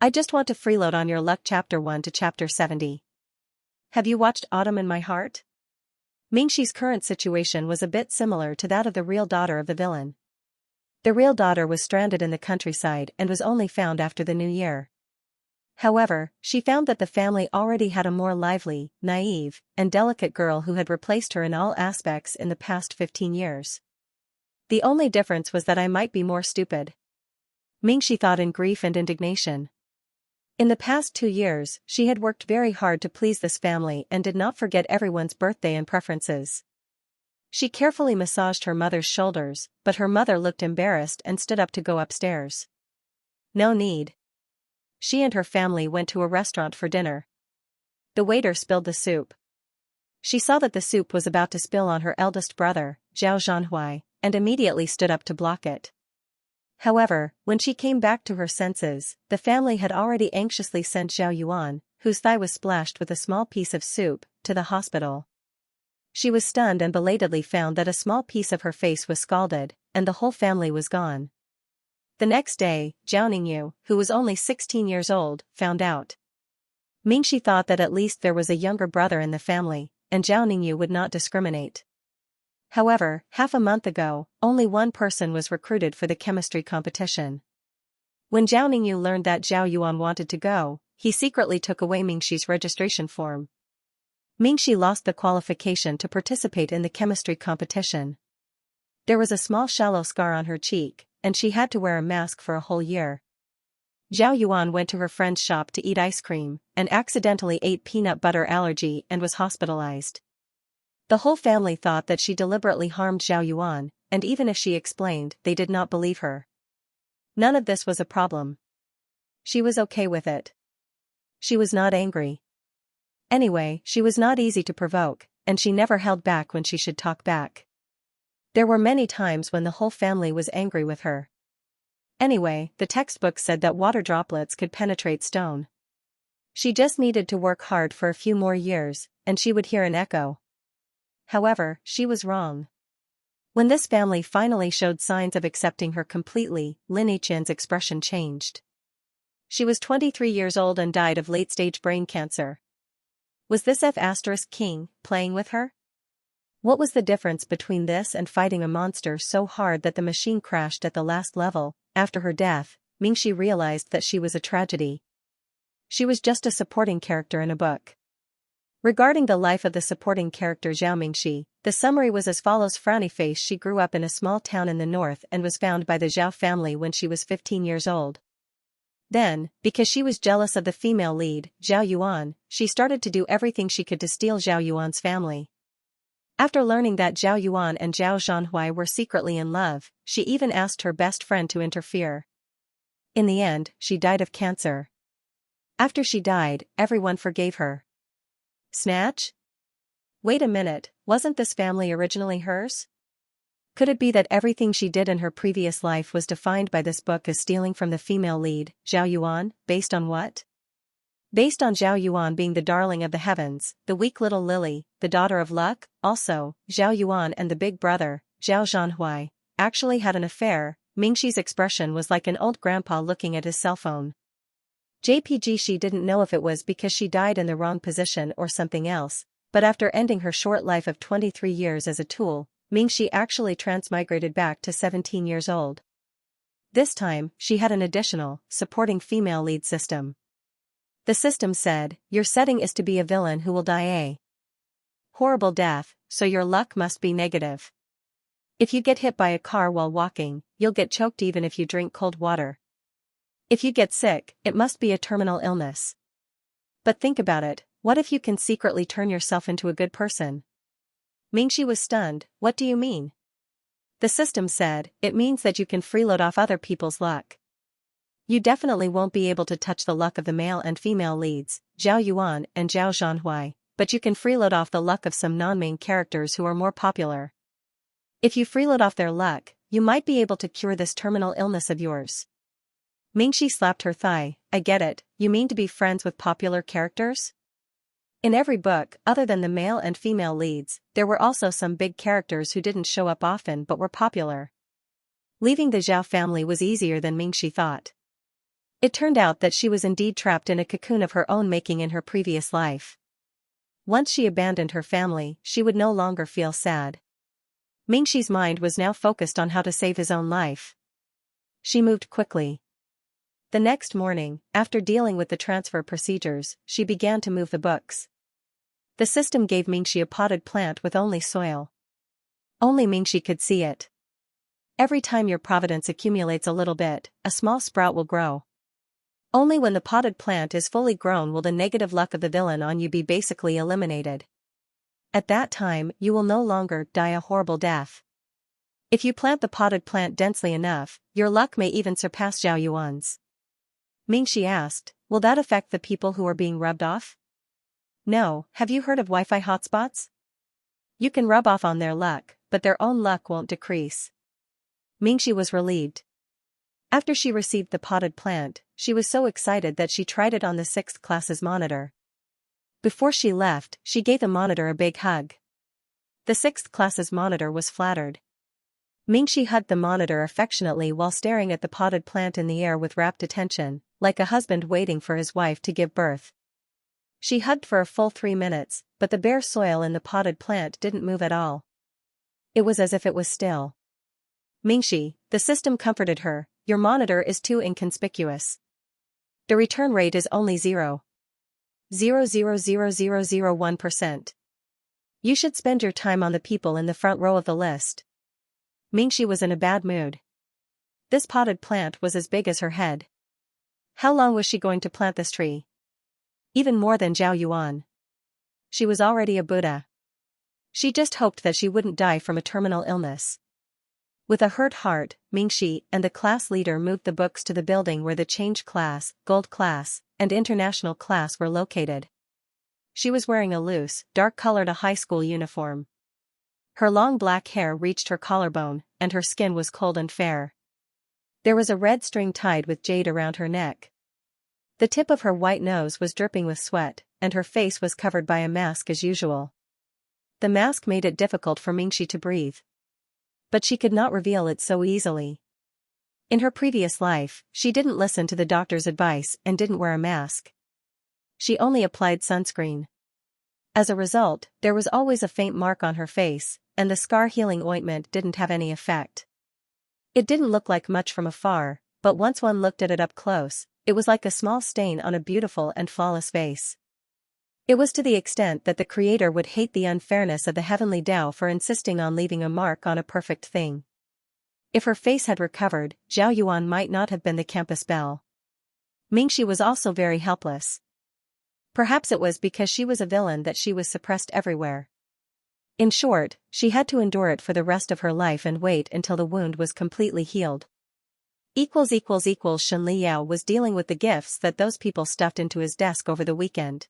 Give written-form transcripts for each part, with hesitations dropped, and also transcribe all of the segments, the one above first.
I just want to freeload on your luck chapter 1 to chapter 70. Have you watched Autumn in My Heart? Mingxi's current situation was a bit similar to that of the real daughter of the villain. The real daughter was stranded in the countryside and was only found after the new year. However, she found that the family already had a more lively, naive, and delicate girl who had replaced her in all aspects in the past 15 years. The only difference was that I might be more stupid. Mingxi thought in grief and indignation. In the past 2 years, she had worked very hard to please this family and did not forget everyone's birthday and preferences. She carefully massaged her mother's shoulders, but her mother looked embarrassed and stood up to go upstairs. No need. She and her family went to a restaurant for dinner. The waiter spilled the soup. She saw that the soup was about to spill on her eldest brother, Zhao Zhanhui, and immediately stood up to block it. However, when she came back to her senses, the family had already anxiously sent Zhao Yuan, whose thigh was splashed with a small piece of soup, to the hospital. She was stunned and belatedly found that a small piece of her face was scalded, and the whole family was gone. The next day, Zhao Ningyu, who was only 16 years old, found out. Mingxi thought that at least there was a younger brother in the family, and Zhao Ningyu would not discriminate. However, half a month ago, only one person was recruited for the chemistry competition. When Zhao Ningyu learned that Zhao Yuan wanted to go, he secretly took away Mingxi's registration form. Mingxi lost the qualification to participate in the chemistry competition. There was a small shallow scar on her cheek, and she had to wear a mask for a whole year. Zhao Yuan went to her friend's shop to eat ice cream, and accidentally ate peanut butter allergy and was hospitalized. The whole family thought that she deliberately harmed Zhao Yuan, and even if she explained, they did not believe her. None of this was a problem. She was okay with it. She was not angry. Anyway, she was not easy to provoke, and she never held back when she should talk back. There were many times when the whole family was angry with her. Anyway, the textbook said that water droplets could penetrate stone. She just needed to work hard for a few more years, and she would hear an echo. However, she was wrong. When this family finally showed signs of accepting her completely, Lin Yiqian's expression changed. She was 23 years old and died of late-stage brain cancer. Was this F*King playing with her? What was the difference between this and fighting a monster so hard that the machine crashed at the last level? After her death, Mingxi realized that she was a tragedy. She was just a supporting character in a book. Regarding the life of the supporting character Zhao Mingxi, the summary was as follows: frowny face. She grew up in a small town in the north and was found by the Zhao family when she was 15 years old. Then, because she was jealous of the female lead, Zhao Yuan, she started to do everything she could to steal Zhao Yuan's family. After learning that Zhao Yuan and Zhao Zhanhui were secretly in love, she even asked her best friend to interfere. In the end, she died of cancer. After she died, everyone forgave her. Snatch? Wait a minute, wasn't this family originally hers? Could it be that everything she did in her previous life was defined by this book as stealing from the female lead, Zhao Yuan, based on what? Based on Zhao Yuan being the darling of the heavens, the weak little lily, the daughter of luck. Also, Zhao Yuan and the big brother, Zhao Zhanhui, actually had an affair. Mingxi's expression was like an old grandpa looking at his cell phone. She didn't know if it was because she died in the wrong position or something else, but after ending her short life of 23 years as a tool, Mingxi actually transmigrated back to 17 years old. This time, she had an additional, supporting female lead system. The system said, your setting is to be a villain who will die a horrible death, so your luck must be negative. If you get hit by a car while walking, you'll get choked even if you drink cold water. If you get sick, it must be a terminal illness. But think about it, what if you can secretly turn yourself into a good person? Mingxi was stunned. What do you mean? The system said, it means that you can freeload off other people's luck. You definitely won't be able to touch the luck of the male and female leads, Zhao Yuan and Zhao Zhanhui, but you can freeload off the luck of some non-main characters who are more popular. If you freeload off their luck, you might be able to cure this terminal illness of yours. Mingxi slapped her thigh. I get it, you mean to be friends with popular characters? In every book, other than the male and female leads, there were also some big characters who didn't show up often but were popular. Leaving the Zhao family was easier than Mingxi thought. It turned out that she was indeed trapped in a cocoon of her own making in her previous life. Once she abandoned her family, she would no longer feel sad. Mingxi's mind was now focused on how to save his own life. She moved quickly. The next morning, after dealing with the transfer procedures, she began to move the books. The system gave Mingxi a potted plant with only soil. Only Mingxi could see it. Every time your providence accumulates a little bit, a small sprout will grow. Only when the potted plant is fully grown will the negative luck of the villain on you be basically eliminated. At that time, you will no longer die a horrible death. If you plant the potted plant densely enough, your luck may even surpass Zhao Yuan's. Mingxi asked, will that affect the people who are being rubbed off? No, have you heard of Wi-Fi hotspots? You can rub off on their luck, but their own luck won't decrease. Mingxi was relieved. After she received the potted plant, she was so excited that she tried it on the 6th class's monitor. Before she left, she gave the monitor a big hug. The 6th class's monitor was flattered. Mingxi hugged the monitor affectionately while staring at the potted plant in the air with rapt attention, like a husband waiting for his wife to give birth. She hugged for a full 3 minutes, but the bare soil in the potted plant didn't move at all. It was as if it was still. Mingxi, the system comforted her, your monitor is too inconspicuous. The return rate is only 0.0000001%. You should spend your time on the people in the front row of the list. Mingxi was in a bad mood. This potted plant was as big as her head. How long was she going to plant this tree? Even more than Zhao Yuan. She was already a Buddha. She just hoped that she wouldn't die from a terminal illness. With a hurt heart, Mingxi and the class leader moved the books to the building where the change class, gold class, and international class were located. She was wearing a loose, dark-colored high school uniform. Her long black hair reached her collarbone, and her skin was cold and fair. There was a red string tied with jade around her neck. The tip of her white nose was dripping with sweat, and her face was covered by a mask as usual. The mask made it difficult for Mingxi to breathe. But she could not reveal it so easily. In her previous life, she didn't listen to the doctor's advice and didn't wear a mask. She only applied sunscreen. As a result, there was always a faint mark on her face, and the scar-healing ointment didn't have any effect. It didn't look like much from afar, but once one looked at it up close, it was like a small stain on a beautiful and flawless face. It was to the extent that the creator would hate the unfairness of the heavenly Tao for insisting on leaving a mark on a perfect thing. If her face had recovered, Zhao Yuan might not have been the campus belle. Mingxi was also very helpless. Perhaps it was because she was a villain that she was suppressed everywhere. In short, she had to endure it for the rest of her life and wait until the wound was completely healed. Xianxia was dealing with the gifts that those people stuffed into his desk over the weekend.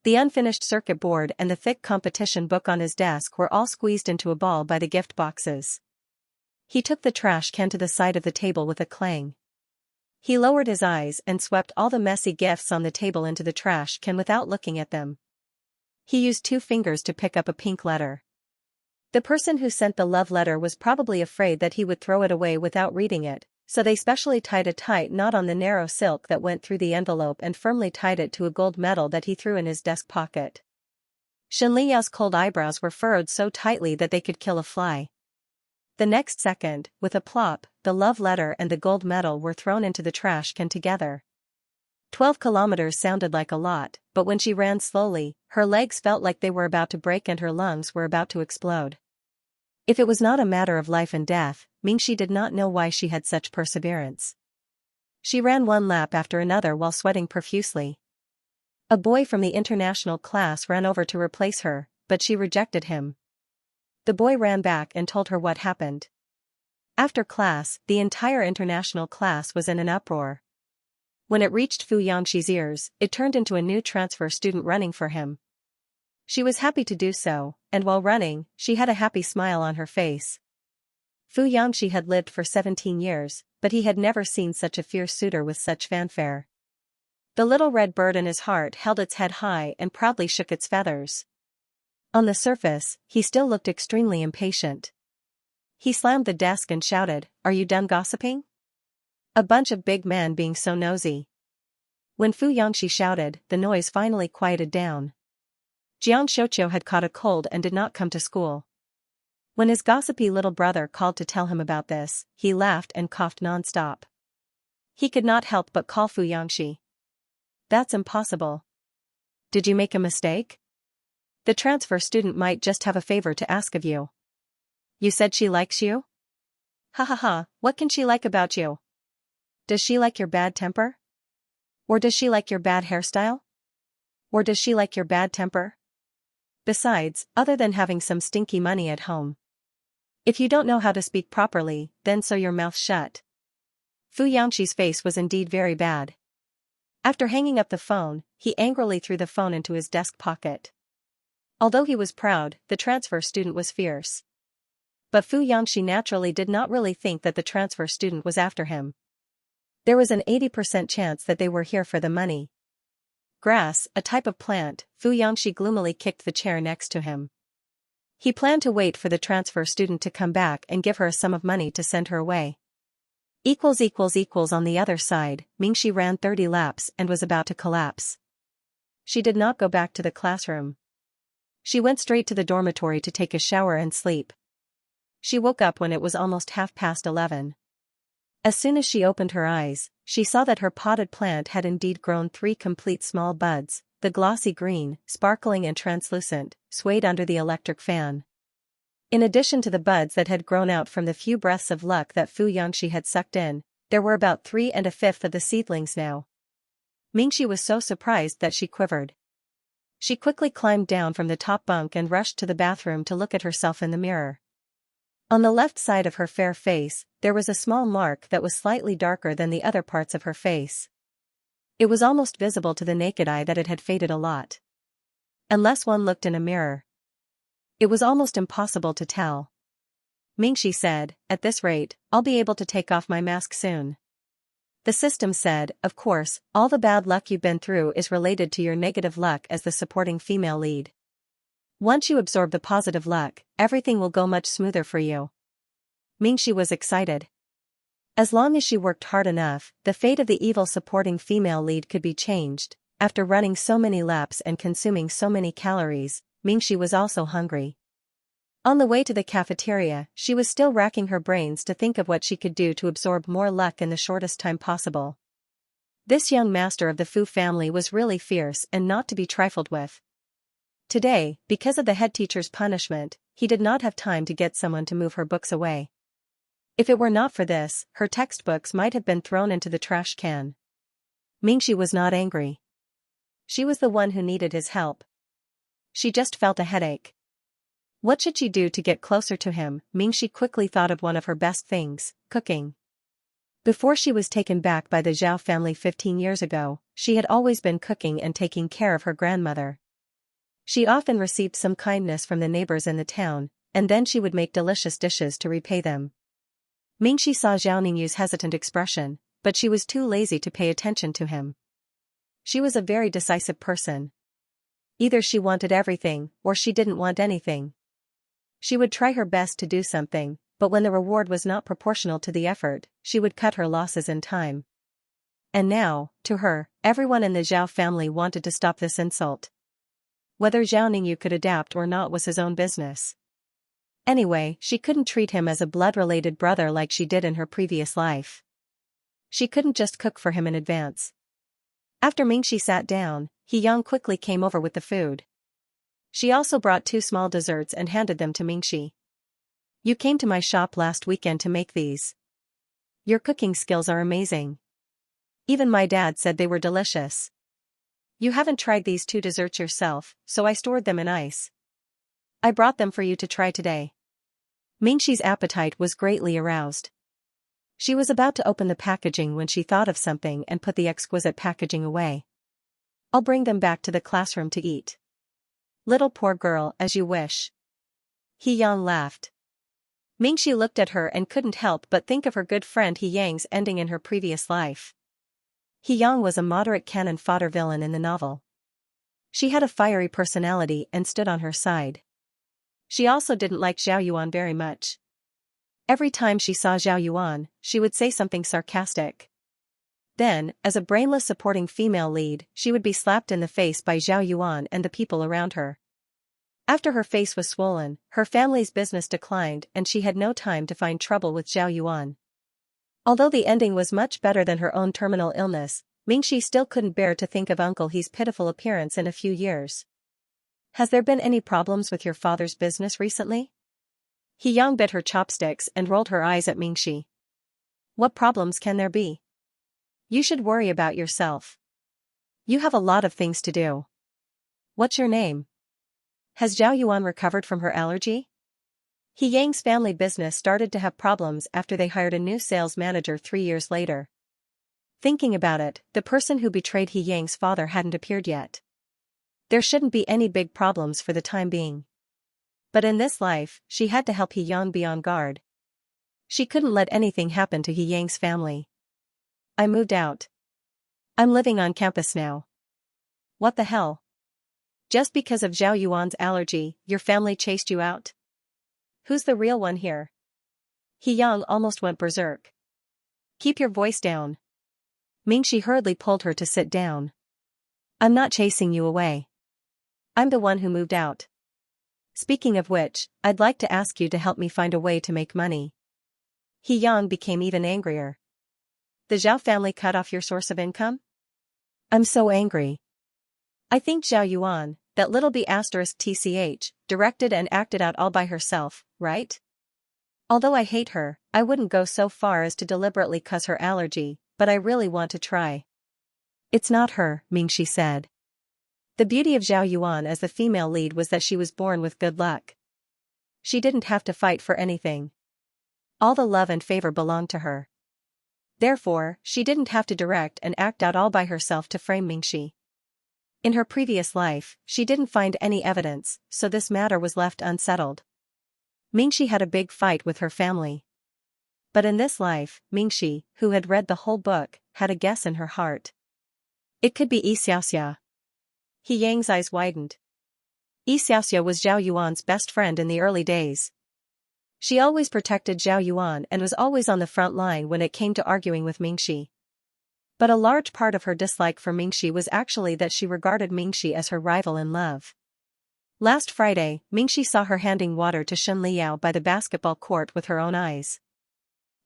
The unfinished circuit board and the thick competition book on his desk were all squeezed into a ball by the gift boxes. He took the trash can to the side of the table with a clang. He lowered his eyes and swept all the messy gifts on the table into the trash can without looking at them. He used 2 fingers to pick up a pink letter. The person who sent the love letter was probably afraid that he would throw it away without reading it, so they specially tied a tight knot on the narrow silk that went through the envelope and firmly tied it to a gold medal that he threw in his desk pocket. Xianxia's cold eyebrows were furrowed so tightly that they could kill a fly. The next second, with a plop, the love letter and the gold medal were thrown into the trash can together. 12 kilometers sounded like a lot, but when she ran slowly, her legs felt like they were about to break and her lungs were about to explode. If it was not a matter of life and death, Mingxi did not know why she had such perseverance. She ran one lap after another while sweating profusely. A boy from the international class ran over to replace her, but she rejected him. The boy ran back and told her what happened. After class, the entire international class was in an uproar. When it reached Fu Yangxi's ears, it turned into a new transfer student running for him. She was happy to do so, and while running, she had a happy smile on her face. Fu Yangxi had lived for 17 years, but he had never seen such a fierce suitor with such fanfare. The little red bird in his heart held its head high and proudly shook its feathers. On the surface, he still looked extremely impatient. He slammed the desk and shouted, "Are you done gossiping? A bunch of big men being so nosy. When Fu Yangxi shouted, the noise finally quieted down. Jiang Xiuqiu had caught a cold and did not come to school. When his gossipy little brother called to tell him about this, he laughed and coughed non-stop. He could not help but call Fu Yangxi. That's impossible. Did you make a mistake? The transfer student might just have a favor to ask of you. You said she likes you? Ha ha ha, what can she like about you? Does she like your bad temper? Or does she like your bad hairstyle? Or does she like your bad temper? Besides, other than having some stinky money at home. If you don't know how to speak properly, then sew your mouth shut. Fu Yangxi's face was indeed very bad. After hanging up the phone, he angrily threw the phone into his desk pocket. Although he was proud, the transfer student was fierce. But Fu Yangxi naturally did not really think that the transfer student was after him. There was an 80% chance that they were here for the money. Grass, a type of plant, Fu Yangxi gloomily kicked the chair next to him. He planned to wait for the transfer student to come back and give her a sum of money to send her away. On the other side, Mingxi ran 30 laps and was about to collapse. She did not go back to the classroom. She went straight to the dormitory to take a shower and sleep. She woke up when it was almost 11:30. As soon as she opened her eyes, she saw that her potted plant had indeed grown 3 complete small buds, the glossy green, sparkling and translucent, swayed under the electric fan. In addition to the buds that had grown out from the few breaths of luck that Fu Yangxi had sucked in, there were about 3 1/5 of the seedlings now. Mingxi was so surprised that she quivered. She quickly climbed down from the top bunk and rushed to the bathroom to look at herself in the mirror. On the left side of her fair face, there was a small mark that was slightly darker than the other parts of her face. It was almost visible to the naked eye that it had faded a lot. Unless one looked in a mirror, it was almost impossible to tell. Mingxi said, "At this rate, I'll be able to take off my mask soon." The system said, "Of course, all the bad luck you've been through is related to your negative luck as the supporting female lead. Once you absorb the positive luck, everything will go much smoother for you." Mingxi was excited. As long as she worked hard enough, the fate of the evil supporting female lead could be changed. After running so many laps and consuming so many calories, Mingxi was also hungry. On the way to the cafeteria, she was still racking her brains to think of what she could do to absorb more luck in the shortest time possible. This young master of the Fu family was really fierce and not to be trifled with. Today, because of the head teacher's punishment, he did not have time to get someone to move her books away. If it were not for this, her textbooks might have been thrown into the trash can. Mingxi was not angry. She was the one who needed his help. She just felt a headache. What should she do to get closer to him? Mingxi quickly thought of one of her best things, cooking. Before she was taken back by the Zhao family 15 years ago, she had always been cooking and taking care of her grandmother. She often received some kindness from the neighbors in the town, and then she would make delicious dishes to repay them. Mingxi saw Zhao Ningyu's hesitant expression, but she was too lazy to pay attention to him. She was a very decisive person. Either she wanted everything, or she didn't want anything. She would try her best to do something, but when the reward was not proportional to the effort, she would cut her losses in time. And now, to her, everyone in the Zhao family wanted to stop this insult. Whether Zhao Ningyu could adapt or not was his own business. Anyway, she couldn't treat him as a blood-related brother like she did in her previous life. She couldn't just cook for him in advance. After Mingxi sat down, He Yang quickly came over with the food. She also brought 2 small desserts and handed them to Mingxi. "You came to my shop last weekend to make these. Your cooking skills are amazing. Even my dad said they were delicious. You haven't tried these 2 desserts yourself, so I stored them in ice. I brought them for you to try today." Mingxi's appetite was greatly aroused. She was about to open the packaging when she thought of something and put the exquisite packaging away. "I'll bring them back to the classroom to eat." "Little poor girl, as you wish." He Yang laughed. Mingxi looked at her and couldn't help but think of her good friend He Yang's ending in her previous life. He Yang was a moderate cannon fodder villain in the novel. She had a fiery personality and stood on her side. She also didn't like Zhao Yuan very much. Every time she saw Zhao Yuan, she would say something sarcastic. Then, as a brainless supporting female lead, she would be slapped in the face by Zhao Yuan and the people around her. After her face was swollen, her family's business declined and she had no time to find trouble with Zhao Yuan. Although the ending was much better than her own terminal illness, Mingxi still couldn't bear to think of Uncle He's pitiful appearance in a few years. Has there been any problems with your father's business recently? He Yang bit her chopsticks and rolled her eyes at Mingxi. What problems can there be? You should worry about yourself. You have a lot of things to do. What's your name? Has Zhao Yuan recovered from her allergy? He Yang's family business started to have problems after they hired a new sales manager 3 years later. Thinking about it, the person who betrayed He Yang's father hadn't appeared yet. There shouldn't be any big problems for the time being. But in this life, she had to help He Yang be on guard. She couldn't let anything happen to He Yang's family. I moved out. I'm living on campus now. What the hell? Just because of Zhao Yuan's allergy, your family chased you out? Who's the real one here? He Yang almost went berserk. Keep your voice down. Mingxi hurriedly pulled her to sit down. I'm not chasing you away. I'm the one who moved out. Speaking of which, I'd like to ask you to help me find a way to make money. He Yang became even angrier. The Zhao family cut off your source of income? I'm so angry. I think Zhao Yuan, that little B*TCH, directed and acted out all by herself, right? Although I hate her, I wouldn't go so far as to deliberately cause her allergy, but I really want to try. It's not her, Mingxi said. The beauty of Zhao Yuan as the female lead was that she was born with good luck. She didn't have to fight for anything. All the love and favor belonged to her. Therefore, she didn't have to direct and act out all by herself to frame Mingxi. In her previous life, she didn't find any evidence, so this matter was left unsettled. Mingxi had a big fight with her family. But in this life, Mingxi, who had read the whole book, had a guess in her heart. It could be Xianxia. He Yang's eyes widened. Xianxia was Zhao Yuan's best friend in the early days. She always protected Zhao Yuan and was always on the front line when it came to arguing with Mingxi. But a large part of her dislike for Mingxi was actually that she regarded Mingxi as her rival in love. Last Friday, Mingxi saw her handing water to Xianxia by the basketball court with her own eyes.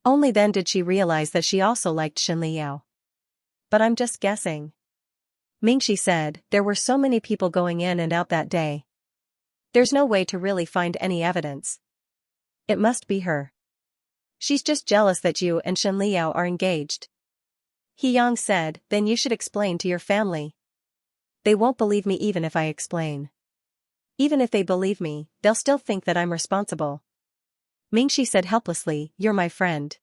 Only then did she realize that she also liked Xianxia. But I'm just guessing. Mingxi said, there were so many people going in and out that day. There's no way to really find any evidence. It must be her. She's just jealous that you and Xianxia are engaged. He Yang said, then you should explain to your family. They won't believe me even if I explain. Even if they believe me, they'll still think that I'm responsible. Mingxi said helplessly, you're my friend.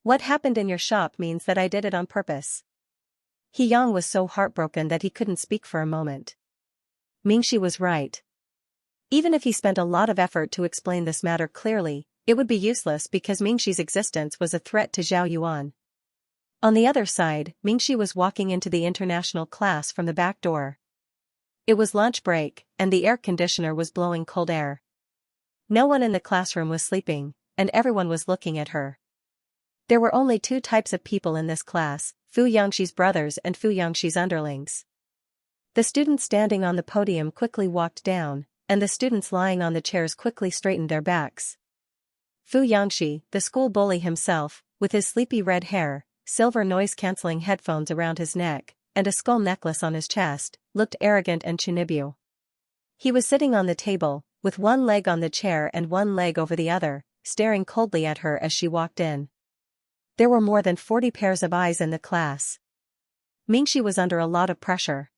What happened in your shop means that I did it on purpose. He Yang was so heartbroken that he couldn't speak for a moment. Mingxi was right. Even if he spent a lot of effort to explain this matter clearly, it would be useless because Mingxi's existence was a threat to Zhao Yuan. On the other side, Mingxi was walking into the international class from the back door. It was lunch break, and the air conditioner was blowing cold air. No one in the classroom was sleeping, and everyone was looking at her. There were only 2 types of people in this class, Fu Yangxi's brothers and Fu Yangxi's underlings. The students standing on the podium quickly walked down, and the students lying on the chairs quickly straightened their backs. Fu Yangxi, the school bully himself, with his sleepy red hair, silver noise-canceling headphones around his neck, and a skull necklace on his chest, looked arrogant and chunibu. He was sitting on the table, with one leg on the chair and one leg over the other, staring coldly at her as she walked in. There were more than 40 pairs of eyes in the class. Mingxi was under a lot of pressure.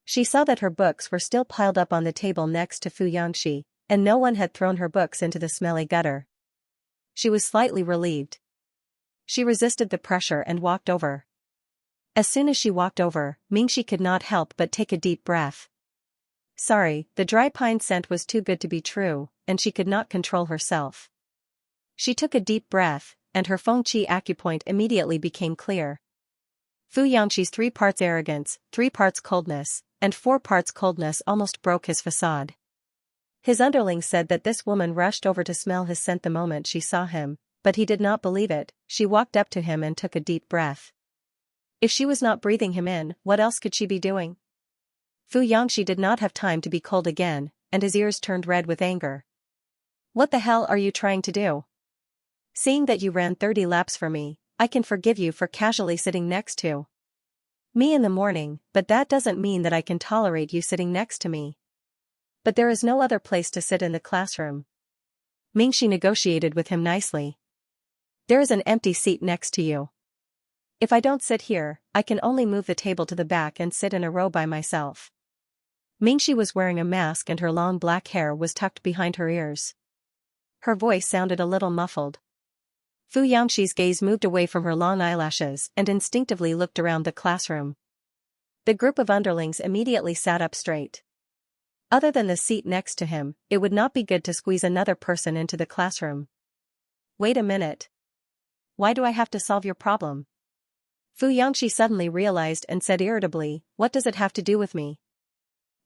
She saw that her books were still piled up on the table next to Fu Yangxi, and no one had thrown her books into the smelly gutter. She was slightly relieved. She resisted the pressure and walked over. As soon as she walked over, Mingxi could not help but take a deep breath. Sorry, the dry pine scent was too good to be true, and she could not control herself. She took a deep breath, and her Fengqi acupoint immediately became clear. Fu Yangxi's 3 parts arrogance, 3 parts coldness, and 4 parts coldness almost broke his facade. His underlings said that this woman rushed over to smell his scent the moment she saw him, but he did not believe it. She walked up to him and took a deep breath. If she was not breathing him in, what else could she be doing? Xianxia did not have time to be cold again, and his ears turned red with anger. What the hell are you trying to do? Seeing that you ran 30 laps for me, I can forgive you for casually sitting next to me in the morning, but that doesn't mean that I can tolerate you sitting next to me. But there is no other place to sit in the classroom. Mingxi negotiated with him nicely. There is an empty seat next to you. If I don't sit here, I can only move the table to the back and sit in a row by myself. Mingxi was wearing a mask and her long black hair was tucked behind her ears. Her voice sounded a little muffled. Xianxia's gaze moved away from her long eyelashes and instinctively looked around the classroom. The group of underlings immediately sat up straight. Other than the seat next to him, it would not be good to squeeze another person into the classroom. Wait a minute. Why do I have to solve your problem? Xianxia suddenly realized and said irritably, what does it have to do with me?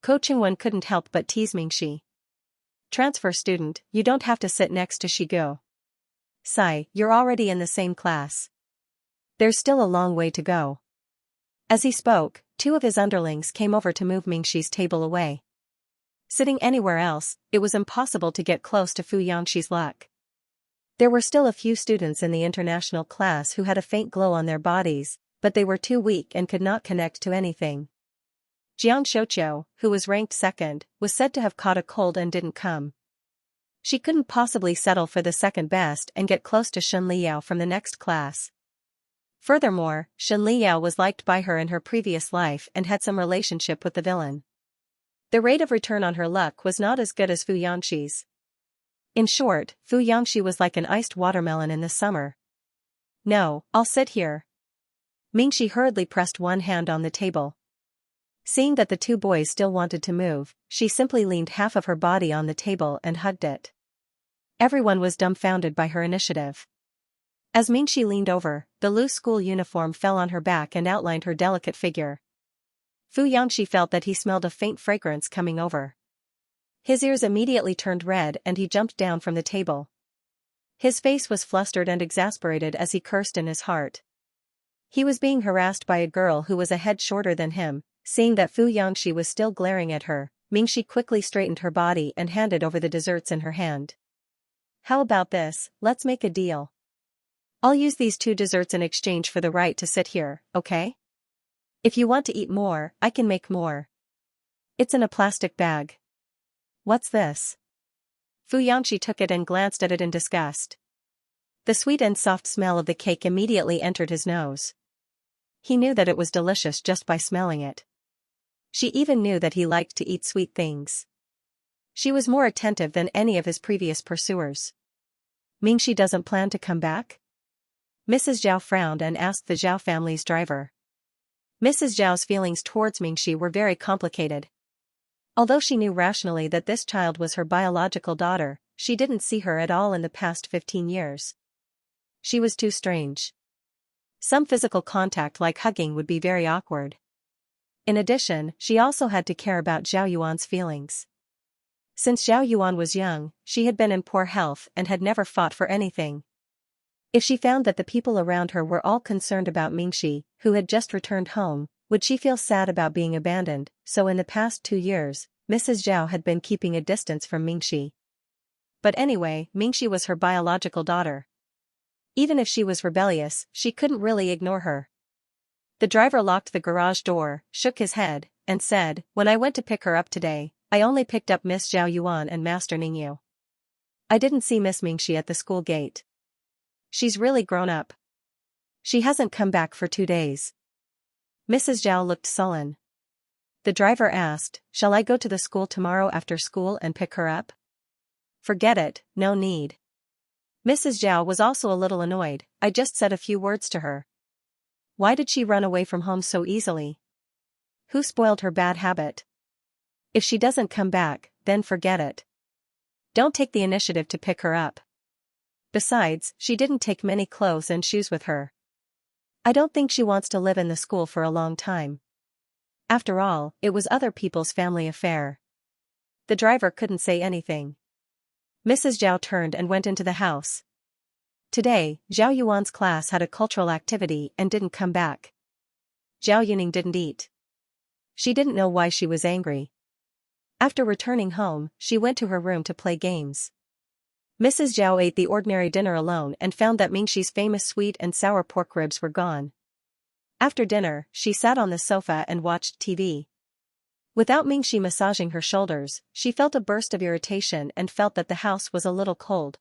Ko Chingwen couldn't help but tease Mingxi. Transfer student, you don't have to sit next to Shigo. Sigh, you're already in the same class. There's still a long way to go. As he spoke, two of his underlings came over to move Mingxi's table away. Sitting anywhere else, it was impossible to get close to Xianxia's luck. There were still a few students in the international class who had a faint glow on their bodies, but they were too weak and could not connect to anything. Xianxia, who was ranked second, was said to have caught a cold and didn't come. She couldn't possibly settle for the second best and get close to Xianxia from the next class. Furthermore, Xianxia was liked by her in her previous life and had some relationship with the villain. The rate of return on her luck was not as good as Xianxia's. In short, Xianxia was like an iced watermelon in the summer. No, I'll sit here. Mingxi hurriedly pressed one hand on the table. Seeing that the two boys still wanted to move, she simply leaned half of her body on the table and hugged it. Everyone was dumbfounded by her initiative. As Mingxi leaned over, the loose school uniform fell on her back and outlined her delicate figure. Xianxia felt that he smelled a faint fragrance coming over. His ears immediately turned red and he jumped down from the table. His face was flustered and exasperated as he cursed in his heart. He was being harassed by a girl who was a head shorter than him. Seeing that Xianxia was still glaring at her, Mingxi quickly straightened her body and handed over the desserts in her hand. How about this, let's make a deal. I'll use these 2 desserts in exchange for the right to sit here, okay? If you want to eat more, I can make more. It's in a plastic bag. What's this? Xianxia took it and glanced at it in disgust. The sweet and soft smell of the cake immediately entered his nose. He knew that it was delicious just by smelling it. She even knew that he liked to eat sweet things. She was more attentive than any of his previous pursuers. Mingxi doesn't plan to come back? Mrs. Zhao frowned and asked the Zhao family's driver. Mrs. Zhao's feelings towards Mingxi were very complicated. Although she knew rationally that this child was her biological daughter, she didn't see her at all in the past 15 years. She was too strange. Some physical contact like hugging would be very awkward. In addition, she also had to care about Zhao Yuan's feelings. Since Zhao Yuan was young, she had been in poor health and had never fought for anything. If she found that the people around her were all concerned about Mingxi, who had just returned home, would she feel sad about being abandoned? So in the past 2 years, Mrs. Zhao had been keeping a distance from Mingxi. But anyway, Mingxi was her biological daughter. Even if she was rebellious, she couldn't really ignore her. The driver locked the garage door, shook his head, and said, when I went to pick her up today, I only picked up Miss Zhao Yuan and Master Ningyu. I didn't see Miss Mingxi at the school gate. She's really grown up. She hasn't come back for 2 days. Mrs. Zhao looked sullen. The driver asked, shall I go to the school tomorrow after school and pick her up? Forget it, no need. Mrs. Zhao was also a little annoyed. I just said a few words to her. Why did she run away from home so easily? Who spoiled her bad habit? If she doesn't come back, then forget it. Don't take the initiative to pick her up. Besides, she didn't take many clothes and shoes with her. I don't think she wants to live in the school for a long time. After all, it was other people's family affair. The driver couldn't say anything. Mrs. Zhao turned and went into the house. Today, Zhao Yuan's class had a cultural activity and didn't come back. Zhao Yuning didn't eat. She didn't know why she was angry. After returning home, she went to her room to play games. Mrs. Zhao ate the ordinary dinner alone and found that Mingxi's famous sweet and sour pork ribs were gone. After dinner, she sat on the sofa and watched TV. Without Mingxi massaging her shoulders, she felt a burst of irritation and felt that the house was a little cold.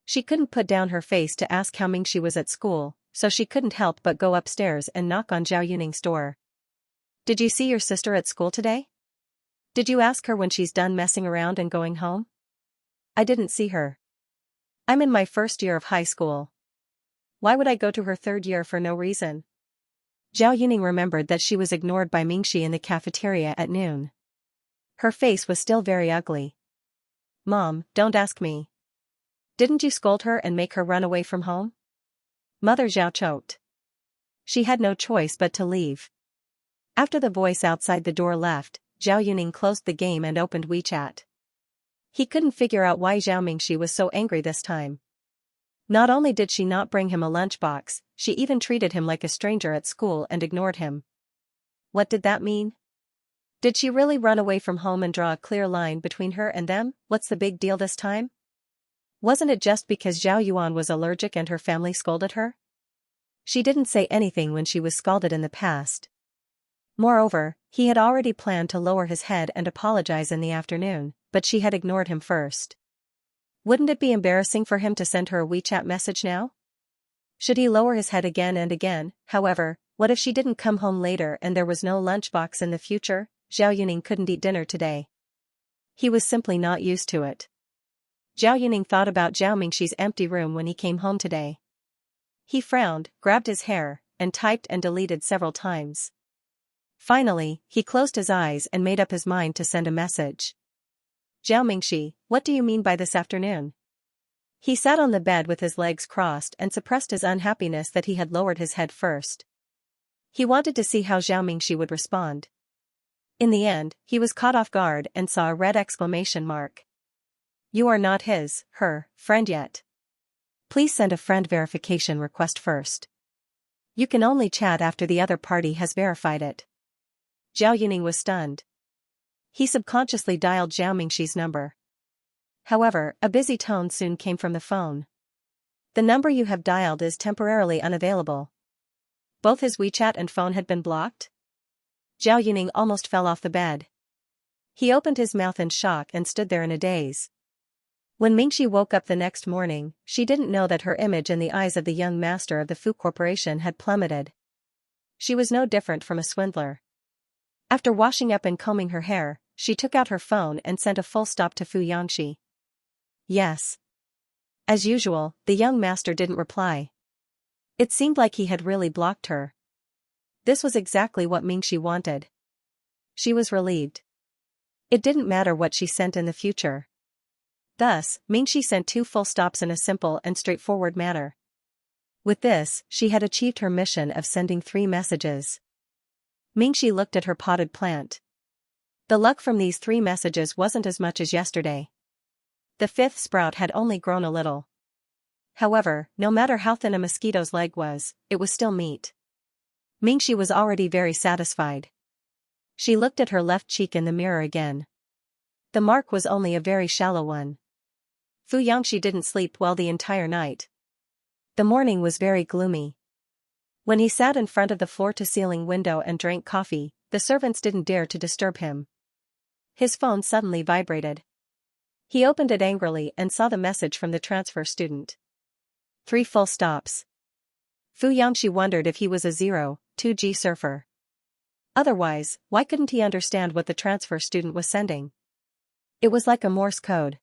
She couldn't put down her face to ask how Mingxi was at school, so she couldn't help but go upstairs and knock on Zhao Yuning's door. "Did you see your sister at school today? Did you ask her when she's done messing around and going home?" "I didn't see her. I'm in my first year of high school. Why would I go to her third year for no reason?" Zhao Yuning remembered that she was ignored by Mingxi in the cafeteria at noon. Her face was still very ugly. "Mom, don't ask me. Didn't you scold her and make her run away from home?" Mother Zhao choked. She had no choice but to leave. After the voice outside the door left, Zhao Yuning closed the game and opened WeChat. He couldn't figure out why Zhao Mingxi was so angry this time. Not only did she not bring him a lunchbox, she even treated him like a stranger at school and ignored him. What did that mean? Did she really run away from home and draw a clear line between her and them? What's the big deal this time? Wasn't it just because Zhao Yuan was allergic and her family scolded her? She didn't say anything when she was scalded in the past. Moreover, he had already planned to lower his head and apologize in the afternoon, but she had ignored him first. Wouldn't it be embarrassing for him to send her a WeChat message now? Should he lower his head again and again? However, what if she didn't come home later and there was no lunchbox in the future? Zhao Yuning couldn't eat dinner today. He was simply not used to it. Zhao Yuning thought about Zhao Mingxi's empty room when he came home today. He frowned, grabbed his hair, and typed and deleted several times. Finally, he closed his eyes and made up his mind to send a message. "Zhao Mingxi, what do you mean by this afternoon?" He sat on the bed with his legs crossed and suppressed his unhappiness that he had lowered his head first. He wanted to see how Zhao Mingxi would respond. In the end, he was caught off guard and saw a red exclamation mark. "You are not her friend yet. Please send a friend verification request first. You can only chat after the other party has verified it." Zhao Yuning was stunned. He subconsciously dialed Zhao Mingxi's number. However, a busy tone soon came from the phone. "The number you have dialed is temporarily unavailable." Both his WeChat and phone had been blocked? Zhao Yuning almost fell off the bed. He opened his mouth in shock and stood there in a daze. When Mingxi woke up the next morning, she didn't know that her image in the eyes of the young master of the Fu Corporation had plummeted. She was no different from a swindler. After washing up and combing her hair, she took out her phone and sent a full stop to Fu Yangxi. "Yes." As usual, the young master didn't reply. It seemed like he had really blocked her. This was exactly what Mingxi wanted. She was relieved. It didn't matter what she sent in the future. Thus, Mingxi sent 2 full stops in a simple and straightforward manner. With this, she had achieved her mission of sending 3 messages. Mingxi looked at her potted plant. The luck from these 3 messages wasn't as much as yesterday. The 5th sprout had only grown a little. However, no matter how thin a mosquito's leg was, it was still meat. Mingxi was already very satisfied. She looked at her left cheek in the mirror again. The mark was only a very shallow one. Fu Yangxi didn't sleep well the entire night. The morning was very gloomy. When he sat in front of the floor-to-ceiling window and drank coffee, the servants didn't dare to disturb him. His phone suddenly vibrated. He opened it angrily and saw the message from the transfer student. 3 full stops. Fu Yangxi wondered if he was a 02G surfer. Otherwise, why couldn't he understand what the transfer student was sending? It was like a Morse code.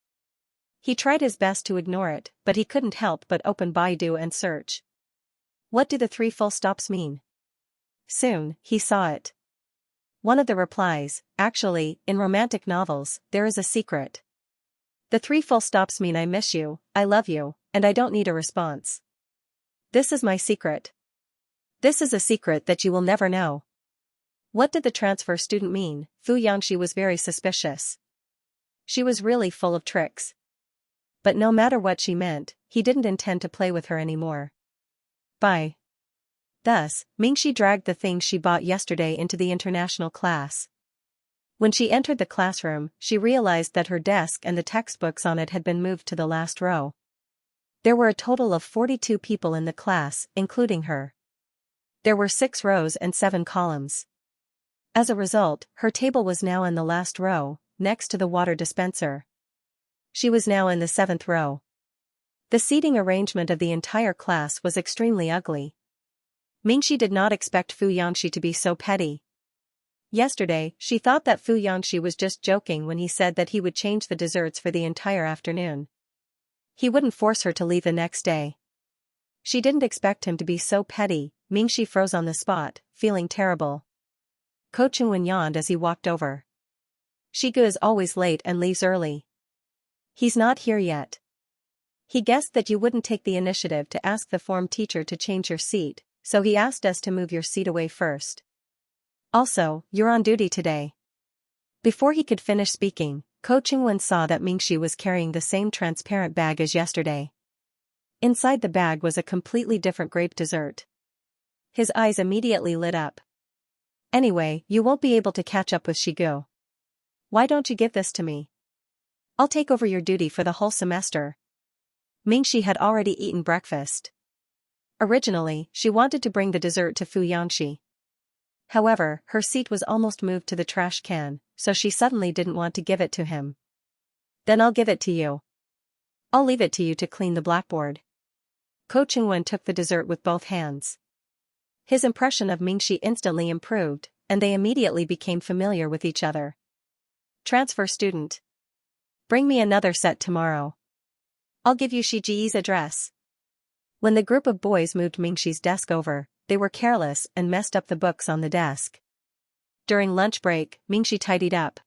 He tried his best to ignore it, but he couldn't help but open Baidu and search. What do the 3 full stops mean? Soon, he saw it. One of the replies, actually, in romantic novels, there is a secret. The 3 full stops mean I miss you, I love you, and I don't need a response. This is my secret. This is a secret that you will never know. What did the transfer student mean? Fu Yangxi was very suspicious. She was really full of tricks. But no matter what she meant, he didn't intend to play with her anymore. Bye. Thus, Mingxi dragged the things she bought yesterday into the international class. When she entered the classroom, she realized that her desk and the textbooks on it had been moved to the last row. There were a total of 42 people in the class, including her. There were 6 rows and 7 columns. As a result, her table was now in the last row, next to the water dispenser. She was now in the 7th row. The seating arrangement of the entire class was extremely ugly. Mingxi did not expect Fu Yangxi to be so petty. Yesterday, she thought that Fu Yangxi was just joking when he said that he would change the desserts for the entire afternoon. He wouldn't force her to leave the next day. She didn't expect him to be so petty. Mingxi froze on the spot, feeling terrible. Ko Chungwen yawned as he walked over. Shigu is always late and leaves early. He's not here yet. He guessed that you wouldn't take the initiative to ask the form teacher to change your seat, so he asked us to move your seat away first. Also, you're on duty today. Before he could finish speaking, Ko Chungwen saw that Mingxi was carrying the same transparent bag as yesterday. Inside the bag was a completely different grape dessert. His eyes immediately lit up. Anyway, you won't be able to catch up with Shigu. Why don't you give this to me? I'll take over your duty for the whole semester. Mingxi had already eaten breakfast. Originally, she wanted to bring the dessert to Fu Yangxi. However, her seat was almost moved to the trash can, so she suddenly didn't want to give it to him. Then I'll give it to you. I'll leave it to you to clean the blackboard. Ko Chungwen took the dessert with both hands. His impression of Mingxi instantly improved, and they immediately became familiar with each other. Transfer student. Bring me another set tomorrow. I'll give you Shiji's address. When the group of boys moved Mingxi's desk over, they were careless and messed up the books on the desk. During lunch break, Mingxi tidied up.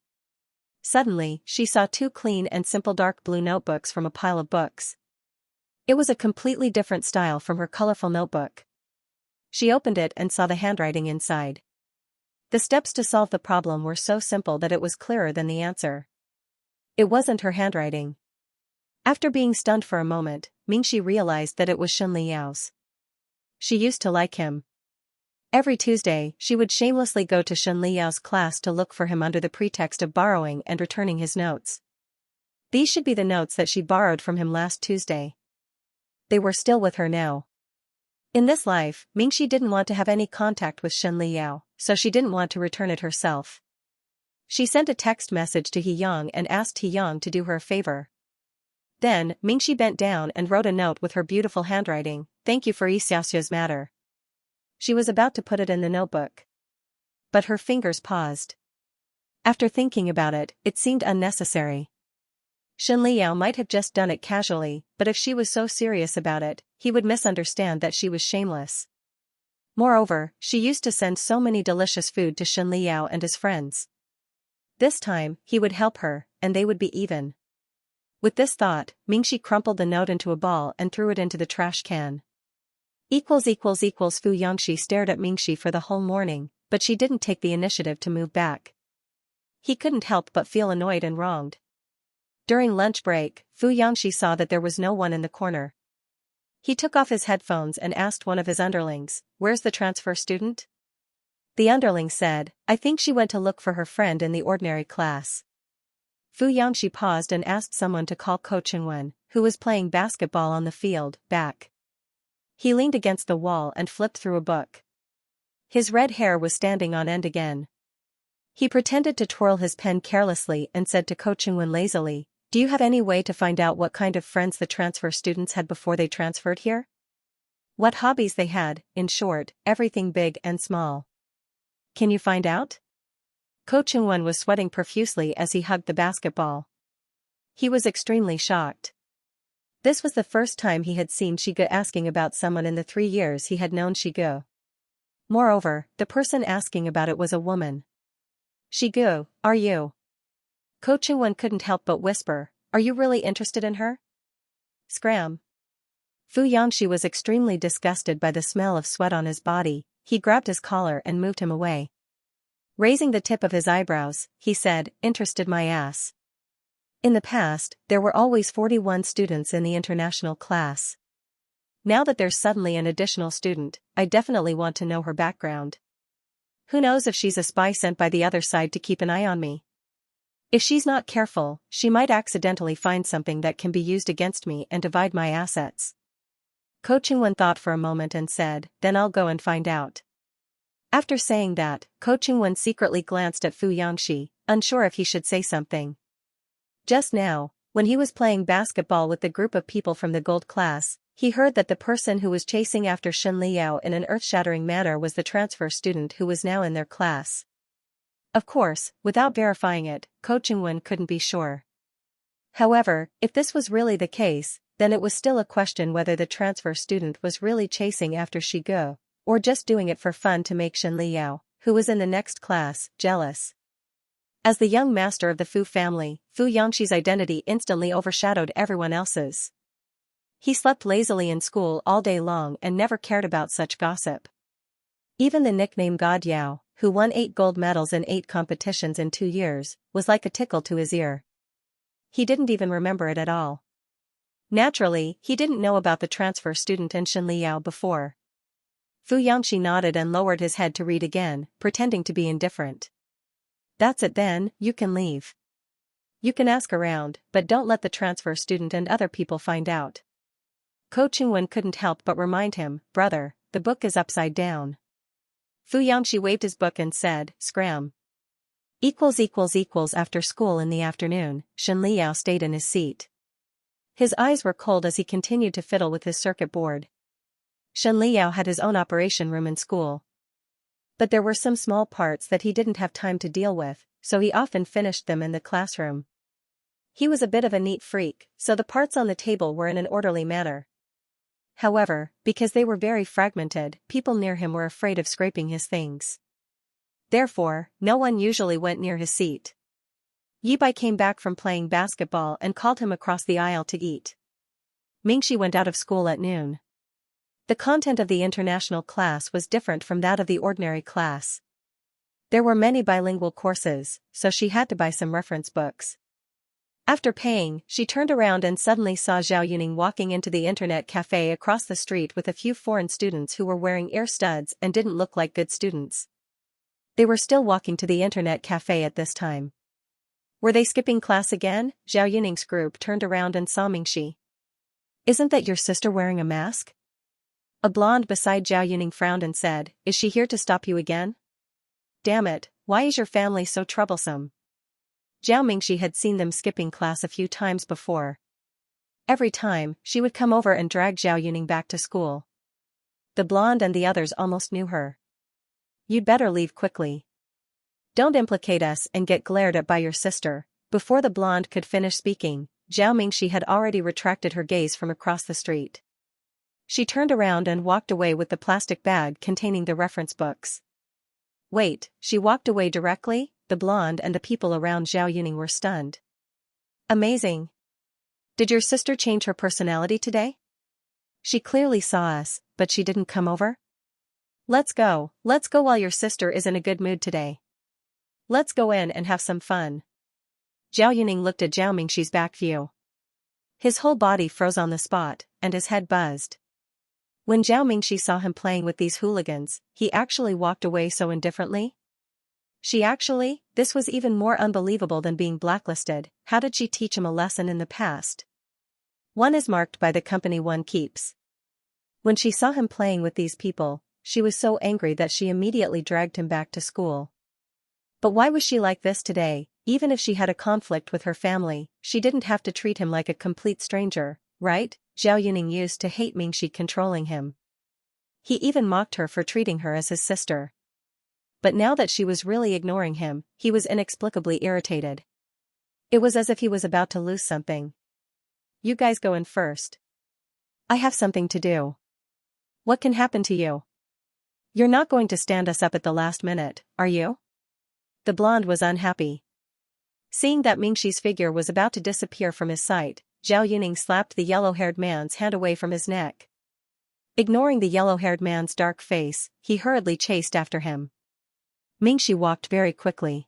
Suddenly, she saw 2 clean and simple dark blue notebooks from a pile of books. It was a completely different style from her colorful notebook. She opened it and saw the handwriting inside. The steps to solve the problem were so simple that it was clearer than the answer. It wasn't her handwriting. After being stunned for a moment, Mingxi realized that it was Shen Liao's. She used to like him. Every Tuesday, she would shamelessly go to Shen Liao's class to look for him under the pretext of borrowing and returning his notes. These should be the notes that she borrowed from him last Tuesday. They were still with her now. In this life, Mingxi didn't want to have any contact with Shen Liao, so she didn't want to return it herself. She sent a text message to He Yang and asked He Yang to do her a favor. Then, Mingxi bent down and wrote a note with her beautiful handwriting, "Thank you for Xiaoxia's matter." She was about to put it in the notebook. But her fingers paused. After thinking about it, it seemed unnecessary. Shen Liao might have just done it casually, but if she was so serious about it, he would misunderstand that she was shameless. Moreover, she used to send so many delicious food to Shen Liao and his friends. This time, he would help her, and they would be even. With this thought, Mingxi crumpled the note into a ball and threw it into the trash can. Fu Yangxi stared at Mingxi for the whole morning, but she didn't take the initiative to move back. He couldn't help but feel annoyed and wronged. During lunch break, Fu Yangxi saw that there was no one in the corner. He took off his headphones and asked one of his underlings, "Where's the transfer student?" The underling said, "I think she went to look for her friend in the ordinary class." Fu Yangxi paused and asked someone to call Ko Chungwen, who was playing basketball on the field, back. He leaned against the wall and flipped through a book. His red hair was standing on end again. He pretended to twirl his pen carelessly and said to Ko Chungwen lazily, "Do you have any way to find out what kind of friends the transfer students had before they transferred here? What hobbies they had, in short, everything big and small. Can you find out?" Ko Chungwen was sweating profusely as he hugged the basketball. He was extremely shocked. This was the first time he had seen Shigu asking about someone in the 3 years he had known Shigu. Moreover, the person asking about it was a woman. "Shigu, are you?" Ko Chungwen couldn't help but whisper, "Are you really interested in her?" Scram. Fu Yangxi was extremely disgusted by the smell of sweat on his body. He grabbed his collar and moved him away. Raising the tip of his eyebrows, he said, "Interested my ass. In the past, there were always 41 students in the international class. Now that there's suddenly an additional student, I definitely want to know her background. Who knows if she's a spy sent by the other side to keep an eye on me? If she's not careful, she might accidentally find something that can be used against me and divide my assets. Ko Chungwon thought for a moment and said, then I'll go and find out. After saying that, Ko Chungwon secretly glanced at Fu Yangxi, unsure if he should say something. Just now, when he was playing basketball with the group of people from the gold class, he heard that the person who was chasing after Shen Liao in an earth-shattering manner was the transfer student who was now in their class. Of course, without verifying it, Ko Chungwon couldn't be sure. However, if this was really the case, then it was still a question whether the transfer student was really chasing after Shigo, or just doing it for fun to make Shen Liao, who was in the next class, jealous. As the young master of the Fu family, Fu Yangxi's identity instantly overshadowed everyone else's. He slept lazily in school all day long and never cared about such gossip. Even the nickname God Yao, who won 8 gold medals in 8 competitions in 2 years, was like a tickle to his ear. He didn't even remember it at all. Naturally, he didn't know about the transfer student and Shen Liao before. Fu Yangxi nodded and lowered his head to read again, pretending to be indifferent. That's it then, you can leave. You can ask around, but don't let the transfer student and other people find out. Ko Chungwon couldn't help but remind him, brother, the book is upside down. Fu Yangxi waved his book and said, scram. After school in the afternoon, Shen Liao stayed in his seat. His eyes were cold as he continued to fiddle with his circuit board. Shen Liao had his own operation room in school. But there were some small parts that he didn't have time to deal with, so he often finished them in the classroom. He was a bit of a neat freak, so the parts on the table were in an orderly manner. However, because they were very fragmented, people near him were afraid of scraping his things. Therefore, no one usually went near his seat. Yi Bai came back from playing basketball and called him across the aisle to eat. Mingxi went out of school at noon. The content of the international class was different from that of the ordinary class. There were many bilingual courses, so she had to buy some reference books. After paying, she turned around and suddenly saw Zhao Yuning walking into the internet cafe across the street with a few foreign students who were wearing ear studs and didn't look like good students. They were still walking to the internet cafe at this time. Were they skipping class again? Zhao Yuning's group turned around and saw Mingxi. Isn't that your sister wearing a mask? A blonde beside Zhao Yuning frowned and said, is she here to stop you again? Damn it, why is your family so troublesome? Zhao Mingxi had seen them skipping class a few times before. Every time, she would come over and drag Zhao Yuning back to school. The blonde and the others almost knew her. You'd better leave quickly. Don't implicate us and get glared at by your sister. Before the blonde could finish speaking, Zhao Mingxi had already retracted her gaze from across the street. She turned around and walked away with the plastic bag containing the reference books. Wait, she walked away directly? The blonde and the people around Zhao Yuning were stunned. Amazing. Did your sister change her personality today? She clearly saw us, but she didn't come over? Let's go while your sister is in a good mood today. Let's go in and have some fun. Zhao Yuning looked at Zhao Mingxi's back view. His whole body froze on the spot, and his head buzzed. When Zhao Mingxi saw him playing with these hooligans, he actually walked away so indifferently. This was even more unbelievable than being blacklisted. How did she teach him a lesson in the past? One is marked by the company one keeps. When she saw him playing with these people, she was so angry that she immediately dragged him back to school. But why was she like this today? Even if she had a conflict with her family, she didn't have to treat him like a complete stranger, right? Zhao Yuning used to hate Mingxi controlling him. He even mocked her for treating her as his sister. But now that she was really ignoring him, he was inexplicably irritated. It was as if he was about to lose something. You guys go in first. I have something to do. What can happen to you? You're not going to stand us up at the last minute, are you? The blonde was unhappy. Seeing that Mingxi's figure was about to disappear from his sight, Zhao Yuning slapped the yellow-haired man's hand away from his neck. Ignoring the yellow-haired man's dark face, he hurriedly chased after him. Mingxi walked very quickly.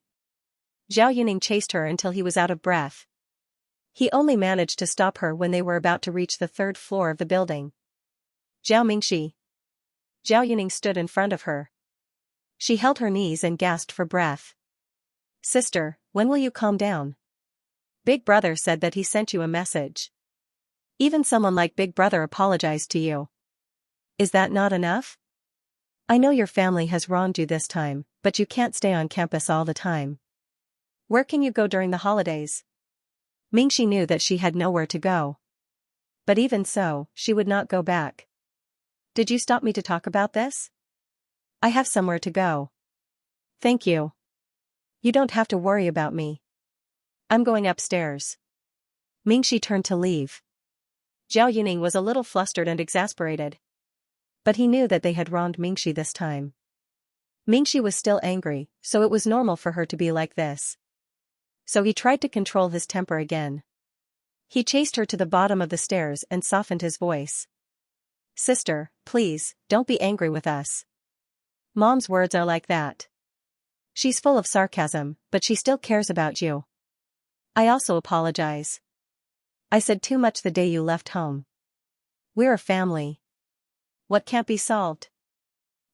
Zhao Yuning chased her until he was out of breath. He only managed to stop her when they were about to reach the third floor of the building. Zhao Mingxi. Zhao Yuning stood in front of her. She held her knees and gasped for breath. Sister, when will you calm down? Big Brother said that he sent you a message. Even someone like Big Brother apologized to you. Is that not enough? I know your family has wronged you this time, but you can't stay on campus all the time. Where can you go during the holidays? Mingxi knew that she had nowhere to go. But even so, she would not go back. Did you stop me to talk about this? I have somewhere to go. Thank you. You don't have to worry about me. I'm going upstairs. Mingxi turned to leave. Zhao Yuning was a little flustered and exasperated. But he knew that they had wronged Mingxi this time. Mingxi was still angry, so it was normal for her to be like this. So he tried to control his temper again. He chased her to the bottom of the stairs and softened his voice. Sister, please, don't be angry with us. Mom's words are like that. She's full of sarcasm, but she still cares about you. I also apologize. I said too much the day you left home. We're a family. What can't be solved?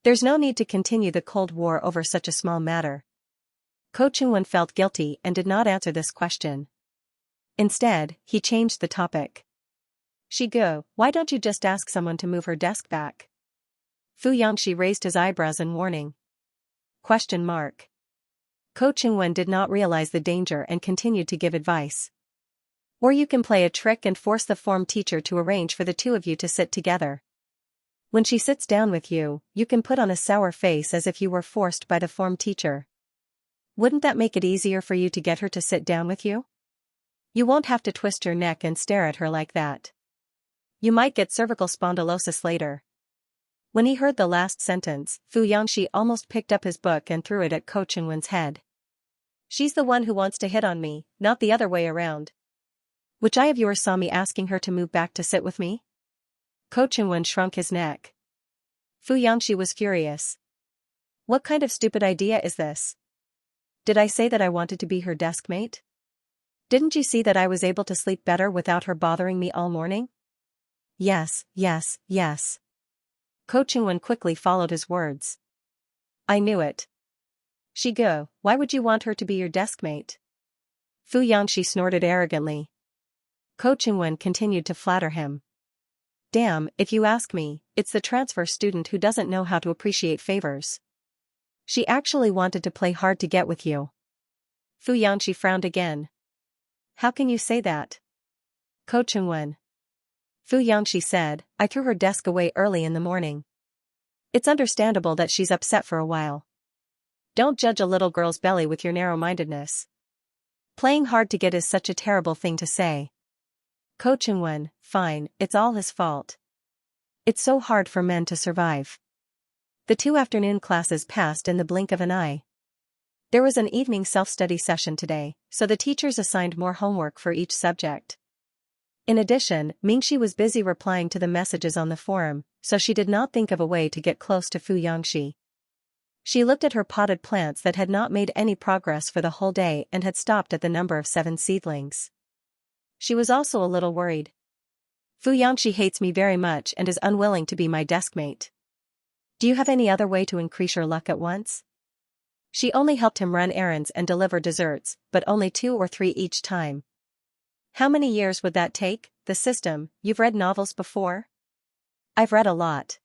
There's no need to continue the Cold War over such a small matter. Ko Chungwen felt guilty and did not answer this question. Instead, he changed the topic. Shigu, why don't you just ask someone to move her desk back? Fu Yangxi raised his eyebrows in warning. Question mark. Ko Chungwen did not realize the danger and continued to give advice. Or you can play a trick and force the form teacher to arrange for the two of you to sit together. When she sits down with you, you can put on a sour face as if you were forced by the form teacher. Wouldn't that make it easier for you to get her to sit down with you? You won't have to twist your neck and stare at her like that. You might get cervical spondylosis later. When he heard the last sentence, Fu Yangxi almost picked up his book and threw it at Ko Chungwen's head. She's the one who wants to hit on me, not the other way around. Which eye of yours saw me asking her to move back to sit with me? Ko Chungwen shrunk his neck. Fu Yangxi was furious. What kind of stupid idea is this? Did I say that I wanted to be her desk mate? Didn't you see that I was able to sleep better without her bothering me all morning? Yes, yes, yes. Ko Chungwen quickly followed his words. I knew it. Shigu, why would you want her to be your desk mate? Fu Yangxi snorted arrogantly. Ko Chungwen continued to flatter him. Damn, if you ask me, it's the transfer student who doesn't know how to appreciate favors. She actually wanted to play hard to get with you. Fu Yangxi frowned again. How can you say that? Ko Chungwen. Fu Yangxi said, I threw her desk away early in the morning. It's understandable that she's upset for a while. Don't judge a little girl's belly with your narrow-mindedness. Playing hard to get is such a terrible thing to say. Ko Chungwen, fine, it's all his fault. It's so hard for men to survive. The 2 afternoon classes passed in the blink of an eye. There was an evening self-study session today, so the teachers assigned more homework for each subject. In addition, Mingxi was busy replying to the messages on the forum, so she did not think of a way to get close to Fu Yangxi. She looked at her potted plants that had not made any progress for the whole day and had stopped at the number of 7 seedlings. She was also a little worried. Fu Yangxi hates me very much and is unwilling to be my deskmate. Do you have any other way to increase your luck at once? She only helped him run errands and deliver desserts, but only 2 or 3 each time. How many years would that take? The system, you've read novels before? I've read a lot.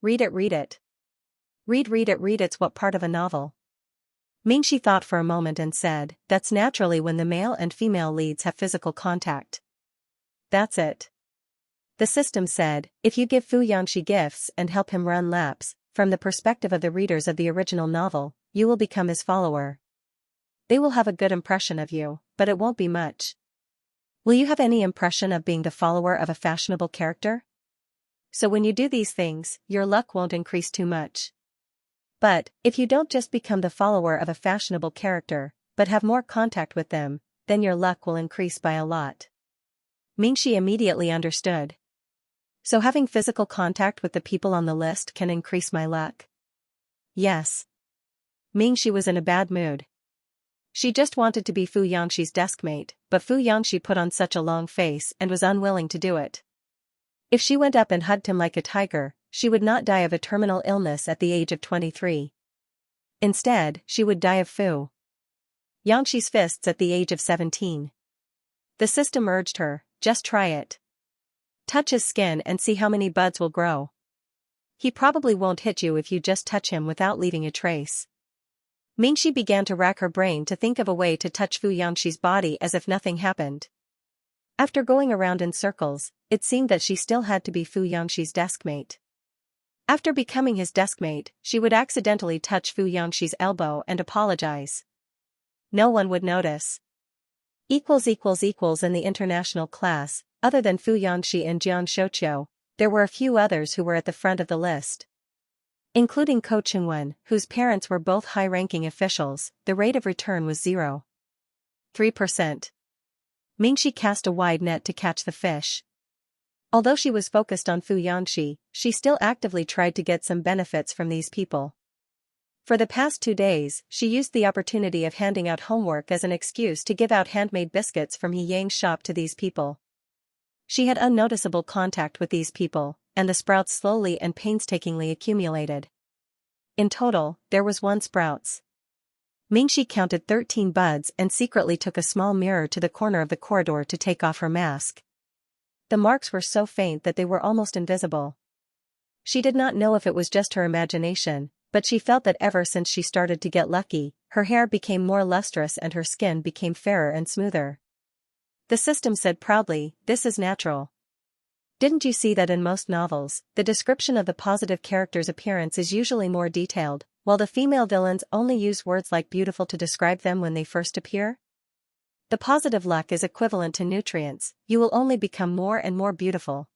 Read it, read it. Read it's what part of a novel? Mingxi thought for a moment and said, that's naturally when the male and female leads have physical contact. That's it. The system said, if you give Fu Yangxi gifts and help him run laps, from the perspective of the readers of the original novel, you will become his follower. They will have a good impression of you, but it won't be much. Will you have any impression of being the follower of a fashionable character? So when you do these things, your luck won't increase too much. But, if you don't just become the follower of a fashionable character, but have more contact with them, then your luck will increase by a lot. Mingxi immediately understood. So having physical contact with the people on the list can increase my luck? Yes. Mingxi was in a bad mood. She just wanted to be Fu Yangxi's deskmate, but Fu Yangxi put on such a long face and was unwilling to do it. If she went up and hugged him like a tiger, she would not die of a terminal illness at the age of 23. Instead, she would die of Fu Yangxi's fists at the age of 17. The system urged her, just try it. Touch his skin and see how many buds will grow. He probably won't hit you if you just touch him without leaving a trace. Mingxi began to rack her brain to think of a way to touch Fu Yangxi's body as if nothing happened. After going around in circles, it seemed that she still had to be Fu Yangxi's deskmate. After becoming his deskmate, she would accidentally touch Fu Yangxi's elbow and apologize. No one would notice. In the international class, other than Fu Yangxi and Jiang Shouqiu, there were a few others who were at the front of the list. Including Ko Chengwen, whose parents were both high-ranking officials, the rate of return was 0.3%. Mingxi cast a wide net to catch the fish. Although she was focused on Fu Yangxi, she still actively tried to get some benefits from these people. For the past 2 days, she used the opportunity of handing out homework as an excuse to give out handmade biscuits from He Yang's shop to these people. She had unnoticeable contact with these people, and the sprouts slowly and painstakingly accumulated. In total, there was 1 sprouts. Mingxi counted 13 buds and secretly took a small mirror to the corner of the corridor to take off her mask. The marks were so faint that they were almost invisible. She did not know if it was just her imagination, but she felt that ever since she started to get lucky, her hair became more lustrous and her skin became fairer and smoother. The system said proudly, "This is natural. Didn't you see that in most novels, the description of the positive character's appearance is usually more detailed, while the female villains only use words like beautiful to describe them when they first appear? The positive luck is equivalent to nutrients, you will only become more and more beautiful."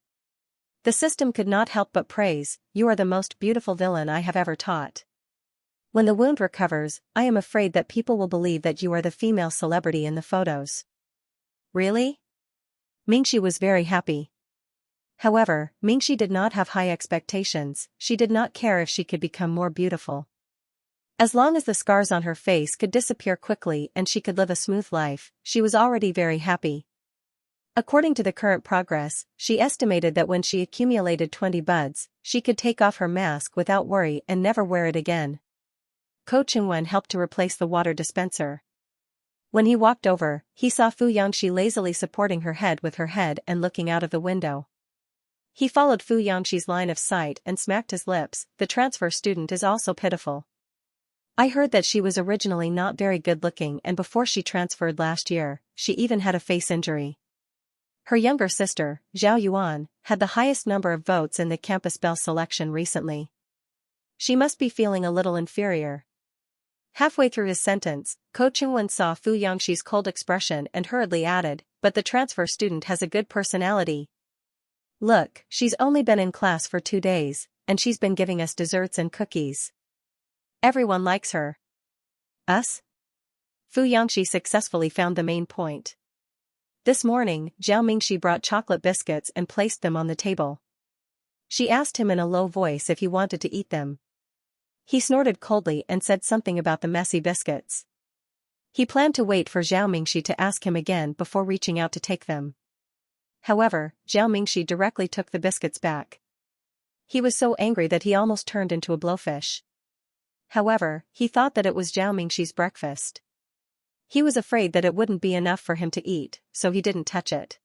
The system could not help but praise, "You are the most beautiful villain I have ever taught. When the wound recovers, I am afraid that people will believe that you are the female celebrity in the photos." Really? Mingxi was very happy. However, Mingxi did not have high expectations, she did not care if she could become more beautiful. As long as the scars on her face could disappear quickly and she could live a smooth life, she was already very happy. According to the current progress, she estimated that when she accumulated 20 buds, she could take off her mask without worry and never wear it again. Ko Chengwen helped to replace the water dispenser. When he walked over, he saw Fu Yangxi lazily supporting her head with her head and looking out of the window. He followed Fu Yangxi's line of sight and smacked his lips. "The transfer student is also pitiful. I heard that she was originally not very good-looking and before she transferred last year, she even had a face injury. Her younger sister, Zhao Yuan, had the highest number of votes in the campus belle selection recently. She must be feeling a little inferior." Halfway through his sentence, Ko Chengwen saw Fu Yangxi's cold expression and hurriedly added, "But the transfer student has a good personality. Look, she's only been in class for 2 days, and she's been giving us desserts and cookies. Everyone likes her." Us? Fu Yangxi successfully found the main point. This morning, Zhao Mingxi brought chocolate biscuits and placed them on the table. She asked him in a low voice if he wanted to eat them. He snorted coldly and said something about the messy biscuits. He planned to wait for Zhao Mingxi to ask him again before reaching out to take them. However, Zhao Mingxi directly took the biscuits back. He was so angry that he almost turned into a blowfish. However, he thought that it was Zhao Mingxi's breakfast. He was afraid that it wouldn't be enough for him to eat, so he didn't touch it.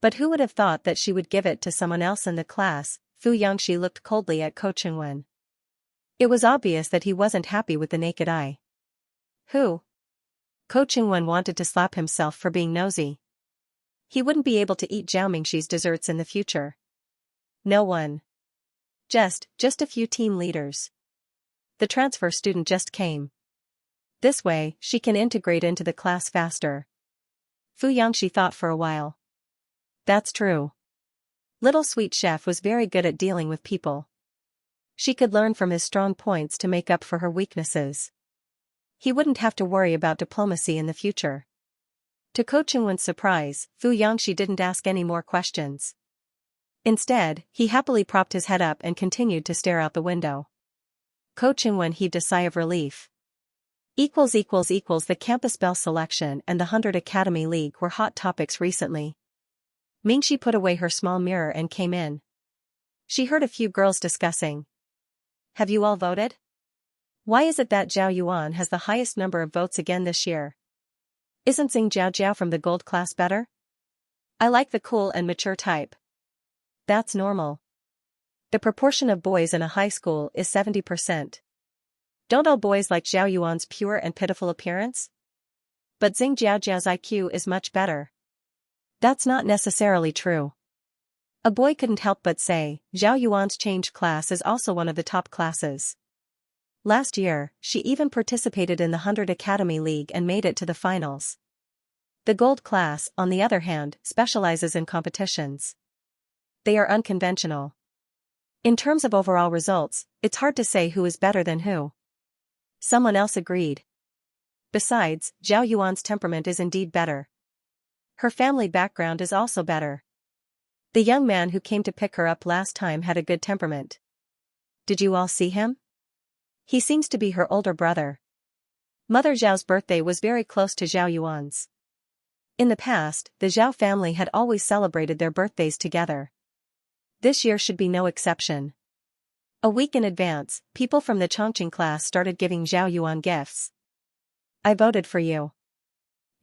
But who would have thought that she would give it to someone else in the class? Fu Yangxi looked coldly at Ko Chengwen. It was obvious that he wasn't happy with the naked eye. Who? Ko Chengwen wanted to slap himself for being nosy. He wouldn't be able to eat Zhao Mingxi's desserts in the future. No one. Just a few team leaders. The transfer student just came. This way, she can integrate into the class faster. Fu Yangxi thought for a while. That's true. Little Sweet Chef was very good at dealing with people. She could learn from his strong points to make up for her weaknesses. He wouldn't have to worry about diplomacy in the future. To Ko Chengwen's surprise, Fu Yangxi didn't ask any more questions. Instead, he happily propped his head up and continued to stare out the window. Ko Chengwen heaved a sigh of relief. The Campus Bell selection and the 100 Academy League were hot topics recently. Mingxi put away her small mirror and came in. She heard a few girls discussing. Have you all voted? Why is it that Zhao Yuan has the highest number of votes again this year? Isn't Xing Jiao from the gold class better? I like the cool and mature type. That's normal. The proportion of boys in a high school is 70%. Don't all boys like Zhao Yuan's pure and pitiful appearance? But Xing Jiao's IQ is much better. That's not necessarily true. A boy couldn't help but say, Zhao Yuan's change class is also one of the top classes. Last year, she even participated in the 100 Academy League and made it to the finals. The gold class, on the other hand, specializes in competitions. They are unconventional. In terms of overall results, it's hard to say who is better than who. Someone else agreed. Besides, Zhao Yuan's temperament is indeed better. Her family background is also better. The young man who came to pick her up last time had a good temperament. Did you all see him? He seems to be her older brother. Mother Zhao's birthday was very close to Zhao Yuan's. In the past, the Zhao family had always celebrated their birthdays together. This year should be no exception. A week in advance, people from the Chongqing class started giving Zhao Yuan gifts. I voted for you.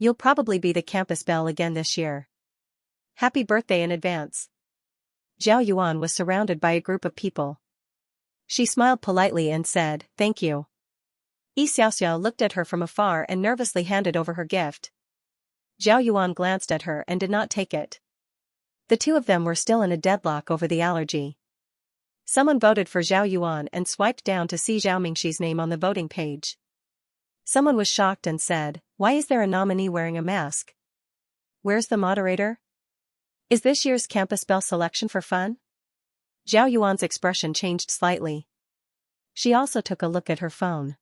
You'll probably be the campus belle again this year. Happy birthday in advance. Zhao Yuan was surrounded by a group of people. She smiled politely and said, thank you. Xiaoxia looked at her from afar and nervously handed over her gift. Zhao Yuan glanced at her and did not take it. The two of them were still in a deadlock over the allergy. Someone voted for Zhao Yuan and swiped down to see Zhao Mingxi's name on the voting page. Someone was shocked and said, why is there a nominee wearing a mask? Where's the moderator? Is this year's campus bell selection for fun? Zhao Yuan's expression changed slightly. She also took a look at her phone.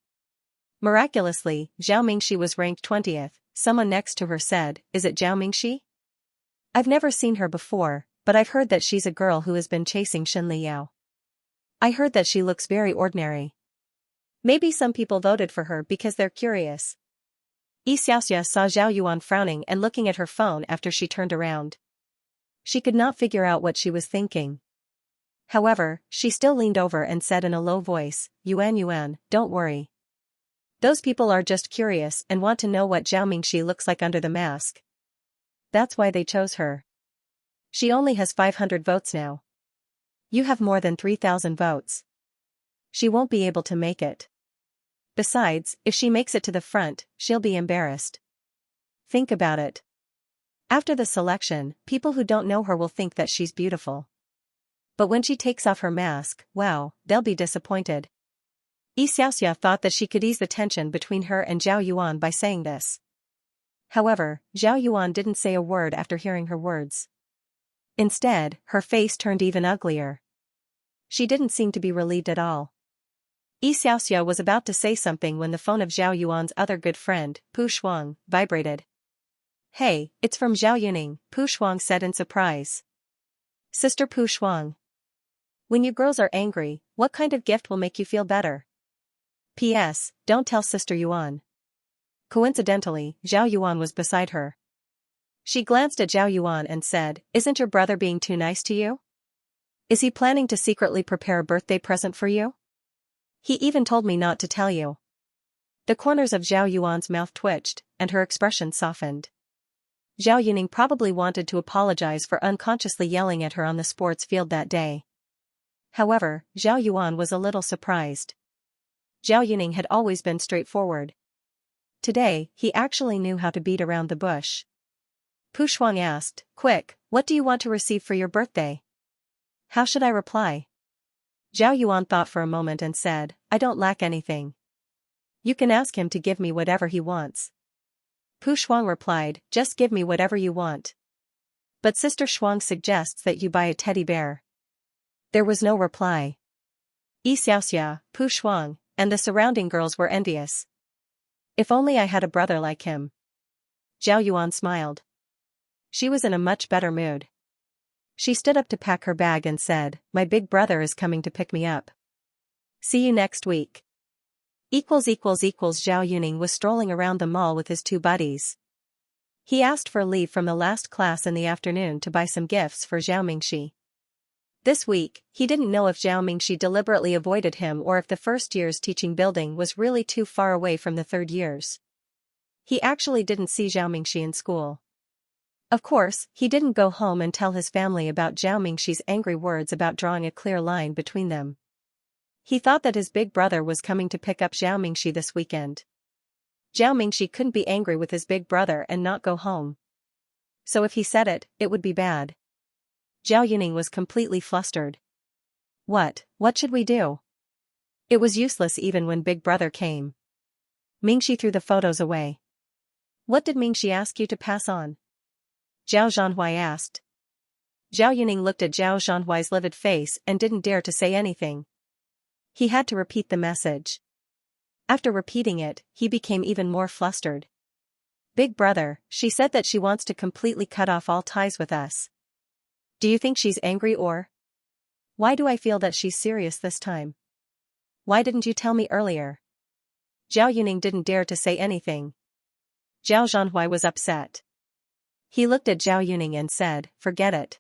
Miraculously, Zhao Mingxi was ranked 20th. Someone next to her said, is it Zhao Mingxi? I've never seen her before, but I've heard that she's a girl who has been chasing Shen Liyao. I heard that she looks very ordinary. Maybe some people voted for her because they're curious. Xiaoxia saw Zhao Yuan frowning and looking at her phone after she turned around. She could not figure out what she was thinking. However, she still leaned over and said in a low voice, Yuan, don't worry. Those people are just curious and want to know what Zhao Mingxi looks like under the mask. That's why they chose her. She only has 500 votes now. You have more than 3,000 votes. She won't be able to make it. Besides, if she makes it to the front, she'll be embarrassed. Think about it. After the selection, people who don't know her will think that she's beautiful. But when she takes off her mask, wow, they'll be disappointed. Xiaoxia thought that she could ease the tension between her and Zhao Yuan by saying this. However, Zhao Yuan didn't say a word after hearing her words. Instead, her face turned even uglier. She didn't seem to be relieved at all. Xiaoxia was about to say something when the phone of Zhao Yuan's other good friend, Pu Shuang, vibrated. Hey, it's from Zhao Yuning, Pu Shuang said in surprise. Sister Pu Shuang. When you girls are angry, what kind of gift will make you feel better? P.S. Don't tell Sister Yuan. Coincidentally, Zhao Yuan was beside her. She glanced at Zhao Yuan and said, isn't your brother being too nice to you? Is he planning to secretly prepare a birthday present for you? He even told me not to tell you. The corners of Zhao Yuan's mouth twitched, and her expression softened. Zhao Yuning probably wanted to apologize for unconsciously yelling at her on the sports field that day. However, Zhao Yuan was a little surprised. Zhao Yuning had always been straightforward. Today, he actually knew how to beat around the bush. Pu Shuang asked, quick, what do you want to receive for your birthday? How should I reply? Zhao Yuan thought for a moment and said, I don't lack anything. You can ask him to give me whatever he wants. Pu Shuang replied, just give me whatever you want. But Sister Shuang suggests that you buy a teddy bear. There was no reply. Xiaoxia, Pu Shuang, and the surrounding girls were envious. If only I had a brother like him. Zhao Yuan smiled. She was in a much better mood. She stood up to pack her bag and said, my big brother is coming to pick me up. See you next week. Zhao Yuning was strolling around the mall with his two buddies. He asked for leave from the last class in the afternoon to buy some gifts for Zhao Mingxi. This week, he didn't know if Zhao Mingxi deliberately avoided him or if the first year's teaching building was really too far away from the third year's. He actually didn't see Zhao Mingxi in school. Of course, he didn't go home and tell his family about Zhao Mingxi's angry words about drawing a clear line between them. He thought that his big brother was coming to pick up Zhao Mingxi this weekend. Zhao Mingxi couldn't be angry with his big brother and not go home. So if he said it, it would be bad. Zhao Yuning was completely flustered. What should we do? It was useless even when big brother came. Mingxi threw the photos away. What did Mingxi ask you to pass on? Zhao Zhanhui asked. Zhao Yuning looked at Zhao Zhanhui's livid face and didn't dare to say anything. He had to repeat the message. After repeating it, he became even more flustered. Big brother, she said that she wants to completely cut off all ties with us. Do you think she's angry or? Why do I feel that she's serious this time? Why didn't you tell me earlier? Zhao Yuning didn't dare to say anything. Zhao Zhanhui was upset. He looked at Zhao Yuning and said, forget it.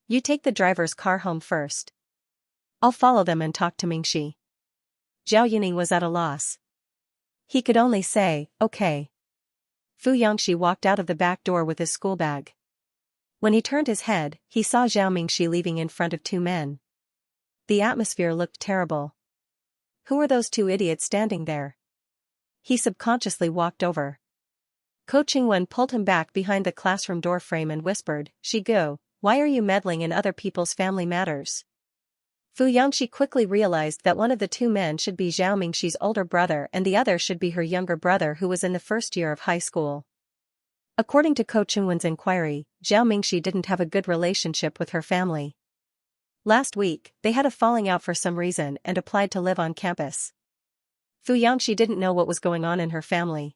You take the driver's car home first. I'll follow them and talk to Mingxi. Zhao Yuning was at a loss. He could only say, okay. Fu Yangxi walked out of the back door with his school bag. When he turned his head, he saw Zhao Mingxi leaving in front of two men. The atmosphere looked terrible. Who were those two idiots standing there? He subconsciously walked over. Ko Qingwen pulled him back behind the classroom door frame and whispered, Shigu, why are you meddling in other people's family matters? Fu Yangxi quickly realized that one of the two men should be Zhao Mingxi's older brother and the other should be her younger brother who was in the first year of high school. According to Ko Qingwen's inquiry, Zhao Mingxi didn't have a good relationship with her family. Last week, they had a falling out for some reason and applied to live on campus. Fu Yangxi didn't know what was going on in her family.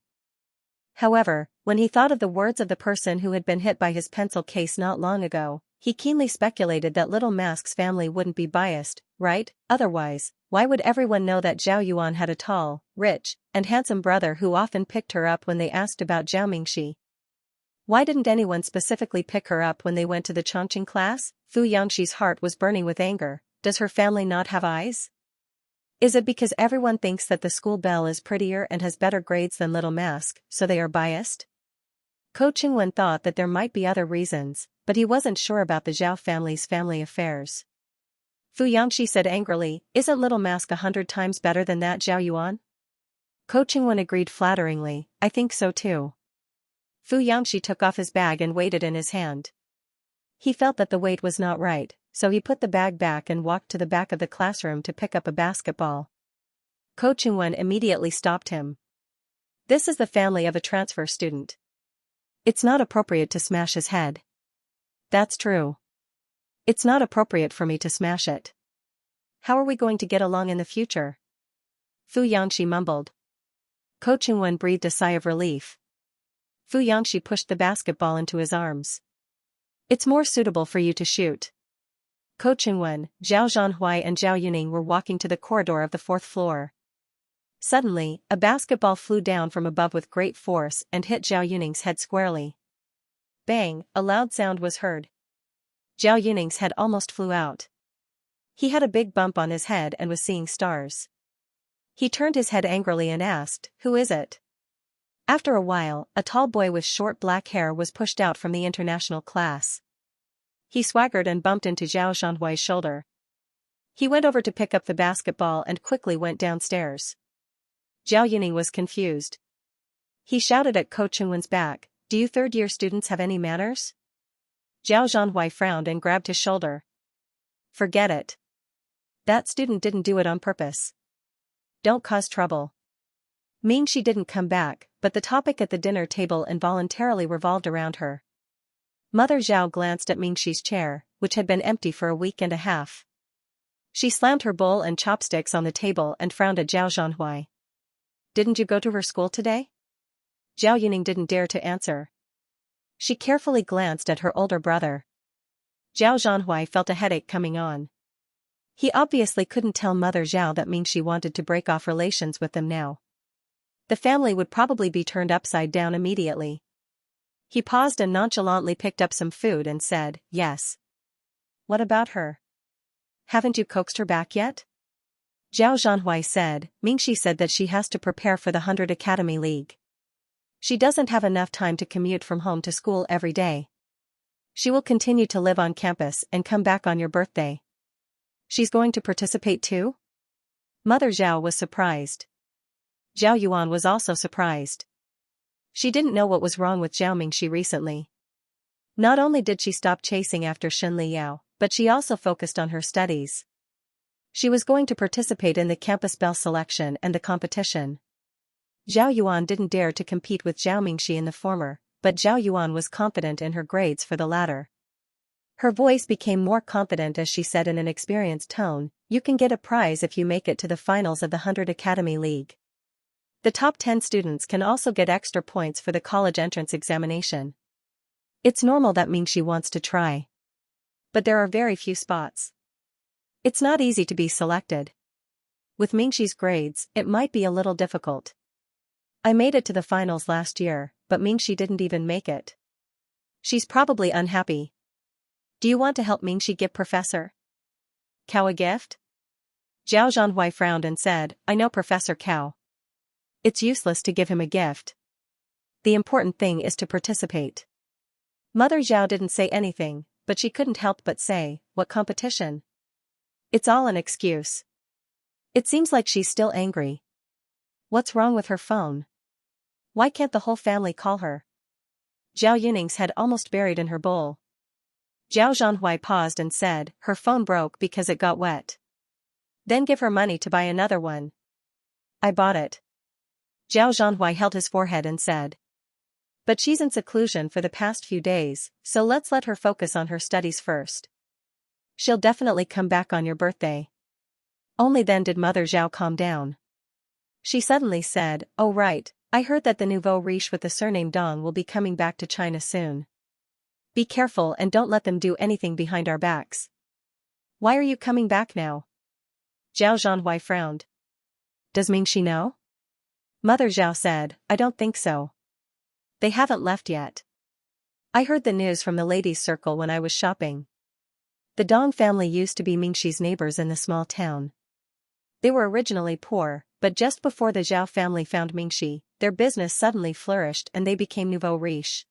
However, when he thought of the words of the person who had been hit by his pencil case not long ago, he keenly speculated that Little Mask's family wouldn't be biased, right? Otherwise, why would everyone know that Zhao Yuan had a tall, rich, and handsome brother who often picked her up when they asked about Zhao Mingxi? Why didn't anyone specifically pick her up when they went to the Chongqing class? Fu Yangxi's heart was burning with anger. Does her family not have eyes? Is it because everyone thinks that the school belle is prettier and has better grades than Little Mask, so they are biased? Ko Qingwen thought that there might be other reasons, but he wasn't sure about the Zhao family's family affairs. Fu Yangxi said angrily, isn't Little Mask 100 times better than that Zhao Yuan? Ko Qingwen agreed flatteringly, I think so too. Fu Yangxi took off his bag and weighed it in his hand. He felt that the weight was not right, so he put the bag back and walked to the back of the classroom to pick up a basketball. Ko Qingwen immediately stopped him. This is the family of a transfer student. It's not appropriate to smash his head. That's true. It's not appropriate for me to smash it. How are we going to get along in the future? Fu Yangxi mumbled. Ko Qingwen breathed a sigh of relief. Fu Yangxi pushed the basketball into his arms. It's more suitable for you to shoot. Ko Qingwen, Zhao Zhanhui and Zhao Yuning were walking to the corridor of the 4th floor. Suddenly, a basketball flew down from above with great force and hit Zhao Yuning's head squarely. Bang, a loud sound was heard. Zhao Yuning's head almost flew out. He had a big bump on his head and was seeing stars. He turned his head angrily and asked, who is it? After a while, a tall boy with short black hair was pushed out from the international class. He swaggered and bumped into Zhao Zhanhui's shoulder. He went over to pick up the basketball and quickly went downstairs. Zhao Yuning was confused. He shouted at Ko Qingwen's back, do you third-year students have any manners? Zhao Zhanhui frowned and grabbed his shoulder. Forget it. That student didn't do it on purpose. Don't cause trouble. Mingxi didn't come back, but the topic at the dinner table involuntarily revolved around her. Mother Zhao glanced at Mingxi's chair, which had been empty for a week and a half. She slammed her bowl and chopsticks on the table and frowned at Zhao Zhanhui. Didn't you go to her school today? Zhao Yuning didn't dare to answer. She carefully glanced at her older brother. Zhao Zhanhui felt a headache coming on. He obviously couldn't tell Mother Zhao that Mingxi wanted to break off relations with them now. The family would probably be turned upside down immediately. He paused and nonchalantly picked up some food and said, "Yes." "What about her? Haven't you coaxed her back yet?" Zhao Zhanhui said, "Mingxi said that she has to prepare for the 100 Academy League. She doesn't have enough time to commute from home to school every day. She will continue to live on campus and come back on your birthday." "She's going to participate too?" Mother Zhao was surprised. Zhao Yuan was also surprised. She didn't know what was wrong with Zhao Mingxi recently. Not only did she stop chasing after Shen Liyao, but she also focused on her studies. She was going to participate in the campus bell selection and the competition. Zhao Yuan didn't dare to compete with Zhao Mingxi in the former, but Zhao Yuan was confident in her grades for the latter. Her voice became more confident as she said in an experienced tone, "You can get a prize if you make it to the finals of the 100 Academy League. The top 10 students can also get extra points for the college entrance examination. It's normal that Mingxi wants to try. But there are very few spots. It's not easy to be selected. With Mingxi's grades, it might be a little difficult. I made it to the finals last year, but Mingxi didn't even make it. She's probably unhappy. Do you want to help Mingxi give Professor Cao a gift?" Zhao Zhanhui frowned and said, "I know Professor Cao. It's useless to give him a gift. The important thing is to participate." Mother Zhao didn't say anything, but she couldn't help but say, "What competition?" It's all an excuse. It seems like she's still angry. What's wrong with her phone? Why can't the whole family call her? Zhao Yuning's head almost buried in her bowl. Zhao Zhanhui paused and said, "Her phone broke because it got wet." "Then give her money to buy another one." "I bought it." Zhao Zhanhui held his forehead and said. "But she's in seclusion for the past few days, so let's let her focus on her studies first. She'll definitely come back on your birthday." Only then did Mother Zhao calm down. She suddenly said, "Oh right, I heard that the nouveau riche with the surname Dong will be coming back to China soon. Be careful and don't let them do anything behind our backs." "Why are you coming back now?" Zhao Zhanhui frowned. "Does Mingxi know?" Mother Zhao said, "I don't think so. They haven't left yet. I heard the news from the ladies' circle when I was shopping. The Dong family used to be Mingxi's neighbors in the small town. They were originally poor, but just before the Zhao family found Mingxi, their business suddenly flourished and they became nouveau riche.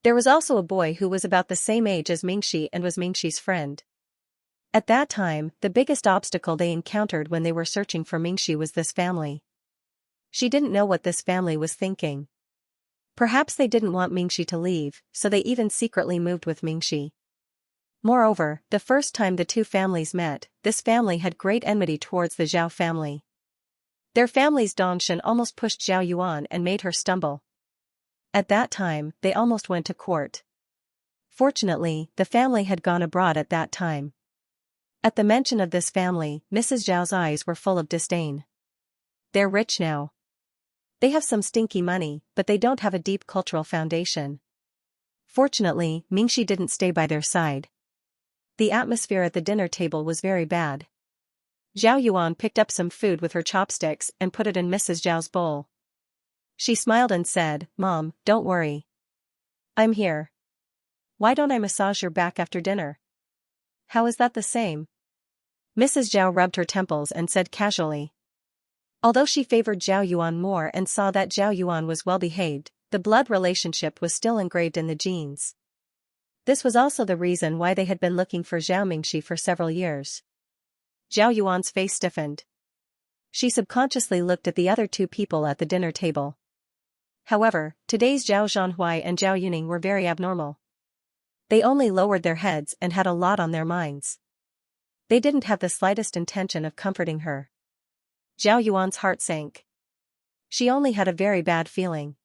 There was also a boy who was about the same age as Mingxi and was Mingxi's friend. At that time, the biggest obstacle they encountered when they were searching for Mingxi was this family. She didn't know what this family was thinking. Perhaps they didn't want Mingxi to leave, so they even secretly moved with Mingxi. Moreover, the first time the two families met, this family had great enmity towards the Zhao family. Their family's Dongshan almost pushed Zhao Yuan and made her stumble. At that time, they almost went to court. Fortunately, the family had gone abroad at that time. At the mention of this family, Mrs. Zhao's eyes were full of disdain. They're rich now. They have some stinky money, but they don't have a deep cultural foundation. Fortunately, Mingxi didn't stay by their side. The atmosphere at the dinner table was very bad. Zhao Yuan picked up some food with her chopsticks and put it in Mrs. Zhao's bowl. She smiled and said, "Mom, don't worry. I'm here. Why don't I massage your back after dinner?" "How is that the same?" Mrs. Zhao rubbed her temples and said casually. Although she favored Zhao Yuan more and saw that Zhao Yuan was well-behaved, the blood relationship was still engraved in the genes. This was also the reason why they had been looking for Zhao Mingxi for several years. Zhao Yuan's face stiffened. She subconsciously looked at the other two people at the dinner table. However, today's Zhao Zhanhui and Zhao Yuning were very abnormal. They only lowered their heads and had a lot on their minds. They didn't have the slightest intention of comforting her. Zhao Yuan's heart sank. She only had a very bad feeling.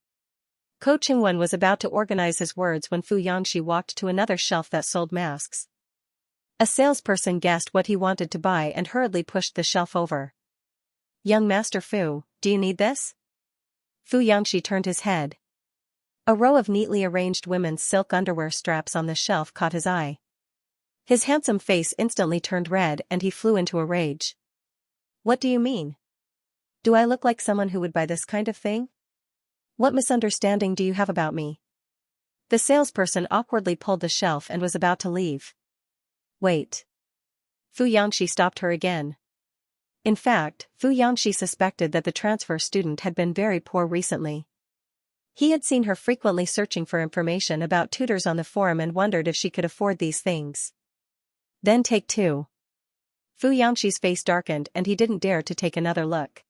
Ko Chingwen was about to organize his words when Fu Yangxi walked to another shelf that sold masks. A salesperson guessed what he wanted to buy and hurriedly pushed the shelf over. "Young Master Fu, do you need this?" Fu Yangxi turned his head. A row of neatly arranged women's silk underwear straps on the shelf caught his eye. His handsome face instantly turned red and he flew into a rage. What do you mean? Do I look like someone who would buy this kind of thing? What misunderstanding do you have about me? The salesperson awkwardly pulled the shelf and was about to leave. Wait. Xianxia stopped her again. In fact, Xianxia suspected that the transfer student had been very poor recently. He had seen her frequently searching for information about tutors on the forum and wondered if she could afford these things. Then take two. Xianxia's face darkened and he didn't dare to take another look.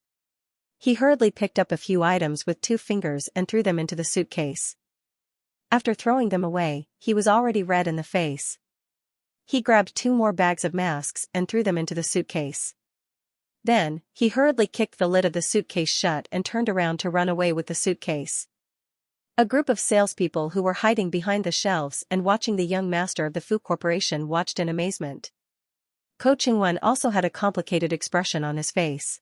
He hurriedly picked up a few items with 2 fingers and threw them into the suitcase. After throwing them away, he was already red in the face. He grabbed 2 more bags of masks and threw them into the suitcase. Then, he hurriedly kicked the lid of the suitcase shut and turned around to run away with the suitcase. A group of salespeople who were hiding behind the shelves and watching the young master of the Fu Corporation watched in amazement. Ko Chingwen also had a complicated expression on his face.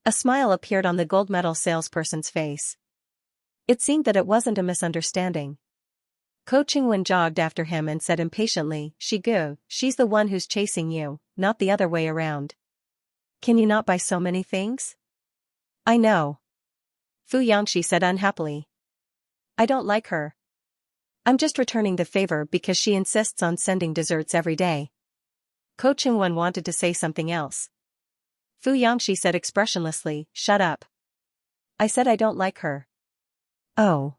A smile appeared on the gold medal salesperson's face. It seemed that it wasn't a misunderstanding. Ko Chingwen jogged after him and said impatiently, "Shigu, she's the one who's chasing you, not the other way around. Can you not buy so many things?" "I know." Xianxia said unhappily. "I don't like her. I'm just returning the favor because she insists on sending desserts every day." Ko Chingwen wanted to say something else. Xianxia said expressionlessly, "Shut up. I said I don't like her." Oh.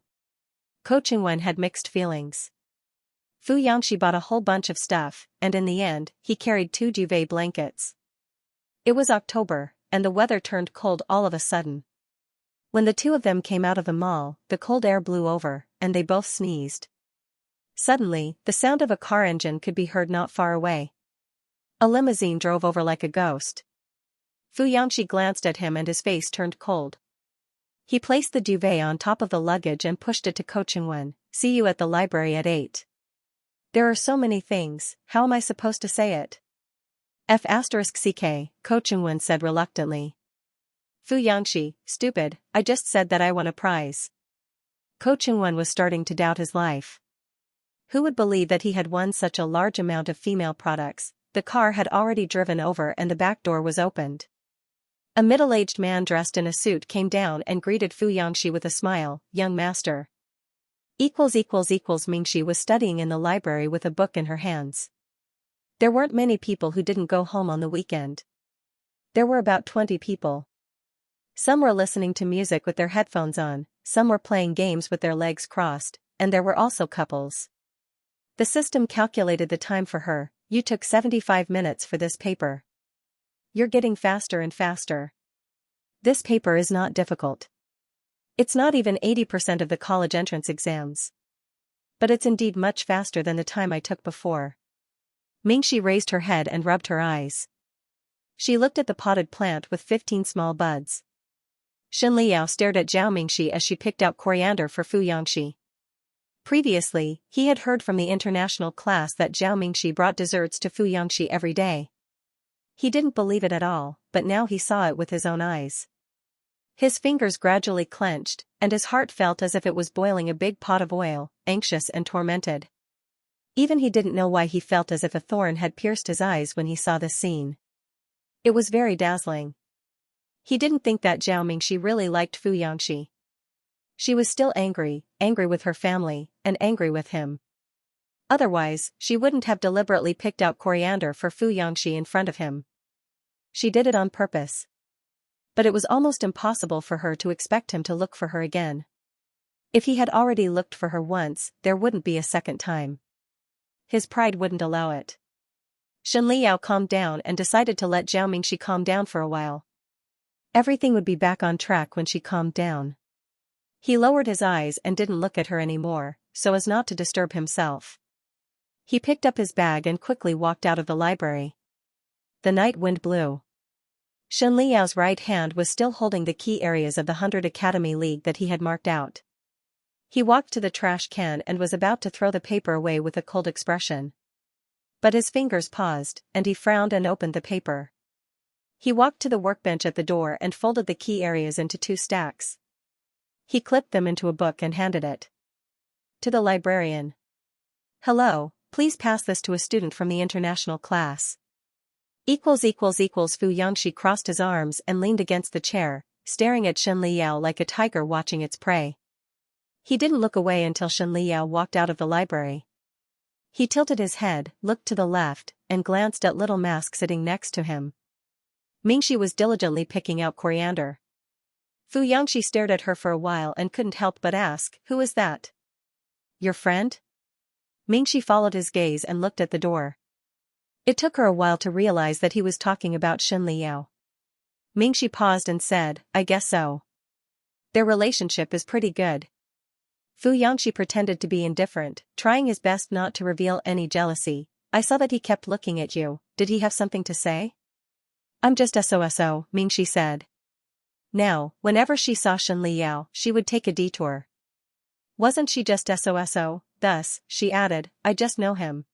Ko Chingwen had mixed feelings. Xianxia bought a whole bunch of stuff, and in the end, he carried 2 duvet blankets. It was October, and the weather turned cold all of a sudden. When the 2 of them came out of the mall, the cold air blew over, and they both sneezed. Suddenly, the sound of a car engine could be heard not far away. A limousine drove over like a ghost. Xianxia glanced at him and his face turned cold. He placed the duvet on top of the luggage and pushed it to Ko Chingwen. "See you at the library at 8. There are so many things, how am I supposed to say it?" F*ck, Ko Chingwen said reluctantly. Xianxia, "Stupid, I just said that I won a prize." Ko Chingwen was starting to doubt his life. Who would believe that he had won such a large amount of female products? The car had already driven over and the back door was opened. A middle-aged man dressed in a suit came down and greeted Xianxia with a smile. "Young master." Mingxi was studying in the library with a book in her hands. There weren't many people who didn't go home on the weekend. There were about 20 people. Some were listening to music with their headphones on, some were playing games with their legs crossed, and there were also couples. The system calculated the time for her. "You took 75 minutes for this paper. You're getting faster and faster. This paper is not difficult. It's not even 80% of the college entrance exams. But it's indeed much faster than the time I took before." Mingxi raised her head and rubbed her eyes. She looked at the potted plant with 15 small buds. Xianxia stared at Zhao Mingxi as she picked out coriander for Xianxia. Previously, he had heard from the international class that Zhao Mingxi brought desserts to Xianxia every day. He didn't believe it at all, but now he saw it with his own eyes. His fingers gradually clenched, and his heart felt as if it was boiling a big pot of oil, anxious and tormented. Even he didn't know why he felt as if a thorn had pierced his eyes when he saw this scene. It was very dazzling. He didn't think that Zhao Mingxi really liked Xianxia. She was still angry with her family, and angry with him. Otherwise, she wouldn't have deliberately picked out coriander for Xianxia in front of him. She did it on purpose. But it was almost impossible for her to expect him to look for her again. If he had already looked for her once, there wouldn't be a second time. His pride wouldn't allow it. Xianxia calmed down and decided to let Zhao Mingxi calm down for a while. Everything would be back on track when she calmed down. He lowered his eyes and didn't look at her anymore, so as not to disturb himself. He picked up his bag and quickly walked out of the library. The night wind blew. Xianxia's right hand was still holding the key areas of the 100 Academy League that he had marked out. He walked to the trash can and was about to throw the paper away with a cold expression. But his fingers paused, and he frowned and opened the paper. He walked to the workbench at the door and folded the key areas into 2 stacks. He clipped them into a book and handed it to the librarian. "Hello, Please pass this to a student from the international class. Fu Xianxia crossed his arms and leaned against the chair, staring at Xianxia like a tiger watching its prey. He didn't look away until Xianxia walked out of the library. He tilted his head, looked to the left, and glanced at little Mask sitting next to him. Mingxi was diligently picking out coriander. Fu Yangxi stared at her for a while and couldn't help but ask, "Who is that?" "Your friend?" Mingxi followed his gaze and looked at the door. It took her a while to realize that he was talking about Xianxia. Mingxi paused and said, "I guess so. Their relationship is pretty good." Fu Yangxi pretended to be indifferent, trying his best not to reveal any jealousy. "I saw that he kept looking at you. Did he have something to say?" "I'm just SOSO, Mingxi said. Now, whenever she saw Xianxia, she would take a detour. "Wasn't she just SOSO, thus," she added, "I just know him."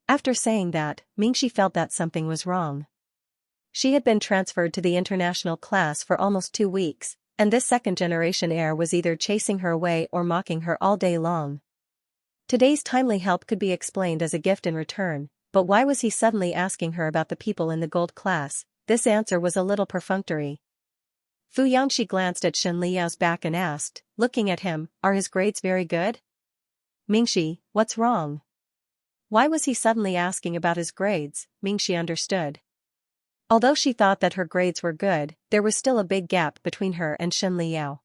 After saying that, Mingxi felt that something was wrong. She had been transferred to the international class for almost 2 weeks, and this second-generation heir was either chasing her away or mocking her all day long. Today's timely help could be explained as a gift in return, but why was he suddenly asking her about the people in the gold class? This answer was a little perfunctory. Fu Yangxi glanced at Xianxia's back and asked, looking at him, "Are his grades very good?" "Mingxi, what's wrong?" Why was he suddenly asking about his grades? Mingxi understood. Although she thought that her grades were good, there was still a big gap between her and Xianxia.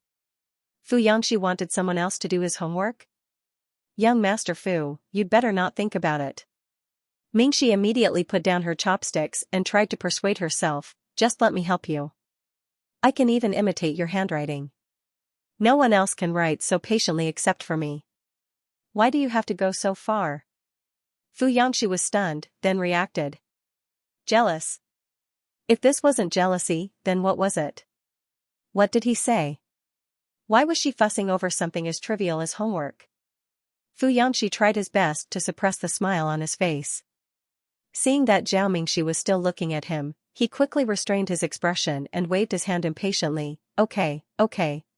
Fu Yangxi wanted someone else to do his homework? "Young Master Fu, you'd better not think about it." Mingxi immediately put down her chopsticks and tried to persuade herself, "Just let me help you. I can even imitate your handwriting. No one else can write so patiently except for me. Why do you have to go so far?" Fu Yangxi was stunned, then reacted. "Jealous." If this wasn't jealousy, then what was it? What did he say? Why was she fussing over something as trivial as homework? Fu Yangxi tried his best to suppress the smile on his face. Seeing that Zhao Mingxi was still looking at him, he quickly restrained his expression and waved his hand impatiently. Okay,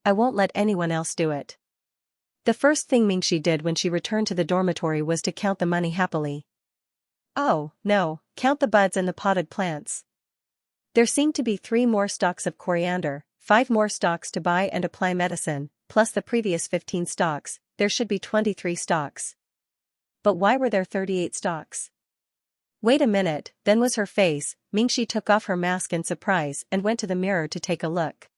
I won't let anyone else do it." The first thing Mingxi did when she returned to the dormitory was to count the money happily. "Oh, no, count the buds and the potted plants." There seemed to be 3 more stalks of coriander, 5 more stalks to buy and apply medicine, plus the previous 15 stalks, there should be 23 stalks. But why were there 38 stalks? Wait a minute, then was her face. Mingxi took off her mask in surprise and went to the mirror to take a look.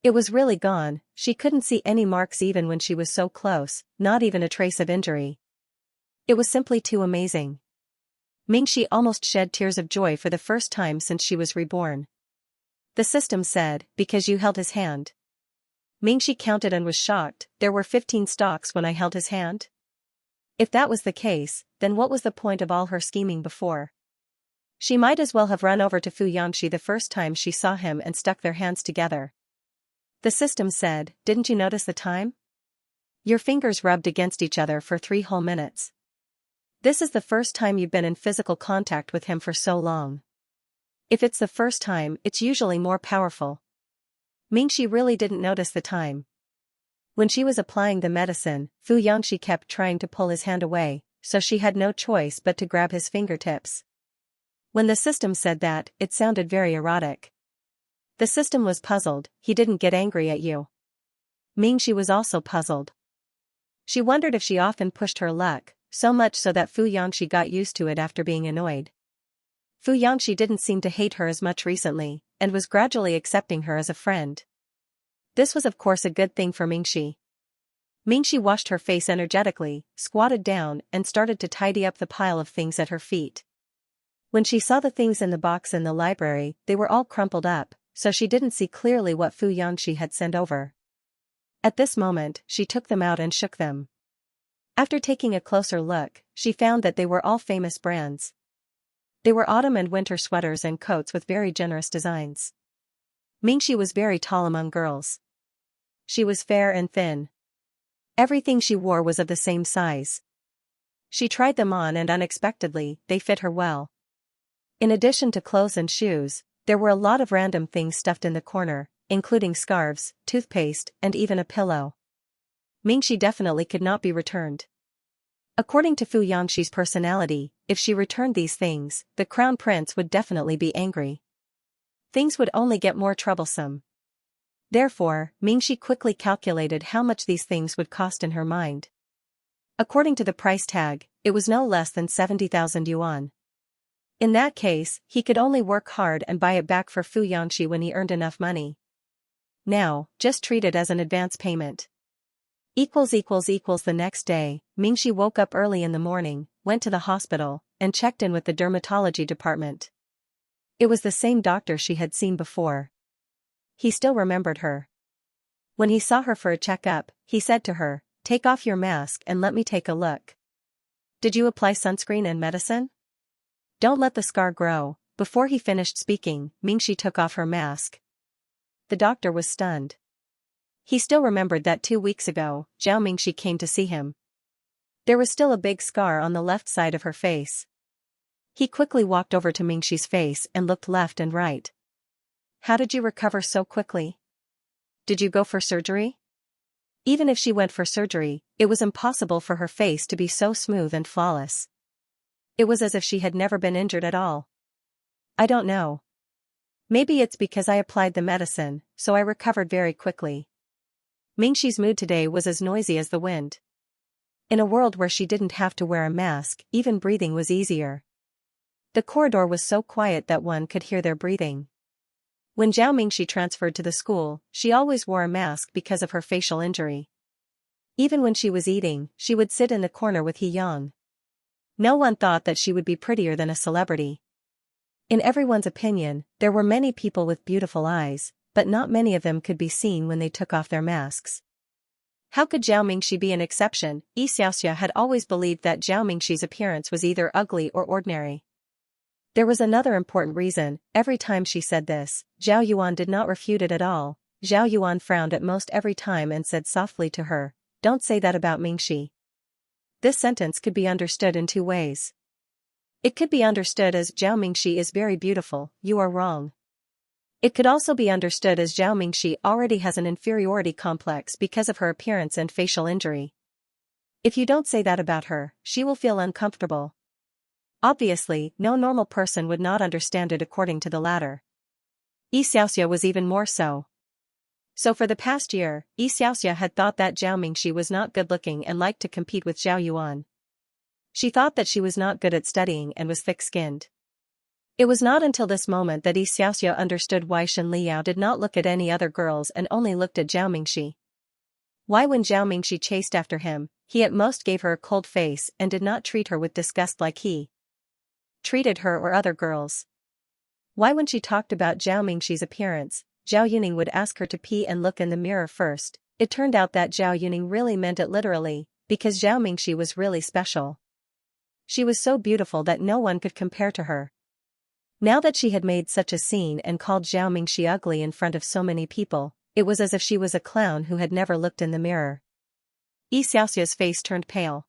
It was really gone, she couldn't see any marks even when she was so close, not even a trace of injury. It was simply too amazing. Mingxi almost shed tears of joy for the first time since she was reborn. The system said, "Because you held his hand." Mingxi counted and was shocked. There were 15 stalks when I held his hand? If that was the case, then what was the point of all her scheming before? She might as well have run over to Fu Yangxi the first time she saw him and stuck their hands together. The system said, "Didn't you notice the time? Your fingers rubbed against each other for 3 whole minutes. This is the first time you've been in physical contact with him for so long. If it's the first time, it's usually more powerful." Mingxi really didn't notice the time. When she was applying the medicine, Fu Yangxi kept trying to pull his hand away, so she had no choice but to grab his fingertips. When the system said that, it sounded very erotic. The system was puzzled. "He didn't get angry at you." Mingxi was also puzzled. She wondered if she often pushed her luck, so much so that Fu Yangxi got used to it after being annoyed. Fu Yangxi didn't seem to hate her as much recently, and was gradually accepting her as a friend. This was of course a good thing for Mingxi. Mingxi washed her face energetically, squatted down and started to tidy up the pile of things at her feet. When she saw the things in the box in the library, they were all crumpled up, so she didn't see clearly what Fu Yangxi had sent over. At this moment, she took them out and shook them. After taking a closer look, she found that they were all famous brands. They were autumn and winter sweaters and coats with very generous designs. Mingxi was very tall among girls. She was fair and thin. Everything she wore was of the same size. She tried them on and unexpectedly, they fit her well. In addition to clothes and shoes, there were a lot of random things stuffed in the corner, including scarves, toothpaste, and even a pillow. Mingxi definitely could not be returned. According to Fu Yangxi's personality, if she returned these things, the crown prince would definitely be angry. Things would only get more troublesome. Therefore, Mingxi quickly calculated how much these things would cost in her mind. According to the price tag, it was no less than 70,000 yuan. In that case, he could only work hard and buy it back for Fu Yangxi when he earned enough money. Now, just treat it as an advance payment. The next day, Mingxi woke up early in the morning, went to the hospital, and checked in with the dermatology department. It was the same doctor she had seen before. He still remembered her. When he saw her for a checkup, he said to her, "Take off your mask and let me take a look. Did you apply sunscreen and medicine? Don't let the scar grow." Before he finished speaking, Mingxi took off her mask. The doctor was stunned. He still remembered that 2 weeks ago, Zhao Mingxi came to see him. There was still a big scar on the left side of her face. He quickly walked over to Mingxi's face and looked left and right. "How did you recover so quickly? Did you go for surgery?" Even if she went for surgery, it was impossible for her face to be so smooth and flawless. It was as if she had never been injured at all. "I don't know. Maybe it's because I applied the medicine, so I recovered very quickly." Mingxi's mood today was as noisy as the wind. In a world where she didn't have to wear a mask, even breathing was easier. The corridor was so quiet that one could hear their breathing. When Zhao Mingxi transferred to the school, she always wore a mask because of her facial injury. Even when she was eating, she would sit in the corner with He Yang. No one thought that she would be prettier than a celebrity. In everyone's opinion, there were many people with beautiful eyes, but not many of them could be seen when they took off their masks. How could Zhao Mingxi be an exception? Xianxia had always believed that Zhao Mingxi's appearance was either ugly or ordinary. There was another important reason. Every time she said this, Zhao Yuan did not refute it at all. Zhao Yuan frowned at most every time and said softly to her, "Don't say that about Mingxi." This sentence could be understood in 2 ways. It could be understood as Zhao Mingxi is very beautiful, you are wrong. It could also be understood as Zhao Mingxi already has an inferiority complex because of her appearance and facial injury. If you don't say that about her, she will feel uncomfortable. Obviously, no normal person would not understand it according to the latter. Xiaoxia was even more so. So for the past year, Xiaoxia had thought that Zhao Mingxi was not good-looking and liked to compete with Zhao Yuan. She thought that she was not good at studying and was thick-skinned. It was not until this moment that Xiaoxia understood why Shen Liao did not look at any other girls and only looked at Zhao Mingxi. Why when Zhao Mingxi chased after him, he at most gave her a cold face and did not treat her with disgust like he treated her or other girls. Why when she talked about Zhao Mingxi's appearance, Zhao Yuning would ask her to pee and look in the mirror first. It turned out that Zhao Yuning really meant it literally, because Zhao Mingxi was really special. She was so beautiful that no one could compare to her. Now that she had made such a scene and called Zhao Mingxi ugly in front of so many people, it was as if she was a clown who had never looked in the mirror. Xiaoxia's face turned pale.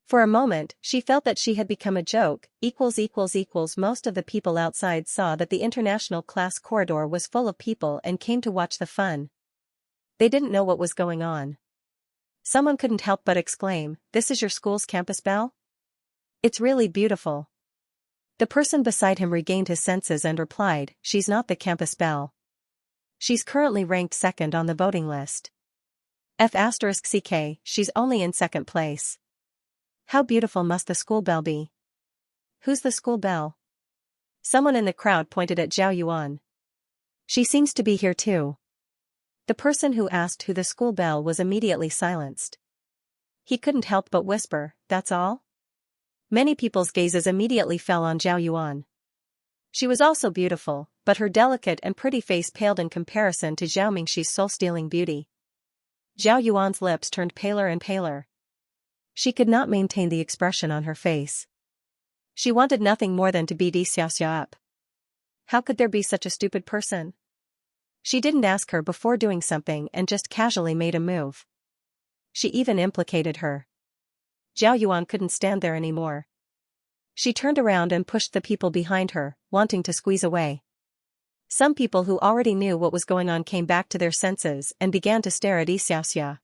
For a moment, she felt that she had become a joke. Most of the people outside saw that the international class corridor was full of people and came to watch the fun. They didn't know what was going on. Someone couldn't help but exclaim, "This is your school's campus bell? It's really beautiful." The person beside him regained his senses and replied, "She's not the campus belle. She's currently ranked second on the voting list. F***ck, she's only in second place. How beautiful must the school bell be?" "Who's the school bell?" Someone in the crowd pointed at Zhao Yuan. "She seems to be here too." The person who asked who the school bell was immediately silenced. He couldn't help but whisper, "That's all?" Many people's gazes immediately fell on Zhao Yuan. She was also beautiful, but her delicate and pretty face paled in comparison to Zhao Mingxi's soul-stealing beauty. Zhao Yuan's lips turned paler and paler. She could not maintain the expression on her face. She wanted nothing more than to beat Xiaoxia up. How could there be such a stupid person? She didn't ask her before doing something and just casually made a move. She even implicated her. Zhao Yuan couldn't stand there anymore. She turned around and pushed the people behind her, wanting to squeeze away. Some people who already knew what was going on came back to their senses and began to stare at Xiaoxia.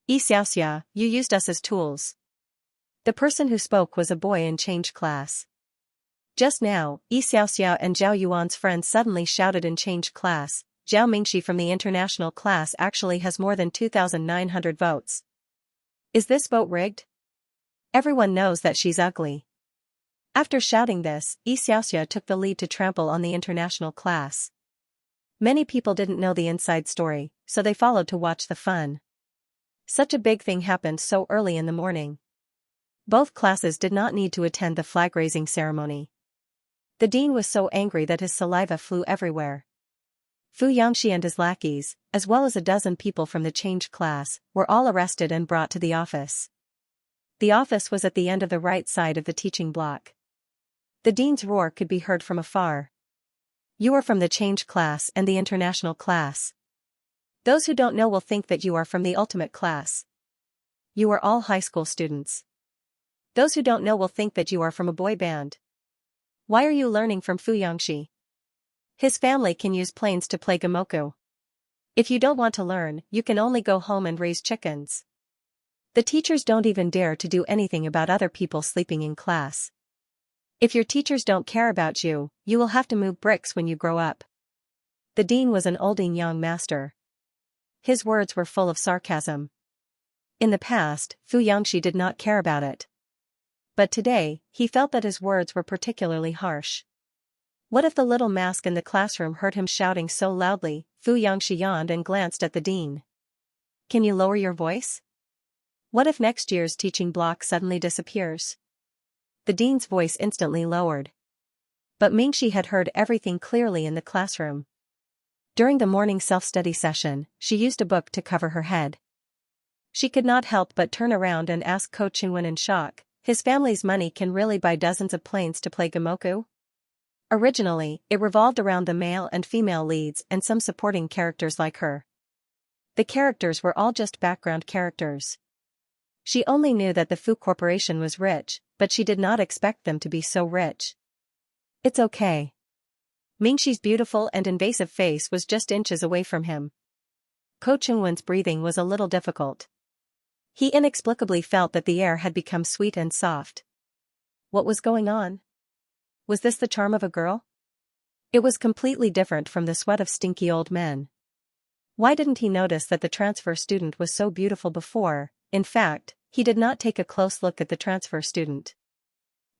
"Xiaoxia, you used us as tools. The person who spoke was a boy in change class. Just now, Xiaoxia and Zhao Yuan's friends suddenly shouted in change class, Zhao Mingxi from the international class actually has more than 2,900 votes. Is this vote rigged? Everyone knows that she's ugly. After shouting this, Xiaoxia took the lead to trample on the international class. Many people didn't know the inside story, so they followed to watch the fun. Such a big thing happened so early in the morning. Both classes did not need to attend the flag-raising ceremony. The dean was so angry that his saliva flew everywhere. Xianxia and his lackeys, as well as a dozen people from the change class, were all arrested and brought to the office. The office was at the end of the right side of the teaching block. The dean's roar could be heard from afar. You are from the change class and the international class. Those who don't know will think that you are from the ultimate class. You are all high school students. Those who don't know will think that you are from a boy band. Why are you learning from Xianxia? His family can use planes to play gamoku. If you don't want to learn, you can only go home and raise chickens. The teachers don't even dare to do anything about other people sleeping in class. If your teachers don't care about you, you will have to move bricks when you grow up. The dean was an old young master. His words were full of sarcasm. In the past, Xianxia did not care about it. But today, he felt that his words were particularly harsh. What if the little mask in the classroom heard him shouting so loudly? Xianxia yawned and glanced at the dean. Can you lower your voice? What if next year's teaching block suddenly disappears? The dean's voice instantly lowered. But Mingxi had heard everything clearly in the classroom. During the morning self-study session, she used a book to cover her head. She could not help but turn around and ask Ko Chunwen in shock, his family's money can really buy dozens of planes to play gamoku? Originally, it revolved around the male and female leads and some supporting characters like her. The characters were all just background characters. She only knew that the Fu Corporation was rich, but she did not expect them to be so rich. It's okay. Mingxi's beautiful and invasive face was just inches away from him. Ko Chunwen's breathing was a little difficult. He inexplicably felt that the air had become sweet and soft. What was going on? Was this the charm of a girl? It was completely different from the sweat of stinky old men. Why didn't he notice that the transfer student was so beautiful before? In fact, he did not take a close look at the transfer student.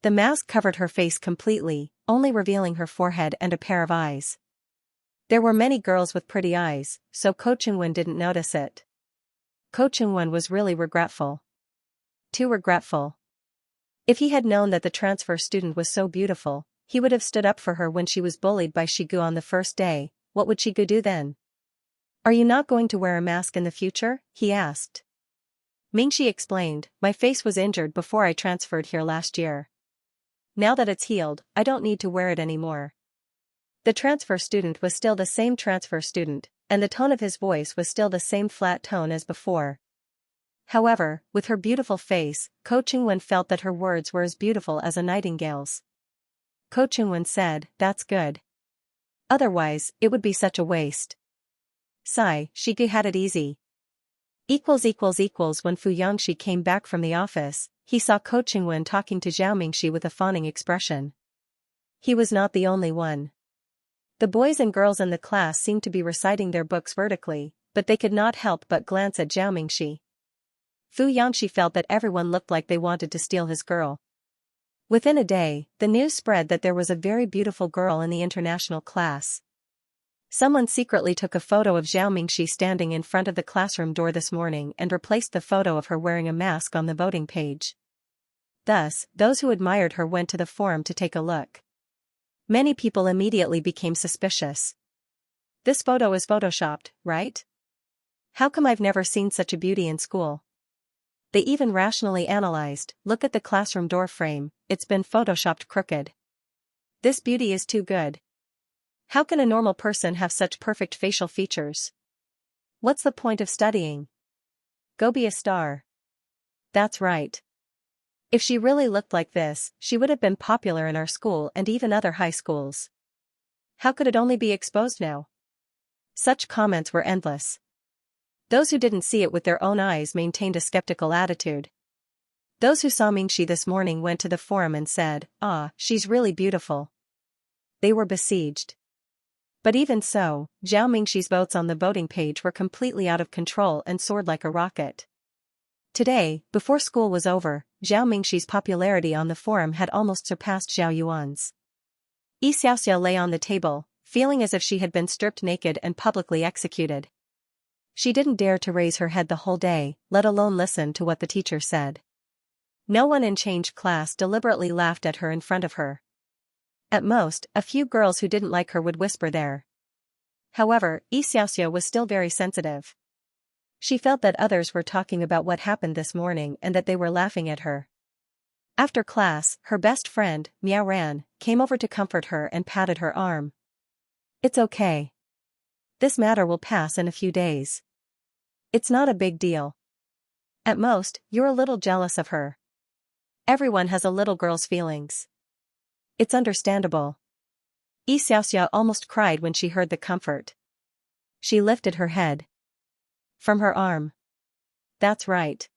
The mask covered her face completely, only revealing her forehead and a pair of eyes. There were many girls with pretty eyes, so Ko Chunwen didn't notice it. Ko Chunwen was really regretful. Too regretful. If he had known that the transfer student was so beautiful, he would have stood up for her when she was bullied by Shigu on the first day. What would Shigu do then? Are you not going to wear a mask in the future? He asked. Mingxi explained, my face was injured before I transferred here last year. Now that it's healed, I don't need to wear it anymore. The transfer student was still the same transfer student, and the tone of his voice was still the same flat tone as before. However, with her beautiful face, Ko Chunwen felt that her words were as beautiful as a nightingale's. Ko Chunwen said, that's good. Otherwise, it would be such a waste. Sigh, Shigu had it easy. When Xianxia came back from the office, he saw Ko Chunwen talking to Zhao Mingxi with a fawning expression. He was not the only one. The boys and girls in the class seemed to be reciting their books vertically, but they could not help but glance at Zhao Mingxi. Xianxia felt that everyone looked like they wanted to steal his girl. Within a day, the news spread that there was a very beautiful girl in the international class. Someone secretly took a photo of Zhao Mingxi standing in front of the classroom door this morning and replaced the photo of her wearing a mask on the voting page. Thus, those who admired her went to the forum to take a look. Many people immediately became suspicious. This photo is photoshopped, right? How come I've never seen such a beauty in school? They even rationally analyzed, look at the classroom door frame, it's been photoshopped crooked. This beauty is too good. How can a normal person have such perfect facial features? What's the point of studying? Go be a star. That's right. If she really looked like this, she would have been popular in our school and even other high schools. How could it only be exposed now? Such comments were endless. Those who didn't see it with their own eyes maintained a skeptical attitude. Those who saw Mingxi this morning went to the forum and said, "Ah, she's really beautiful." They were besieged. But even so, Zhao Mingxi's votes on the voting page were completely out of control and soared like a rocket. Today, before school was over, Zhao Mingxi's popularity on the forum had almost surpassed Zhao Yuan's. Xiaoxia lay on the table, feeling as if she had been stripped naked and publicly executed. She didn't dare to raise her head the whole day, let alone listen to what the teacher said. No one in change class deliberately laughed at her in front of her. At most, a few girls who didn't like her would whisper there. However, Xiaoxia was still very sensitive. She felt that others were talking about what happened this morning and that they were laughing at her. After class, her best friend, Miao Ran, came over to comfort her and patted her arm. "It's okay. This matter will pass in a few days. It's not a big deal. At most, you're a little jealous of her. Everyone has a little girl's feelings. It's understandable." Xiaoxia almost cried when she heard the comfort. She lifted her head from her arm. "That's right.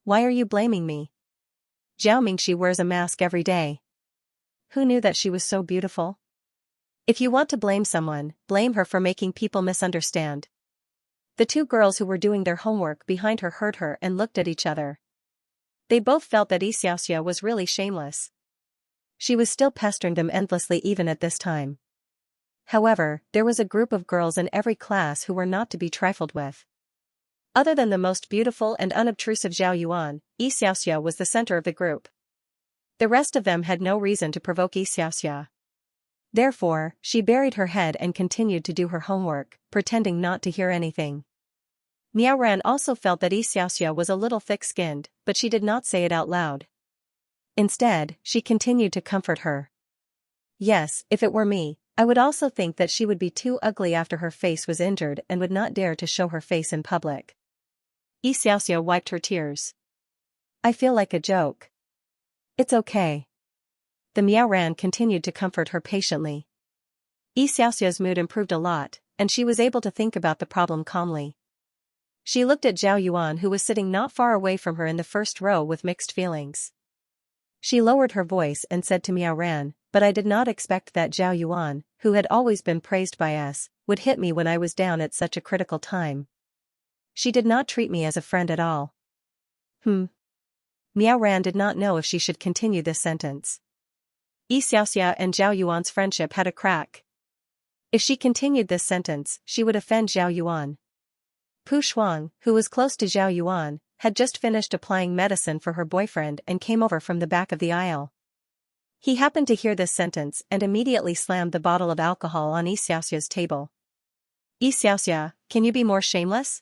Why are you blaming me? Zhao Mingxi wears a mask every day. Who knew that she was so beautiful? If you want to blame someone, blame her for making people misunderstand." The two girls who were doing their homework behind her heard her and looked at each other. They both felt that Xiaoxia was really shameless. She was still pestering them endlessly even at this time. However, there was a group of girls in every class who were not to be trifled with. Other than the most beautiful and unobtrusive Zhao Yuan, Xiaoxia was the center of the group. The rest of them had no reason to provoke Xiaoxia. Therefore, she buried her head and continued to do her homework, pretending not to hear anything. Miao Ran also felt that Xiaoxia was a little thick-skinned, but she did not say it out loud. Instead, she continued to comfort her. "Yes, if it were me, I would also think that she would be too ugly after her face was injured and would not dare to show her face in public." Xiaoxia wiped her tears. "I feel like a joke. It's okay." The Miao Ran continued to comfort her patiently. Xiaoxia's mood improved a lot, and she was able to think about the problem calmly. She looked at Zhao Yuan who was sitting not far away from her in the first row with mixed feelings. She lowered her voice and said to Miao Ran, "But I did not expect that Zhao Yuan, who had always been praised by us, would hit me when I was down at such a critical time. She did not treat me as a friend at all." Miao Ran did not know if she should continue this sentence. Xiaoxia and Zhao Yuan's friendship had a crack. If she continued this sentence, she would offend Zhao Yuan. Pu Shuang, who was close to Zhao Yuan, had just finished applying medicine for her boyfriend and came over from the back of the aisle. He happened to hear this sentence and immediately slammed the bottle of alcohol on Xiaoxia's table. "Xiaoxia, can you be more shameless?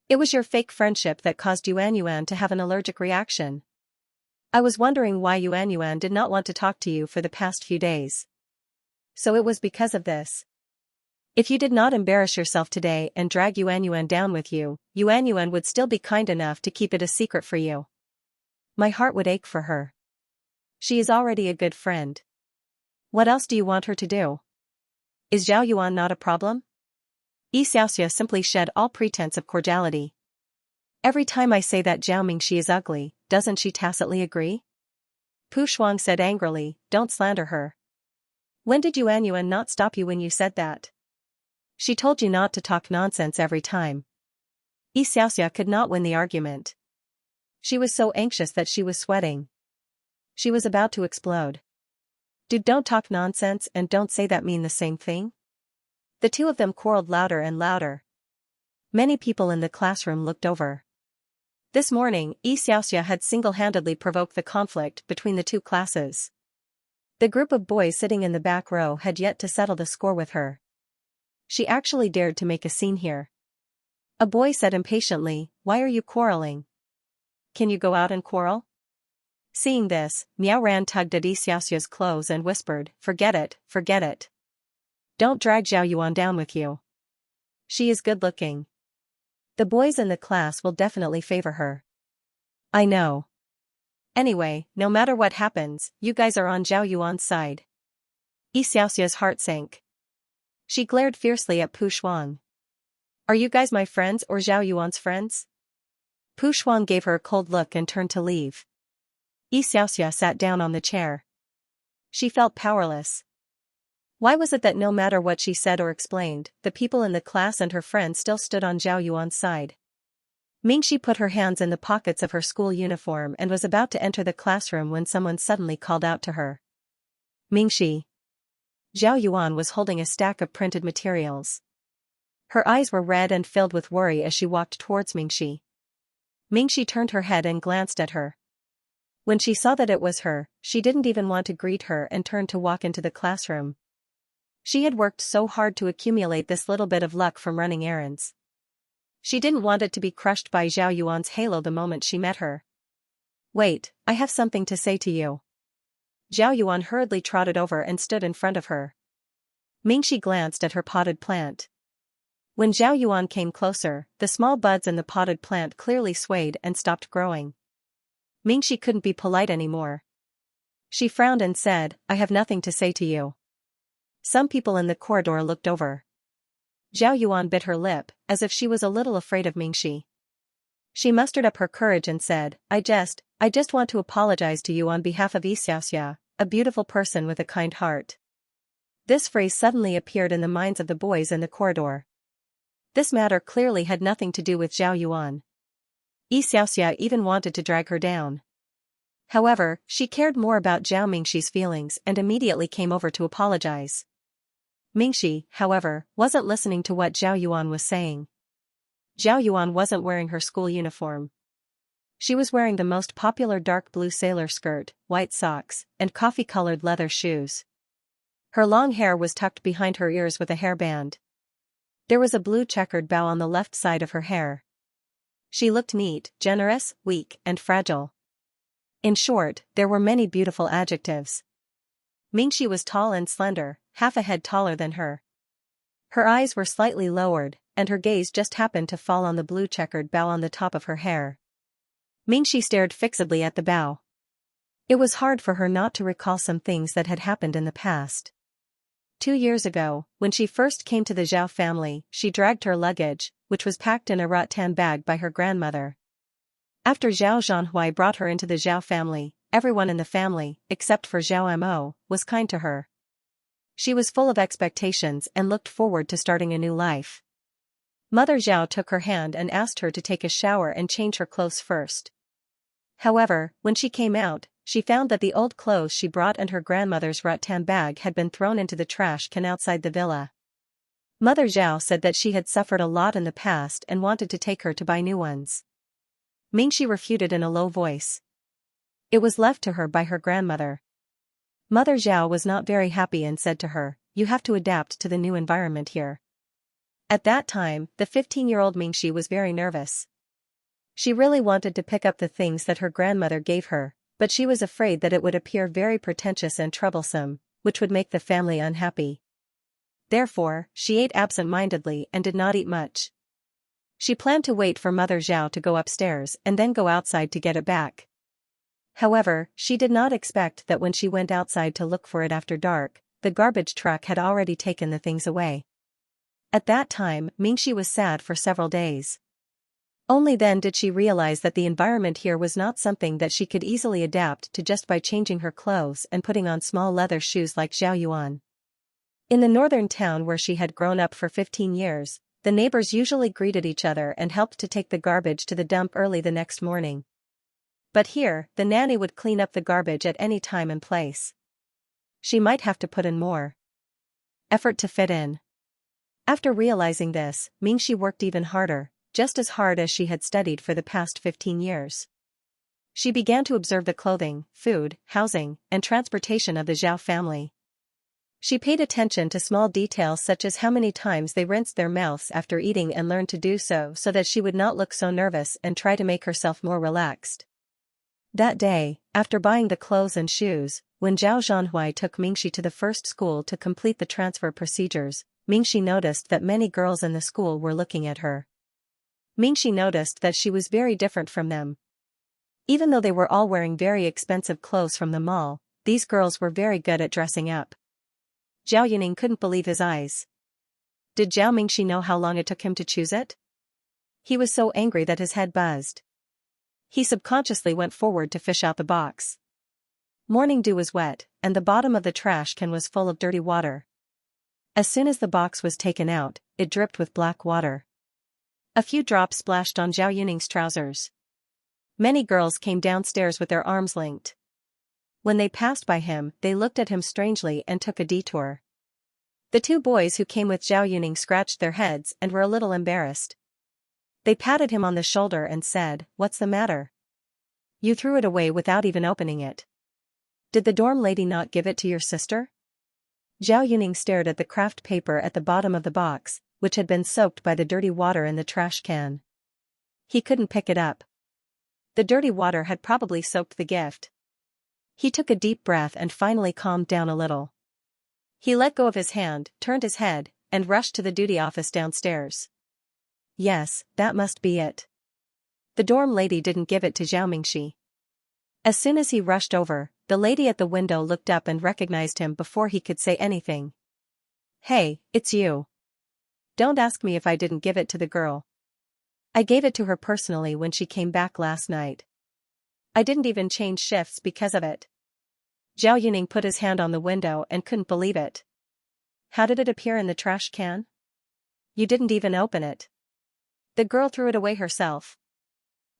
It was your fake friendship that caused Yuan to have an allergic reaction. I was wondering why Yuan did not want to talk to you for the past few days. So it was because of this. If you did not embarrass yourself today and drag Yuan down with you, Yuan would still be kind enough to keep it a secret for you. My heart would ache for her. She is already a good friend. What else do you want her to do? Is Zhao Yuan not a problem?" Xiaoxia simply shed all pretense of cordiality. "Every time I say that Zhao Mingxi is ugly, doesn't she tacitly agree?" Pu Shuang said angrily, "Don't slander her. When did Yuan not stop you when you said that? She told you not to talk nonsense every time." Xiaoxia could not win the argument. She was so anxious that she was sweating. She was about to explode. Don't talk nonsense and don't say that mean the same thing?" The two of them quarreled louder and louder. Many people in the classroom looked over. This morning, Xiaoxia had single-handedly provoked the conflict between the two classes. The group of boys sitting in the back row had yet to settle the score with her. She actually dared to make a scene here. A boy said impatiently, "Why are you quarreling? Can you go out and quarrel?" Seeing this, Miao Ran tugged at Xiaoxia's clothes and whispered, "Forget it, forget it. Don't drag Zhao Yuan down with you. She is good-looking. The boys in the class will definitely favor her." "I know. Anyway, no matter what happens, you guys are on Zhao Yuan's side." Xiaoxia's heart sank. She glared fiercely at Pu Shuang. "Are you guys my friends or Zhao Yuan's friends? Pu Shuang gave her a cold look and turned to leave. Xiaoxia sat down on the chair. She felt powerless. Why was it that no matter what she said or explained, the people in the class and her friends still stood on Zhao Yuan's side? Mingxi put her hands in the pockets of her school uniform and was about to enter the classroom when someone suddenly called out to her. Mingxi. Zhao Yuan was holding a stack of printed materials. Her eyes were red and filled with worry as she walked towards Mingxi. Mingxi turned her head and glanced at her. When she saw that it was her, she didn't even want to greet her and turned to walk into the classroom. She had worked so hard to accumulate this little bit of luck from running errands. She didn't want it to be crushed by Zhao Yuan's halo the moment she met her. Wait, I have something to say to you. Zhao Yuan hurriedly trotted over and stood in front of her. Mingxi glanced at her potted plant. When Zhao Yuan came closer, the small buds in the potted plant clearly swayed and stopped growing. Mingxi couldn't be polite anymore. She frowned and said, I have nothing to say to you. Some people in the corridor looked over. Zhao Yuan bit her lip, as if she was a little afraid of Mingxi. She mustered up her courage and said, I just want to apologize to you on behalf of Xiaoxia, a beautiful person with a kind heart. This phrase suddenly appeared in the minds of the boys in the corridor. This matter clearly had nothing to do with Zhao Yuan. Xiaoxia even wanted to drag her down. However, she cared more about Zhao Mingxi's feelings and immediately came over to apologize. Mingxi, however, wasn't listening to what Zhao Yuan was saying. Zhao Yuan wasn't wearing her school uniform. She was wearing the most popular dark blue sailor skirt, white socks, and coffee-colored leather shoes. Her long hair was tucked behind her ears with a hairband. There was a blue checkered bow on the left side of her hair. She looked neat, generous, weak, and fragile. In short, there were many beautiful adjectives. Mingxi was tall and slender, half a head taller than her. Her eyes were slightly lowered, and her gaze just happened to fall on the blue checkered bow on the top of her hair. Mingxi stared fixedly at the bow. It was hard for her not to recall some things that had happened in the past. 2 years ago, when she first came to the Zhao family, she dragged her luggage, which was packed in a rattan bag by her grandmother. After Zhao Zhanhui brought her into the Zhao family, everyone in the family, except for Zhao Mo, was kind to her. She was full of expectations and looked forward to starting a new life. Mother Zhao took her hand and asked her to take a shower and change her clothes first. However, when she came out, she found that the old clothes she brought and her grandmother's rattan bag had been thrown into the trash can outside the villa. Mother Zhao said that she had suffered a lot in the past and wanted to take her to buy new ones. Mingxi refuted in a low voice. It was left to her by her grandmother. Mother Zhao was not very happy and said to her, you have to adapt to the new environment here. At that time, the 15-year-old Mingxi was very nervous. She really wanted to pick up the things that her grandmother gave her, but she was afraid that it would appear very pretentious and troublesome, which would make the family unhappy. Therefore, she ate absent-mindedly and did not eat much. She planned to wait for Mother Zhao to go upstairs and then go outside to get it back. However, she did not expect that when she went outside to look for it after dark, the garbage truck had already taken the things away. At that time, Mingxi was sad for several days. Only then did she realize that the environment here was not something that she could easily adapt to just by changing her clothes and putting on small leather shoes like Zhao Yuan. In the northern town where she had grown up for 15 years, the neighbors usually greeted each other and helped to take the garbage to the dump early the next morning. But here, the nanny would clean up the garbage at any time and place. She might have to put in more effort to fit in. After realizing this, Mingxi worked even harder, just as hard as she had studied for the past 15 years. She began to observe the clothing, food, housing, and transportation of the Zhao family. She paid attention to small details such as how many times they rinsed their mouths after eating and learned to do so that she would not look so nervous and try to make herself more relaxed. That day, after buying the clothes and shoes, when Zhao Zhanhui took Mingxi to the first school to complete the transfer procedures, Mingxi noticed that many girls in the school were looking at her. Mingxi noticed that she was very different from them. Even though they were all wearing very expensive clothes from the mall, these girls were very good at dressing up. Zhao Yuning couldn't believe his eyes. Did Zhao Mingxi know how long it took him to choose it? He was so angry that his head buzzed. He subconsciously went forward to fish out the box. Morning dew was wet, and the bottom of the trash can was full of dirty water. As soon as the box was taken out, it dripped with black water. A few drops splashed on Zhao Yuning's trousers. Many girls came downstairs with their arms linked. When they passed by him, they looked at him strangely and took a detour. The two boys who came with Zhao Yuning scratched their heads and were a little embarrassed. They patted him on the shoulder and said, "What's the matter? You threw it away without even opening it. Did the dorm lady not give it to your sister?" Zhao Yuning stared at the craft paper at the bottom of the box, which had been soaked by the dirty water in the trash can. He couldn't pick it up. The dirty water had probably soaked the gift. He took a deep breath and finally calmed down a little. He let go of his hand, turned his head, and rushed to the duty office downstairs. Yes, that must be it. The dorm lady didn't give it to Zhao Mingxi. As soon as he rushed over, the lady at the window looked up and recognized him before he could say anything. "Hey, it's you. Don't ask me if I didn't give it to the girl. I gave it to her personally when she came back last night. I didn't even change shifts because of it." Zhao Yuning put his hand on the window and couldn't believe it. "How did it appear in the trash can? You didn't even open it. The girl threw it away herself.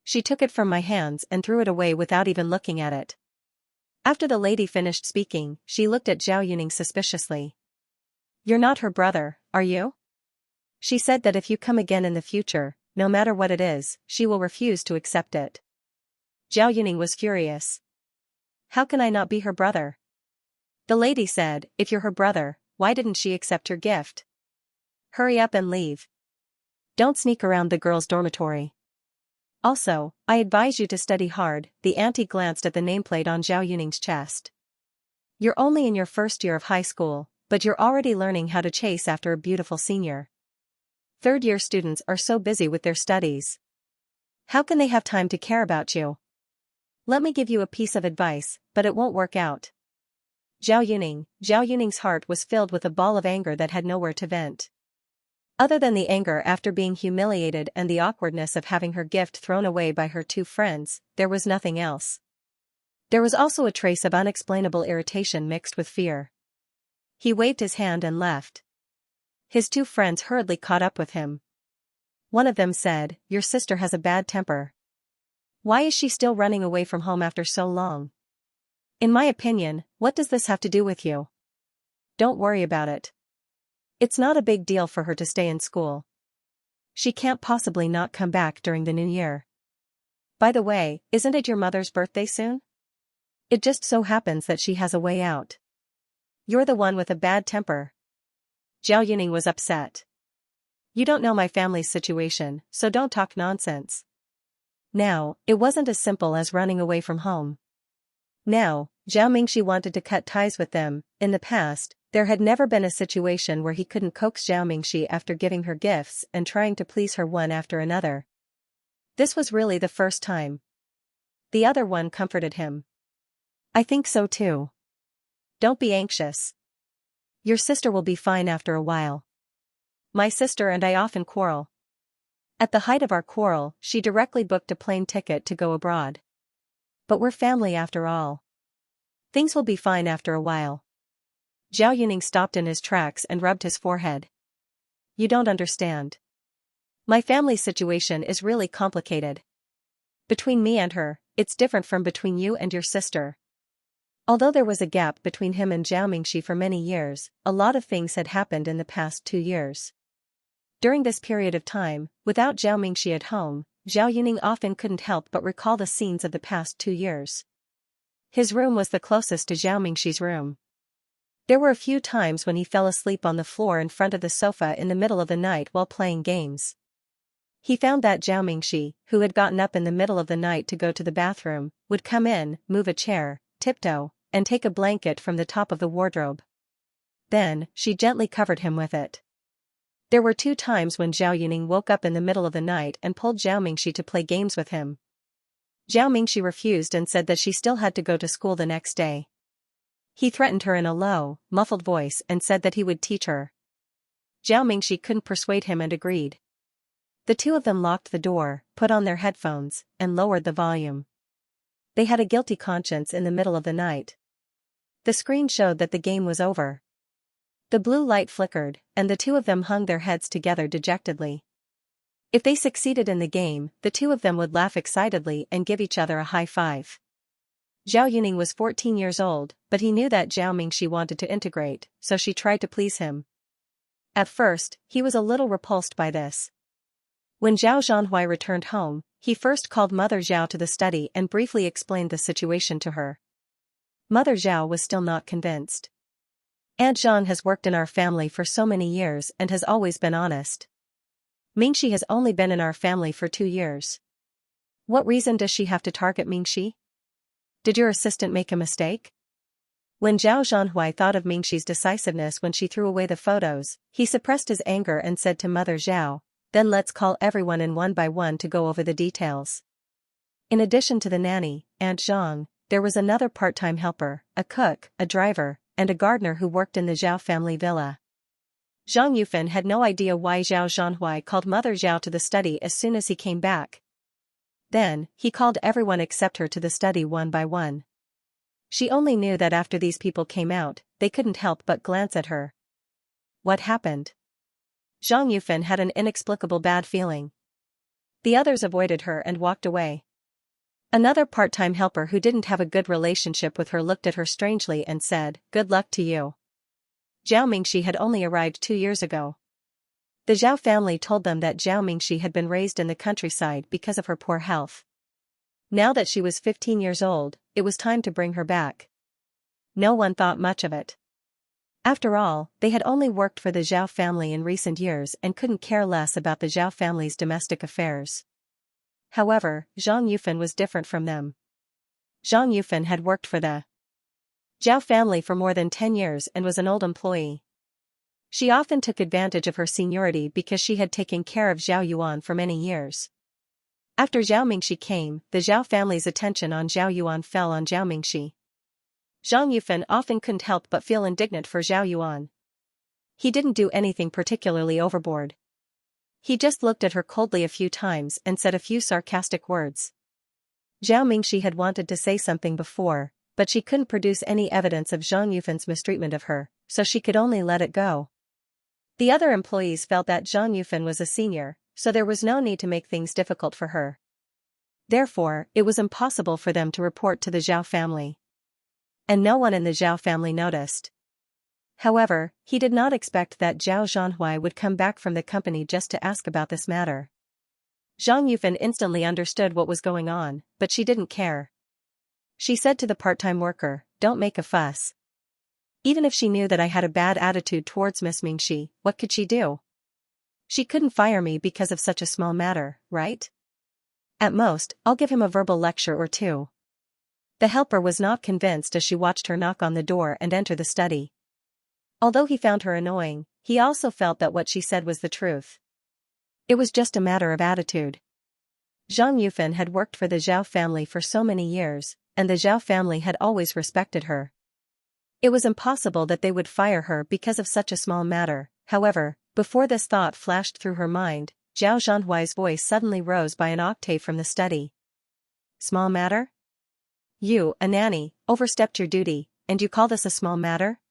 She took it from my hands and threw it away without even looking at it." After the lady finished speaking, she looked at Zhao Yuning suspiciously. "You're not her brother, are you? She said that if you come again in the future, no matter what it is, she will refuse to accept it." Zhao Yuning was furious. "How can I not be her brother?" The lady said, "If you're her brother, why didn't she accept your gift? Hurry up and leave. Don't sneak around the girls' dormitory. Also, I advise you to study hard." The auntie glanced at the nameplate on Zhao Yuning's chest. "You're only in your first year of high school, but you're already learning how to chase after a beautiful senior. Third-year students are so busy with their studies. How can they have time to care about you? Let me give you a piece of advice, but it won't work out." Zhao Yuning's heart was filled with a ball of anger that had nowhere to vent. Other than the anger after being humiliated and the awkwardness of having her gift thrown away by her two friends, there was nothing else. There was also a trace of unexplainable irritation mixed with fear. He waved his hand and left. His two friends hurriedly caught up with him. One of them said, "Your sister has a bad temper. Why is she still running away from home after so long? In my opinion, what does this have to do with you? Don't worry about it. It's not a big deal for her to stay in school. She can't possibly not come back during the new year. By the way, isn't it your mother's birthday soon? It just so happens that she has a way out. You're the one with a bad temper." Zhao Yuning was upset. "You don't know my family's situation, so don't talk nonsense." Now, it wasn't as simple as running away from home. Now, Zhao Mingxi wanted to cut ties with them. In the past, there had never been a situation where he couldn't coax Zhao Mingxi after giving her gifts and trying to please her one after another. This was really the first time. The other one comforted him. "I think so too. Don't be anxious. Your sister will be fine after a while. My sister and I often quarrel. At the height of our quarrel, she directly booked a plane ticket to go abroad. But we're family after all. Things will be fine after a while." Zhao Yuning stopped in his tracks and rubbed his forehead. "You don't understand. My family's situation is really complicated. Between me and her, it's different from between you and your sister." Although there was a gap between him and Zhao Mingxi for many years, a lot of things had happened in the past 2 years. During this period of time, without Zhao Mingxi at home, Zhao Yuning often couldn't help but recall the scenes of the past 2 years. His room was the closest to Zhao Mingxi's room. There were a few times when he fell asleep on the floor in front of the sofa in the middle of the night while playing games. He found that Zhao Mingxi, who had gotten up in the middle of the night to go to the bathroom, would come in, move a chair, tiptoe, and take a blanket from the top of the wardrobe. Then, she gently covered him with it. There were 2 times when Zhao Yuning woke up in the middle of the night and pulled Zhao Mingxi to play games with him. Zhao Mingxi refused and said that she still had to go to school the next day. He threatened her in a low, muffled voice and said that he would teach her. Zhao Mingxi couldn't persuade him and agreed. The two of them locked the door, put on their headphones, and lowered the volume. They had a guilty conscience in the middle of the night. The screen showed that the game was over. The blue light flickered, and the two of them hung their heads together dejectedly. If they succeeded in the game, the two of them would laugh excitedly and give each other a high five. Zhao Yuning was 14 years old, but he knew that Zhao Mingxi wanted to integrate, so she tried to please him. At first, he was a little repulsed by this. When Zhao Zhanhui returned home, he first called Mother Zhao to the study and briefly explained the situation to her. Mother Zhao was still not convinced. Aunt Zhang has worked in our family for so many years and has always been honest. Mingxi has only been in our family for 2 years. What reason does she have to target Mingxi? Did your assistant make a mistake? When Zhao Zhanhui thought of Mingxi's decisiveness when she threw away the photos, he suppressed his anger and said to Mother Zhao, "Then let's call everyone in one by one to go over the details." In addition to the nanny, Aunt Zhang, there was another part-time helper, a cook, a driver, and a gardener who worked in the Zhao family villa. Zhang Yufan had no idea why Zhao Zhanhui called Mother Zhao to the study as soon as he came back. Then, he called everyone except her to the study one by one. She only knew that after these people came out, they couldn't help but glance at her. What happened? Zhang Yufan had an inexplicable bad feeling. The others avoided her and walked away. Another part-time helper who didn't have a good relationship with her looked at her strangely and said, "Good luck to you." Zhao Mingxi had only arrived 2 years ago. The Zhao family told them that Zhao Mingxi had been raised in the countryside because of her poor health. Now that she was 15 years old, it was time to bring her back. No one thought much of it. After all, they had only worked for the Zhao family in recent years and couldn't care less about the Zhao family's domestic affairs. However, Zhang Yufan was different from them. Zhang Yufan had worked for the Zhao family for more than 10 years and was an old employee. She often took advantage of her seniority because she had taken care of Zhao Yuan for many years. After Zhao Mingxi came, the Zhao family's attention on Zhao Yuan fell on Zhao Mingxi. Zhang Yufan often couldn't help but feel indignant for Zhao Yuan. He didn't do anything particularly overboard. He just looked at her coldly a few times and said a few sarcastic words. Zhao Mingxi had wanted to say something before, but she couldn't produce any evidence of Zhang Yufan's mistreatment of her, so she could only let it go. The other employees felt that Zhang Yufan was a senior, so there was no need to make things difficult for her. Therefore, it was impossible for them to report to the Zhao family. And no one in the Zhao family noticed. However, he did not expect that Zhao Zhanhui would come back from the company just to ask about this matter. Zhang Yufan instantly understood what was going on, but she didn't care. She said to the part-time worker, "Don't make a fuss. Even if she knew that I had a bad attitude towards Miss Mingxi, what could she do? She couldn't fire me because of such a small matter, right? At most, I'll give him a verbal lecture or two." The helper was not convinced as she watched her knock on the door and enter the study. Although he found her annoying, he also felt that what she said was the truth. It was just a matter of attitude. Zhang Yufan had worked for the Zhao family for so many years, and the Zhao family had always respected her. It was impossible that they would fire her because of such a small matter. However, before this thought flashed through her mind, Zhao Zhanhui's voice suddenly rose by an octave from the study. "Small matter? You, a nanny, overstepped your duty, and you call this a small matter?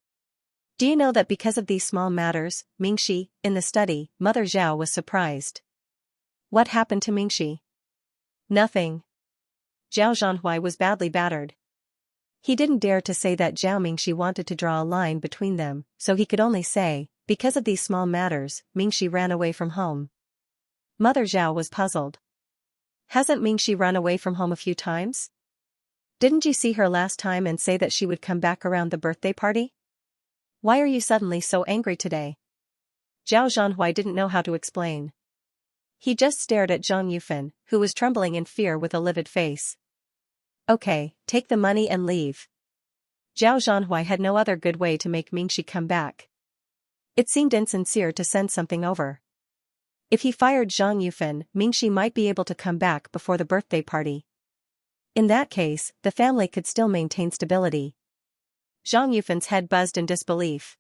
Do you know that because of these small matters, Mingxi, in the study, Mother Zhao was surprised." "What happened to Mingxi?" "Nothing." Zhao Zhanhui was badly battered. He didn't dare to say that Zhao Mingxi wanted to draw a line between them, so he could only say, "Because of these small matters, Mingxi ran away from home." Mother Zhao was puzzled. "Hasn't Mingxi run away from home a few times? Didn't you see her last time and say that she would come back around the birthday party? Why are you suddenly so angry today?" Zhao Zhanhui didn't know how to explain. He just stared at Zhang Yufan, who was trembling in fear with a livid face. "Okay, take the money and leave." Zhao Zhanhui had no other good way to make Mingxi come back. It seemed insincere to send something over. If he fired Zhang Yufan, Mingxi might be able to come back before the birthday party. In that case, the family could still maintain stability. Zhang Yufan's head buzzed in disbelief.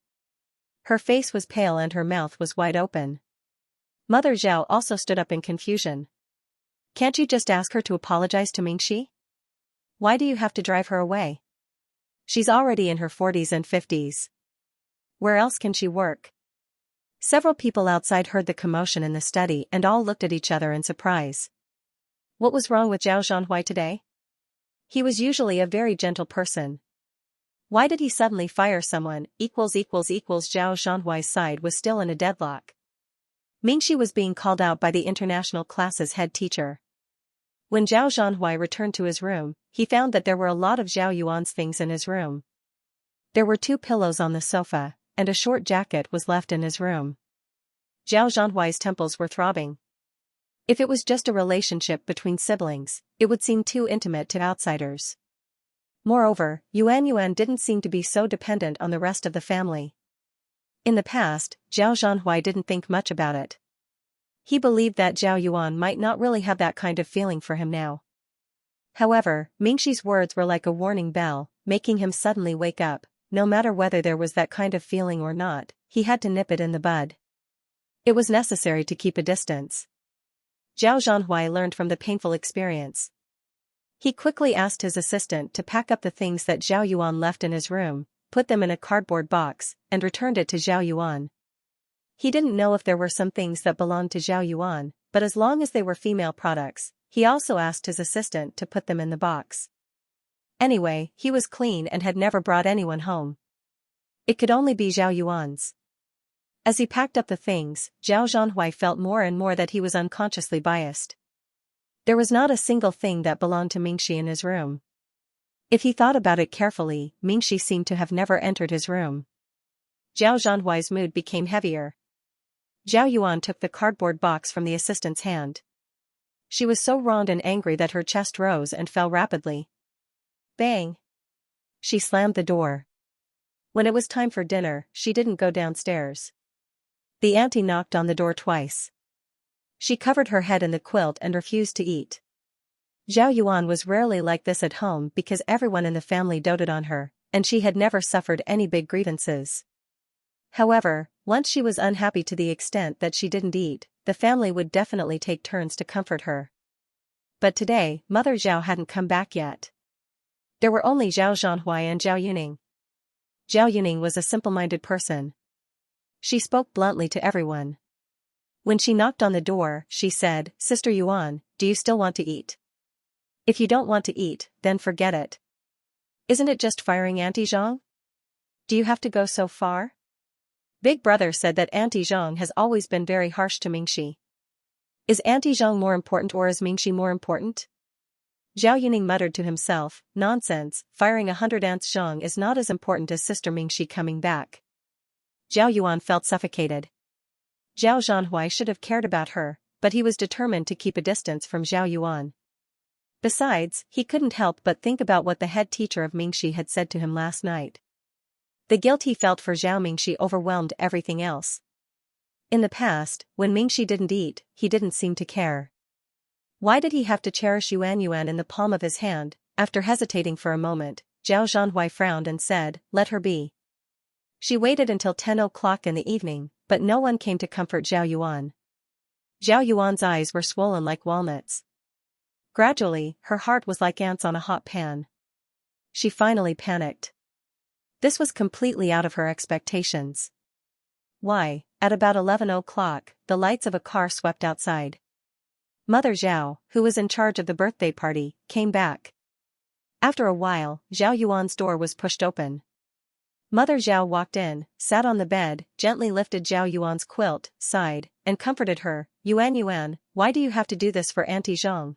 Her face was pale and her mouth was wide open. Mother Zhao also stood up in confusion. Can't you just ask her to apologize to Mingxi? Why do you have to drive her away? She's already in her 40s and 50s. Where else can she work? Several people outside heard the commotion in the study and all looked at each other in surprise. What was wrong with Zhao Zhanhui today? He was usually a very gentle person. Why did he suddenly fire someone? Zhao Zhanhui's side was still in a deadlock. Mingxi was being called out by the international class's head teacher. When Zhao Zhanhui returned to his room, he found that there were a lot of Zhao Yuan's things in his room. There were 2 pillows on the sofa, and a short jacket was left in his room. Zhao Zhanhui's temples were throbbing. If it was just a relationship between siblings, it would seem too intimate to outsiders. Moreover, Yuan didn't seem to be so dependent on the rest of the family. In the past, Zhao Zhanhui didn't think much about it. He believed that Zhao Yuan might not really have that kind of feeling for him now. However, Mingxi's words were like a warning bell, making him suddenly wake up. No matter whether there was that kind of feeling or not, he had to nip it in the bud. It was necessary to keep a distance. Zhao Zhanhui learned from the painful experience. He quickly asked his assistant to pack up the things that Zhao Yuan left in his room, put them in a cardboard box, and returned it to Zhao Yuan. He didn't know if there were some things that belonged to Zhao Yuan, but as long as they were female products, he also asked his assistant to put them in the box. Anyway, he was clean and had never brought anyone home. It could only be Zhao Yuan's. As he packed up the things, Zhao Zhanhui felt more and more that he was unconsciously biased. There was not a single thing that belonged to Mingxi in his room. If he thought about it carefully, Mingxi seemed to have never entered his room. Zhao Zhanhui's mood became heavier. Zhao Yuan took the cardboard box from the assistant's hand. She was so wronged and angry that her chest rose and fell rapidly. Bang! She slammed the door. When it was time for dinner, she didn't go downstairs. The auntie knocked on the door twice. She covered her head in the quilt and refused to eat. Zhao Yuan was rarely like this at home because everyone in the family doted on her, and she had never suffered any big grievances. However, once she was unhappy to the extent that she didn't eat, the family would definitely take turns to comfort her. But today, Mother Zhao hadn't come back yet. There were only Zhao Zhanhui and Zhao Yuning. Zhao Yuning was a simple-minded person. She spoke bluntly to everyone. When she knocked on the door, she said, "Sister Yuan, do you still want to eat? If you don't want to eat, then forget it. Isn't it just firing Auntie Zhang? Do you have to go so far?" Big Brother said that Auntie Zhang has always been very harsh to Mingxi. Is Auntie Zhang more important or is Mingxi more important? Zhao Yuning muttered to himself, "Nonsense, firing 100 Aunts Zhang is not as important as Sister Mingxi coming back." Zhao Yuan felt suffocated. Zhao Zhanhui should have cared about her, but he was determined to keep a distance from Zhao Yuan. Besides, he couldn't help but think about what the head teacher of Mingxi had said to him last night. The guilt he felt for Zhao Mingxi overwhelmed everything else. In the past, when Mingxi didn't eat, he didn't seem to care. Why did he have to cherish Yuan in the palm of his hand? After hesitating for a moment, Zhao Zhanhui frowned and said, "Let her be." She waited until 10 o'clock in the evening, but no one came to comfort Zhao Yuan. Zhao Yuan's eyes were swollen like walnuts. Gradually, her heart was like ants on a hot pan. She finally panicked. This was completely out of her expectations. Why, at about 11 o'clock, the lights of a car swept outside. Mother Zhao, who was in charge of the birthday party, came back. After a while, Zhao Yuan's door was pushed open. Mother Zhao walked in, sat on the bed, gently lifted Zhao Yuan's quilt, sighed, and comforted her. Yuan, why do you have to do this for Auntie Zhang?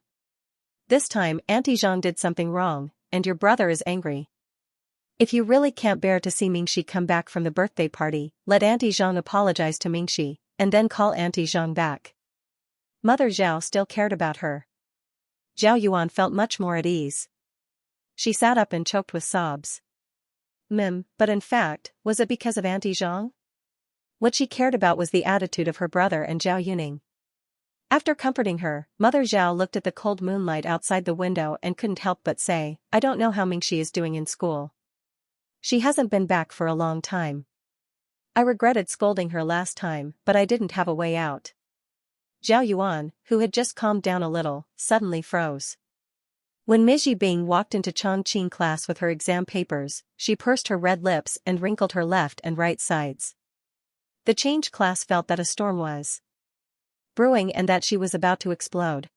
This time Auntie Zhang did something wrong, and your brother is angry. If you really can't bear to see Mingxi come back from the birthday party, let Auntie Zhang apologize to Mingxi, and then call Auntie Zhang back. Mother Zhao still cared about her. Zhao Yuan felt much more at ease. She sat up and choked with sobs. But in fact, was it because of Auntie Zhang? What she cared about was the attitude of her brother and Zhao Yuning. After comforting her, Mother Zhao looked at the cold moonlight outside the window and couldn't help but say, "I don't know how Mingxi is doing in school. She hasn't been back for a long time. I regretted scolding her last time, but I didn't have a way out. Zhao Yuan, who had just calmed down a little, suddenly froze. When Ms. Yibing walked into Chongqing class with her exam papers, she pursed her red lips and wrinkled her left and right sides. The change class felt that a storm was brewing and that she was about to explode.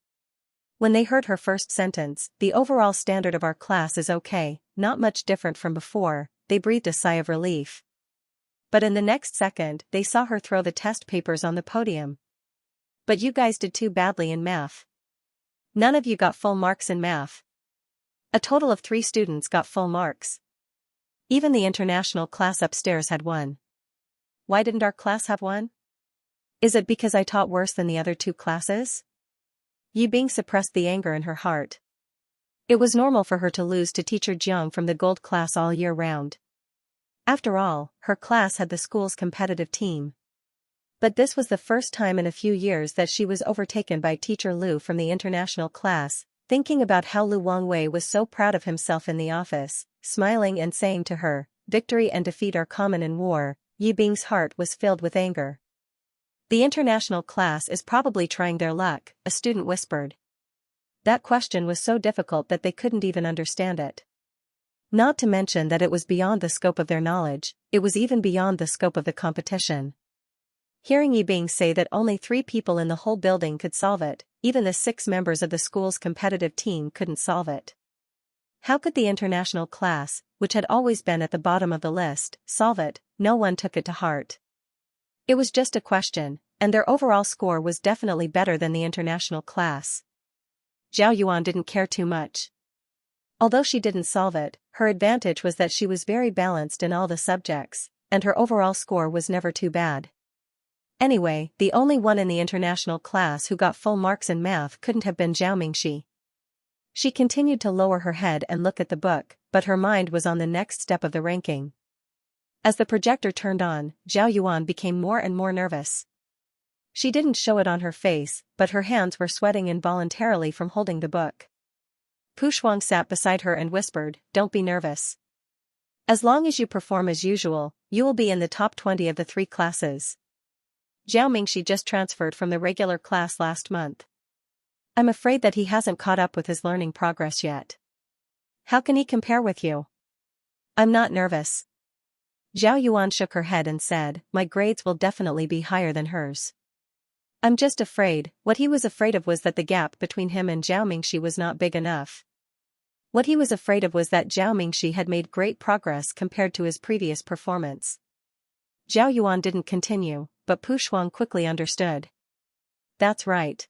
When they heard her first sentence, "The overall standard of our class is okay, not much different from before," they breathed a sigh of relief. But in the next second, they saw her throw the test papers on the podium. "But you guys did too badly in math. None of you got full marks in math. A total of 3 students got full marks. Even the international class upstairs had 1. Why didn't our class have 1? Is it because I taught worse than the other 2 classes?" Yibing suppressed the anger in her heart. It was normal for her to lose to teacher Jiang from the gold class all year round. After all, her class had the school's competitive team. But this was the first time in a few years that she was overtaken by teacher Lu from the international class. Thinking about how Lu Wangwei was so proud of himself in the office, smiling and saying to her, "Victory and defeat are common in war," Yibing's heart was filled with anger. "The international class is probably trying their luck," a student whispered. That question was so difficult that they couldn't even understand it. Not to mention that it was beyond the scope of their knowledge, it was even beyond the scope of the competition. Hearing Yibing say that only 3 people in the whole building could solve it, even the 6 members of the school's competitive team couldn't solve it. How could the international class, which had always been at the bottom of the list, solve it? No one took it to heart. It was just a question, and their overall score was definitely better than the international class. Zhao Yuan didn't care too much. Although she didn't solve it, her advantage was that she was very balanced in all the subjects, and her overall score was never too bad. Anyway, the only one in the international class who got full marks in math couldn't have been Zhao Mingxi. She continued to lower her head and look at the book, but her mind was on the next step of the ranking. As the projector turned on, Zhao Yuan became more and more nervous. She didn't show it on her face, but her hands were sweating involuntarily from holding the book. Pu Shuang sat beside her and whispered, "Don't be nervous. As long as you perform as usual, you will be in the top 20 of the 3 classes. Zhao Mingxi just transferred from the regular class last month. I'm afraid that he hasn't caught up with his learning progress yet. How can he compare with you?" "I'm not nervous." Zhao Yuan shook her head and said, "My grades will definitely be higher than hers. I'm just afraid." What he was afraid of was that the gap between him and Zhao Mingxi was not big enough. What he was afraid of was that Zhao Mingxi had made great progress compared to his previous performance. Zhao Yuan didn't continue, but Pu Shuang quickly understood. "That's right.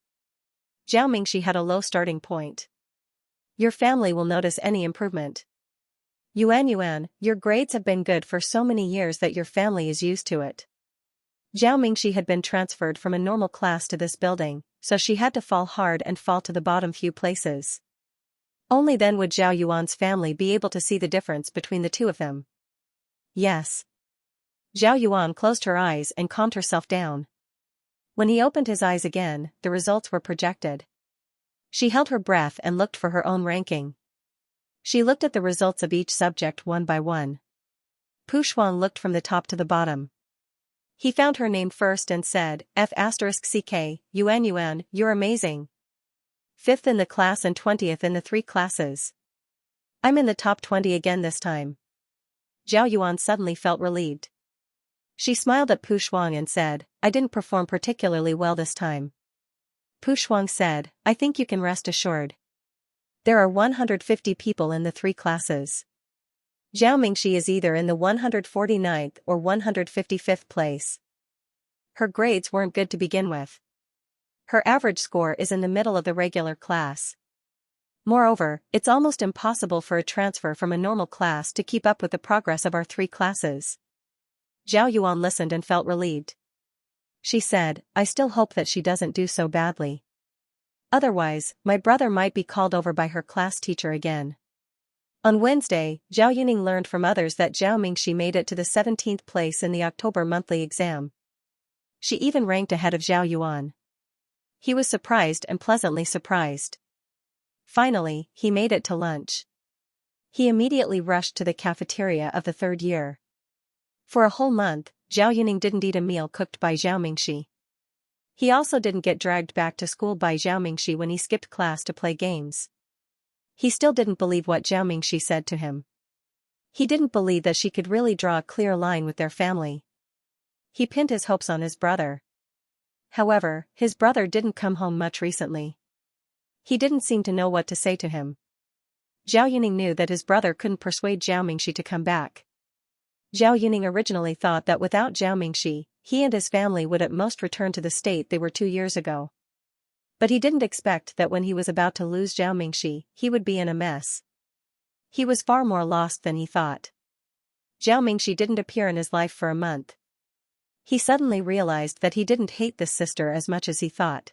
Zhao Mingxi had a low starting point. Your family will notice any improvement. Yuan, your grades have been good for so many years that your family is used to it." Zhao Mingxi had been transferred from a normal class to this building, so she had to fall hard and fall to the bottom few places. Only then would Zhao Yuan's family be able to see the difference between the 2 of them. "Yes." Zhao Yuan closed her eyes and calmed herself down. When he opened his eyes again, the results were projected. She held her breath and looked for her own ranking. She looked at the results of each subject one by one. Pu Shuang looked from the top to the bottom. He found her name first and said, F***CK, Yuan, you're amazing. 5th in the class and 20th in the 3 classes. I'm in the top 20 again this time. Zhao Yuan suddenly felt relieved. She smiled at Pu Shuang and said, "I didn't perform particularly well this time." Pu Shuang said, "I think you can rest assured. There are 150 people in the 3 classes. Zhao Mingxi is either in the 149th or 155th place. Her grades weren't good to begin with. Her average score is in the middle of the regular class. Moreover, it's almost impossible for a transfer from a normal class to keep up with the progress of our 3 classes." Zhao Yuan listened and felt relieved. She said, "I still hope that she doesn't do so badly. Otherwise, my brother might be called over by her class teacher again." On Wednesday, Zhao Yuning learned from others that Zhao Mingxi made it to the 17th place in the October monthly exam. She even ranked ahead of Zhao Yuan. He was surprised and pleasantly surprised. Finally, he made it to lunch. He immediately rushed to the cafeteria of the 3rd year. For a whole month, Zhao Yuning didn't eat a meal cooked by Zhao Mingxi. He also didn't get dragged back to school by Xiao Mingxi when he skipped class to play games. He still didn't believe what Xiao Mingxi said to him. He didn't believe that she could really draw a clear line with their family. He pinned his hopes on his brother. However, his brother didn't come home much recently. He didn't seem to know what to say to him. Zhao Yuning knew that his brother couldn't persuade Xiao Mingxi to come back. Zhao Yuning originally thought that without Xiao Mingxi, he and his family would at most return to the state they were 2 years ago. But he didn't expect that when he was about to lose Xiao Mingxi, he would be in a mess. He was far more lost than he thought. Xiao Mingxi didn't appear in his life for a month. He suddenly realized that he didn't hate this sister as much as he thought.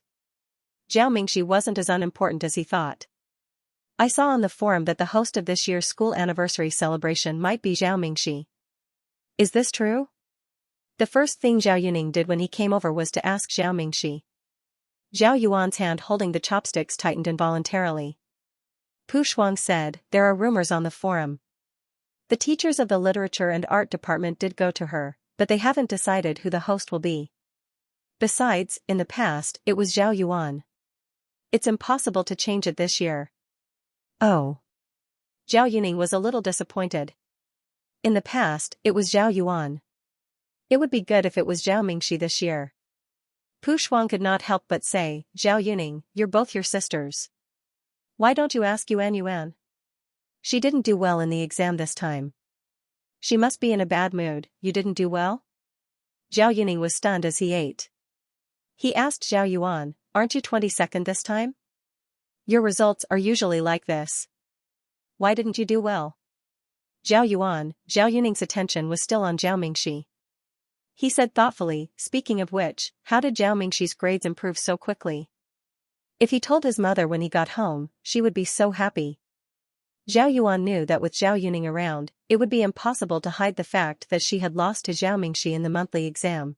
Xiao Mingxi wasn't as unimportant as he thought. I saw on the forum that the host of this year's school anniversary celebration might be Xiao Mingxi. Is this true? The first thing Zhao Yuning did when he came over was to ask Xiao Mingxi. Zhao Yuan's hand holding the chopsticks tightened involuntarily. Pu Shuang said, "There are rumors on the forum." The teachers of the literature and art department did go to her, but they haven't decided who the host will be. Besides, in the past, it was Zhao Yuan. It's impossible to change it this year. Oh. Zhao Yuning was a little disappointed. In the past, it was Zhao Yuan. It would be good if it was Zhao Mingxi this year. Pu Shuang could not help but say, "Zhao Yuning, you're both your sisters. Why don't you ask Yuan Yuan? She didn't do well in the exam this time. She must be in a bad mood." "You didn't do well?" Zhao Yuning was stunned as he ate. He asked Zhao Yuan, "Aren't you 22nd this time? Your results are usually like this. Why didn't you do well?" Zhao Yuning's attention was still on Zhao Mingxi. He said thoughtfully, "Speaking of which, how did Zhao Mingxi's grades improve so quickly?" If he told his mother when he got home, she would be so happy. Zhao Yuan knew that with Zhao Yuning around, it would be impossible to hide the fact that she had lost to Zhao Mingxi in the monthly exam.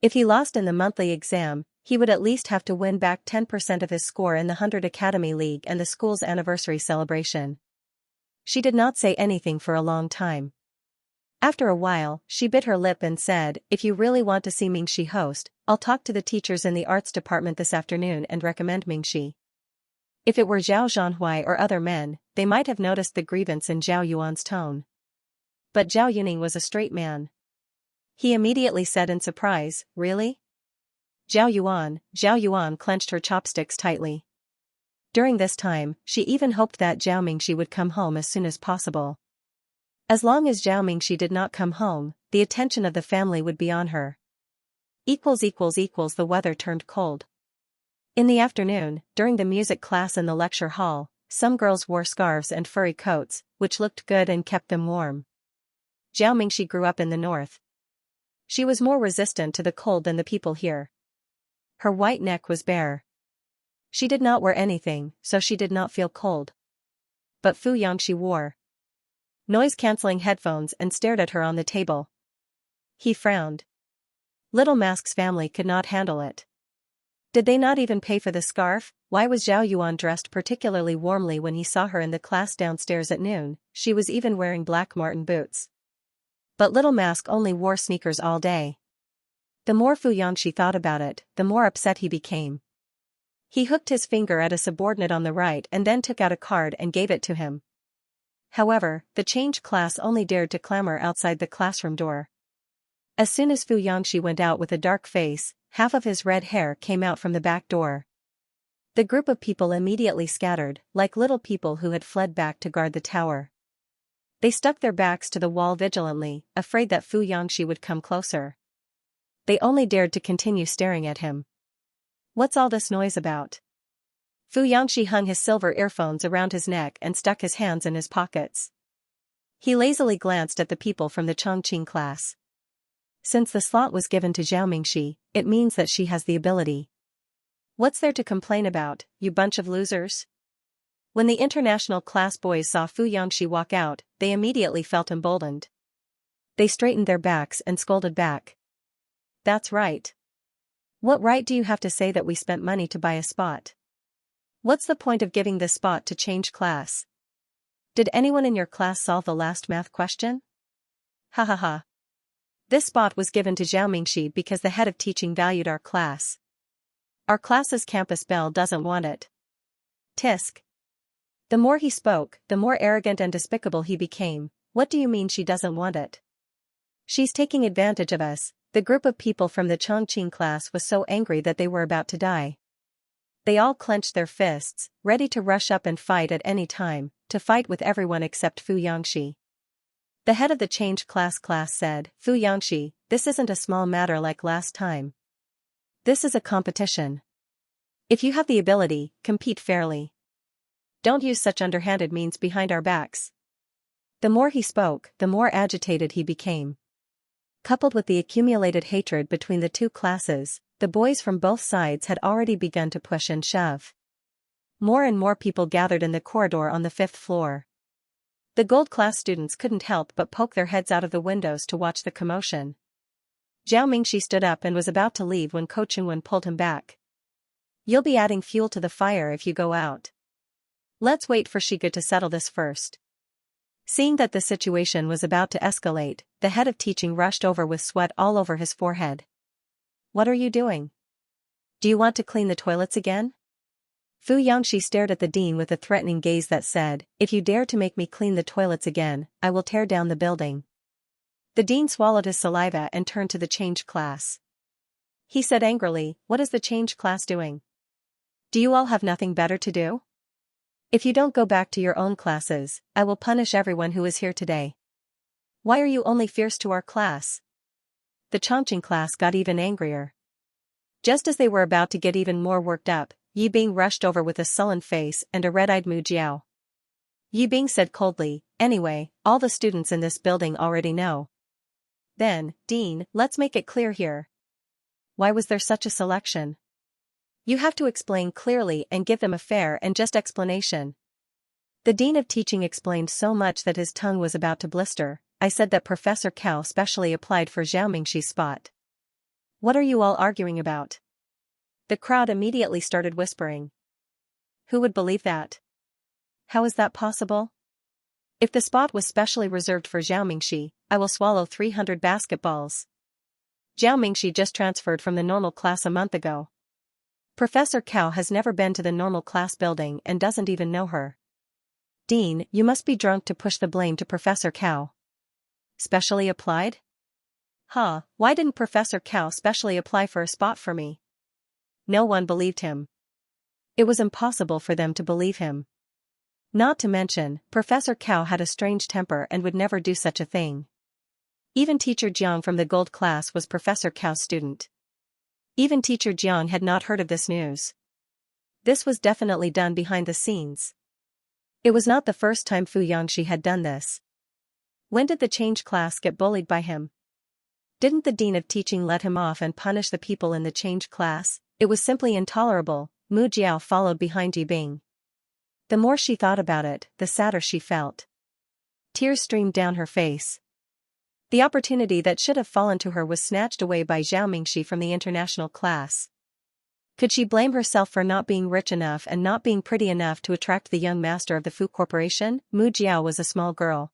If he lost in the monthly exam, he would at least have to win back 10% of his score in the 100 Academy League and the school's anniversary celebration. She did not say anything for a long time. After a while, she bit her lip and said, "If you really want to see Mingxi host, I'll talk to the teachers in the arts department this afternoon and recommend Mingxi." If it were Zhao Zhanhui or other men, they might have noticed the grievance in Zhao Yuan's tone. But Zhao Yuning was a straight man. He immediately said in surprise, "Really?" Zhao Yuan clenched her chopsticks tightly. During this time, she even hoped that Zhao Mingxi would come home as soon as possible. As long as Zhao Mingxi did not come home, the attention of the family would be on her. The weather turned cold. In the afternoon, during the music class in the lecture hall, some girls wore scarves and furry coats, which looked good and kept them warm. Zhao Mingxi grew up in the north. She was more resistant to the cold than the people here. Her white neck was bare. She did not wear anything, so she did not feel cold. But Fu Yangxi wore noise-canceling headphones and stared at her on the table. He frowned. Little Mask's family could not handle it. Did they not even pay for the scarf? Why was Zhao Yuan dressed particularly warmly when he saw her in the class downstairs at noon? She was even wearing black marten boots. But Little Mask only wore sneakers all day. The more Fu Yangxi thought about it, the more upset he became. He hooked his finger at a subordinate on the right and then took out a card and gave it to him. However, the change class only dared to clamor outside the classroom door. As soon as Fu Yangxi went out with a dark face, half of his red hair came out from the back door. The group of people immediately scattered, like little people who had fled back to guard the tower. They stuck their backs to the wall vigilantly, afraid that Fu Yangxi would come closer. They only dared to continue staring at him. What's all this noise about? Fu Yangxi hung his silver earphones around his neck and stuck his hands in his pockets. He lazily glanced at the people from the Chongqing class. Since the slot was given to Zhao Mingxi, it means that she has the ability. What's there to complain about, you bunch of losers? When the international class boys saw Fu Yangxi walk out, they immediately felt emboldened. They straightened their backs and scolded back. That's right. What right do you have to say that we spent money to buy a spot? What's the point of giving this spot to change class? Did anyone in your class solve the last math question? Ha ha ha. This spot was given to Zhao Mingxi because the head of teaching valued our class. Our class's campus belle doesn't want it. Tisk. The more he spoke, the more arrogant and despicable he became. What do you mean she doesn't want it? She's taking advantage of us. The group of people from the Chongqing class was so angry that they were about to die. They all clenched their fists, ready to rush up and fight at any time, to fight with everyone except Fu Yangxi. The head of the change class said, Fu Yangxi, this isn't a small matter like last time. This is a competition. If you have the ability, compete fairly. Don't use such underhanded means behind our backs. The more he spoke, the more agitated he became. Coupled with the accumulated hatred between the two classes, the boys from both sides had already begun to push and shove. More and more people gathered in the corridor on the 5th floor. The gold class students couldn't help but poke their heads out of the windows to watch the commotion. Zhao Mingxi stood up and was about to leave when Ko Chungwen pulled him back. You'll be adding fuel to the fire if you go out. Let's wait for Shiga to settle this first. Seeing that the situation was about to escalate, the head of teaching rushed over with sweat all over his forehead. What are you doing? Do you want to clean the toilets again? Fu Yangxi stared at the dean with a threatening gaze that said, if you dare to make me clean the toilets again, I will tear down the building. The dean swallowed his saliva and turned to the change class. He said angrily, what is the change class doing? Do you all have nothing better to do? If you don't go back to your own classes, I will punish everyone who is here today. Why are you only fierce to our class? The Chongqing class got even angrier. Just as they were about to get even more worked up, Yi Bing rushed over with a sullen face and a red-eyed Mu Jiao. Yi Bing said coldly, anyway, all the students in this building already know. Then, Dean, let's make it clear here. Why was there such a selection? You have to explain clearly and give them a fair and just explanation. The Dean of Teaching explained so much that his tongue was about to blister. I said that Professor Cao specially applied for Zhao Mingxi's spot. What are you all arguing about? The crowd immediately started whispering. Who would believe that? How is that possible? If the spot was specially reserved for Zhao Mingxi, I will swallow 300 basketballs. Zhao Mingxi just transferred from the normal class a month ago. Professor Cao has never been to the normal class building and doesn't even know her. Dean, you must be drunk to push the blame to Professor Cao. Specially applied? Huh, why didn't Professor Cao specially apply for a spot for me? No one believed him. It was impossible for them to believe him. Not to mention, Professor Cao had a strange temper and would never do such a thing. Even Teacher Jiang from the gold class was Professor Cao's student. Even Teacher Jiang had not heard of this news. This was definitely done behind the scenes. It was not the first time Fu Yangxi had done this. When did the change class get bullied by him? Didn't the Dean of Teaching let him off and punish the people in the change class? It was simply intolerable. Mu Jiao followed behind Yi Bing. The more she thought about it, the sadder she felt. Tears streamed down her face. The opportunity that should have fallen to her was snatched away by Zhao Mingxi from the international class. Could she blame herself for not being rich enough and not being pretty enough to attract the young master of the Fu Corporation? Mu Jiao was a small girl.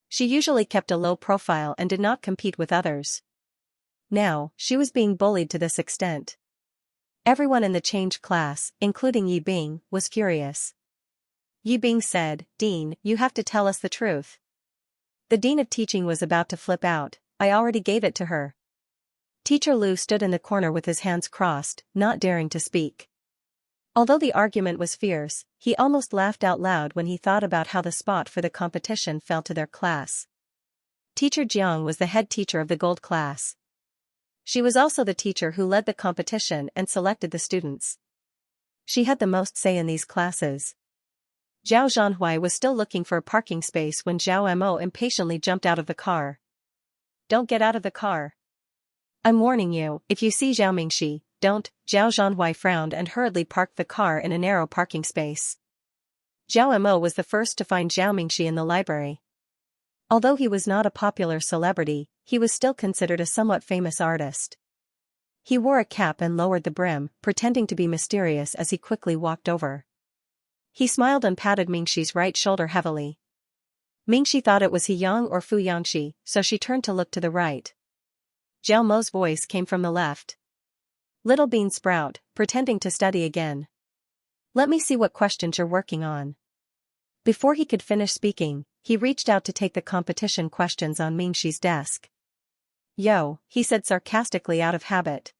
She usually kept a low profile and did not compete with others. Now, she was being bullied to this extent. Everyone in the change class, including Yi Bing, was furious. Yi Bing said, Dean, you have to tell us the truth. The Dean of Teaching was about to flip out. I already gave it to her. Teacher Lu stood in the corner with his hands crossed, not daring to speak. Although the argument was fierce, he almost laughed out loud when he thought about how the spot for the competition fell to their class. Teacher Jiang was the head teacher of the gold class. She was also the teacher who led the competition and selected the students. She had the most say in these classes. Zhao Zhanhui was still looking for a parking space when Zhao Mo impatiently jumped out of the car. Don't get out of the car. I'm warning you, if you see Zhao Mingxi, don't. Zhao Zhanhui frowned and hurriedly parked the car in a narrow parking space. Zhao Mo was the first to find Zhao Mingxi in the library. Although he was not a popular celebrity, he was still considered a somewhat famous artist. He wore a cap and lowered the brim, pretending to be mysterious as he quickly walked over. He smiled and patted Mingxi's right shoulder heavily. Mingxi thought it was He Yang or Fu Yangxi, so she turned to look to the right. Zhao Mo's voice came from the left. Little bean sprout, pretending to study again. Let me see what questions you're working on. Before he could finish speaking, he reached out to take the competition questions on Mingxi's desk. Yo, he said sarcastically out of habit.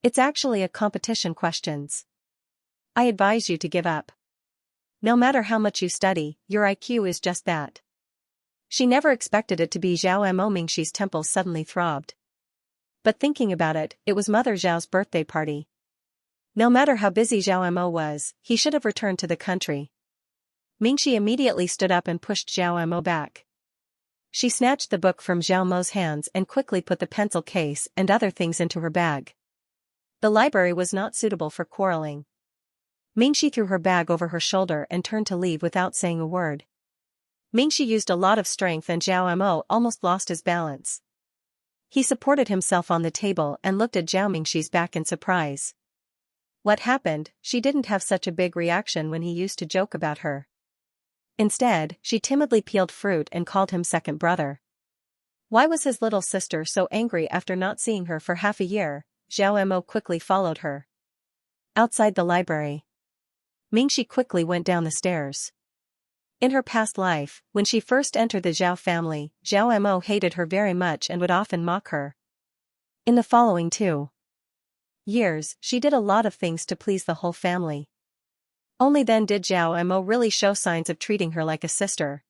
It's actually a competition questions. I advise you to give up. No matter how much you study, your IQ is just that. She never expected it to be Zhao Mo. Mingxi's temples suddenly throbbed. But thinking about it, it was Mother Zhao's birthday party. No matter how busy Zhao Mo was, he should have returned to the country. Mingxi immediately stood up and pushed Zhao Mo back. She snatched the book from Zhao Mo's hands and quickly put the pencil case and other things into her bag. The library was not suitable for quarreling. Mingxi threw her bag over her shoulder and turned to leave without saying a word. Mingxi used a lot of strength and Zhao Mo almost lost his balance. He supported himself on the table and looked at Zhao Mingxi's back in surprise. What happened? She didn't have such a big reaction when he used to joke about her. Instead, she timidly peeled fruit and called him second brother. Why was his little sister so angry after not seeing her for half a year? Zhao Mo quickly followed her. Outside the library, Mingxi quickly went down the stairs. In her past life, when she first entered the Zhao family, Zhao Mo hated her very much and would often mock her. In the following 2 years, she did a lot of things to please the whole family. Only then did Zhao Mo really show signs of treating her like a sister.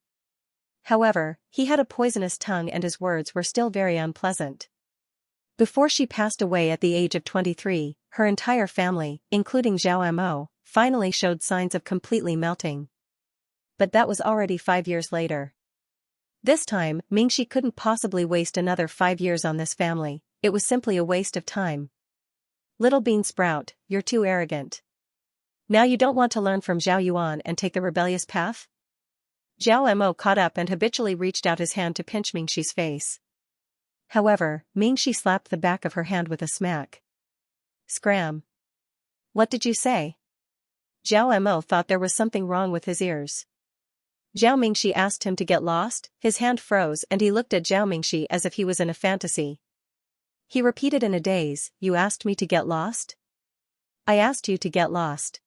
However, he had a poisonous tongue and his words were still very unpleasant. Before she passed away at the age of 23, her entire family, including Zhao Mo, finally showed signs of completely melting. But that was already 5 years later. This time, Mingxi couldn't possibly waste another 5 years on this family, it was simply a waste of time. Little bean sprout, you're too arrogant. Now you don't want to learn from Zhao Yuan and take the rebellious path? Zhao Mo caught up and habitually reached out his hand to pinch Mingxi's face. However, Mingxi slapped the back of her hand with a smack. Scram. What did you say? Zhao Mo thought there was something wrong with his ears. Zhao Mingxi asked him to get lost, his hand froze and he looked at Zhao Mingxi as if he was in a fantasy. He repeated in a daze, you asked me to get lost? I asked you to get lost.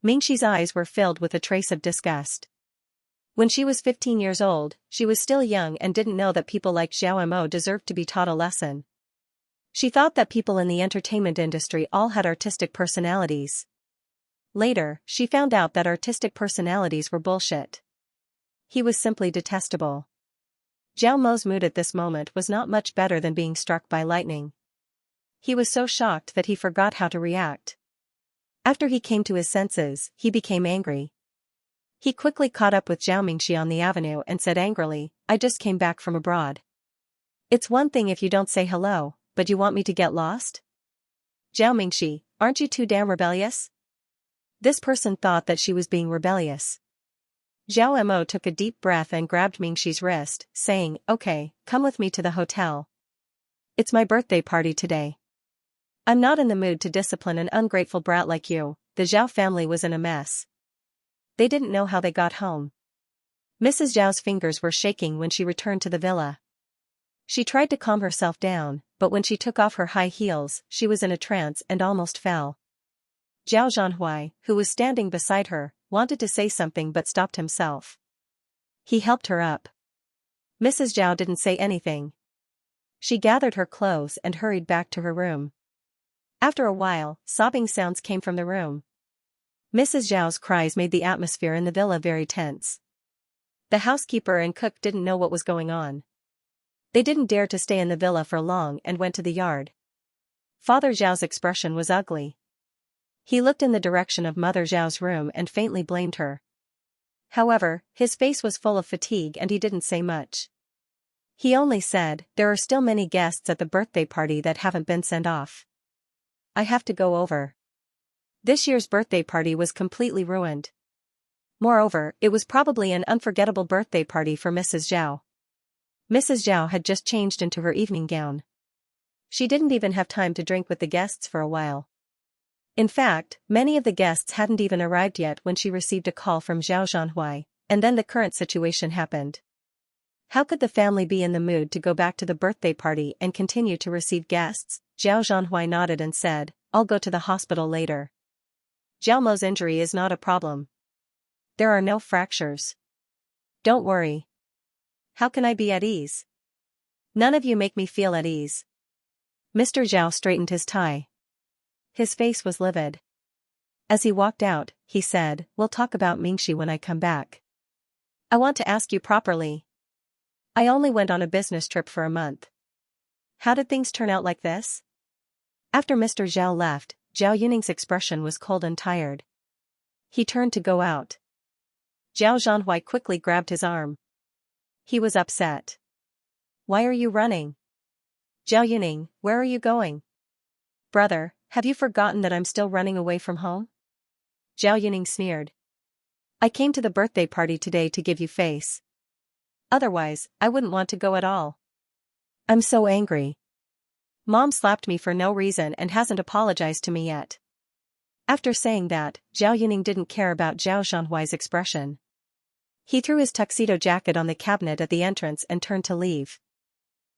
Mingxi's eyes were filled with a trace of disgust. When she was 15 years old, she was still young and didn't know that people like Zhao Mo deserved to be taught a lesson. She thought that people in the entertainment industry all had artistic personalities. Later, she found out that artistic personalities were bullshit. He was simply detestable. Zhao Mo's mood at this moment was not much better than being struck by lightning. He was so shocked that he forgot how to react. After he came to his senses, he became angry. He quickly caught up with Zhao Mingxi on the avenue and said angrily, I just came back from abroad. It's one thing if you don't say hello, but you want me to get lost? Zhao Mingxi, aren't you too damn rebellious? This person thought that she was being rebellious. Zhao Mo took a deep breath and grabbed Mingxi's wrist, saying, okay, come with me to the hotel. It's my birthday party today. I'm not in the mood to discipline an ungrateful brat like you. The Zhao family was in a mess. They didn't know how they got home. Mrs. Zhao's fingers were shaking when she returned to the villa. She tried to calm herself down, but when she took off her high heels, she was in a trance and almost fell. Zhao Zhanhui, who was standing beside her, wanted to say something but stopped himself. He helped her up. Mrs. Zhao didn't say anything. She gathered her clothes and hurried back to her room. After a while, sobbing sounds came from the room. Mrs. Zhao's cries made the atmosphere in the villa very tense. The housekeeper and cook didn't know what was going on. They didn't dare to stay in the villa for long and went to the yard. Father Zhao's expression was ugly. He looked in the direction of Mother Zhao's room and faintly blamed her. However, his face was full of fatigue and he didn't say much. He only said, there are still many guests at the birthday party that haven't been sent off. I have to go over. This year's birthday party was completely ruined. Moreover, it was probably an unforgettable birthday party for Mrs. Zhao. Mrs. Zhao had just changed into her evening gown. She didn't even have time to drink with the guests for a while. In fact, many of the guests hadn't even arrived yet when she received a call from Zhao Zhanhui, and then the current situation happened. How could the family be in the mood to go back to the birthday party and continue to receive guests? Zhao Zhanhui nodded and said, I'll go to the hospital later. Zhao Mo's injury is not a problem. There are no fractures. Don't worry. How can I be at ease? None of you make me feel at ease. Mr. Zhao straightened his tie. His face was livid. As he walked out, he said, we'll talk about Mingxi when I come back. I want to ask you properly. I only went on a business trip for a month. How did things turn out like this? After Mr. Zhao left, Zhao Yuning's expression was cold and tired. He turned to go out. Zhao Zhanhui quickly grabbed his arm. He was upset. Why are you running? Zhao Yuning, where are you going? Brother, have you forgotten that I'm still running away from home? Zhao Yuning sneered. I came to the birthday party today to give you face. Otherwise, I wouldn't want to go at all. I'm so angry. Mom slapped me for no reason and hasn't apologized to me yet. After saying that, Zhao Yuning didn't care about Zhao Zhanhui's expression. He threw his tuxedo jacket on the cabinet at the entrance and turned to leave.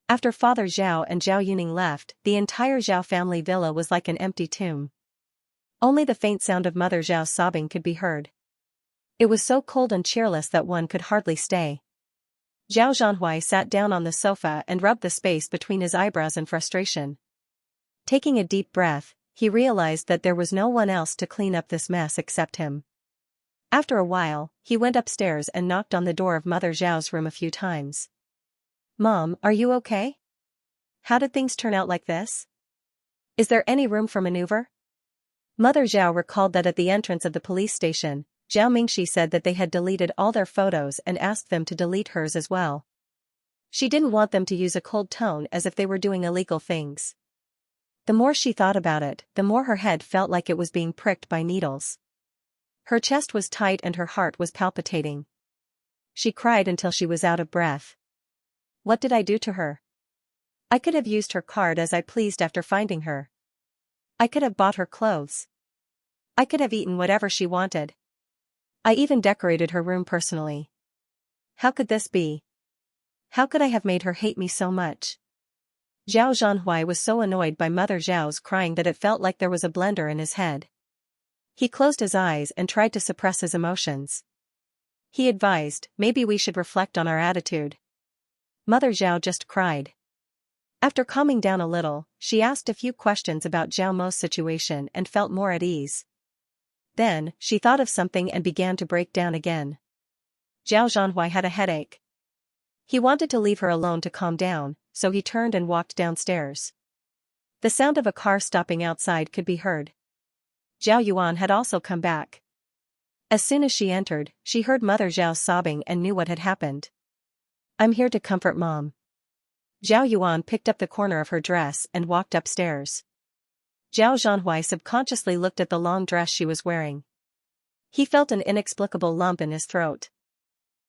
After Father Zhao and Zhao Yuning left, the entire Zhao family villa was like an empty tomb. Only the faint sound of Mother Zhao's sobbing could be heard. It was so cold and cheerless that one could hardly stay. Zhao Zhanhui sat down on the sofa and rubbed the space between his eyebrows in frustration. Taking a deep breath, he realized that there was no one else to clean up this mess except him. After a while, he went upstairs and knocked on the door of Mother Zhao's room a few times. Mom, are you okay? How did things turn out like this? Is there any room for maneuver? Mother Zhao recalled that at the entrance of the police station, Zhao Mingxi said that they had deleted all their photos and asked them to delete hers as well. She didn't want them to use a cold tone as if they were doing illegal things. The more she thought about it, the more her head felt like it was being pricked by needles. Her chest was tight and her heart was palpitating. She cried until she was out of breath. What did I do to her? I could have used her card as I pleased after finding her. I could have bought her clothes. I could have eaten whatever she wanted. I even decorated her room personally. How could this be? How could I have made her hate me so much? Zhao Zhanhui was so annoyed by Mother Zhao's crying that it felt like there was a blender in his head. He closed his eyes and tried to suppress his emotions. He advised, maybe we should reflect on our attitude. Mother Zhao just cried. After calming down a little, she asked a few questions about Zhao Mo's situation and felt more at ease. Then, she thought of something and began to break down again. Zhao Zhanhui had a headache. He wanted to leave her alone to calm down, so he turned and walked downstairs. The sound of a car stopping outside could be heard. Zhao Yuan had also come back. As soon as she entered, she heard Mother Zhao sobbing and knew what had happened. I'm here to comfort Mom. Zhao Yuan picked up the corner of her dress and walked upstairs. Zhao Zhanhui subconsciously looked at the long dress she was wearing. He felt an inexplicable lump in his throat.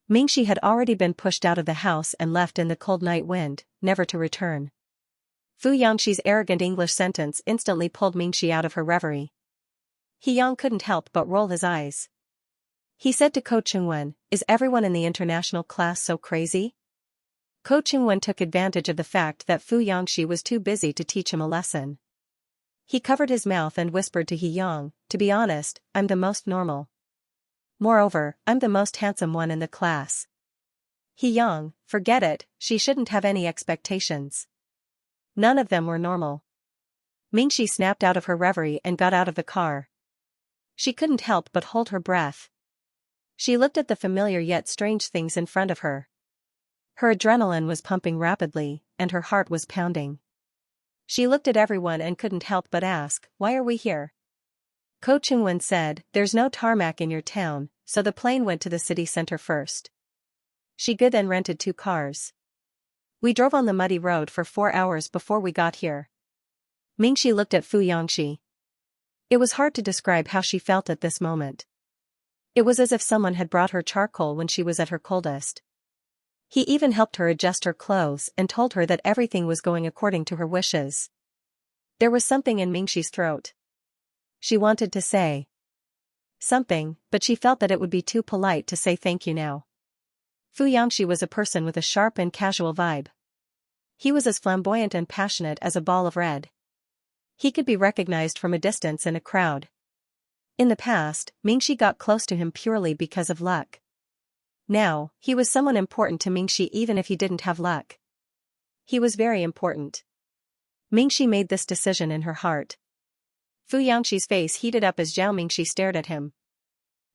Mingxi had already been pushed out of the house and left in the cold night wind, never to return. Fu Yangxi's arrogant English sentence instantly pulled Mingxi out of her reverie. He Yang couldn't help but roll his eyes. He said to Ko Chungwen, is everyone in the international class so crazy? Ko Chungwen took advantage of the fact that Fu Yangxi was too busy to teach him a lesson. He covered his mouth and whispered to He Yang, to be honest, I'm the most normal. Moreover, I'm the most handsome one in the class. He Yang, forget it, she shouldn't have any expectations. None of them were normal. Mingxi snapped out of her reverie and got out of the car. She couldn't help but hold her breath. She looked at the familiar yet strange things in front of her. Her adrenaline was pumping rapidly, and her heart was pounding. She looked at everyone and couldn't help but ask, why are we here? Ko Chungwen said, there's no tarmac in your town, so the plane went to the city center first. She then rented 2 cars. We drove on the muddy road for 4 hours before we got here. Mingxi looked at Fu Yangxi. It was hard to describe how she felt at this moment. It was as if someone had brought her charcoal when she was at her coldest. He even helped her adjust her clothes and told her that everything was going according to her wishes. There was something in Mingxi's throat. She wanted to say something, but she felt that it would be too polite to say thank you now. Fu Yangshi was a person with a sharp and casual vibe. He was as flamboyant and passionate as a ball of red. He could be recognized from a distance in a crowd. In the past, Mingxi got close to him purely because of luck. Now, he was someone important to Mingxi even if he didn't have luck. He was very important. Mingxi made this decision in her heart. Fu Yangxi's face heated up as Zhao Mingxi stared at him.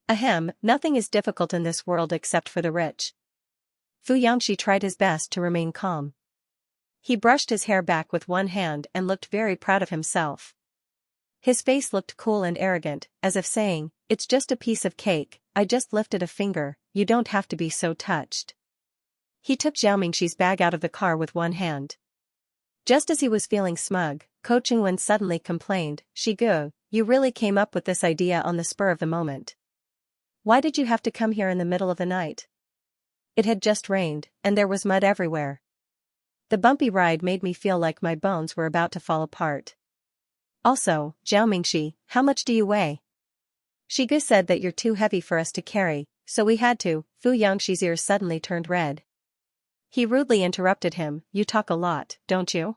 Ahem, nothing is difficult in this world except for the rich. Fu Yangxi tried his best to remain calm. He brushed his hair back with one hand and looked very proud of himself. His face looked cool and arrogant, as if saying, "It's just a piece of cake, I just lifted a finger, you don't have to be so touched." He took Zhao Mingxi's bag out of the car with one hand. Just as he was feeling smug, Ko Chingwen suddenly complained, "Shigu, you really came up with this idea on the spur of the moment. Why did you have to come here in the middle of the night? It had just rained, and there was mud everywhere. The bumpy ride made me feel like my bones were about to fall apart. Also, Zhao Mingxi, how much do you weigh? Shigu said that you're too heavy for us to carry, so we had to." Fu Yangxi's ears suddenly turned red. He rudely interrupted him, "You talk a lot, don't you?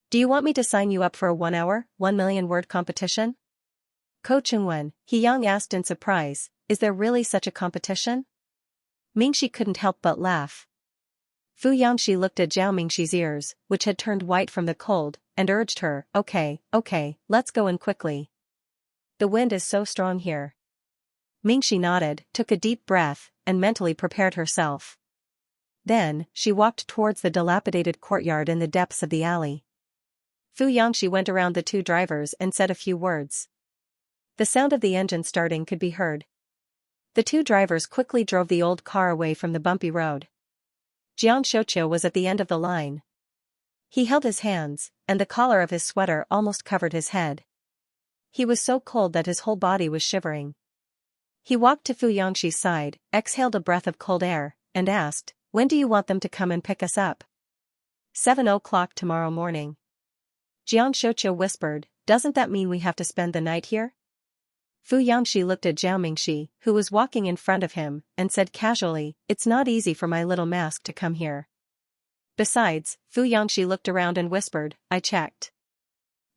Do you want me to sign you up for a 1-hour, 1 million-word competition?" Ko Chingwen, He Yang asked in surprise, "Is there really such a competition?" Mingxi couldn't help but laugh. Fu Yangxi looked at Zhao Mingxi's ears, which had turned white from the cold, and urged her, Okay, let's go in quickly. The wind is so strong here." Mingxi nodded, took a deep breath, and mentally prepared herself. Then, she walked towards the dilapidated courtyard in the depths of the alley. Fu Yangxi went around the two drivers and said a few words. The sound of the engine starting could be heard. The two drivers quickly drove the old car away from the bumpy road. Xianxia was at the end of the line. He held his hands, and the collar of his sweater almost covered his head. He was so cold that his whole body was shivering. He walked to Fu Yangxi's side, exhaled a breath of cold air, and asked, "When do you want them to come and pick us up?" 7 o'clock tomorrow morning. Xianxia whispered, "Doesn't that mean we have to spend the night here?" Fu Yangxi looked at Zhao Mingxi, who was walking in front of him, and said casually, "It's not easy for my little mask to come here." Besides, Fu Yangxi looked around and whispered, "I checked.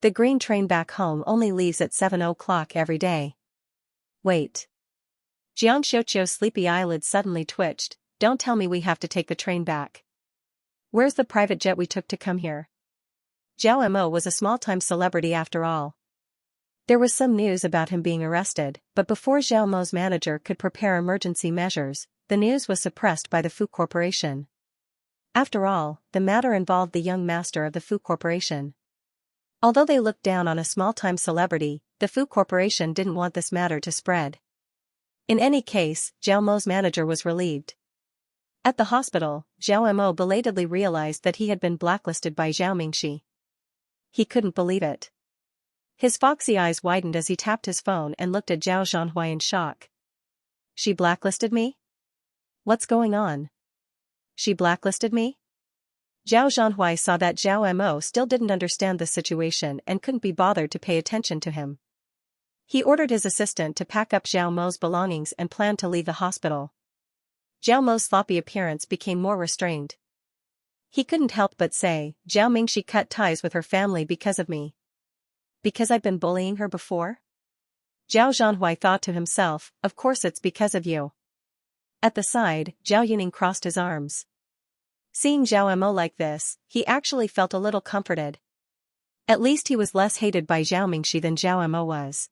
The green train back home only leaves at 7 o'clock every day." Wait. Xianxia's sleepy eyelids suddenly twitched, "Don't tell me we have to take the train back. Where's the private jet we took to come here?" Zhao Mo was a small-time celebrity after all. There was some news about him being arrested, but before Zhao Mo's manager could prepare emergency measures, the news was suppressed by the Fu Corporation. After all, the matter involved the young master of the Fu Corporation. Although they looked down on a small-time celebrity, the Fu Corporation didn't want this matter to spread. In any case, Zhao Mo's manager was relieved. At the hospital, Zhao Mo belatedly realized that he had been blacklisted by Zhao Mingxi. He couldn't believe it. His foxy eyes widened as he tapped his phone and looked at Zhao Zhanhui in shock. "She blacklisted me? What's going on? She blacklisted me?" Zhao Zhanhui saw that Zhao Mo still didn't understand the situation and couldn't be bothered to pay attention to him. He ordered his assistant to pack up Zhao Mo's belongings and planned to leave the hospital. Zhao Mo's sloppy appearance became more restrained. He couldn't help but say, "Zhao Mingxi cut ties with her family because of me. Because I've been bullying her before?" Zhao Zhanhui thought to himself, "Of course it's because of you." At the side, Zhao Yuning crossed his arms. Seeing Zhao Mo like this, he actually felt a little comforted. At least he was less hated by Zhao Mingxi than Zhao Mo was.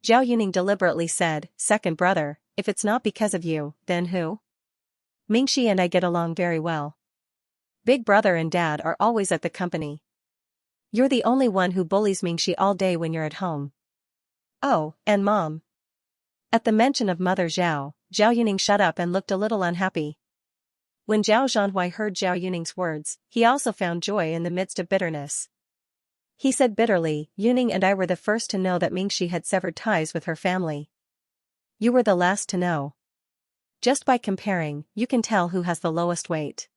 Zhao Yuning deliberately said, "Second brother, if it's not because of you, then who? Mingxi and I get along very well. Big brother and dad are always at the company. You're the only one who bullies Mingxi all day when you're at home. Oh, and mom." At the mention of Mother Zhao, Zhao Yuning shut up and looked a little unhappy. When Zhao Zhanhui heard Zhao Yuning's words, he also found joy in the midst of bitterness. He said bitterly, "Yuning and I were the first to know that Mingxi had severed ties with her family. You were the last to know. Just by comparing, you can tell who has the lowest weight."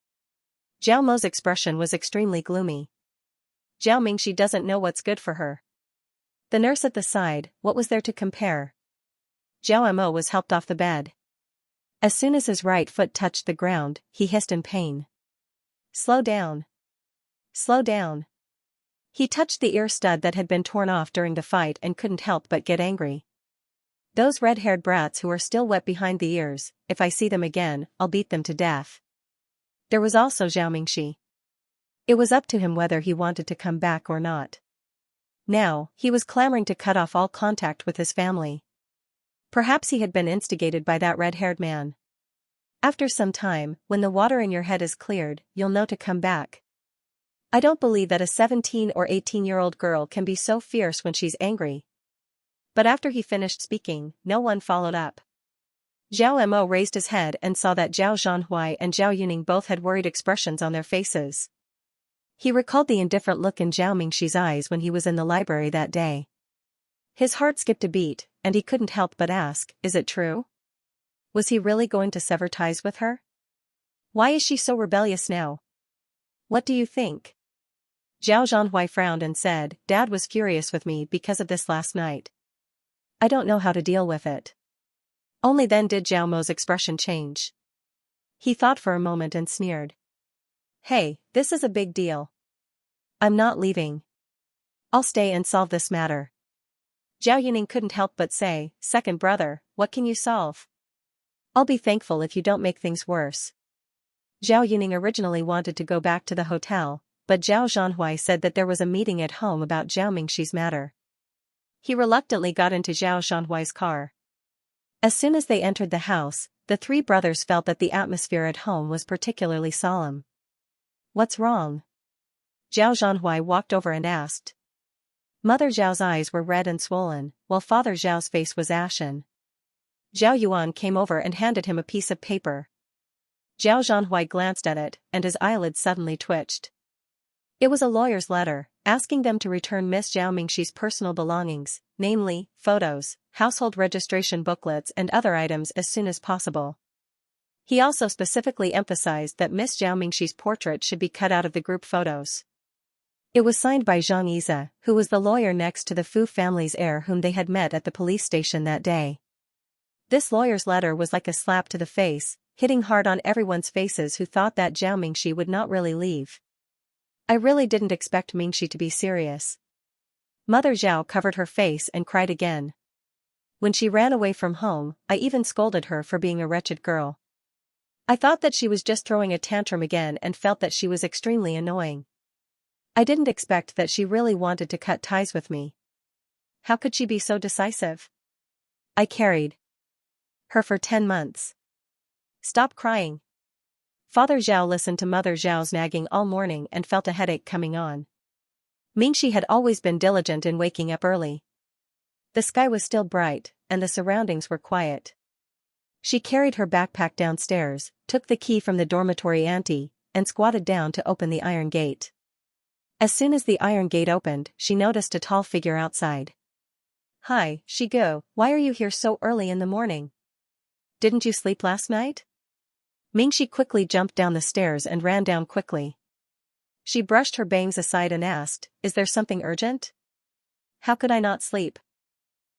Zhao Mo's expression was extremely gloomy. Zhao Mingxi doesn't know what's good for her. The nurse at the side, what was there to compare? Zhao Mo was helped off the bed. As soon as his right foot touched the ground, he hissed in pain. Slow down. Slow down. He touched the ear stud that had been torn off during the fight and couldn't help but get angry. Those red-haired brats who are still wet behind the ears, if I see them again, I'll beat them to death. There was also Zhao Mingxi. It was up to him whether he wanted to come back or not. Now, he was clamoring to cut off all contact with his family. Perhaps he had been instigated by that red-haired man. After some time, when the water in your head is cleared, you'll know to come back. I don't believe that a 17 or 18-year-old girl can be so fierce when she's angry. But after he finished speaking, no one followed up. Zhao Mo raised his head and saw that Zhao Zhanhui and Zhao Yuning both had worried expressions on their faces. He recalled the indifferent look in Zhao Mingxi's eyes when he was in the library that day. His heart skipped a beat, and he couldn't help but ask, is it true? Was he really going to sever ties with her? Why is she so rebellious now? What do you think? Zhao Zhanhui frowned and said, Dad was furious with me because of this last night. I don't know how to deal with it. Only then did Zhao Mo's expression change. He thought for a moment and sneered. Hey, this is a big deal. I'm not leaving. I'll stay and solve this matter. Zhao Yuning couldn't help but say, second brother, what can you solve? I'll be thankful if you don't make things worse. Zhao Yuning originally wanted to go back to the hotel, but Zhao Zhanhui said that there was a meeting at home about Zhao Mingxi's matter. He reluctantly got into Zhao Zhanhui's car. As soon as they entered the house, the three brothers felt that the atmosphere at home was particularly solemn. What's wrong? Zhao Zhanhui walked over and asked. Mother Zhao's eyes were red and swollen, while Father Zhao's face was ashen. Zhao Yuan came over and handed him a piece of paper. Zhao Zhanhui glanced at it, and his eyelids suddenly twitched. It was a lawyer's letter, asking them to return Miss Zhao Mingxi's personal belongings, namely, photos, household registration booklets and other items as soon as possible. He also specifically emphasized that Miss Zhao Mingxi's portrait should be cut out of the group photos. It was signed by Xianxia, who was the lawyer next to the Fu family's heir whom they had met at the police station that day. This lawyer's letter was like a slap to the face, hitting hard on everyone's faces who thought that Zhao Mingxi would not really leave. I really didn't expect Mingxi to be serious. Mother Zhao covered her face and cried again. When she ran away from home, I even scolded her for being a wretched girl. I thought that she was just throwing a tantrum again and felt that she was extremely annoying. I didn't expect that she really wanted to cut ties with me. How could she be so decisive? I carried her for 10 months. Stop crying. Father Zhao listened to Mother Zhao's nagging all morning and felt a headache coming on. Mingxi had always been diligent in waking up early. The sky was still bright, and the surroundings were quiet. She carried her backpack downstairs, took the key from the dormitory auntie, and squatted down to open the iron gate. As soon as the iron gate opened, she noticed a tall figure outside. Hi, Shigo, why are you here so early in the morning? Didn't you sleep last night? Mingxi quickly jumped down the stairs and ran down quickly. She brushed her bangs aside and asked, is there something urgent? How could I not sleep?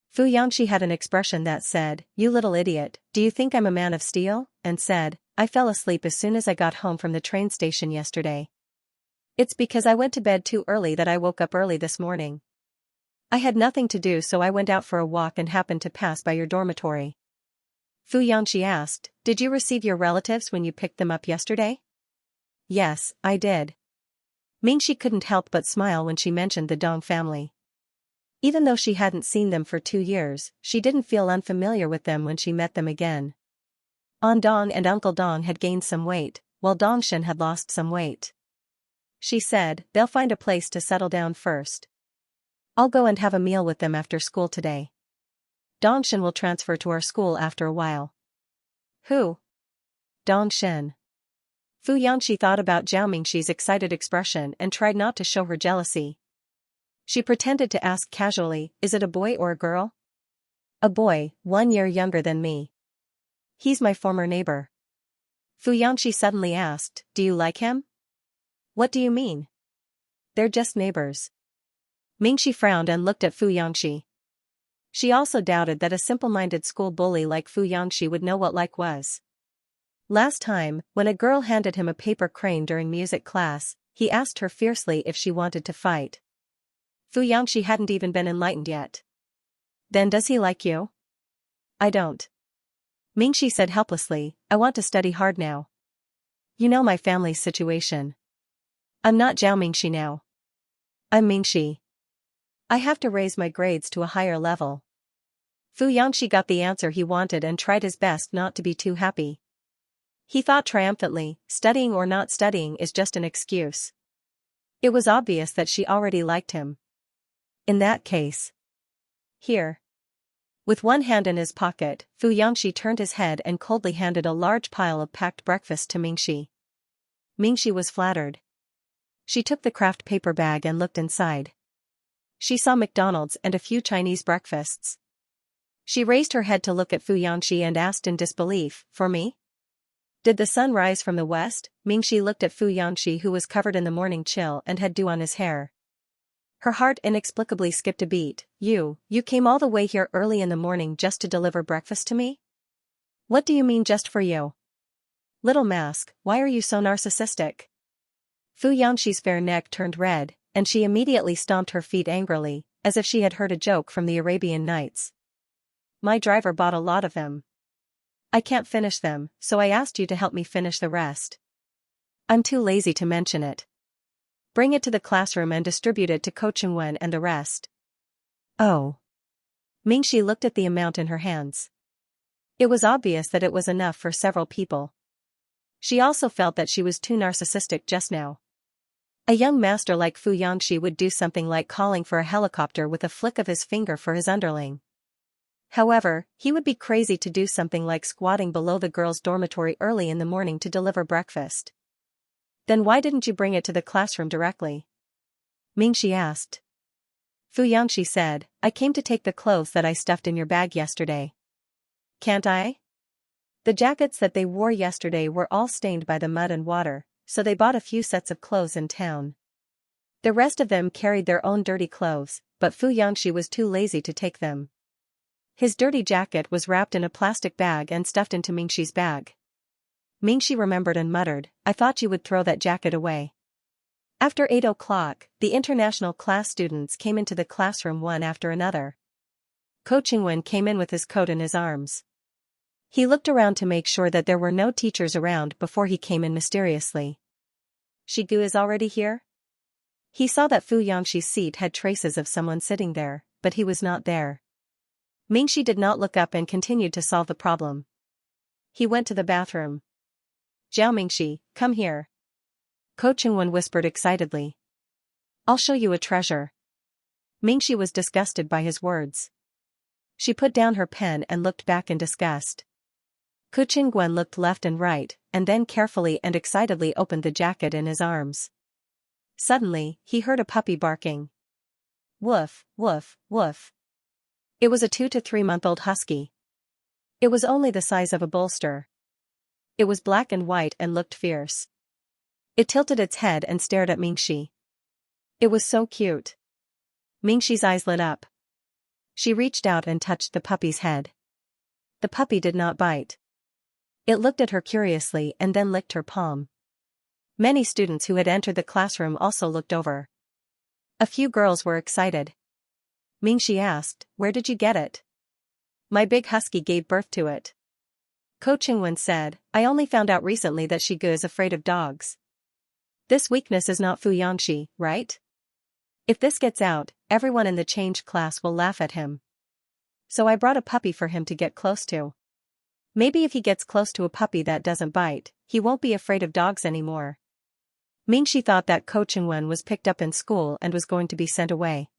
Fu Yangxi had an expression that said, you little idiot, do you think I'm a man of steel? And said, I fell asleep as soon as I got home from the train station yesterday. It's because I went to bed too early that I woke up early this morning. I had nothing to do so I went out for a walk and happened to pass by your dormitory. Fu Yangxi asked, did you receive your relatives when you picked them up yesterday? Yes, I did. Mingxi couldn't help but smile when she mentioned the Dong family. Even though she hadn't seen them for 2 years, she didn't feel unfamiliar with them when she met them again. Aunt Dong and Uncle Dong had gained some weight, while Dongshen had lost some weight. She said, they'll find a place to settle down first. I'll go and have a meal with them after school today. Dongshen will transfer to our school after a while. Who? Dongshen. Fu Yangxi thought about Zhao Mingxi's excited expression and tried not to show her jealousy. She pretended to ask casually, is it a boy or a girl? A boy, 1 year younger than me. He's my former neighbor. Fu Yangxi suddenly asked, do you like him? What do you mean? They're just neighbors. Mingxi frowned and looked at Fu Yangxi. She also doubted that a simple-minded school bully like Fu Yangxi would know what like was. Last time, when a girl handed him a paper crane during music class, he asked her fiercely if she wanted to fight. Xianxia hadn't even been enlightened yet. Then does he like you? I don't. Mingxi said helplessly, I want to study hard now. You know my family's situation. I'm not Zhao Mingxi now. I'm Mingxi. I have to raise my grades to a higher level. Xianxia got the answer he wanted and tried his best not to be too happy. He thought triumphantly, studying or not studying is just an excuse. It was obvious that she already liked him. In that case. Here. With one hand in his pocket, Xianxia turned his head and coldly handed a large pile of packed breakfast to Mingxi. Mingxi was flattered. She took the craft paper bag and looked inside. She saw McDonald's and a few Chinese breakfasts. She raised her head to look at Xianxia and asked in disbelief, for me? Did the sun rise from the west? Mingxi looked at Xianxia, who was covered in the morning chill and had dew on his hair. Her heart inexplicably skipped a beat. You came all the way here early in the morning just to deliver breakfast to me? What do you mean just for you? Little mask, why are you so narcissistic? Xianxia's fair neck turned red, and she immediately stomped her feet angrily, as if she had heard a joke from the Arabian Nights. My driver bought a lot of them. I can't finish them, so I asked you to help me finish the rest. I'm too lazy to mention it. Bring it to the classroom and distribute it to Coachingwen and the rest. Oh. Mingxi looked at the amount in her hands. It was obvious that it was enough for several people. She also felt that she was too narcissistic just now. A young master like Xianxia would do something like calling for a helicopter with a flick of his finger for his underling. However, he would be crazy to do something like squatting below the girls' dormitory early in the morning to deliver breakfast. Then why didn't you bring it to the classroom directly? Mingxi asked. Xianxia said, I came to take the clothes that I stuffed in your bag yesterday. Can't I? The jackets that they wore yesterday were all stained by the mud and water, so they bought a few sets of clothes in town. The rest of them carried their own dirty clothes, but Xianxia was too lazy to take them. His dirty jacket was wrapped in a plastic bag and stuffed into Mingxi's bag. Mingxi remembered and muttered, I thought you would throw that jacket away. After 8 o'clock, the international class students came into the classroom one after another. Coachingwen came in with his coat in his arms. He looked around to make sure that there were no teachers around before he came in mysteriously. Shigu is already here? He saw that Xianxia's seat had traces of someone sitting there, but he was not there. Mingxi did not look up and continued to solve the problem. He went to the bathroom. Zhao Mingxi, come here. Coachingwen whispered excitedly. I'll show you a treasure. Mingxi was disgusted by his words. She put down her pen and looked back in disgust. Coachingwen looked left and right, and then carefully and excitedly opened the jacket in his arms. Suddenly, he heard a puppy barking. Woof, woof, woof. It was a 2 to 3 month old husky. It was only the size of a bolster. It was black and white and looked fierce. It tilted its head and stared at Mingxi. It was so cute. Mingxi's eyes lit up. She reached out and touched the puppy's head. The puppy did not bite. It looked at her curiously and then licked her palm. Many students who had entered the classroom also looked over. A few girls were excited. Mingxi asked, where did you get it? My big husky gave birth to it. Coachingwen said, I only found out recently that Shigu is afraid of dogs. This weakness is not Xianxia, right? If this gets out, everyone in the change class will laugh at him. So I brought a puppy for him to get close to. Maybe if he gets close to a puppy that doesn't bite, he won't be afraid of dogs anymore. Mingxi thought that Coachingwen was picked up in school and was going to be sent away.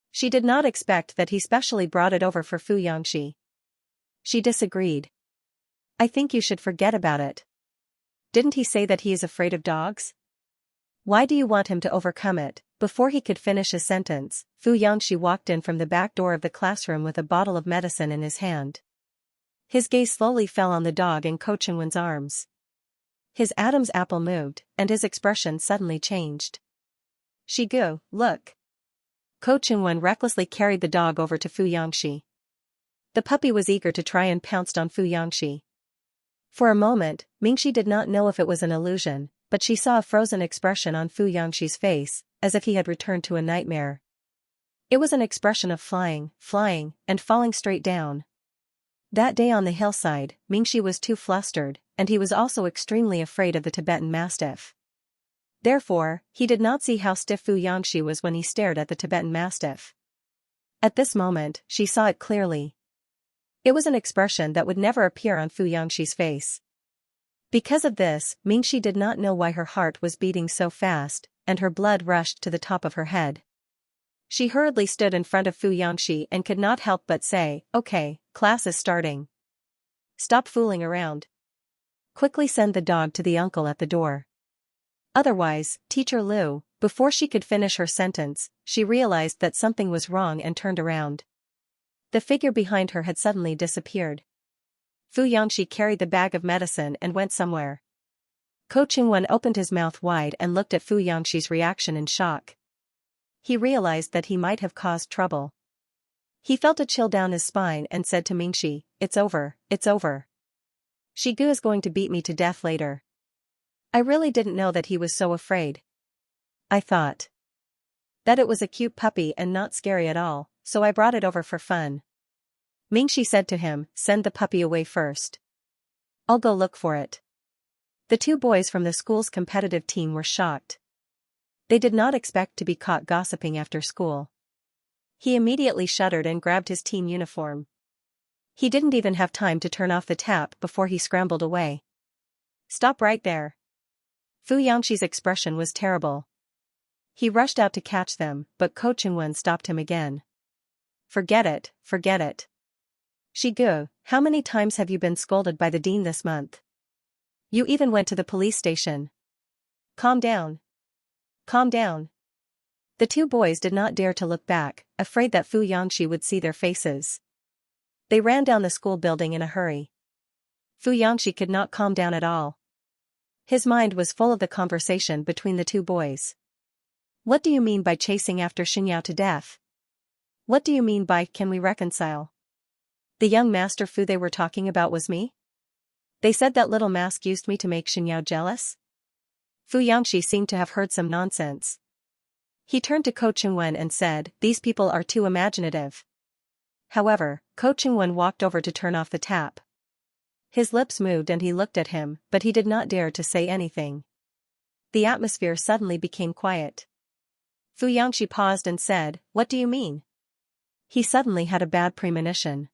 She did not expect that he specially brought it over for Xianxia. She disagreed. I think you should forget about it. Didn't he say that he is afraid of dogs? Why do you want him to overcome it? Before he could finish his sentence, Xianxia walked in from the back door of the classroom with a bottle of medicine in his hand. His gaze slowly fell on the dog in Coachingwen's arms. His Adam's apple moved, and his expression suddenly changed. Shigu, look. Coachingwen recklessly carried the dog over to Xianxia. The puppy was eager to try and pounced on Xianxia. For a moment, Mingxi did not know if it was an illusion, but she saw a frozen expression on Fu Yangxi's face, as if he had returned to a nightmare. It was an expression of flying, and falling straight down. That day on the hillside, Mingxi was too flustered, and he was also extremely afraid of the Tibetan Mastiff. Therefore, he did not see how stiff Fu Yangxi was when he stared at the Tibetan Mastiff. At this moment, she saw it clearly. It was an expression that would never appear on Fu Yangxi's face. Because of this, Mingxi did not know why her heart was beating so fast, and her blood rushed to the top of her head. She hurriedly stood in front of Fu Yangxi and could not help but say, "Okay, class is starting. Stop fooling around. Quickly send the dog to the uncle at the door. Otherwise, Teacher Liu." Before she could finish her sentence, she realized that something was wrong and turned around. The figure behind her had suddenly disappeared. Fu Yangxi carried the bag of medicine and went somewhere. Ko Chingwen opened his mouth wide and looked at Fu Yangxi's reaction in shock. He realized that he might have caused trouble. He felt a chill down his spine and said to Mingxi, "It's over, it's over. Shigu is going to beat me to death later. I really didn't know that he was so afraid. I thought that it was a cute puppy and not scary at all, so I brought it over for fun." Mingxi said to him, "Send the puppy away first. I'll go look for it." The two boys from the school's competitive team were shocked. They did not expect to be caught gossiping after school. He immediately shuddered and grabbed his team uniform. He didn't even have time to turn off the tap before he scrambled away. "Stop right there." Fu Yangxi's expression was terrible. He rushed out to catch them, but Ko Chingwen stopped him again. Forget it. Shigu, how many times have you been scolded by the dean this month? You even went to the police station. Calm down. The two boys did not dare to look back, afraid that Fu Yangxi would see their faces. They ran down the school building in a hurry. Fu Yangxi could not calm down at all. His mind was full of the conversation between the two boys. What do you mean by chasing after Xianxia to death? What do you mean by can we reconcile? The young master Fu they were talking about was me? They said that little mask used me to make Xianxia jealous? Fu Yangxi seemed to have heard some nonsense. He turned to Ko Chingwen and said, "These people are too imaginative." However, Ko Chingwen walked over to turn off the tap. His lips moved and he looked at him, but he did not dare to say anything. The atmosphere suddenly became quiet. Fu Yangxi paused and said, "What do you mean?" He suddenly had a bad premonition.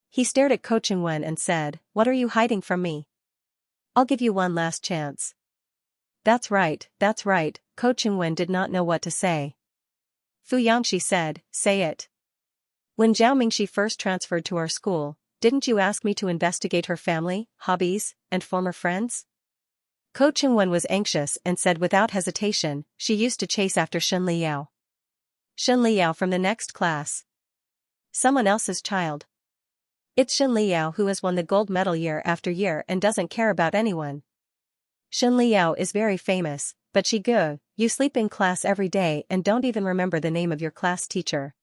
He stared at Ko Chingwen and said, "What are you hiding from me? I'll give you one last chance." That's right. Ko Chingwen did not know what to say. Fu Yangxi said, "Say it. When Zhao Mingxi first transferred to our school, didn't you ask me to investigate her family, hobbies, and former friends?" Ko Chingwen was anxious and said without hesitation, "She used to chase after Shen Liyao." Shen Liyao from the next class. Someone else's child. It's Shen Liyao who has won the gold medal year after year and doesn't care about anyone. Shen Liyao is very famous, but Shigu, you sleep in class every day and don't even remember the name of your class teacher.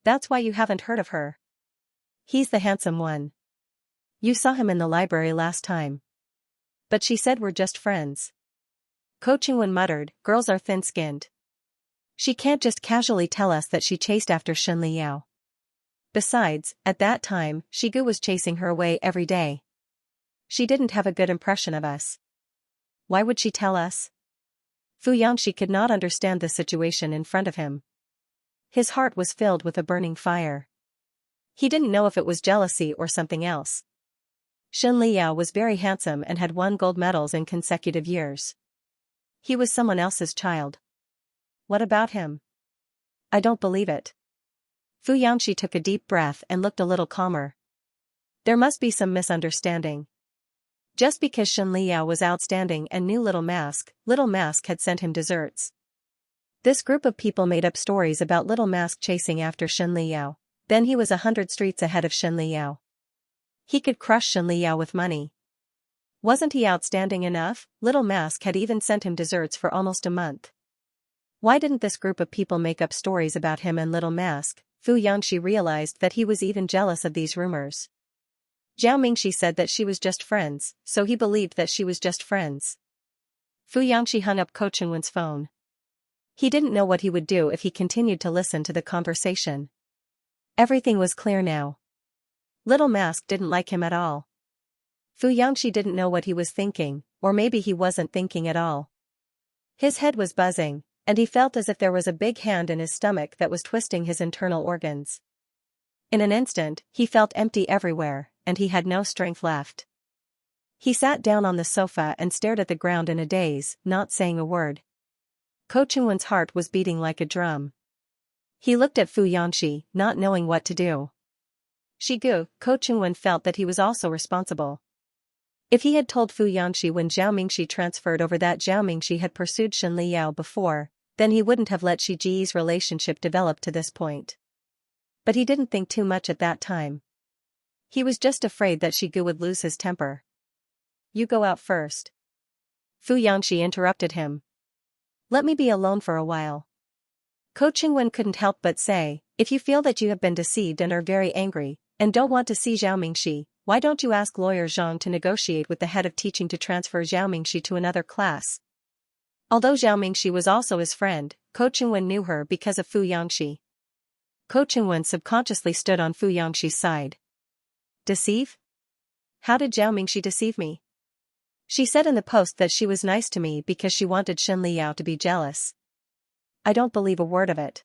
That's why you haven't heard of her. He's the handsome one. You saw him in the library last time. But she said we're just friends. Ko Chingwen muttered, "Girls are thin-skinned. She can't just casually tell us that she chased after Shen Liyao. Besides, at that time, Shigu was chasing her away every day. She didn't have a good impression of us. Why would she tell us?" Fu Yangxi could not understand the situation in front of him. His heart was filled with a burning fire. He didn't know if it was jealousy or something else. Shen Liyao was very handsome and had won gold medals in consecutive years. He was someone else's child. What about him? I don't believe it. Fu Yangxi took a deep breath and looked a little calmer. There must be some misunderstanding. Just because Shen Liyao was outstanding and knew Little Mask had sent him desserts. This group of people made up stories about Little Mask chasing after Shen Liyao. Then he was 100 streets ahead of Shen Liyao. He could crush Shen Liyao with money. Wasn't he outstanding enough? Little Mask had even sent him desserts for almost a month. Why didn't this group of people make up stories about him and Little Mask? Fu Yangxi realized that he was even jealous of these rumors. Zhao Mingxi said that she was just friends, so he believed that she was just friends. Fu Yangxi hung up Ko Chunwen's phone. He didn't know what he would do if he continued to listen to the conversation. Everything was clear now. Little Mask didn't like him at all. Fu Yangxi didn't know what he was thinking, or maybe he wasn't thinking at all. His head was buzzing, and he felt as if there was a big hand in his stomach that was twisting his internal organs. In an instant, he felt empty everywhere, and he had no strength left. He sat down on the sofa and stared at the ground in a daze, not saying a word. Ko Chunwen's heart was beating like a drum. He looked at Fu Yangxi, not knowing what to do. Ko Chunwen felt that he was also responsible. If he had told Fu Yangxi when Zhao Mingxi transferred over that Zhao Mingxi had pursued Shen Liyao before, then he wouldn't have let Shi Ji's relationship develop to this point. But he didn't think too much at that time. He was just afraid that Shi Gu would lose his temper. You go out first. Fu Yangxi interrupted him. Let me be alone for a while. Ko Chunwen couldn't help but say, if you feel that you have been deceived and are very angry, and don't want to see Zhao Mingxi, why don't you ask lawyer Zhang to negotiate with the head of teaching to transfer Zhao Mingxi to another class? Although Zhao Mingxi was also his friend, Ko Chunwen knew her because of Fu Yangxi. Ko Chunwen subconsciously stood on Fu Yangxi's side. Deceive? How did Zhao Mingxi deceive me? She said in the post that she was nice to me because she wanted Shen Liyao to be jealous. I don't believe a word of it.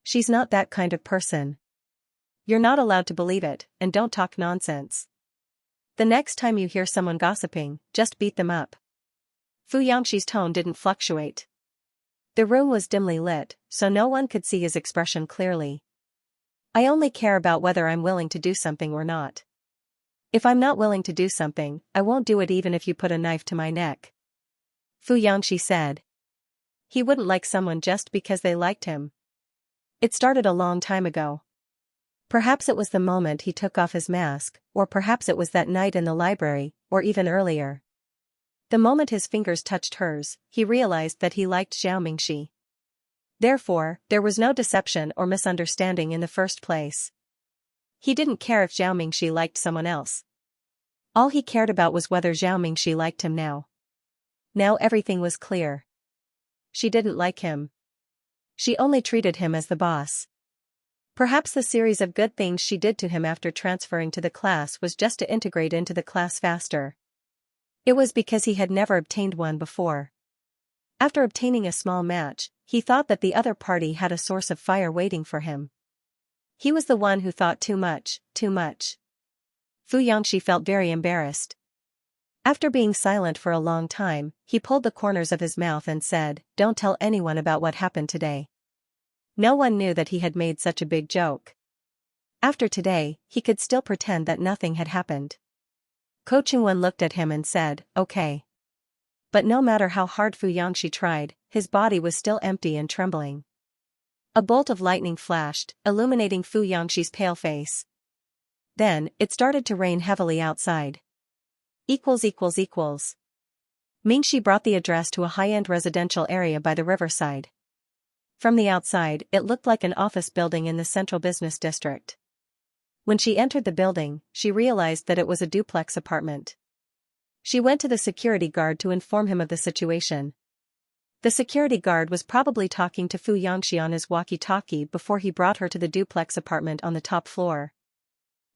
She's not that kind of person. You're not allowed to believe it, and don't talk nonsense. The next time you hear someone gossiping, just beat them up. Fu Yangxi's tone didn't fluctuate. The room was dimly lit, so no one could see his expression clearly. I only care about whether I'm willing to do something or not. If I'm not willing to do something, I won't do it even if you put a knife to my neck. Fu Yangxi said. He wouldn't like someone just because they liked him. It started a long time ago. Perhaps it was the moment he took off his mask, or perhaps it was that night in the library, or even earlier. The moment his fingers touched hers, he realized that he liked Zhao Mingxi. Therefore, there was no deception or misunderstanding in the first place. He didn't care if Zhao Mingxi liked someone else. All he cared about was whether Zhao Mingxi liked him now. Now everything was clear. She didn't like him. She only treated him as the boss. Perhaps the series of good things she did to him after transferring to the class was just to integrate into the class faster. It was because he had never obtained one before. After obtaining a small match, he thought that the other party had a source of fire waiting for him. He was the one who thought too much, too much. Fu Yangxi felt very embarrassed. After being silent for a long time, he pulled the corners of his mouth and said, "Don't tell anyone about what happened today." No one knew that he had made such a big joke. After today, he could still pretend that nothing had happened. Ko Chunwen looked at him and said, "Okay." But no matter how hard Fu Yangxi tried, his body was still empty and trembling. A bolt of lightning flashed, illuminating Fu Yangxi's pale face. Then, it started to rain heavily outside. Mingxi brought the address to a high-end residential area by the riverside. From the outside, it looked like an office building in the central business district. When she entered the building, she realized that it was a duplex apartment. She went to the security guard to inform him of the situation. The security guard was probably talking to Fu Yangxi on his walkie-talkie before he brought her to the duplex apartment on the top floor.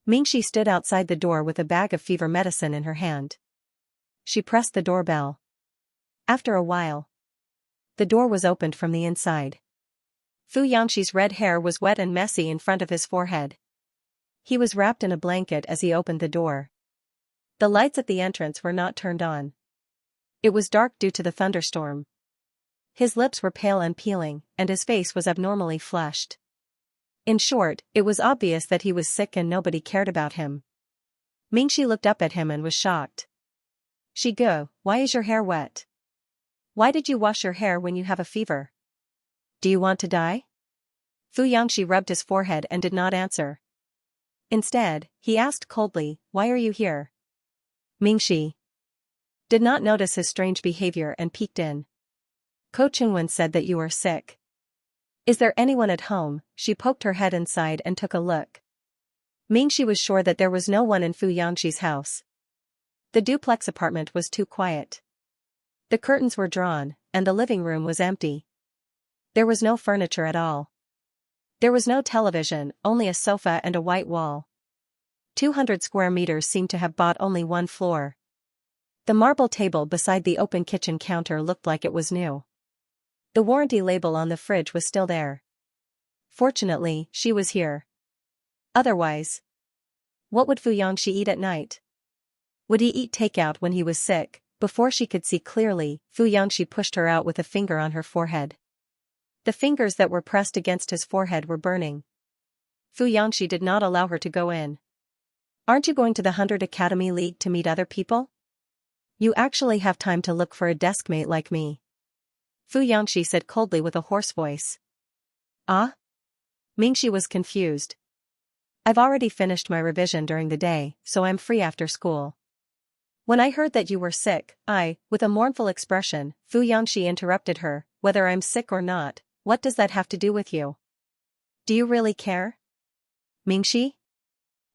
Mingxi stood outside the door with a bag of fever medicine in her hand. She pressed the doorbell. After a while, the door was opened from the inside. Fu Yangxi's red hair was wet and messy in front of his forehead. He was wrapped in a blanket as he opened the door. The lights at the entrance were not turned on. It was dark due to the thunderstorm. His lips were pale and peeling, and his face was abnormally flushed. In short, it was obvious that he was sick and nobody cared about him. Mingxi looked up at him and was shocked. "Shigo, why is your hair wet? Why did you wash your hair when you have a fever? Do you want to die?" Fu Yangxi rubbed his forehead and did not answer. Instead, he asked coldly, "Why are you here?" Mingxi did not notice his strange behavior and peeked in. "Ko Chunwen said that you are sick. Is there anyone at home?" She poked her head inside and took a look. Mingxi was sure that there was no one in Fu Yangxi's house. The duplex apartment was too quiet. The curtains were drawn, and the living room was empty. There was no furniture at all. There was no television, only a sofa and a white wall. 200 square meters seemed to have bought only one floor. The marble table beside the open kitchen counter looked like it was new. The warranty label on the fridge was still there. Fortunately, she was here. Otherwise, what would Fu Yangxi eat at night? Would he eat takeout when he was sick? Before she could see clearly, Fu Yangxi pushed her out with a finger on her forehead. The fingers that were pressed against his forehead were burning. Fu Yangxi did not allow her to go in. Aren't you going to the 100 Academy League to meet other people? You actually have time to look for a deskmate like me. Fu Yangxi said coldly with a hoarse voice. Ah? Mingxi was confused. I've already finished my revision during the day, so I'm free after school. When I heard that you were sick, with a mournful expression, Fu Yangxi interrupted her, whether I'm sick or not, what does that have to do with you? Do you really care? Mingxi?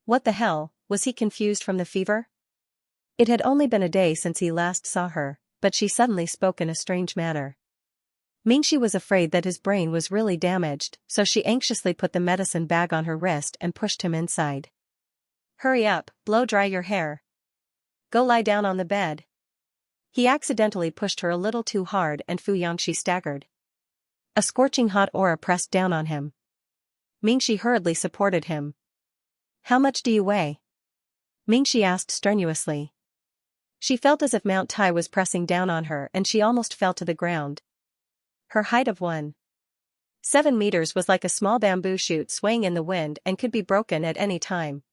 What the hell, was he confused from the fever? It had only been a day since he last saw her, but she suddenly spoke in a strange manner. Mingxi was afraid that his brain was really damaged, so she anxiously put the medicine bag on her wrist and pushed him inside. Hurry up, blow dry your hair. Go lie down on the bed. He accidentally pushed her a little too hard and Fu Yangxi staggered. A scorching hot aura pressed down on him. Mingxi hurriedly supported him. How much do you weigh? Mingxi asked strenuously. She felt as if Mount Tai was pressing down on her and she almost fell to the ground. Her height of 1.7 meters was like a small bamboo shoot swaying in the wind and could be broken at any time.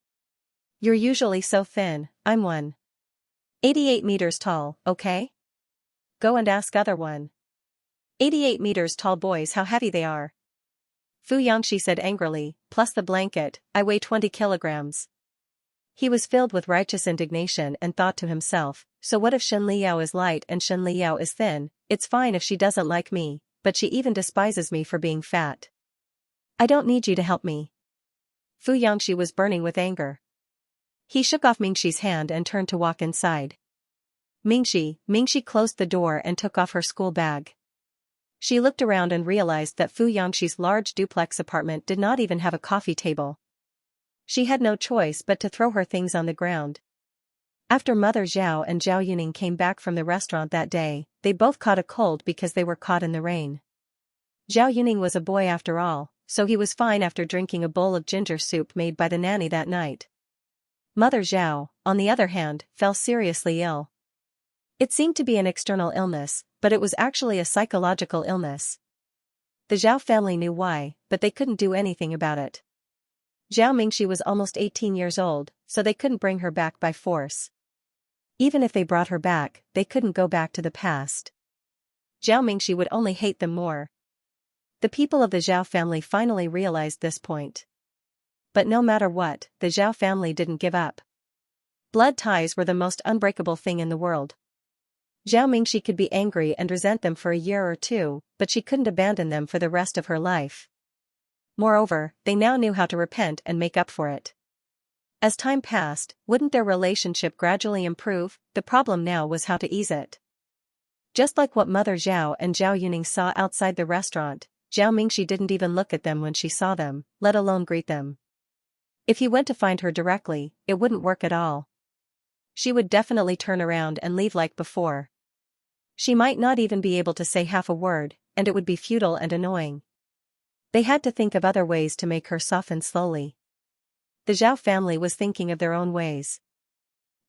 You're usually so thin, I'm 1.88 meters tall, okay? Go and ask other 1.88 meters tall boys how heavy they are. Fu Yangxi said angrily, plus the blanket, I weigh 20 kilograms. He was filled with righteous indignation and thought to himself, so what if Shen Liao is light and Shen Liao is thin? It's fine if she doesn't like me, but she even despises me for being fat. I don't need you to help me. Fu Yangxi was burning with anger. He shook off Mingxi's hand and turned to walk inside. Mingxi closed the door and took off her school bag. She looked around and realized that Fu Yangxi's large duplex apartment did not even have a coffee table. She had no choice but to throw her things on the ground. After Mother Zhao and Zhao Yuning came back from the restaurant that day, they both caught a cold because they were caught in the rain. Zhao Yuning was a boy after all, so he was fine after drinking a bowl of ginger soup made by the nanny that night. Mother Zhao, on the other hand, fell seriously ill. It seemed to be an external illness, but it was actually a psychological illness. The Zhao family knew why, but they couldn't do anything about it. Zhao Mingxi was almost 18 years old, so they couldn't bring her back by force. Even if they brought her back, they couldn't go back to the past. Zhao Mingxi would only hate them more. The people of the Zhao family finally realized this point. But no matter what, the Zhao family didn't give up. Blood ties were the most unbreakable thing in the world. Zhao Mingxi could be angry and resent them for a year or two, but she couldn't abandon them for the rest of her life. Moreover, they now knew how to repent and make up for it. As time passed, wouldn't their relationship gradually improve? The problem now was how to ease it. Just like what Mother Zhao and Zhao Yuning saw outside the restaurant, Zhao Mingxi didn't even look at them when she saw them, let alone greet them. If he went to find her directly, it wouldn't work at all. She would definitely turn around and leave like before. She might not even be able to say half a word, and it would be futile and annoying. They had to think of other ways to make her soften slowly. The Zhao family was thinking of their own ways.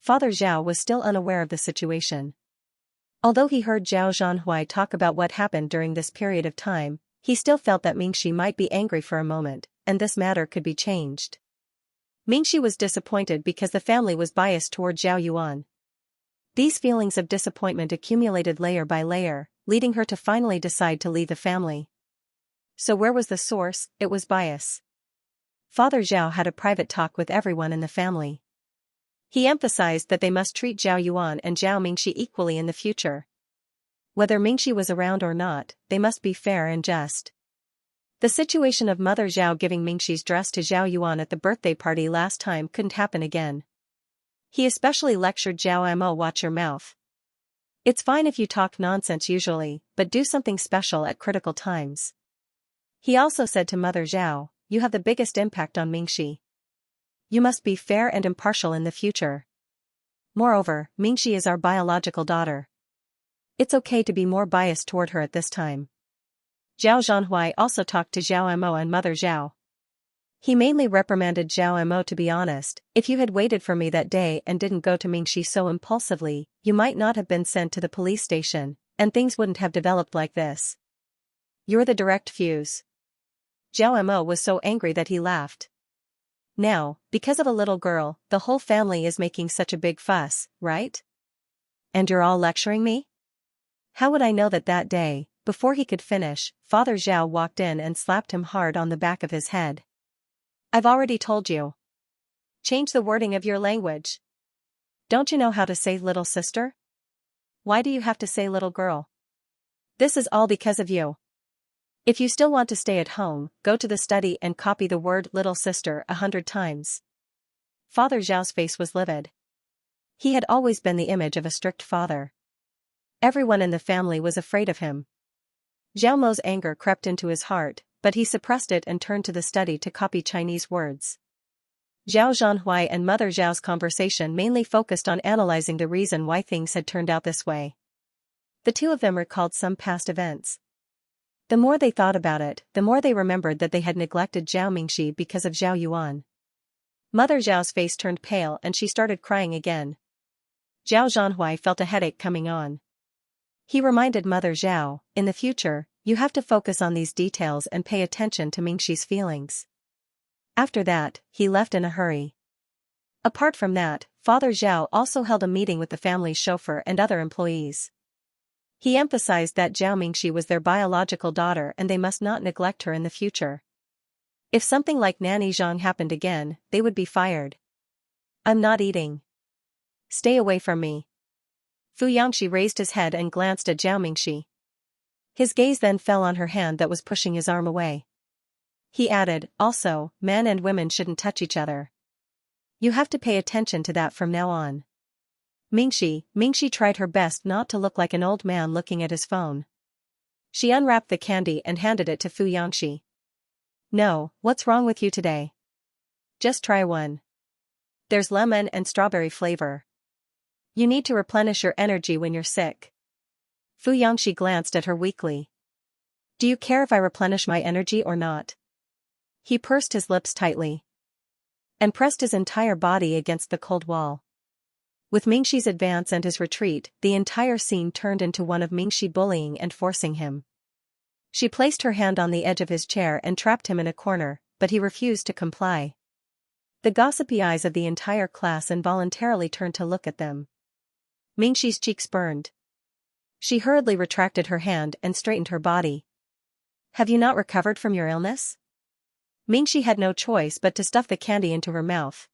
Father Zhao was still unaware of the situation. Although he heard Zhao Zhanhui talk about what happened during this period of time, he still felt that Mingxi might be angry for a moment, and this matter could be changed. Mingxi was disappointed because the family was biased toward Zhao Yuan. These feelings of disappointment accumulated layer by layer, leading her to finally decide to leave the family. So where was the source? It was bias. Father Zhao had a private talk with everyone in the family. He emphasized that they must treat Zhao Yuan and Zhao Mingxi equally in the future. Whether Mingxi was around or not, they must be fair and just. The situation of Mother Zhao giving Mingxi's dress to Zhao Yuan at the birthday party last time couldn't happen again. He especially lectured Zhao Mo, watch your mouth. It's fine if you talk nonsense usually, but do something special at critical times. He also said to Mother Zhao, you have the biggest impact on Mingxi. You must be fair and impartial in the future. Moreover, Mingxi is our biological daughter. It's okay to be more biased toward her at this time. Zhao Zhanhui also talked to Zhao Mo and Mother Zhao. He mainly reprimanded Zhao Mo to be honest, if you had waited for me that day and didn't go to Mingxi so impulsively, you might not have been sent to the police station, and things wouldn't have developed like this. You're the direct fuse. Zhao Mo was so angry that he laughed. Now, because of a little girl, the whole family is making such a big fuss, right? And you're all lecturing me? How would I know that day? Before he could finish, Father Zhao walked in and slapped him hard on the back of his head. I've already told you. Change the wording of your language. Don't you know how to say little sister? Why do you have to say little girl? This is all because of you. If you still want to stay at home, go to the study and copy the word little sister 100 times. Father Zhao's face was livid. He had always been the image of a strict father. Everyone in the family was afraid of him. Zhao Mo's anger crept into his heart, but he suppressed it and turned to the study to copy Chinese words. Zhao Zhanhui and Mother Zhao's conversation mainly focused on analyzing the reason why things had turned out this way. The two of them recalled some past events. The more they thought about it, the more they remembered that they had neglected Zhao Mingxi because of Zhao Yuan. Mother Zhao's face turned pale and she started crying again. Zhao Zhanhui felt a headache coming on. He reminded Mother Zhao, in the future, you have to focus on these details and pay attention to Mingxi's feelings. After that, he left in a hurry. Apart from that, Father Zhao also held a meeting with the family's chauffeur and other employees. He emphasized that Zhao Mingxi was their biological daughter and they must not neglect her in the future. If something like Nanny Zhang happened again, they would be fired. I'm not eating. Stay away from me. Fu Yangxi raised his head and glanced at Zhao Mingxi. His gaze then fell on her hand that was pushing his arm away. He added, also, men and women shouldn't touch each other. You have to pay attention to that from now on. Mingxi tried her best not to look like an old man looking at his phone. She unwrapped the candy and handed it to Fu Yangxi. No, what's wrong with you today? Just try one. There's lemon and strawberry flavor. You need to replenish your energy when you're sick. Fu Yangxi glanced at her weakly. Do you care if I replenish my energy or not? He pursed his lips tightly and pressed his entire body against the cold wall. With Mingxi's advance and his retreat, the entire scene turned into one of Mingxi bullying and forcing him. She placed her hand on the edge of his chair and trapped him in a corner, but he refused to comply. The gossipy eyes of the entire class involuntarily turned to look at them. Mingxi's cheeks burned. She hurriedly retracted her hand and straightened her body. Have you not recovered from your illness? Mingxi had no choice but to stuff the candy into her mouth.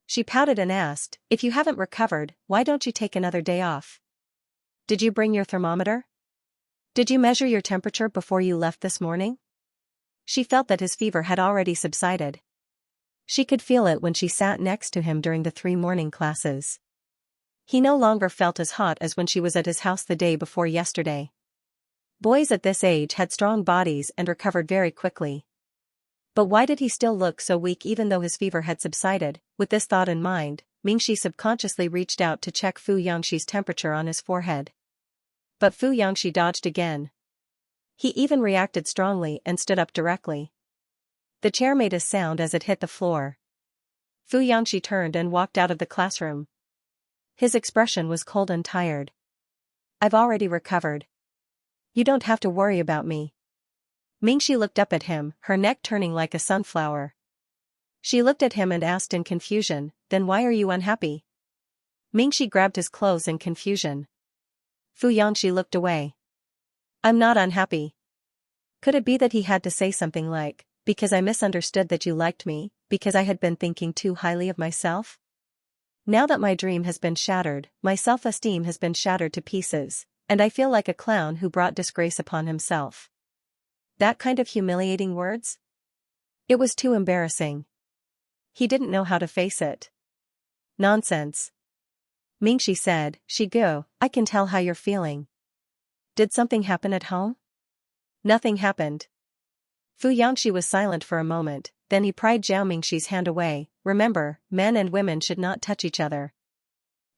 She pouted and asked, if you haven't recovered, why don't you take another day off? Did you bring your thermometer? Did you measure your temperature before you left this morning? She felt that his fever had already subsided. She could feel it when she sat next to him during the 3 morning classes. He no longer felt as hot as when she was at his house the day before yesterday. Boys at this age had strong bodies and recovered very quickly. But why did he still look so weak even though his fever had subsided? With this thought in mind, Mingxi subconsciously reached out to check Fu Yangxi's temperature on his forehead. But Fu Yangxi dodged again. He even reacted strongly and stood up directly. The chair made a sound as it hit the floor. Fu Yangxi turned and walked out of the classroom. His expression was cold and tired. I've already recovered. You don't have to worry about me. Mingxi looked up at him, her neck turning like a sunflower. She looked at him and asked in confusion, then why are you unhappy? Mingxi grabbed his clothes in confusion. Fu Yangxi looked away. I'm not unhappy. Could it be that he had to say something like, because I misunderstood that you liked me, because I had been thinking too highly of myself? Now that my dream has been shattered, my self-esteem has been shattered to pieces, and I feel like a clown who brought disgrace upon himself. That kind of humiliating words? It was too embarrassing. He didn't know how to face it. Nonsense. Mingxi said, Shigu, I can tell how you're feeling. Did something happen at home? Nothing happened. Fu Yangxi was silent for a moment, then he pried Zhao Mingxi's hand away. Remember, men and women should not touch each other.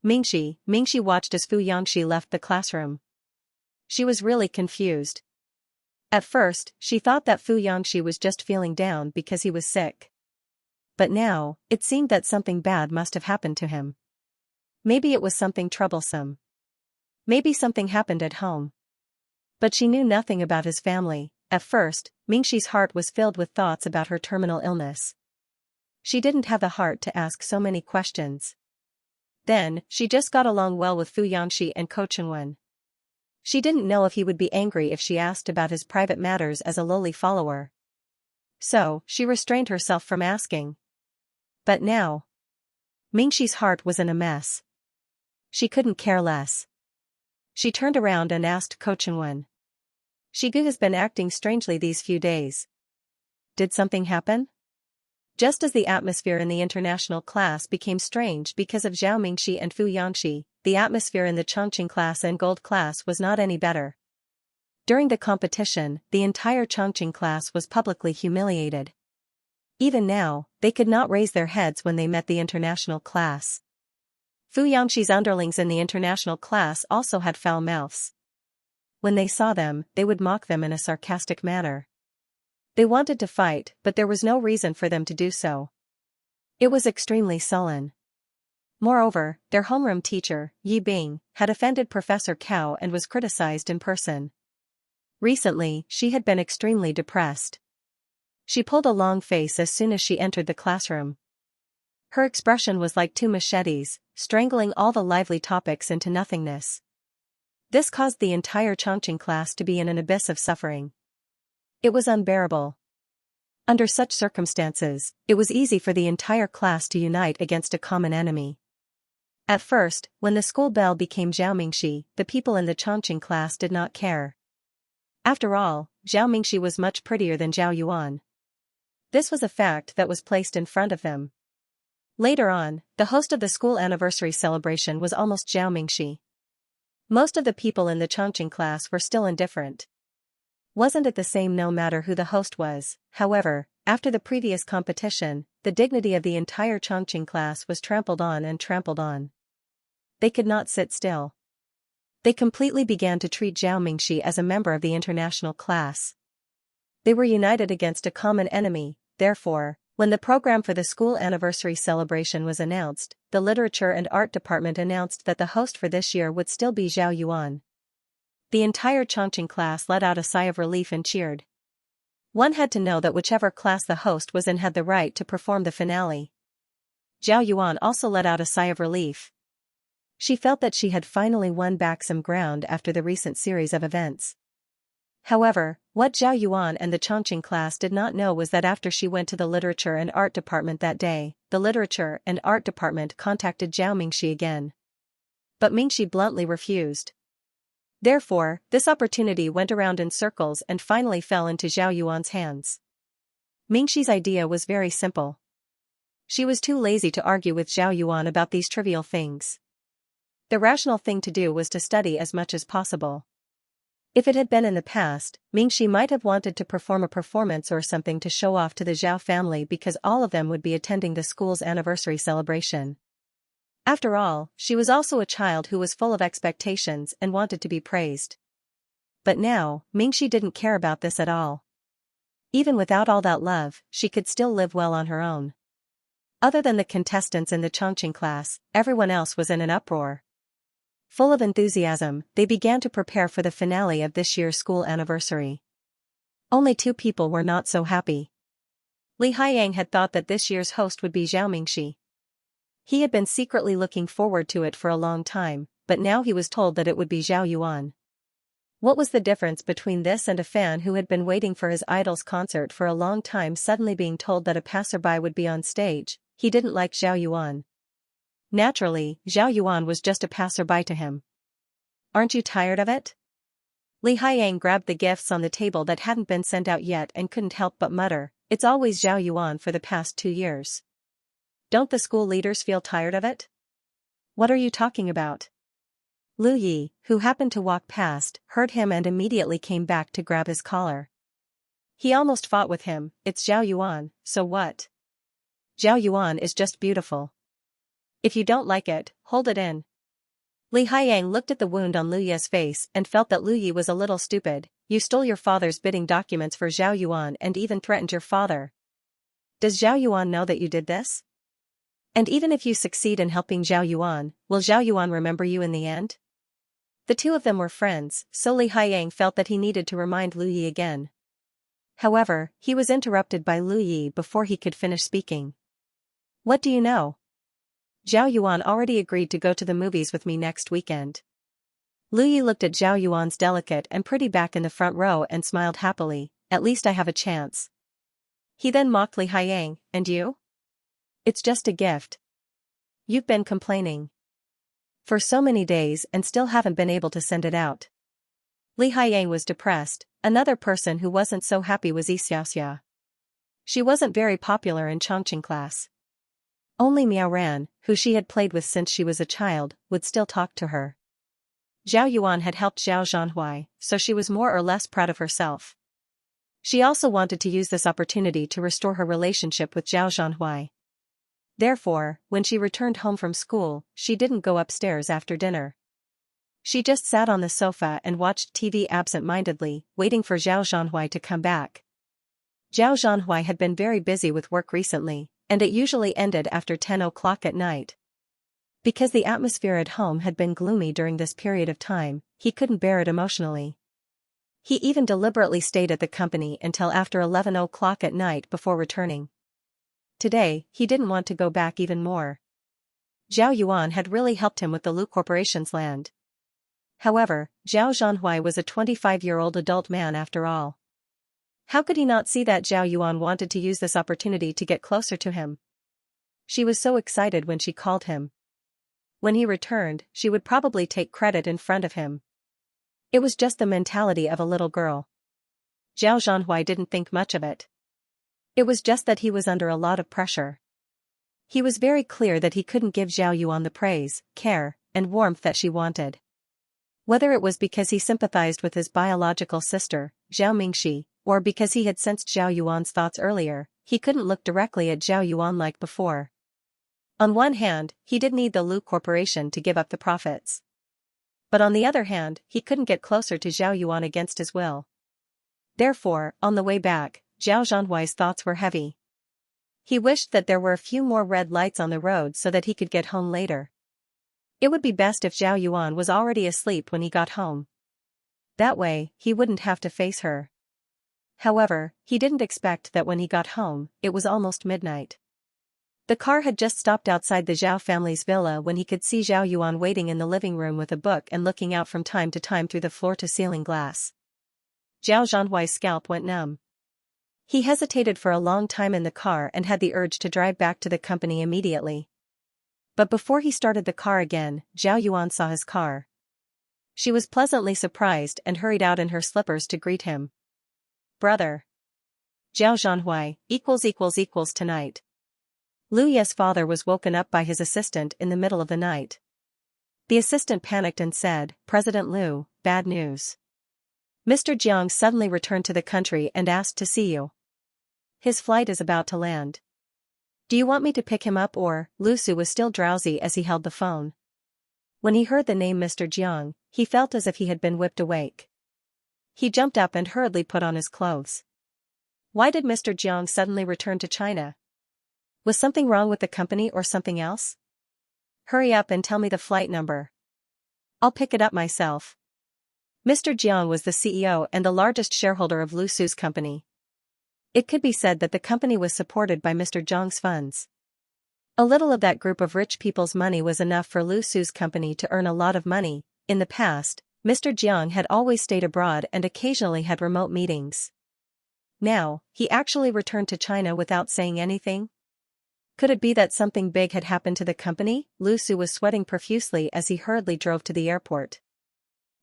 Mingxi watched as Fu Yangxi left the classroom. She was really confused. At first, she thought that Fu Yangxi was just feeling down because he was sick. But now, it seemed that something bad must have happened to him. Maybe it was something troublesome. Maybe something happened at home. But she knew nothing about his family. At first, Mingxi's heart was filled with thoughts about her terminal illness. She didn't have the heart to ask so many questions. Then, she just got along well with Fu Yangxi and Ko Chengwen. She didn't know if he would be angry if she asked about his private matters as a lowly follower. So, she restrained herself from asking. But now, Mingxi's heart was in a mess. She couldn't care less. She turned around and asked Ko Chengwen. Shigu has been acting strangely these few days. Did something happen? Just as the atmosphere in the international class became strange because of Zhao Mingxi and Fu Yangxi, the atmosphere in the Chongqing class and Gold class was not any better. During the competition, the entire Chongqing class was publicly humiliated. Even now, they could not raise their heads when they met the international class. Fu Yangxi's underlings in the international class also had foul mouths. When they saw them, they would mock them in a sarcastic manner. They wanted to fight, but there was no reason for them to do so. It was extremely sullen. Moreover, their homeroom teacher, Yi Bing, had offended Professor Cao and was criticized in person. Recently, she had been extremely depressed. She pulled a long face as soon as she entered the classroom. Her expression was like two machetes, strangling all the lively topics into nothingness. This caused the entire Chongqing class to be in an abyss of suffering. It was unbearable. Under such circumstances, it was easy for the entire class to unite against a common enemy. At first, when the school bell became Zhao Mingxi, the people in the Chongqing class did not care. After all, Zhao Mingxi was much prettier than Zhao Yuan. This was a fact that was placed in front of them. Later on, the host of the school anniversary celebration was almost Zhao Mingxi. Most of the people in the Chongqing class were still indifferent. Wasn't it the same no matter who the host was? However, after the previous competition, the dignity of the entire Chongqing class was trampled on and trampled on. They could not sit still. They completely began to treat Zhao Mingxi as a member of the international class. They were united against a common enemy. Therefore, when the program for the school anniversary celebration was announced, the literature and art department announced that the host for this year would still be Zhao Yuan. The entire Chongqing class let out a sigh of relief and cheered. One had to know that whichever class the host was in had the right to perform the finale. Zhao Yuan also let out a sigh of relief. She felt that she had finally won back some ground after the recent series of events. However, what Zhao Yuan and the Chongqing class did not know was that after she went to the literature and art department that day, the literature and art department contacted Zhao Mingxi again. But Mingxi bluntly refused. Therefore, this opportunity went around in circles and finally fell into Zhao Yuan's hands. Mingxi's idea was very simple. She was too lazy to argue with Zhao Yuan about these trivial things. The rational thing to do was to study as much as possible. If it had been in the past, Mingxi might have wanted to perform a performance or something to show off to the Zhao family because all of them would be attending the school's anniversary celebration. After all, she was also a child who was full of expectations and wanted to be praised. But now, Mingxi didn't care about this at all. Even without all that love, she could still live well on her own. Other than the contestants in the Chongqing class, everyone else was in an uproar. Full of enthusiasm, they began to prepare for the finale of this year's school anniversary. Only two people were not so happy. Li Haiyang had thought that this year's host would be Zhao Mingxi. He had been secretly looking forward to it for a long time, but now he was told that it would be Zhao Yuan. What was the difference between this and a fan who had been waiting for his idol's concert for a long time suddenly being told that a passerby would be on stage? He didn't like Zhao Yuan. Naturally, Zhao Yuan was just a passerby to him. Aren't you tired of it? Li Haiyang grabbed the gifts on the table that hadn't been sent out yet and couldn't help but mutter, "It's always Zhao Yuan for the past 2 years. Don't the school leaders feel tired of it?" "What are you talking about?" Lu Yi, who happened to walk past, heard him and immediately came back to grab his collar. He almost fought with him. "It's Zhao Yuan, so what? Zhao Yuan is just beautiful. If you don't like it, hold it in." Li Haiyang looked at the wound on Lu Yi's face and felt that Lu Yi was a little stupid. "You stole your father's bidding documents for Zhao Yuan and even threatened your father. Does Zhao Yuan know that you did this? And even if you succeed in helping Zhao Yuan, will Zhao Yuan remember you in the end?" The two of them were friends, so Li Haiyang felt that he needed to remind Lu Yi again. However, he was interrupted by Lu Yi before he could finish speaking. "What do you know? Zhao Yuan already agreed to go to the movies with me next weekend." Lu Yi looked at Zhao Yuan's delicate and pretty back in the front row and smiled happily. "At least I have a chance." He then mocked Li Haiyang, "And you? It's just a gift. You've been complaining for so many days and still haven't been able to send it out." Li Haiyang was depressed. Another person who wasn't so happy was Xianxia. She wasn't very popular in Chongqing class. Only Miao Ran, who she had played with since she was a child, would still talk to her. Zhao Yuan had helped Zhao Zhanhui, so she was more or less proud of herself. She also wanted to use this opportunity to restore her relationship with Zhao Zhanhui. Therefore, when she returned home from school, she didn't go upstairs after dinner. She just sat on the sofa and watched TV absent-mindedly, waiting for Zhao Zhanhui to come back. Zhao Zhanhui had been very busy with work recently, and it usually ended after 10 o'clock at night. Because the atmosphere at home had been gloomy during this period of time, he couldn't bear it emotionally. He even deliberately stayed at the company until after 11 o'clock at night before returning. Today, he didn't want to go back even more. Zhao Yuan had really helped him with the Lu Corporation's land. However, Zhao Zhanhui was a 25-year-old adult man after all. How could he not see that Zhao Yuan wanted to use this opportunity to get closer to him? She was so excited when she called him. When he returned, she would probably take credit in front of him. It was just the mentality of a little girl. Zhao Zhanhui didn't think much of it. It was just that he was under a lot of pressure. He was very clear that he couldn't give Zhao Yuan the praise, care, and warmth that she wanted. Whether it was because he sympathized with his biological sister, Zhao Mingxi, or because he had sensed Zhao Yuan's thoughts earlier, he couldn't look directly at Zhao Yuan like before. On one hand, he did need the Lu Corporation to give up the profits. But on the other hand, he couldn't get closer to Zhao Yuan against his will. Therefore, on the way back, Zhao Zhanhui's thoughts were heavy. He wished that there were a few more red lights on the road so that he could get home later. It would be best if Zhao Yuan was already asleep when he got home. That way, he wouldn't have to face her. However, he didn't expect that when he got home, it was almost midnight. The car had just stopped outside the Zhao family's villa when he could see Zhao Yuan waiting in the living room with a book and looking out from time to time through the floor-to-ceiling glass. Zhao Zhanhui's scalp went numb. He hesitated for a long time in the car and had the urge to drive back to the company immediately. But before he started the car again, Zhao Yuan saw his car. She was pleasantly surprised and hurried out in her slippers to greet him. "Brother." "Zhao Zhanhui, == tonight." Lu Ye's father was woken up by his assistant in the middle of the night. The assistant panicked and said, "President Lu, bad news. Mr. Jiang suddenly returned to the country and asked to see you. His flight is about to land. Do you want me to pick him up or?" Lu Su was still drowsy as he held the phone. When he heard the name Mr. Jiang, he felt as if he had been whipped awake. He jumped up and hurriedly put on his clothes. Why did Mr. Jiang suddenly return to China? Was something wrong with the company or something else? Hurry up and tell me the flight number. I'll pick it up myself. Mr. Jiang was the CEO and the largest shareholder of Lu Su's company. It could be said that the company was supported by Mr. Jiang's funds. A little of that group of rich people's money was enough for Lu Su's company to earn a lot of money. In the past, Mr. Jiang had always stayed abroad and occasionally had remote meetings. Now, he actually returned to China without saying anything? Could it be that something big had happened to the company? Lu Su was sweating profusely as he hurriedly drove to the airport.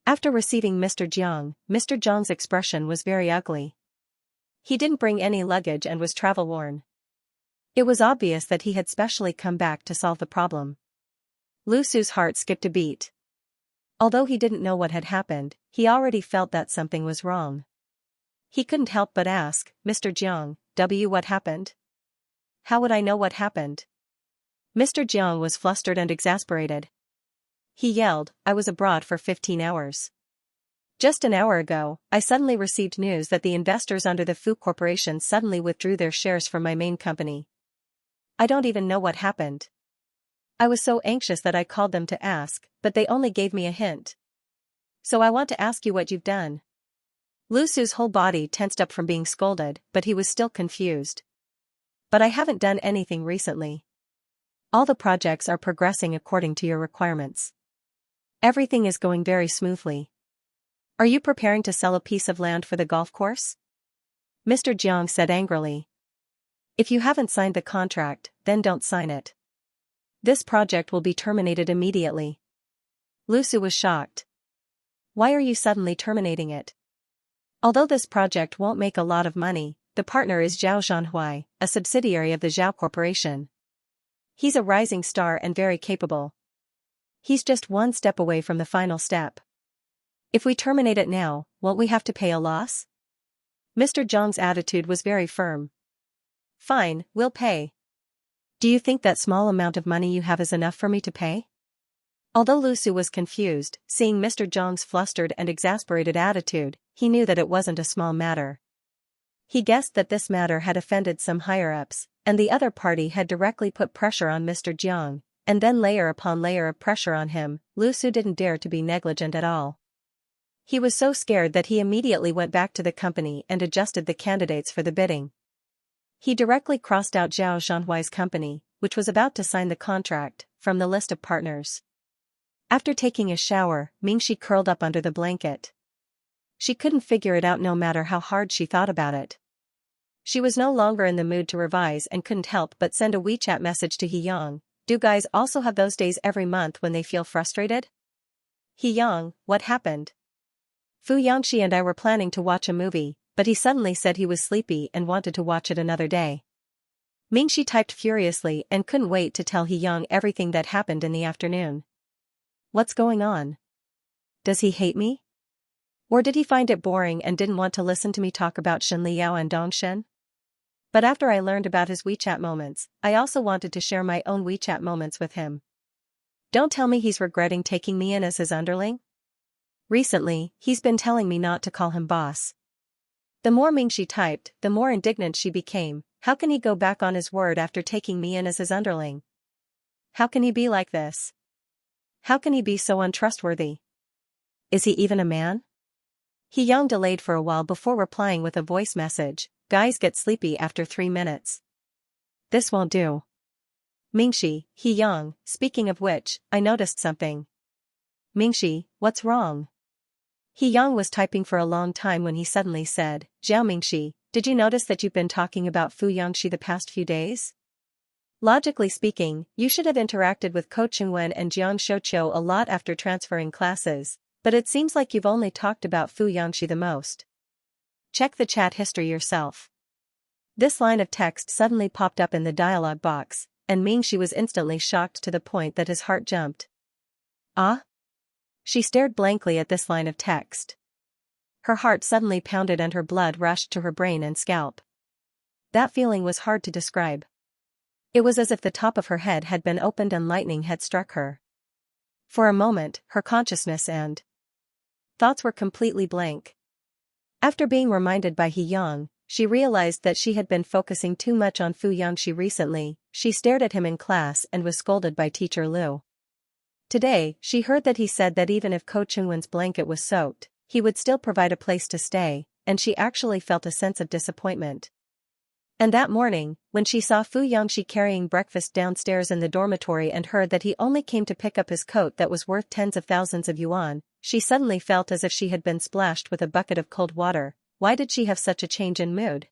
After receiving Mr. Jiang's expression was very ugly. He didn't bring any luggage and was travel-worn. It was obvious that he had specially come back to solve the problem. Lu Su's heart skipped a beat. Although he didn't know what had happened, he already felt that something was wrong. He couldn't help but ask, "Mr. Jiang, what happened?" "How would I know what happened?" Mr. Jiang was flustered and exasperated. He yelled, "I was abroad for 15 hours. Just an hour ago, I suddenly received news that the investors under the Fu Corporation suddenly withdrew their shares from my main company. I don't even know what happened. I was so anxious that I called them to ask, but they only gave me a hint. So I want to ask you what you've done." Lu Su's whole body tensed up from being scolded, but he was still confused. "But I haven't done anything recently. All the projects are progressing according to your requirements. Everything is going very smoothly. Are you preparing to sell a piece of land for the golf course?" Mr. Jiang said angrily. "If you haven't signed the contract, then don't sign it. This project will be terminated immediately." Lu Su was shocked. "Why are you suddenly terminating it?" "Although this project won't make a lot of money, the partner is Zhao Zhanhui, a subsidiary of the Zhao Corporation. He's a rising star and very capable. He's just one step away from the final step. If we terminate it now, won't we have to pay a loss?" Mr. Jiang's attitude was very firm. "Fine, we'll pay. Do you think that small amount of money you have is enough for me to pay?" Although Lu Su was confused, seeing Mr. Jiang's flustered and exasperated attitude, he knew that it wasn't a small matter. He guessed that this matter had offended some higher-ups, and the other party had directly put pressure on Mr. Jiang, and then layer upon layer of pressure on him. Lu Su didn't dare to be negligent at all. He was so scared that he immediately went back to the company and adjusted the candidates for the bidding. He directly crossed out Zhao Zhanhui's company, which was about to sign the contract, from the list of partners. After taking a shower, Mingxi curled up under the blanket. She couldn't figure it out no matter how hard she thought about it. She was no longer in the mood to revise and couldn't help but send a WeChat message to Yang. "Do guys also have those days every month when they feel frustrated?" "Yang, what happened?" "Fu Yangxi and I were planning to watch a movie, but he suddenly said he was sleepy and wanted to watch it another day." Mingxi typed furiously and couldn't wait to tell Yang everything that happened in the afternoon. "What's going on? Does he hate me? Or did he find it boring and didn't want to listen to me talk about Shen Liao and Dongshen? But after I learned about his WeChat moments, I also wanted to share my own WeChat moments with him. Don't tell me he's regretting taking me in as his underling? Recently, he's been telling me not to call him boss." The more Mingxi typed, the more indignant she became. How can he go back on his word after taking me in as his underling? How can he be like this? How can he be so untrustworthy? Is he even a man? Yang delayed for a while before replying with a voice message. "Guys get sleepy after 3 minutes. This won't do." "Mingxi, Yang, speaking of which, I noticed something." "Mingxi, what's wrong?" Yang was typing for a long time when he suddenly said, "Zhao Mingxi, did you notice that you've been talking about Fu Yangxi the past few days? Logically speaking, you should have interacted with Ko Chengwen and Jiang Shouqiu a lot after transferring classes, but it seems like you've only talked about Fu Yangxi the most. Check the chat history yourself." This line of text suddenly popped up in the dialog box, and Mingxi was instantly shocked to the point that his heart jumped. "Ah?" She stared blankly at this line of text. Her heart suddenly pounded and her blood rushed to her brain and scalp. That feeling was hard to describe. It was as if the top of her head had been opened and lightning had struck her. For a moment, her consciousness and thoughts were completely blank. After being reminded by Yang, she realized that she had been focusing too much on Fu Yangxi recently. She stared at him in class and was scolded by Teacher Liu. Today, she heard that he said that even if Ko Chengwen's blanket was soaked, he would still provide a place to stay, and she actually felt a sense of disappointment. And that morning, when she saw Fu Yangxi carrying breakfast downstairs in the dormitory and heard that he only came to pick up his coat that was worth tens of thousands of yuan, she suddenly felt as if she had been splashed with a bucket of cold water. Why did she have such a change in mood?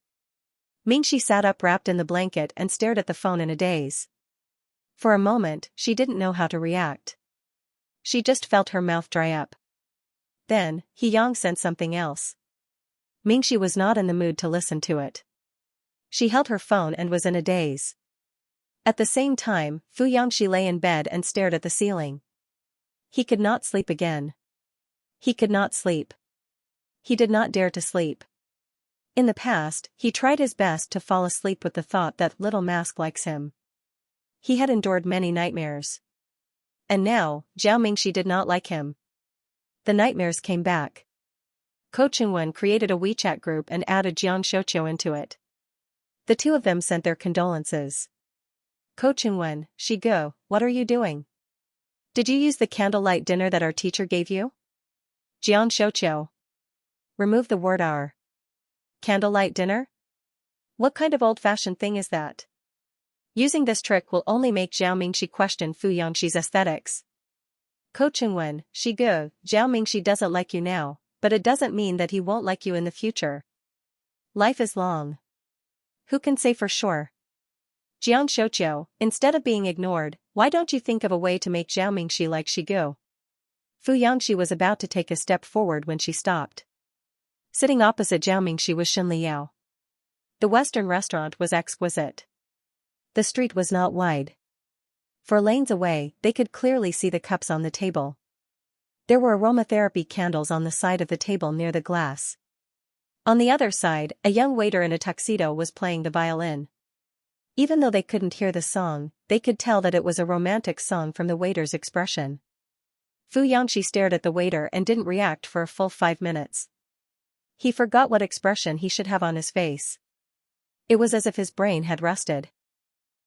Mingxi sat up wrapped in the blanket and stared at the phone in a daze. For a moment, she didn't know how to react. She just felt her mouth dry up. Then, Yang sent something else. Mingxi was not in the mood to listen to it. She held her phone and was in a daze. At the same time, Xianxia lay in bed and stared at the ceiling. He could not sleep again. He could not sleep. He did not dare to sleep. In the past, he tried his best to fall asleep with the thought that little mask likes him. He had endured many nightmares. And now, Zhao Mingxi did not like him. The nightmares came back. Ko Chungwen created a WeChat group and added Xianxia into it. The two of them sent their condolences. Ko Chungwen, Shigo, what are you doing? Did you use the candlelight dinner that our teacher gave you? Xianxia. Remove the word our. Candlelight dinner? What kind of old-fashioned thing is that? Using this trick will only make Zhao Mingxi question Xianxia's aesthetics. Ko Chungwen, Shigo, Zhao Mingxi doesn't like you now, but it doesn't mean that he won't like you in the future. Life is long. Who can say for sure? Xianxia, instead of being ignored, why don't you think of a way to make Zhao Mingxi like Shigo? Xianxia was about to take a step forward when she stopped. Sitting opposite Zhao Mingxi was Shenliao. The Western restaurant was exquisite. The street was not wide. For lanes away, they could clearly see the cups on the table. There were aromatherapy candles on the side of the table near the glass. On the other side, a young waiter in a tuxedo was playing the violin. Even though they couldn't hear the song, they could tell that it was a romantic song from the waiter's expression. Xianxia stared at the waiter and didn't react for a full 5 minutes. He forgot what expression he should have on his face. It was as if his brain had rusted.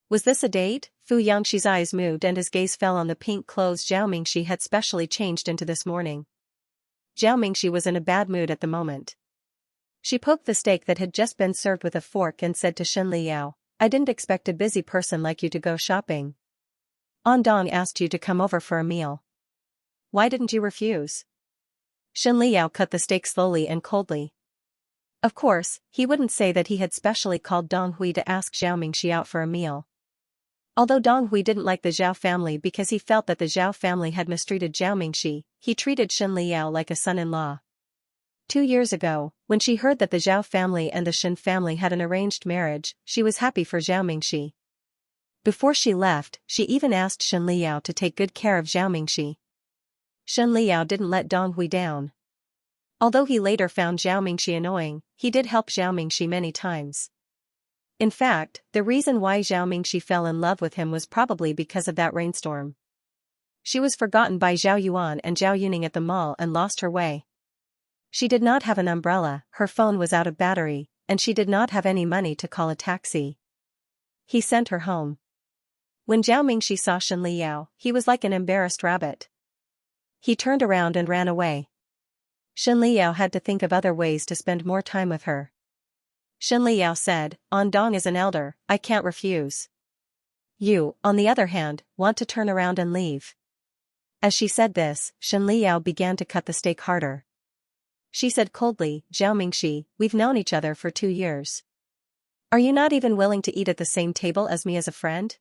Was this a date? Xianxia's eyes moved and his gaze fell on the pink clothes Zhao Mingxi had specially changed into this morning. Zhao Mingxi was in a bad mood at the moment. She poked the steak that had just been served with a fork and said to Shenliao, I didn't expect a busy person like you to go shopping. Andong asked you to come over for a meal. Why didn't you refuse? Shenliao cut the steak slowly and coldly. Of course, he wouldn't say that he had specially called Dong Hui to ask Zhao Mingxi out for a meal. Although Dong Hui didn't like the Zhao family because he felt that the Zhao family had mistreated Zhao Mingxi, he treated Shenliao like a son-in-law. 2 years ago, when she heard that the Zhao family and the Shen family had an arranged marriage, she was happy for Zhao Mingxi. Before she left, she even asked Shenliao to take good care of Zhao Mingxi. Shenliao didn't let Dong Hui down. Although he later found Zhao Mingxi annoying, he did help Zhao Mingxi many times. In fact, the reason why Zhao Mingxi fell in love with him was probably because of that rainstorm. She was forgotten by Zhao Yuan and Zhao Yuning at the mall and lost her way. She did not have an umbrella, her phone was out of battery, and she did not have any money to call a taxi. He sent her home. When Zhao Mingxi saw Shenliao, he was like an embarrassed rabbit. He turned around and ran away. Shenliao had to think of other ways to spend more time with her. Shenliao said, Andong is an elder, I can't refuse. You, on the other hand, want to turn around and leave. As she said this, Shenliao began to cut the steak harder. She said coldly, Zhao Mingxi, we've known each other for 2 years. Are you not even willing to eat at the same table as me as a friend?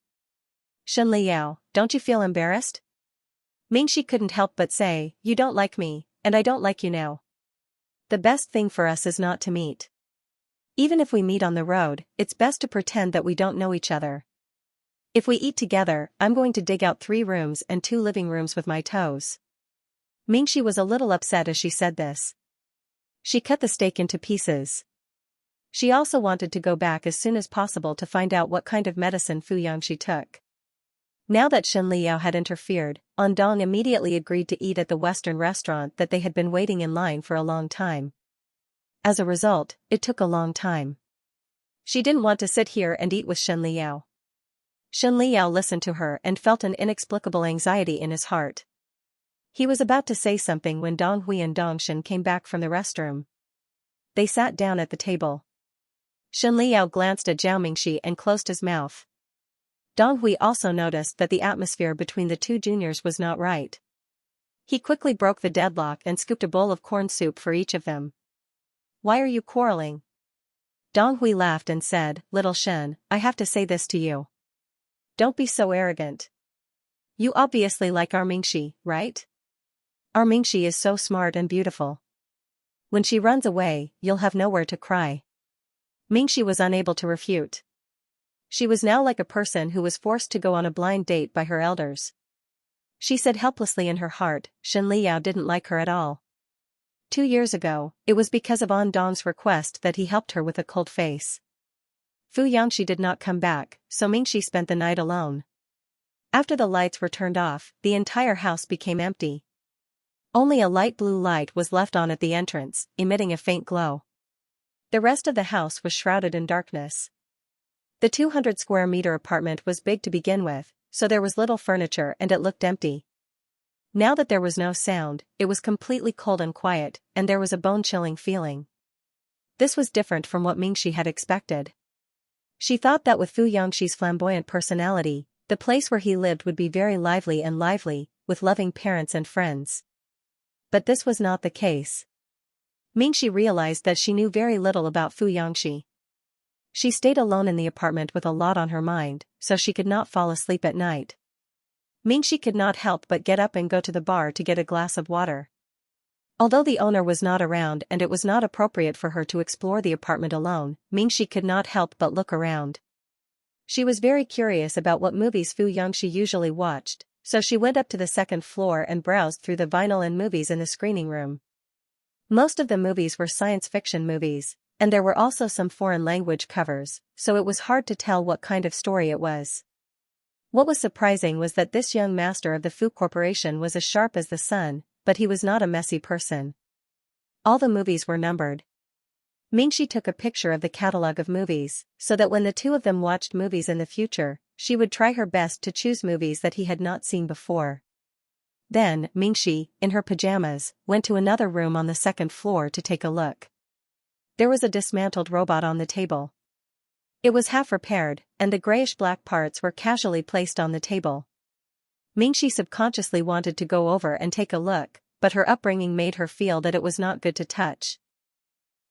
Shenliao, don't you feel embarrassed? Mingxi couldn't help but say, you don't like me, and I don't like you now. The best thing for us is not to meet. Even if we meet on the road, it's best to pretend that we don't know each other. If we eat together, I'm going to dig out 3 rooms and 2 living rooms with my toes. Mingxi was a little upset as she said this. She cut the steak into pieces. She also wanted to go back as soon as possible to find out what kind of medicine Xianxia took. Now that Shenliao had interfered, Andong immediately agreed to eat at the Western restaurant that they had been waiting in line for a long time. As a result, it took a long time. She didn't want to sit here and eat with Shenliao. Shenliao listened to her and felt an inexplicable anxiety in his heart. He was about to say something when Dong Hui and Dong Shen came back from the restroom. They sat down at the table. Shenliao glanced at Zhao Mingxi and closed his mouth. Dong Hui also noticed that the atmosphere between the 2 juniors was not right. He quickly broke the deadlock and scooped a bowl of corn soup for each of them. Why are you quarreling? Dong Hui laughed and said, Little Shen, I have to say this to you. Don't be so arrogant. You obviously like our Mingxi, right? Our Mingxi is so smart and beautiful. When she runs away, you'll have nowhere to cry. Mingxi was unable to refute. She was now like a person who was forced to go on a blind date by her elders. She said helplessly in her heart, Shen Liao didn't like her at all. 2 years ago, it was because of An Dong's request that he helped her with a cold face. Fu Yangxi did not come back, so Mingxi spent the night alone. After the lights were turned off, the entire house became empty. Only a light blue light was left on at the entrance, emitting a faint glow. The rest of the house was shrouded in darkness. The 200 square meter apartment was big to begin with, so there was little furniture and it looked empty. Now that there was no sound, it was completely cold and quiet, and there was a bone-chilling feeling. This was different from what Mingxi had expected. She thought that with Fu Yangxi's flamboyant personality, the place where he lived would be very lively, with loving parents and friends. But this was not the case. Mingxi realized that she knew very little about Fu Yangxi. She stayed alone in the apartment with a lot on her mind, so she could not fall asleep at night. Mingxi could not help but get up and go to the bar to get a glass of water. Although the owner was not around and it was not appropriate for her to explore the apartment alone, Mingxi could not help but look around. She was very curious about what movies Fu Yangxi usually watched, so she went up to the second floor and browsed through the vinyl and movies in the screening room. Most of the movies were science fiction movies, and there were also some foreign language covers, so it was hard to tell what kind of story it was. What was surprising was that this young master of the Fu Corporation was as sharp as the sun, but he was not a messy person. All the movies were numbered. Mingxi took a picture of the catalog of movies, so that when the two of them watched movies in the future, she would try her best to choose movies that he had not seen before. Then, Mingxi, in her pajamas, went to another room on the second floor to take a look. There was a dismantled robot on the table. It was half repaired, and the grayish-black parts were casually placed on the table. Mingxi subconsciously wanted to go over and take a look, but her upbringing made her feel that it was not good to touch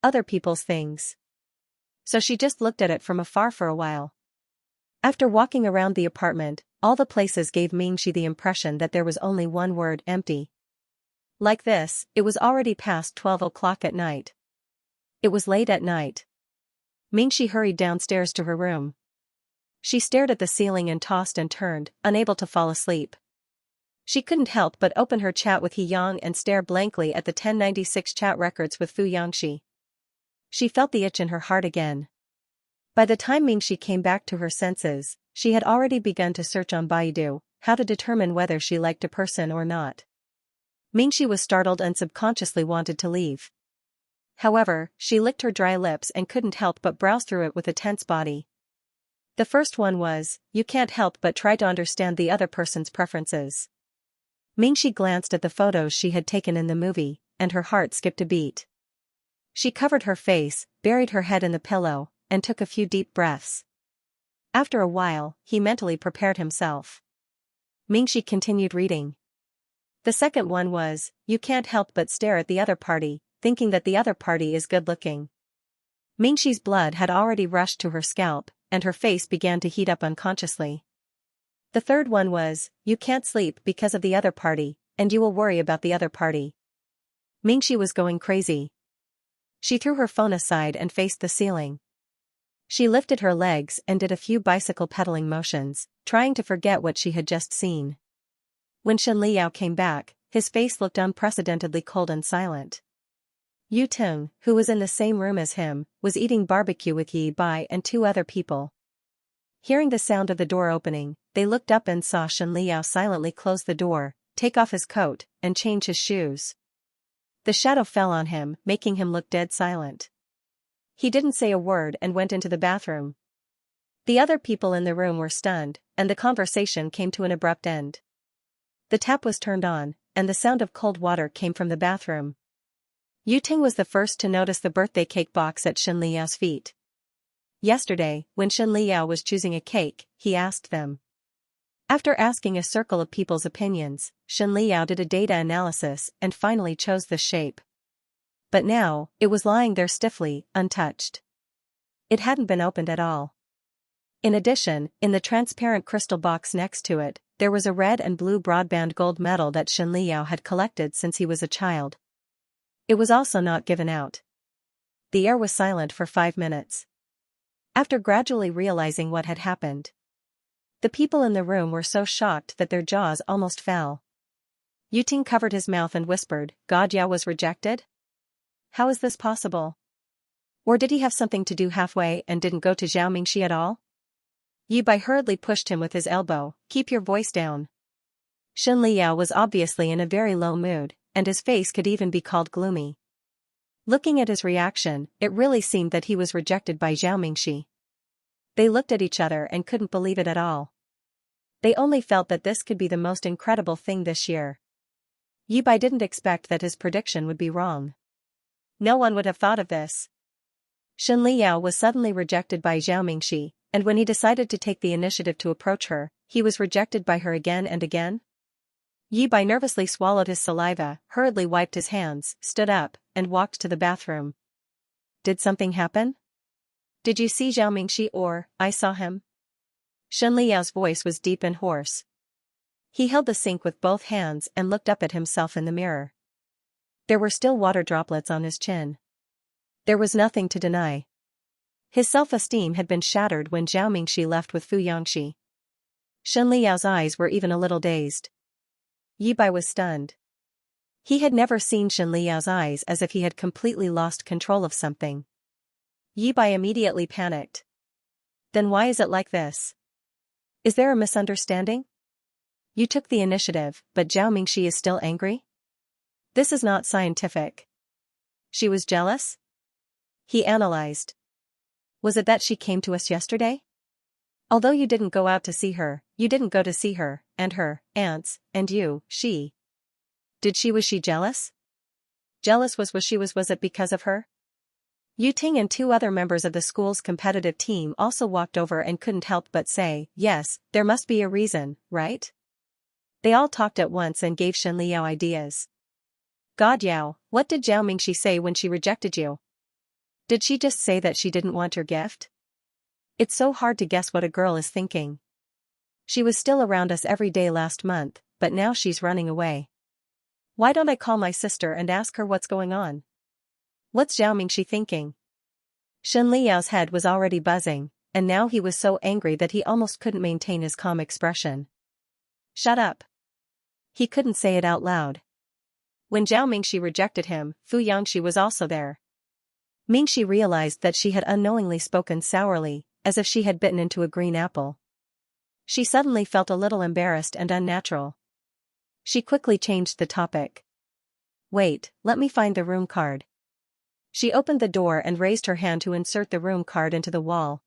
other people's things. So she just looked at it from afar for a while. After walking around the apartment, all the places gave Mingxi the impression that there was only one word: empty. Like this, it was already past 12 o'clock at night. It was late at night. Mingxi hurried downstairs to her room. She stared at the ceiling and tossed and turned, unable to fall asleep. She couldn't help but open her chat with He Yang and stare blankly at the 1096 chat records with Fu Yangxi. She felt the itch in her heart again. By the time Mingxi came back to her senses, she had already begun to search on Baidu, how to determine whether she liked a person or not. Mingxi was startled and subconsciously wanted to leave. However, she licked her dry lips and couldn't help but browse through it with a tense body. The first one was, you can't help but try to understand the other person's preferences. Mingxi glanced at the photos she had taken in the movie, and her heart skipped a beat. She covered her face, buried her head in the pillow, and took a few deep breaths. After a while, he mentally prepared himself. Mingxi continued reading. The second one was, you can't help but stare at the other party, thinking that the other party is good-looking. Mingxi's blood had already rushed to her scalp, and her face began to heat up unconsciously. The third one was, you can't sleep because of the other party, and you will worry about the other party. Mingxi was going crazy. She threw her phone aside and faced the ceiling. She lifted her legs and did a few bicycle pedaling motions, trying to forget what she had just seen. When Shen Liao came back, his face looked unprecedentedly cold and silent. Yu Tung, who was in the same room as him, was eating barbecue with Yi Bai and 2 other people. Hearing the sound of the door opening, they looked up and saw Shen Liao silently close the door, take off his coat, and change his shoes. The shadow fell on him, making him look dead silent. He didn't say a word and went into the bathroom. The other people in the room were stunned, and the conversation came to an abrupt end. The tap was turned on, and the sound of cold water came from the bathroom. Yu Ting was the first to notice the birthday cake box at Shen Liao's feet. Yesterday, when Shen Liao was choosing a cake, he asked them. After asking a circle of people's opinions, Shen Liao did a data analysis and finally chose the shape. But now, it was lying there stiffly, untouched. It hadn't been opened at all. In addition, in the transparent crystal box next to it, there was a red and blue broadband gold medal that Xianxia had collected since he was a child. It was also not given out. The air was silent for 5 minutes. After gradually realizing what had happened, the people in the room were so shocked that their jaws almost fell. Yuting covered his mouth and whispered, "God Yao was rejected? How is this possible? Or did he have something to do halfway and didn't go to Xiaomingxi at all?" Yi Bai hurriedly pushed him with his elbow, "Keep your voice down." Shen Liao was obviously in a very low mood, and his face could even be called gloomy. Looking at his reaction, it really seemed that he was rejected by Xiaomingxi. They looked at each other and couldn't believe it at all. They only felt that this could be the most incredible thing this year. Yi Bai didn't expect that his prediction would be wrong. No one would have thought of this. Shen Liao was suddenly rejected by Xiaomingxi, and when he decided to take the initiative to approach her, he was rejected by her again and again. Yi Bai nervously swallowed his saliva, hurriedly wiped his hands, stood up, and walked to the bathroom. "Did something happen? Did you see Xiaomingxi or I saw him?" Shen Liao's voice was deep and hoarse. He held the sink with both hands and looked up at himself in the mirror. There were still water droplets on his chin. There was nothing to deny. His self-esteem had been shattered when Xiaomingxi left with Fu Yangxi. Shen Liao's eyes were even a little dazed. Yi Bai was stunned. He had never seen Shen Liao's eyes as if he had completely lost control of something. Yi Bai immediately panicked. "Then why is it like this? Is there a misunderstanding? You took the initiative, but Xiaomingxi is still angry? This is not scientific. She was jealous?" He analyzed. "Was it that she came to us yesterday? Although you didn't go out to see her, you didn't go to see her, and her aunts, and you, she. Was she jealous? Jealous was it because of her?" Yu Ting and 2 other members of the school's competitive team also walked over and couldn't help but say, "Yes, there must be a reason, right?" They all talked at once and gave Shen Liao ideas. "God Yao, what did Xiaomingxi say when she rejected you? Did she just say that she didn't want your gift? It's so hard to guess what a girl is thinking. She was still around us every day last month, but now she's running away. Why don't I call my sister and ask her what's going on? What's Xiaomingxi thinking?" Shen Liao's head was already buzzing, and now he was so angry that he almost couldn't maintain his calm expression. "Shut up." He couldn't say it out loud. When Xiaomingxi rejected him, Fu Yangxi was also there. Mingxi realized that she had unknowingly spoken sourly, as if she had bitten into a green apple. She suddenly felt a little embarrassed and unnatural. She quickly changed the topic. "Wait, let me find the room card." She opened the door and raised her hand to insert the room card into the wall.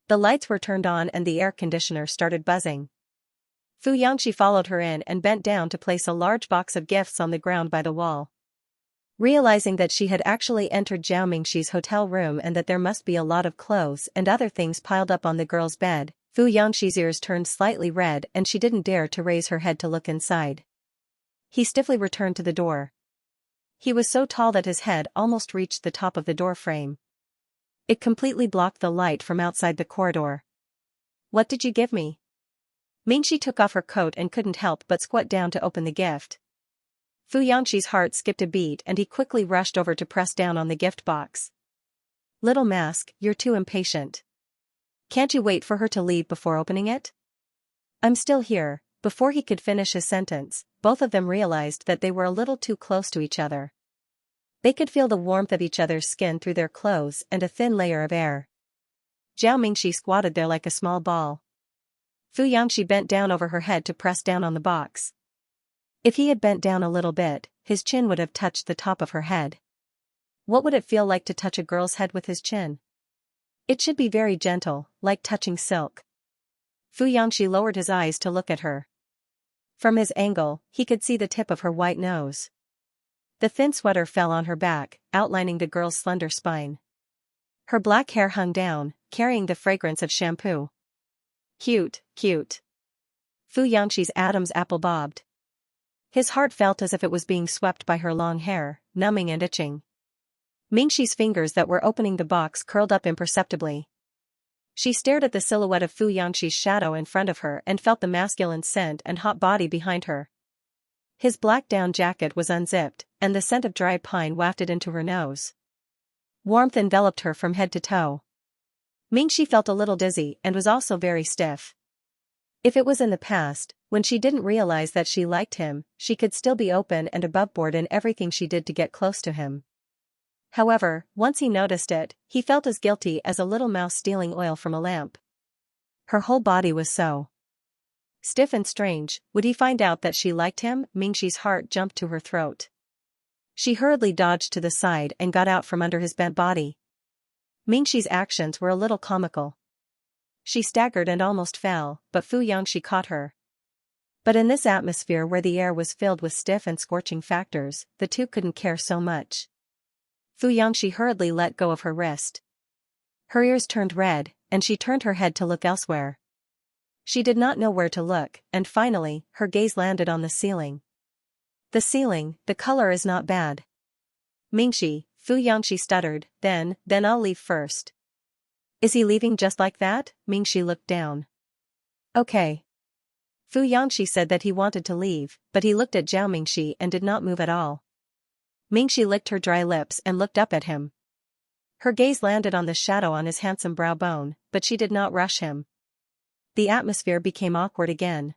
The lights were turned on and the air conditioner started buzzing. Fu Yangxi followed her in and bent down to place a large box of gifts on the ground by the wall. Realizing that she had actually entered Xiaomingxi's hotel room and that there must be a lot of clothes and other things piled up on the girl's bed, Fu Yangxi's ears turned slightly red and she didn't dare to raise her head to look inside. He stiffly returned to the door. He was so tall that his head almost reached the top of the door frame. It completely blocked the light from outside the corridor. "What did you give me?" Mingxi took off her coat and couldn't help but squat down to open the gift. Fu Yangxi's heart skipped a beat and he quickly rushed over to press down on the gift box. "Little mask, you're too impatient. Can't you wait for her to leave before opening it?" "I'm still here." Before he could finish his sentence, both of them realized that they were a little too close to each other. They could feel the warmth of each other's skin through their clothes and a thin layer of air. Xiaomingxi squatted there like a small ball. Fu Yangxi bent down over her head to press down on the box. If he had bent down a little bit, his chin would have touched the top of her head. What would it feel like to touch a girl's head with his chin? It should be very gentle, like touching silk. Fu Yangxi lowered his eyes to look at her. From his angle, he could see the tip of her white nose. The thin sweater fell on her back, outlining the girl's slender spine. Her black hair hung down, carrying the fragrance of shampoo. Cute, cute. Fu Yangxi's Adam's apple bobbed. His heart felt as if it was being swept by her long hair, numbing and itching. Mingxi's fingers that were opening the box curled up imperceptibly. She stared at the silhouette of Fu Yangxi's shadow in front of her and felt the masculine scent and hot body behind her. His black down jacket was unzipped, and the scent of dry pine wafted into her nose. Warmth enveloped her from head to toe. Mingxi felt a little dizzy and was also very stiff. If it was in the past, when she didn't realize that she liked him, she could still be open and aboveboard in everything she did to get close to him. However, once he noticed it, he felt as guilty as a little mouse stealing oil from a lamp. Her whole body was so stiff and strange. Would he find out that she liked him? Mingxi's heart jumped to her throat. She hurriedly dodged to the side and got out from under his bent body. Mingxi's actions were a little comical. She staggered and almost fell, but Fu Yangxi caught her. But in this atmosphere where the air was filled with stiff and scorching factors, the two couldn't care so much. Fu Yangxi hurriedly let go of her wrist. Her ears turned red, and she turned her head to look elsewhere. She did not know where to look, and finally, her gaze landed on the ceiling. The ceiling, the color is not bad. Mingxi, Fu Yangxi stuttered, then I'll leave first. Is he leaving just like that? Mingxi looked down. Okay. Fu Yangxi said that he wanted to leave, but he looked at Zhao Mingxi and did not move at all. Mingxi licked her dry lips and looked up at him. Her gaze landed on the shadow on his handsome brow bone, but she did not rush him. The atmosphere became awkward again.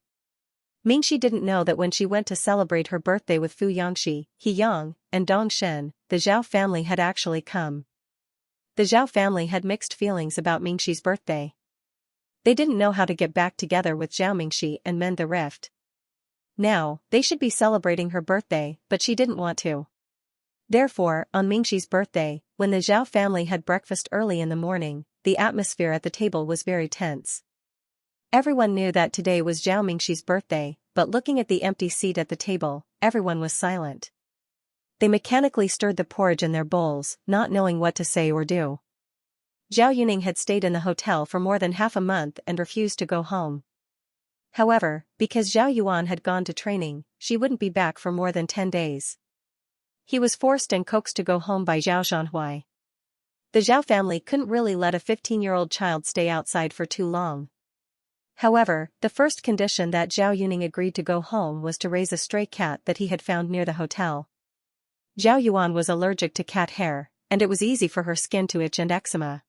Mingxi didn't know that when she went to celebrate her birthday with Fu Yangxi, He Yang, and Dong Shen, the Zhao family had actually come. The Zhao family had mixed feelings about Mingxi's birthday. They didn't know how to get back together with Zhao Mingxi and mend the rift. Now, they should be celebrating her birthday, but she didn't want to. Therefore, on Mingxi's birthday, when the Zhao family had breakfast early in the morning, the atmosphere at the table was very tense. Everyone knew that today was Zhao Mingxi's birthday, but looking at the empty seat at the table, everyone was silent. They mechanically stirred the porridge in their bowls, not knowing what to say or do. Zhao Yuning had stayed in the hotel for more than half a month and refused to go home. However, because Zhao Yuan had gone to training, she wouldn't be back for more than 10 days. He was forced and coaxed to go home by Zhao Zhanhui. The Zhao family couldn't really let a 15-year-old child stay outside for too long. However, the first condition that Zhao Yuning agreed to go home was to raise a stray cat that he had found near the hotel. Zhao Yuan was allergic to cat hair, and it was easy for her skin to itch and eczema.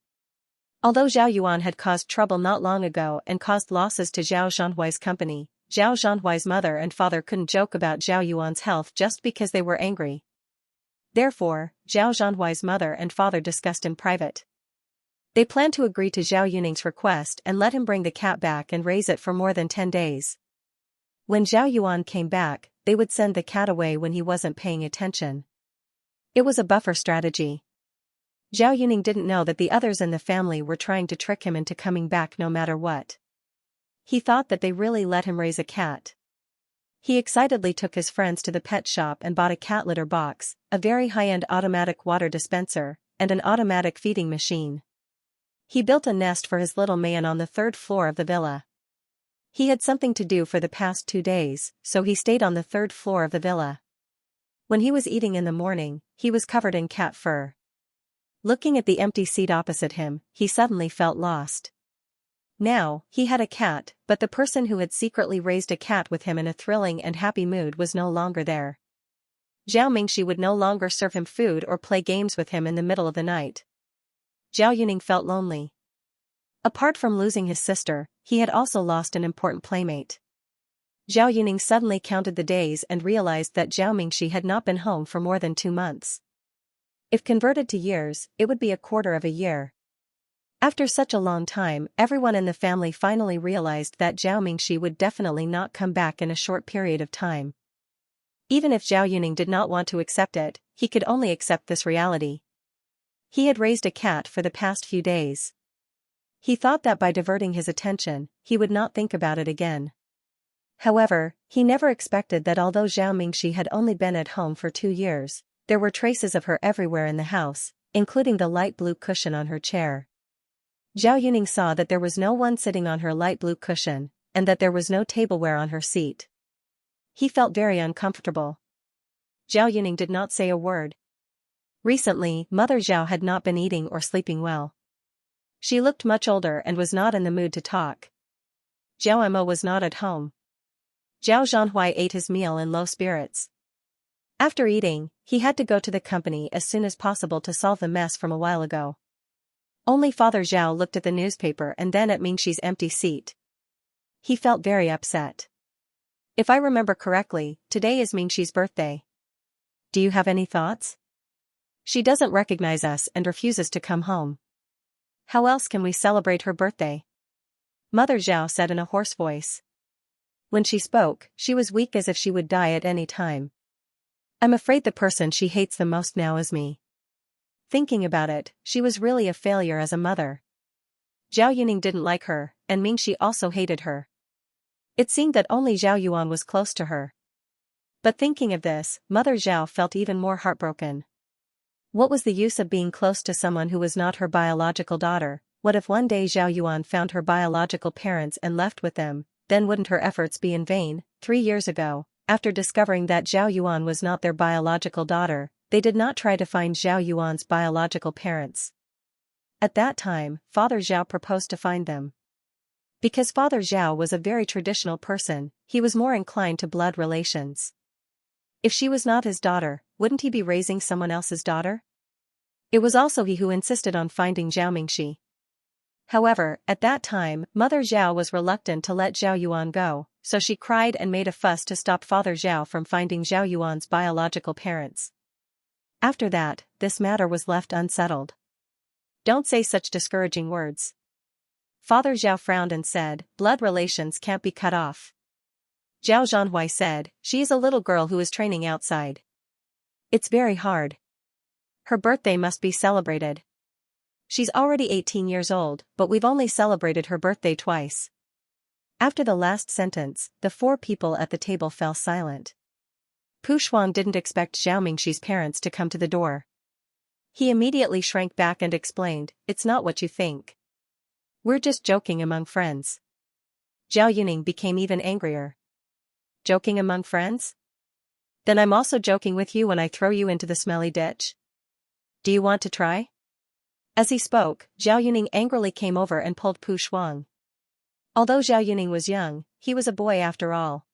Although Zhao Yuan had caused trouble not long ago and caused losses to Zhao Zhanhui's company, Zhao Zhanhui's mother and father couldn't joke about Zhao Yuan's health just because they were angry. Therefore, Zhao Zhanhui's mother and father discussed in private. They planned to agree to Zhao Yuning's request and let him bring the cat back and raise it for more than 10 days. When Zhao Yuan came back, they would send the cat away when he wasn't paying attention. It was a buffer strategy. Zhao Yuning didn't know that the others in the family were trying to trick him into coming back no matter what. He thought that they really let him raise a cat. He excitedly took his friends to the pet shop and bought a cat litter box, a very high-end automatic water dispenser, and an automatic feeding machine. He built a nest for his little man on the 3rd floor of the villa. He had something to do for the past 2 days, so he stayed on the 3rd floor of the villa. When he was eating in the morning, he was covered in cat fur. Looking at the empty seat opposite him, he suddenly felt lost. Now, he had a cat, but the person who had secretly raised a cat with him in a thrilling and happy mood was no longer there. Zhao Mingxi would no longer serve him food or play games with him in the middle of the night. Zhao Yuning felt lonely. Apart from losing his sister, he had also lost an important playmate. Zhao Yuning suddenly counted the days and realized that Zhao Mingxi had not been home for more than 2 months. If converted to years, it would be a quarter of a year. After such a long time, everyone in the family finally realized that Zhao Mingxi would definitely not come back in a short period of time. Even if Zhao Yuning did not want to accept it, he could only accept this reality. He had raised a cat for the past few days. He thought that by diverting his attention, he would not think about it again. However, he never expected that although Zhao Mingxi had only been at home for 2 years, there were traces of her everywhere in the house, including the light blue cushion on her chair. Zhao Yuning saw that there was no one sitting on her light blue cushion, and that there was no tableware on her seat. He felt very uncomfortable. Zhao Yuning did not say a word. Recently, Mother Zhao had not been eating or sleeping well. She looked much older and was not in the mood to talk. Zhao Emma was not at home. Zhao Zhanhui ate his meal in low spirits. After eating, he had to go to the company as soon as possible to solve the mess from a while ago. Only Father Zhao looked at the newspaper and then at Mingxi's empty seat. He felt very upset. If I remember correctly, today is Mingxi's birthday. Do you have any thoughts? She doesn't recognize us and refuses to come home. How else can we celebrate her birthday? Mother Zhao said in a hoarse voice. When she spoke, she was weak as if she would die at any time. I'm afraid the person she hates the most now is me. Thinking about it, she was really a failure as a mother. Zhao Yuning didn't like her, and Mingxi also hated her. It seemed that only Zhao Yuan was close to her. But thinking of this, Mother Zhao felt even more heartbroken. What was the use of being close to someone who was not her biological daughter? What if one day Zhao Yuan found her biological parents and left with them? Then wouldn't her efforts be in vain? 3 years ago, after discovering that Zhao Yuan was not their biological daughter, they did not try to find Zhao Yuan's biological parents. At that time, Father Zhao proposed to find them. Because Father Zhao was a very traditional person, he was more inclined to blood relations. If she was not his daughter, wouldn't he be raising someone else's daughter? It was also he who insisted on finding Zhao Mingxi. However, at that time, Mother Zhao was reluctant to let Zhao Yuan go, so she cried and made a fuss to stop Father Zhao from finding Zhao Yuan's biological parents. After that, this matter was left unsettled. Don't say such discouraging words. Father Zhao frowned and said, blood relations can't be cut off. Zhao Zhanhui said, she is a little girl who is training outside. It's very hard. Her birthday must be celebrated. She's already 18 years old, but we've only celebrated her birthday twice. After the last sentence, the 4 people at the table fell silent. Pu Shuang didn't expect Zhao Mingxi's parents to come to the door. He immediately shrank back and explained, it's not what you think. We're just joking among friends. Zhao Yuning became even angrier. Joking among friends? Then I'm also joking with you when I throw you into the smelly ditch? Do you want to try? As he spoke, Zhao Yuning angrily came over and pulled Pu Shuang. Although Zhao Yuning was young, he was a boy after all.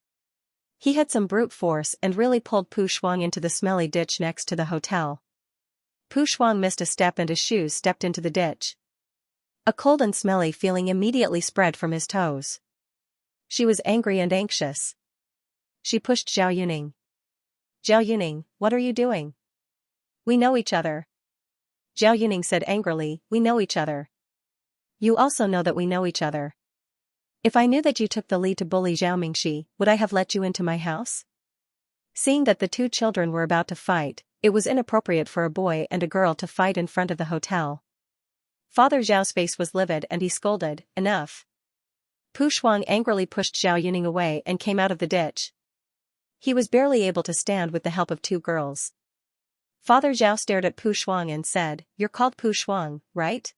He had some brute force and really pulled Pu Shuang into the smelly ditch next to the hotel. Pu Shuang missed a step and his shoes stepped into the ditch. A cold and smelly feeling immediately spread from his toes. She was angry and anxious. She pushed Zhao Yuning. Zhao Yuning, what are you doing? We know each other. Zhao Yuning said angrily, we know each other. You also know that we know each other. If I knew that you took the lead to bully Zhao Mingxi, would I have let you into my house? Seeing that the 2 children were about to fight, it was inappropriate for a boy and a girl to fight in front of the hotel. Father Zhao's face was livid and he scolded, enough. Pu Shuang angrily pushed Zhao Yuning away and came out of the ditch. He was barely able to stand with the help of 2 girls. Father Zhao stared at Pu Shuang and said, you're called Pu Shuang, right?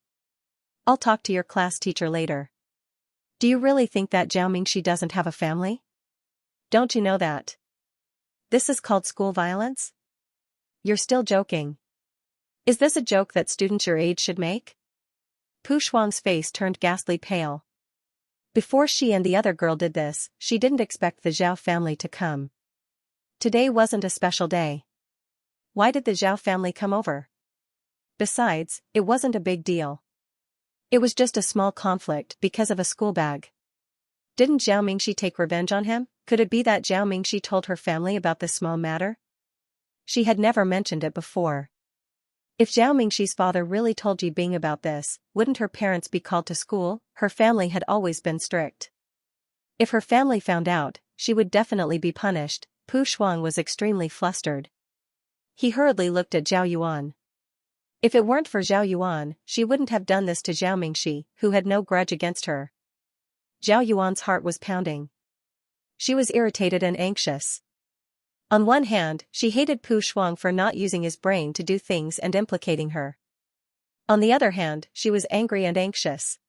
I'll talk to your class teacher later. Do you really think that Zhao Mingxi doesn't have a family? Don't you know that? This is called school violence? You're still joking. Is this a joke that students your age should make? Pu Shuang's face turned ghastly pale. Before she and the other girl did this, she didn't expect the Zhao family to come. Today wasn't a special day. Why did the Zhao family come over? Besides, it wasn't a big deal. It was just a small conflict because of a school bag. Didn't Zhao Mingxi take revenge on him? Could it be that Zhao Mingxi told her family about this small matter? She had never mentioned it before. If Zhao Mingxi's father really told Ji Bing about this, wouldn't her parents be called to school? Her family had always been strict. If her family found out, she would definitely be punished. Pu Shuang was extremely flustered. He hurriedly looked at Zhao Yuan. If it weren't for Zhao Yuan, she wouldn't have done this to Zhao Mingxi, who had no grudge against her. Zhao Yuan's heart was pounding. She was irritated and anxious. On one hand, she hated Pu Shuang for not using his brain to do things and implicating her. On the other hand, she was angry and anxious.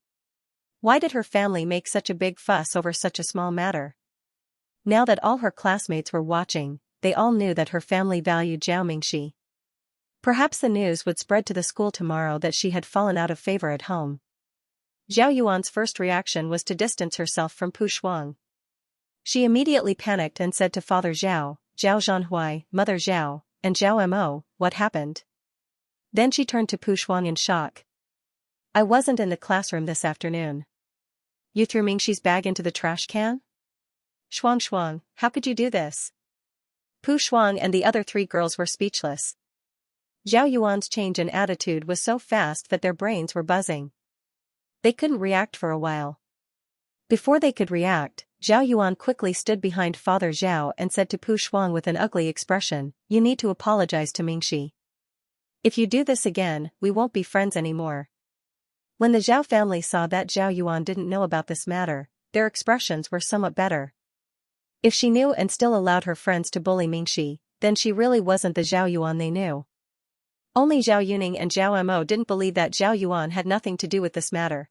Why did her family make such a big fuss over such a small matter? Now that all her classmates were watching, they all knew that her family valued Zhao Mingxi. Perhaps the news would spread to the school tomorrow that she had fallen out of favor at home. Zhao Yuan's first reaction was to distance herself from Pu Shuang. She immediately panicked and said to Father Zhao, Zhao Zhanhui, Mother Zhao, and Zhao Mo, what happened? Then she turned to Pu Shuang in shock. I wasn't in the classroom this afternoon. You threw Mingxi's bag into the trash can? Shuang, how could you do this? Pu Shuang and the other 3 girls were speechless. Zhao Yuan's change in attitude was so fast that their brains were buzzing. They couldn't react for a while. Before they could react, Zhao Yuan quickly stood behind Father Zhao and said to Pu Shuang with an ugly expression, you need to apologize to Mingxi. If you do this again, we won't be friends anymore. When the Zhao family saw that Zhao Yuan didn't know about this matter, their expressions were somewhat better. If she knew and still allowed her friends to bully Mingxi, then she really wasn't the Zhao Yuan they knew. Only Zhao Yuning and Zhao Mo didn't believe that Zhao Yuan had nothing to do with this matter.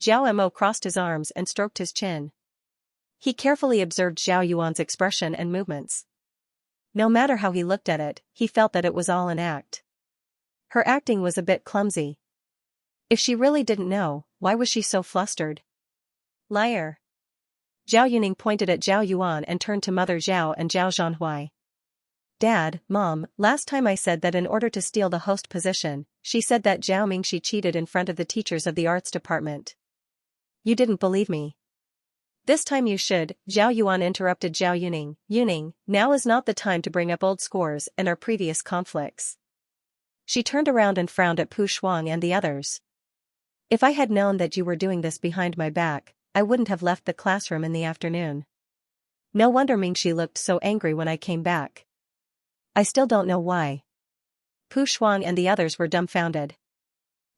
Zhao Mo crossed his arms and stroked his chin. He carefully observed Zhao Yuan's expression and movements. No matter how he looked at it, he felt that it was all an act. Her acting was a bit clumsy. If she really didn't know, why was she so flustered? Liar. Zhao Yuning pointed at Zhao Yuan and turned to Mother Zhao and Zhao Zhanhui. Dad, Mom, last time I said that in order to steal the host position, she said that Zhao Mingxi cheated in front of the teachers of the arts department. You didn't believe me. This time you should, Zhao Yuan interrupted Zhao Yuning. Yuning, now is not the time to bring up old scores and our previous conflicts. She turned around and frowned at Pu Shuang and the others. If I had known that you were doing this behind my back, I wouldn't have left the classroom in the afternoon. No wonder Mingxi looked so angry when I came back. I still don't know why. Pu Shuang and the others were dumbfounded.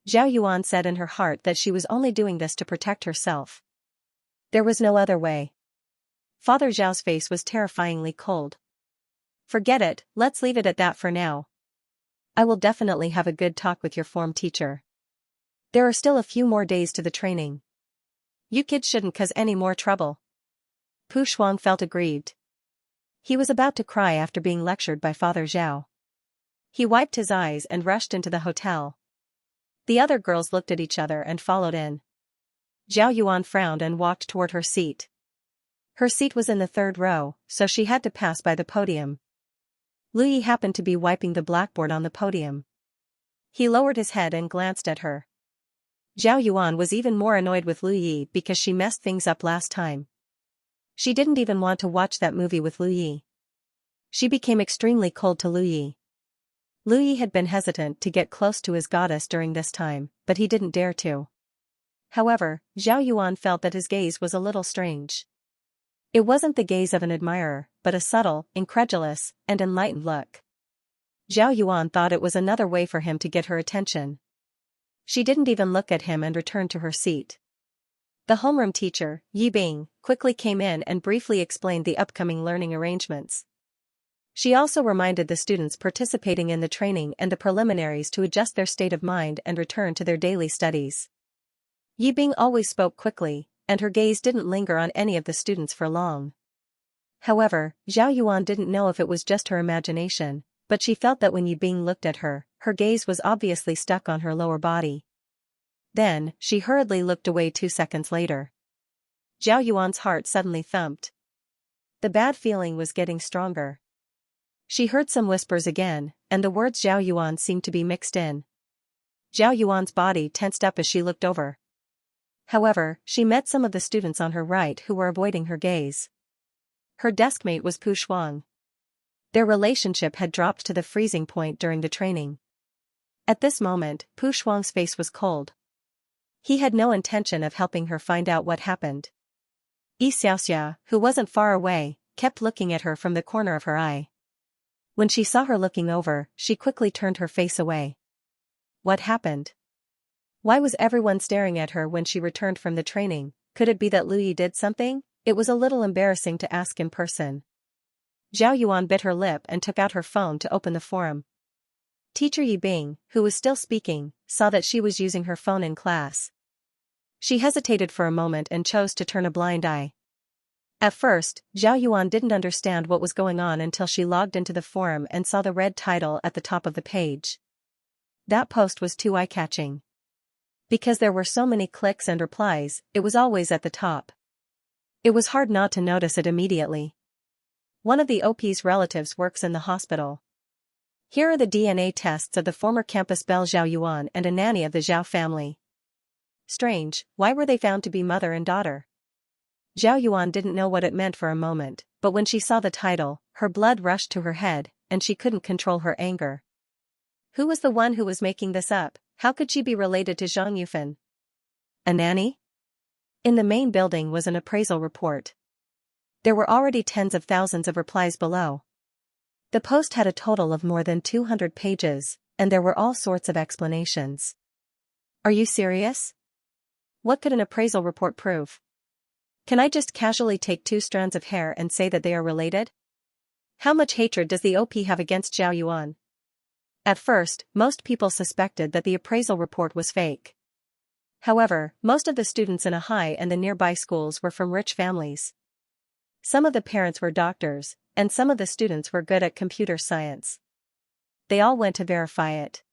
Zhao Yuan said in her heart that she was only doing this to protect herself. There was no other way. Father Zhao's face was terrifyingly cold. Forget it, let's leave it at that for now. I will definitely have a good talk with your form teacher. There are still a few more days to the training. You kids shouldn't cause any more trouble. Pu Shuang felt aggrieved. He was about to cry after being lectured by Father Zhao. He wiped his eyes and rushed into the hotel. The other girls looked at each other and followed in. Zhao Yuan frowned and walked toward her seat. Her seat was in the 3rd row, so she had to pass by the podium. Lu Yi happened to be wiping the blackboard on the podium. He lowered his head and glanced at her. Zhao Yuan was even more annoyed with Lu Yi because she messed things up last time. She didn't even want to watch that movie with Lu Yi. She became extremely cold to Lu Yi. Lu Yi had been hesitant to get close to his goddess during this time, but he didn't dare to. However, Zhao Yuan felt that his gaze was a little strange. It wasn't the gaze of an admirer, but a subtle, incredulous, and enlightened look. Zhao Yuan thought it was another way for him to get her attention. She didn't even look at him and returned to her seat. The homeroom teacher, Yi Bing, quickly came in and briefly explained the upcoming learning arrangements. She also reminded the students participating in the training and the preliminaries to adjust their state of mind and return to their daily studies. Yi Bing always spoke quickly, and her gaze didn't linger on any of the students for long. However, Zhao Yuan didn't know if it was just her imagination, but she felt that when Yi Bing looked at her, her gaze was obviously stuck on her lower body. Then, she hurriedly looked away 2 seconds later. Zhao Yuan's heart suddenly thumped. The bad feeling was getting stronger. She heard some whispers again, and the words Zhao Yuan seemed to be mixed in. Zhao Yuan's body tensed up as she looked over. However, she met some of the students on her right who were avoiding her gaze. Her deskmate was Pu Shuang. Their relationship had dropped to the freezing point during the training. At this moment, Pu Shuang's face was cold. He had no intention of helping her find out what happened. Xianxia, who wasn't far away, kept looking at her from the corner of her eye. When she saw her looking over, she quickly turned her face away. What happened? Why was everyone staring at her when she returned from the training? Could it be that Lu Yi did something? It was a little embarrassing to ask in person. Zhao Yuan bit her lip and took out her phone to open the forum. Teacher Yi Bing, who was still speaking, saw that she was using her phone in class. She hesitated for a moment and chose to turn a blind eye. At first, Zhao Yuan didn't understand what was going on until she logged into the forum and saw the red title at the top of the page. That post was too eye-catching. Because there were so many clicks and replies, it was always at the top. It was hard not to notice it immediately. One of the OP's relatives works in the hospital. Here are the DNA tests of the former campus belle Zhao Yuan and a nanny of the Zhao family. Strange, why were they found to be mother and daughter? Zhao Yuan didn't know what it meant for a moment, but when she saw the title, her blood rushed to her head, and she couldn't control her anger. Who was the one who was making this up? How could she be related to Zhang Yufan? A nanny? In the main building was an appraisal report. There were already tens of thousands of replies below. The post had a total of more than 200 pages, and there were all sorts of explanations. Are you serious? What could an appraisal report prove? Can I just casually take 2 strands of hair and say that they are related? How much hatred does the OP have against Zhao Yuan? At first, most people suspected that the appraisal report was fake. However, most of the students in Ahai and the nearby schools were from rich families. Some of the parents were doctors, and some of the students were good at computer science. They all went to verify it.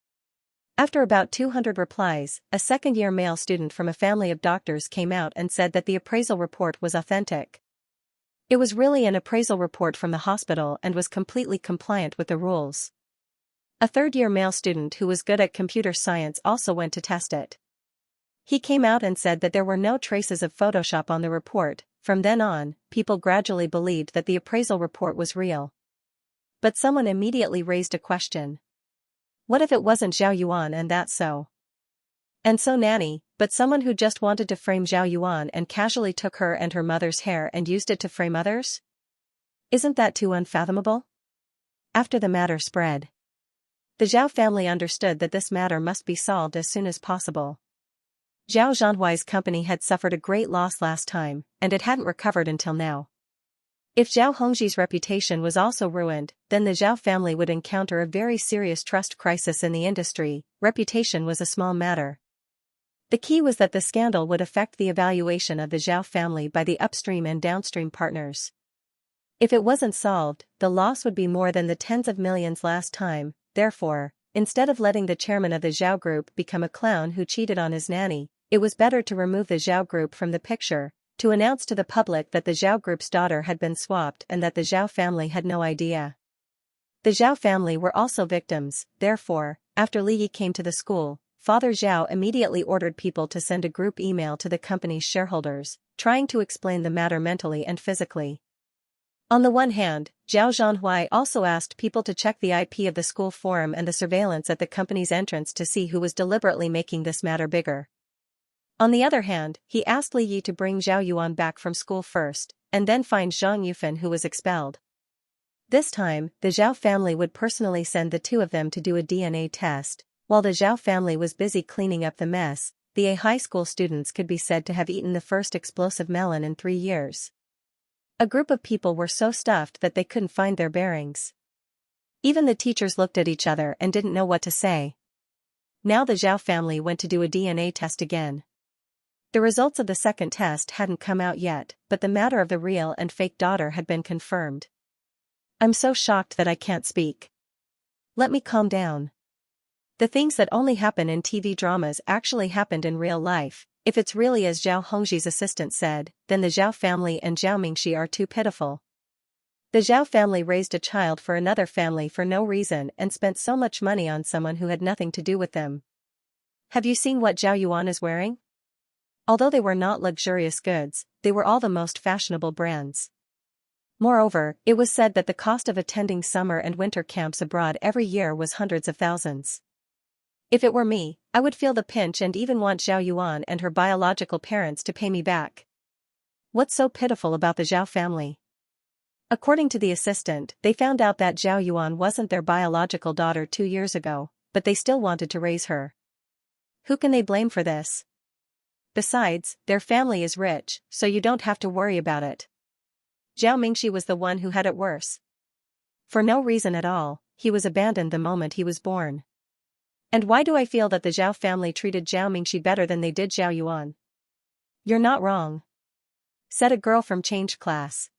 After about 200 replies, a second-year male student from a family of doctors came out and said that the appraisal report was authentic. It was really an appraisal report from the hospital and was completely compliant with the rules. A third-year male student who was good at computer science also went to test it. He came out and said that there were no traces of Photoshop on the report. From then on, people gradually believed that the appraisal report was real. But someone immediately raised a question. What if it wasn't Zhao Yuan and that's so? And so nanny, but someone who just wanted to frame Zhao Yuan and casually took her and her mother's hair and used it to frame others? Isn't that too unfathomable? After the matter spread, the Zhao family understood that this matter must be solved as soon as possible. Zhao Zhanhuai's company had suffered a great loss last time, and it hadn't recovered until now. If Zhao Hongji's reputation was also ruined, then the Zhao family would encounter a very serious trust crisis in the industry. Reputation was a small matter. The key was that the scandal would affect the evaluation of the Zhao family by the upstream and downstream partners. If it wasn't solved, the loss would be more than the tens of millions last time. Therefore, instead of letting the chairman of the Zhao group become a clown who cheated on his nanny, it was better to remove the Zhao group from the picture, to announce to the public that the Zhao group's daughter had been swapped and that the Zhao family had no idea. The Zhao family were also victims. Therefore, after Li Yi came to the school, Father Zhao immediately ordered people to send a group email to the company's shareholders, trying to explain the matter mentally and physically. On the one hand, Zhao Zhanhuai also asked people to check the IP of the school forum and the surveillance at the company's entrance to see who was deliberately making this matter bigger. On the other hand, he asked Li Yi to bring Zhao Yuan back from school first, and then find Zhang Yufan who was expelled. This time, the Zhao family would personally send the 2 of them to do a DNA test. While the Zhao family was busy cleaning up the mess, the high school students could be said to have eaten the first explosive melon in 3 years. A group of people were so stuffed that they couldn't find their bearings. Even the teachers looked at each other and didn't know what to say. Now the Zhao family went to do a DNA test again. The results of the second test hadn't come out yet, but the matter of the real and fake daughter had been confirmed. I'm so shocked that I can't speak. Let me calm down. The things that only happen in TV dramas actually happened in real life. If it's really as Zhao Hongji's assistant said, then the Zhao family and Zhao Mingxi are too pitiful. The Zhao family raised a child for another family for no reason and spent so much money on someone who had nothing to do with them. Have you seen what Zhao Yuan is wearing? Although they were not luxurious goods, they were all the most fashionable brands. Moreover, it was said that the cost of attending summer and winter camps abroad every year was hundreds of thousands. If it were me, I would feel the pinch and even want Zhao Yuan and her biological parents to pay me back. What's so pitiful about the Zhao family? According to the assistant, they found out that Zhao Yuan wasn't their biological daughter 2 years ago, but they still wanted to raise her. Who can they blame for this? Besides, their family is rich, so you don't have to worry about it. Zhao Mingxi was the one who had it worse. For no reason at all, he was abandoned the moment he was born. And why do I feel that the Zhao family treated Zhao Mingxi better than they did Zhao Yuan? You're not wrong, said a girl from change class.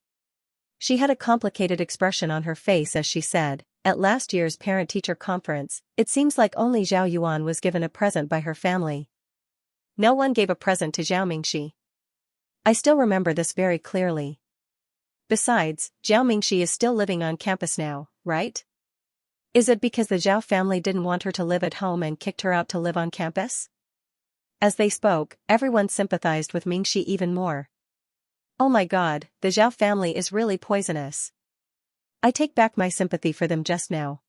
She had a complicated expression on her face as she said, at last year's parent-teacher conference, it seems like only Zhao Yuan was given a present by her family. No one gave a present to Zhao Mingxi. I still remember this very clearly. Besides, Zhao Mingxi is still living on campus now, right? Is it because the Zhao family didn't want her to live at home and kicked her out to live on campus? As they spoke, everyone sympathized with Mingxi even more. Oh my god, the Zhao family is really poisonous. I take back my sympathy for them just now.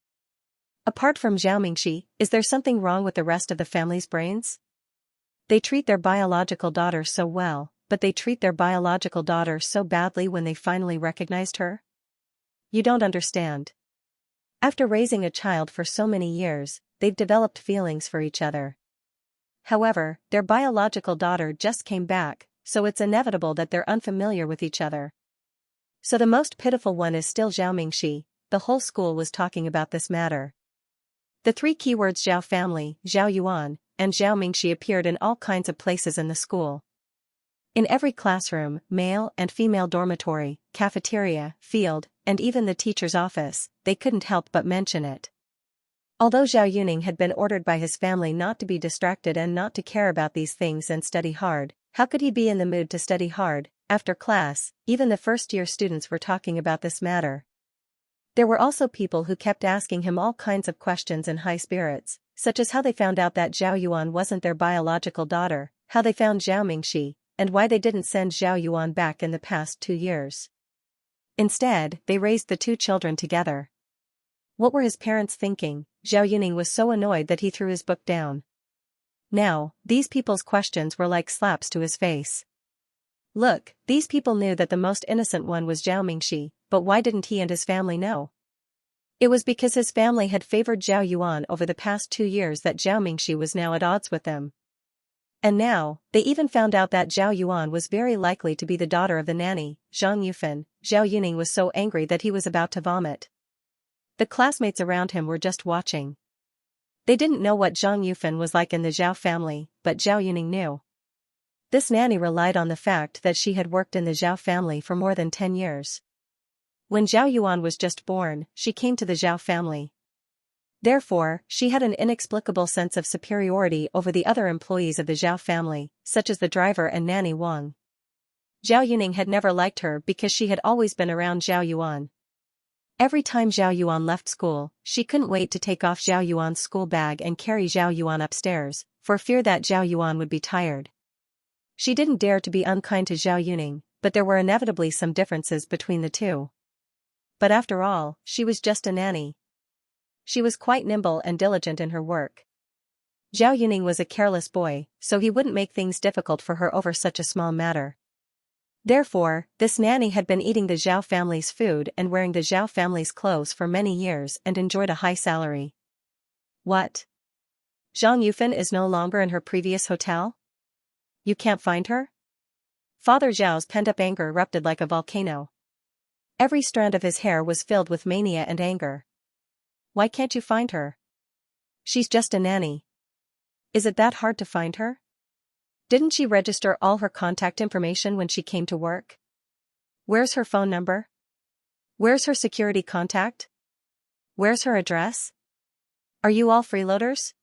Apart from Zhao Mingxi, is there something wrong with the rest of the family's brains? They treat their biological daughter so well, but they treat their biological daughter so badly when they finally recognized her? You don't understand. After raising a child for so many years, they've developed feelings for each other. However, their biological daughter just came back, so it's inevitable that they're unfamiliar with each other. So the most pitiful one is still Zhao Mingxi. The whole school was talking about this matter. The three keywords Zhao family, Zhao Yuan, and Zhao Mingxi appeared in all kinds of places in the school. In every classroom, male and female dormitory, cafeteria, field, and even the teacher's office, they couldn't help but mention it. Although Zhao Yuning had been ordered by his family not to be distracted and not to care about these things and study hard, how could he be in the mood to study hard? After class, even the first-year students were talking about this matter. There were also people who kept asking him all kinds of questions in high spirits, such as how they found out that Zhao Yuan wasn't their biological daughter, how they found Zhao Mingxi, and why they didn't send Zhao Yuan back in the past 2 years. Instead, they raised the two children together. What were his parents thinking? Zhao Yuning was so annoyed that he threw his book down. Now, these people's questions were like slaps to his face. Look, these people knew that the most innocent one was Zhao Mingxi, but why didn't he and his family know? It was because his family had favored Zhao Yuan over the past 2 years that Zhao Mingxi was now at odds with them. And now, they even found out that Zhao Yuan was very likely to be the daughter of the nanny, Zhang Yufan. Zhao Yuning was so angry that he was about to vomit. The classmates around him were just watching. They didn't know what Zhang Yufan was like in the Zhao family, but Zhao Yuning knew. This nanny relied on the fact that she had worked in the Zhao family for more than 10 years. When Zhao Yuan was just born, she came to the Zhao family. Therefore, she had an inexplicable sense of superiority over the other employees of the Zhao family, such as the driver and nanny Wang. Zhao Yuning had never liked her because she had always been around Zhao Yuan. Every time Zhao Yuan left school, she couldn't wait to take off Zhao Yuan's school bag and carry Zhao Yuan upstairs, for fear that Zhao Yuan would be tired. She didn't dare to be unkind to Zhao Yuning, but there were inevitably some differences between the two. But after all, she was just a nanny. She was quite nimble and diligent in her work. Zhao Yuning was a careless boy, so he wouldn't make things difficult for her over such a small matter. Therefore, this nanny had been eating the Zhao family's food and wearing the Zhao family's clothes for many years and enjoyed a high salary. What? Zhang Yufan is no longer in her previous hotel? You can't find her? Father Zhao's pent-up anger erupted like a volcano. Every strand of his hair was filled with mania and anger. Why can't you find her? She's just a nanny. Is it that hard to find her? Didn't she register all her contact information when she came to work? Where's her phone number? Where's her security contact? Where's her address? Are you all freeloaders?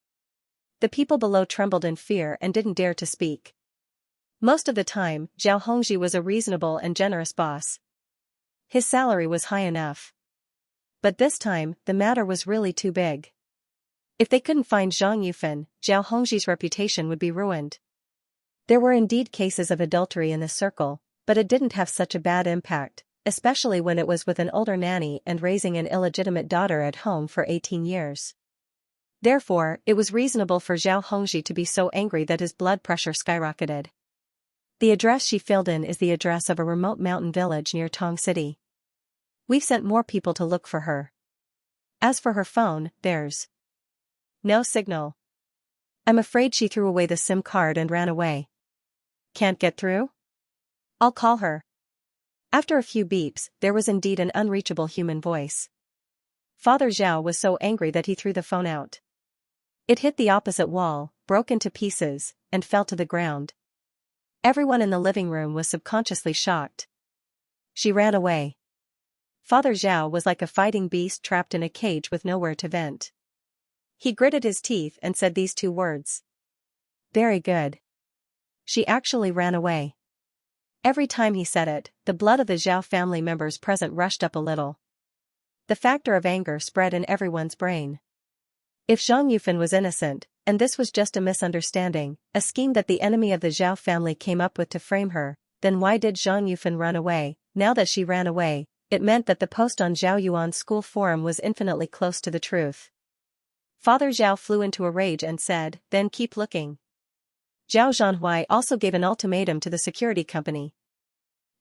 The people below trembled in fear and didn't dare to speak. Most of the time, Zhao Hongji was a reasonable and generous boss. His salary was high enough. But this time, the matter was really too big. If they couldn't find Zhang Yufan, Zhao Hongji's reputation would be ruined. There were indeed cases of adultery in the circle, but it didn't have such a bad impact, especially when it was with an older nanny and raising an illegitimate daughter at home for 18 years. Therefore, it was reasonable for Zhao Hongji to be so angry that his blood pressure skyrocketed. The address she filled in is the address of a remote mountain village near Tong City. We've sent more people to look for her. As for her phone, there's no signal. I'm afraid she threw away the SIM card and ran away. Can't get through? I'll call her. After a few beeps, there was indeed an unreachable human voice. Father Zhao was so angry that he threw the phone out. It hit the opposite wall, broke into pieces, and fell to the ground. Everyone in the living room was subconsciously shocked. She ran away. Father Zhao was like a fighting beast trapped in a cage with nowhere to vent. He gritted his teeth and said these 2 words. Very good. She actually ran away. Every time he said it, the blood of the Zhao family members present rushed up a little. The factor of anger spread in everyone's brain. If Zhang Yufan was innocent, and this was just a misunderstanding, a scheme that the enemy of the Zhao family came up with to frame her, then why did Zhang Yufan run away? Now that she ran away, it meant that the post on Zhao Yuan's school forum was infinitely close to the truth. Father Zhao flew into a rage and said, "Then keep looking." Zhao Zhanhui also gave an ultimatum to the security company.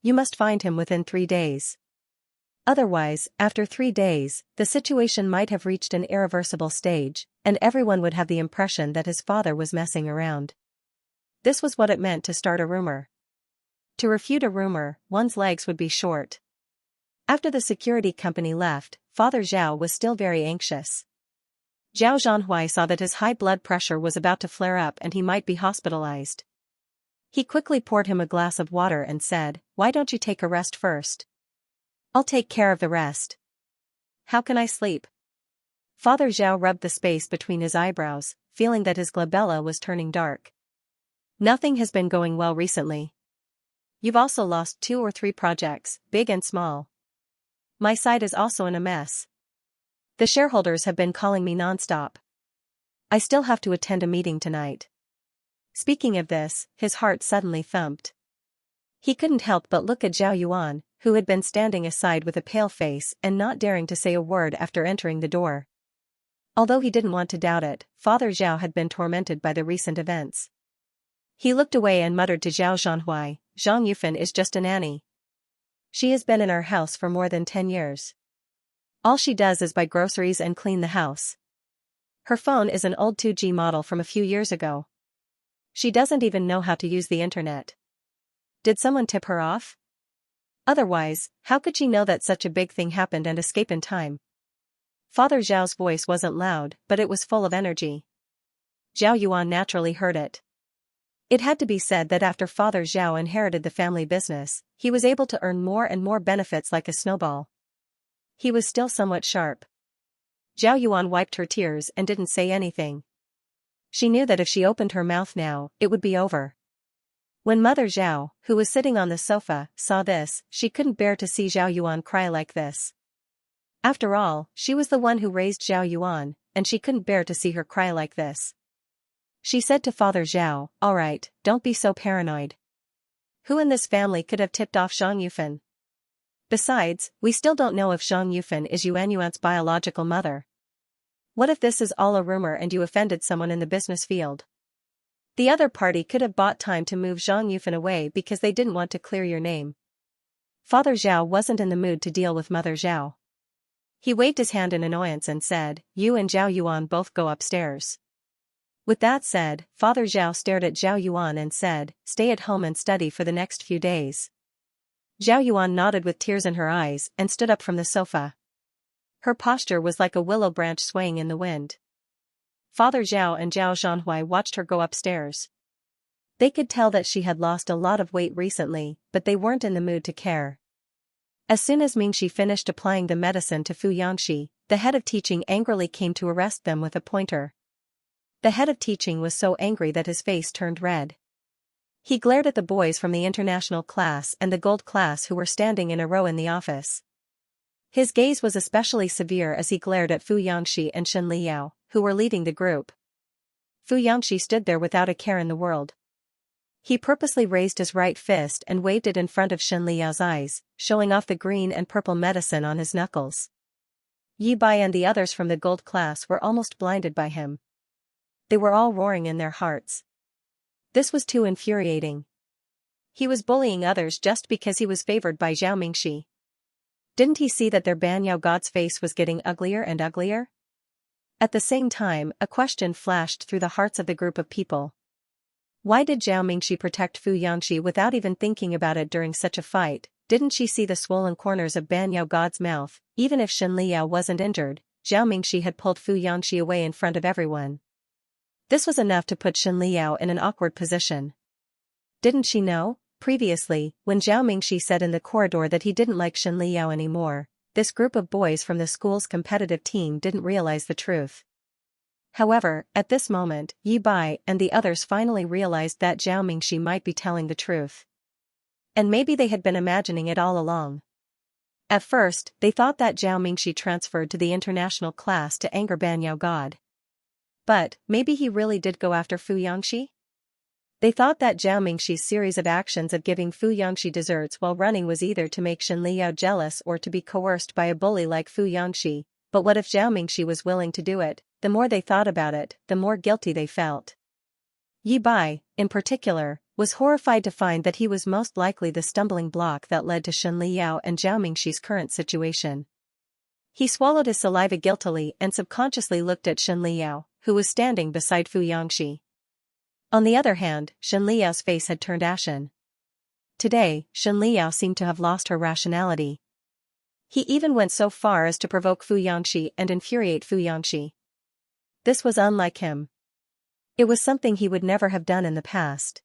"You must find him within 3 days. Otherwise, after 3 days, the situation might have reached an irreversible stage, and everyone would have the impression that his father was messing around." This was what it meant to start a rumor. To refute a rumor, one's legs would be short. After the security company left, Father Zhao was still very anxious. Zhao Zhanhui saw that his high blood pressure was about to flare up and he might be hospitalized. He quickly poured him a glass of water and said, "Why don't you take a rest first? I'll take care of the rest." "How can I sleep?" Father Zhao rubbed the space between his eyebrows, feeling that his glabella was turning dark. "Nothing has been going well recently. You've also lost 2 or 3 projects, big and small. My side is also in a mess. The shareholders have been calling me non-stop. I still have to attend a meeting tonight." Speaking of this, his heart suddenly thumped. He couldn't help but look at Zhao Yuan, who had been standing aside with a pale face and not daring to say a word after entering the door. Although he didn't want to doubt it, Father Zhao had been tormented by the recent events. He looked away and muttered to Zhao Zhanhui, "Zhang Yufan is just a nanny. She has been in our house for more than 10 years. All she does is buy groceries and clean the house. Her phone is an old 2G model from a few years ago. She doesn't even know how to use the internet. Did someone tip her off? Otherwise, how could she know that such a big thing happened and escape in time?" Father Zhao's voice wasn't loud, but it was full of energy. Zhao Yuan naturally heard it. It had to be said that after Father Zhao inherited the family business, he was able to earn more and more benefits like a snowball. He was still somewhat sharp. Zhao Yuan wiped her tears and didn't say anything. She knew that if she opened her mouth now, it would be over. When Mother Zhao, who was sitting on the sofa, saw this, she couldn't bear to see Zhao Yuan cry like this. After all, she was the one who raised Zhao Yuan, and she couldn't bear to see her cry like this. She said to Father Zhao, "All right, don't be so paranoid. Who in this family could have tipped off Zhang Yufan? Besides, we still don't know if Zhang Yufan is Yuan's biological mother. What if this is all a rumor and you offended someone in the business field? The other party could have bought time to move Zhang Yufan away because they didn't want to clear your name." Father Zhao wasn't in the mood to deal with Mother Zhao. He waved his hand in annoyance and said, "You and Zhao Yuan both go upstairs." With that said, Father Zhao stared at Zhao Yuan and said, "Stay at home and study for the next few days." Zhao Yuan nodded with tears in her eyes and stood up from the sofa. Her posture was like a willow branch swaying in the wind. Father Zhao and Zhao Zhanhui watched her go upstairs. They could tell that she had lost a lot of weight recently, but they weren't in the mood to care. As soon as Mingxi finished applying the medicine to Fu Yangxi, the head of teaching angrily came to arrest them with a pointer. The head of teaching was so angry that his face turned red. He glared at the boys from the international class and the gold class who were standing in a row in the office. His gaze was especially severe as he glared at Fu Yangxi and Shen Liyao, who were leading the group. Fu Yangxi stood there without a care in the world. He purposely raised his right fist and waved it in front of Shen Liyao's eyes, showing off the green and purple medicine on his knuckles. Yi Bai and the others from the gold class were almost blinded by him. They were all roaring in their hearts. This was too infuriating. He was bullying others just because he was favored by Zhao Mingxi. Didn't he see that their Banyao god's face was getting uglier and uglier? At the same time, a question flashed through the hearts of the group of people. Why did Zhao Mingxi protect Fu Yangxi without even thinking about it during such a fight? Didn't she see the swollen corners of Banyao god's mouth? Even if Shen Liyao wasn't injured, Zhao Mingxi had pulled Fu Yangxi away in front of everyone. This was enough to put Shen Liyao in an awkward position. Didn't she know? Previously, when Zhao Mingxi said in the corridor that he didn't like Shen Liyao anymore, this group of boys from the school's competitive team didn't realize the truth. However, at this moment, Yi Bai and the others finally realized that Zhao Mingxi might be telling the truth. And maybe they had been imagining it all along. At first, they thought that Zhao Mingxi transferred to the international class to anger Banyao God. But, maybe he really did go after Fu Yangxi? They thought that Zhao Mingxi's series of actions of giving Fu Yangxi desserts while running was either to make Shen Liao jealous or to be coerced by a bully like Fu Yangxi, but what if Zhao Mingxi was willing to do it? The more they thought about it, the more guilty they felt. Yi Bai, in particular, was horrified to find that he was most likely the stumbling block that led to Shen Liao and Zhao Mingxi's current situation. He swallowed his saliva guiltily and subconsciously looked at Shen Liao, who was standing beside Fu Yangxi. On the other hand, Shen Liao's face had turned ashen. Today, Shen Liao seemed to have lost her rationality. He even went so far as to provoke Fu Yangxi and infuriate Fu Yangxi. This was unlike him. It was something he would never have done in the past.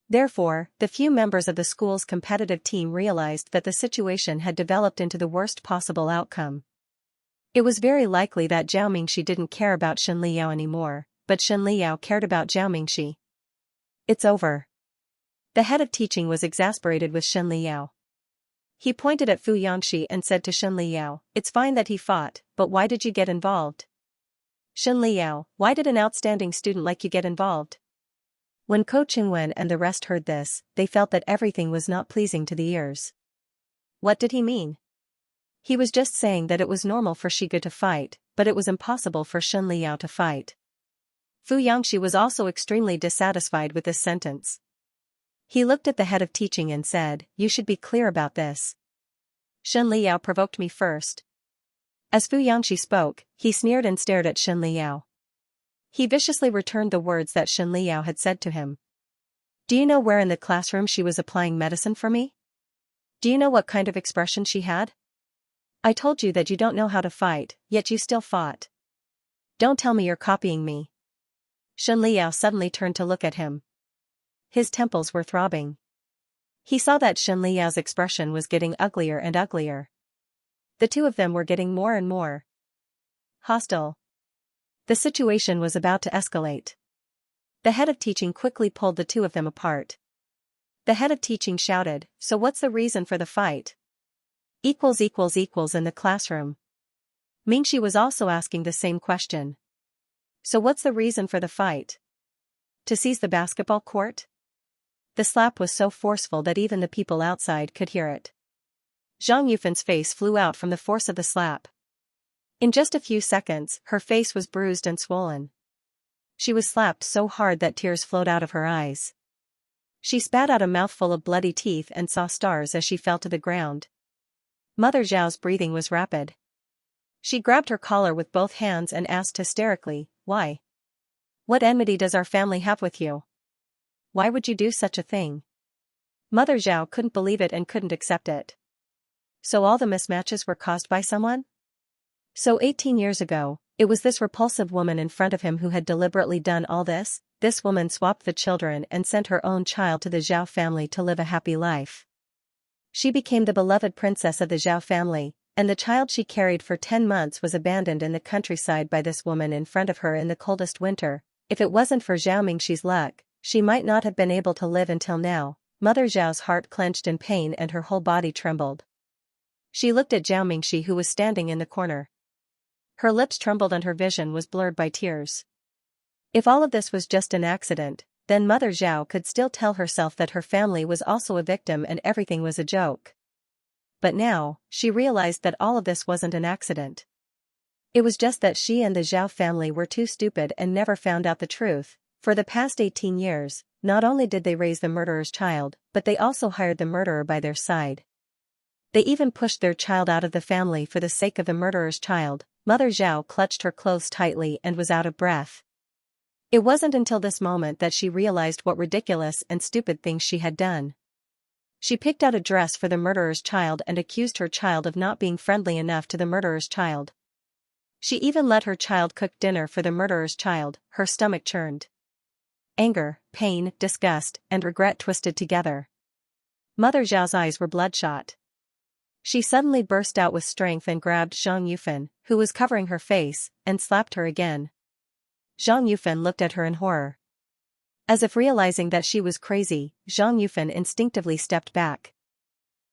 Therefore, the few members of the school's competitive team realized that the situation had developed into the worst possible outcome. It was very likely that Zhao Mingxi didn't care about Shen Liao anymore, but Shen Liao cared about Zhao Mingxi. It's over. The head of teaching was exasperated with Shen Liao. He pointed at Fu Yangxi and said to Shen Liao, "It's fine that he fought, but why did you get involved? Shen Liao, why did an outstanding student like you get involved?" When Ko Qingwen and the rest heard this, they felt that everything was not pleasing to the ears. What did he mean? He was just saying that it was normal for Shiga to fight, but it was impossible for Shen Liao to fight. Fu Yangxi was also extremely dissatisfied with this sentence. He looked at the head of teaching and said, "You should be clear about this. Shen Liao provoked me first." As Fu Yangxi spoke, he sneered and stared at Shen Liao. He viciously returned the words that Shen Liao had said to him. "Do you know where in the classroom she was applying medicine for me? Do you know what kind of expression she had? I told you that you don't know how to fight, yet you still fought. Don't tell me you're copying me." Shen Liao suddenly turned to look at him. His temples were throbbing. He saw that Shen Liao's expression was getting uglier and uglier. The two of them were getting more and more hostile. The situation was about to escalate. The head of teaching quickly pulled the two of them apart. The head of teaching shouted, "So what's the reason for the fight?" Equals in the classroom. Mingxi was also asking the same question. "So what's the reason for the fight? To seize the basketball court?" The slap was so forceful that even the people outside could hear it. Zhang Yufan's face flew out from the force of the slap. In just a few seconds, her face was bruised and swollen. She was slapped so hard that tears flowed out of her eyes. She spat out a mouthful of bloody teeth and saw stars as she fell to the ground. Mother Zhao's breathing was rapid. She grabbed her collar with both hands and asked hysterically, "Why? What enmity does our family have with you? Why would you do such a thing?" Mother Zhao couldn't believe it and couldn't accept it. So all the mismatches were caused by someone? So 18 years ago, it was this repulsive woman in front of him who had deliberately done all this. This woman swapped the children and sent her own child to the Zhao family to live a happy life. She became the beloved princess of the Zhao family, and the child she carried for 10 months was abandoned in the countryside by this woman in front of her in the coldest winter. If it wasn't for Zhao Mingxi's luck, she might not have been able to live until now. Mother Zhao's heart clenched in pain and her whole body trembled. She looked at Zhao Mingxi who was standing in the corner. Her lips trembled and her vision was blurred by tears. If all of this was just an accident, then Mother Zhao could still tell herself that her family was also a victim and everything was a joke. But now, she realized that all of this wasn't an accident. It was just that she and the Zhao family were too stupid and never found out the truth. For the past 18 years, not only did they raise the murderer's child, but they also hired the murderer by their side. They even pushed their child out of the family for the sake of the murderer's child. Mother Zhao clutched her clothes tightly and was out of breath. It wasn't until this moment that she realized what ridiculous and stupid things she had done. She picked out a dress for the murderer's child and accused her child of not being friendly enough to the murderer's child. She even let her child cook dinner for the murderer's child. Her stomach churned. Anger, pain, disgust, and regret twisted together. Mother Zhao's eyes were bloodshot. She suddenly burst out with strength and grabbed Zhang Yufan, who was covering her face, and slapped her again. Zhang Yufan looked at her in horror. As if realizing that she was crazy, Zhang Yufan instinctively stepped back.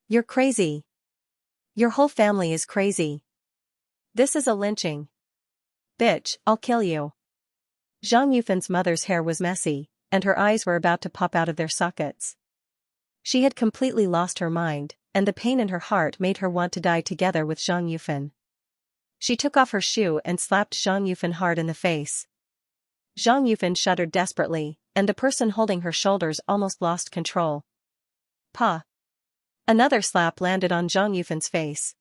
"You're crazy. Your whole family is crazy. This is a lynching. Bitch, I'll kill you." Zhang Yufan's mother's hair was messy, and her eyes were about to pop out of their sockets. She had completely lost her mind, and the pain in her heart made her want to die together with Zhang Yufan. She took off her shoe and slapped Zhang Yufan hard in the face. Zhang Yufan shuddered desperately, and the person holding her shoulders almost lost control. Pa! Another slap landed on Zhang Yufan's face.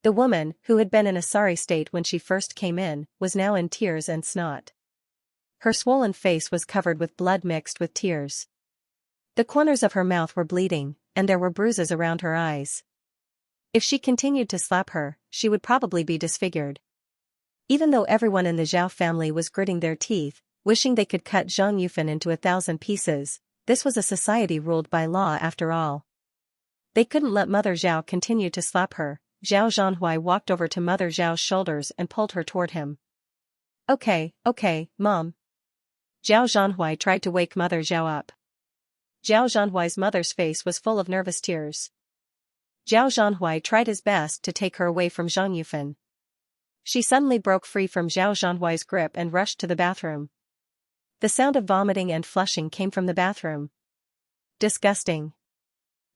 The woman, who had been in a sorry state when she first came in, was now in tears and snot. Her swollen face was covered with blood mixed with tears. The corners of her mouth were bleeding, and there were bruises around her eyes. If she continued to slap her, she would probably be disfigured. Even though everyone in the Zhao family was gritting their teeth, wishing they could cut Zhang Yufan into 1,000 pieces, this was a society ruled by law after all. They couldn't let Mother Zhao continue to slap her. Zhao Zhanhui walked over to Mother Zhao's shoulders and pulled her toward him. Okay, Mom. Zhao Zhanhui tried to wake Mother Zhao up. Zhao Zhanhui's mother's face was full of nervous tears. Zhao Zhanhui tried his best to take her away from Zhang Yufan. She suddenly broke free from Zhao Zhanhui's grip and rushed to the bathroom. The sound of vomiting and flushing came from the bathroom. Disgusting.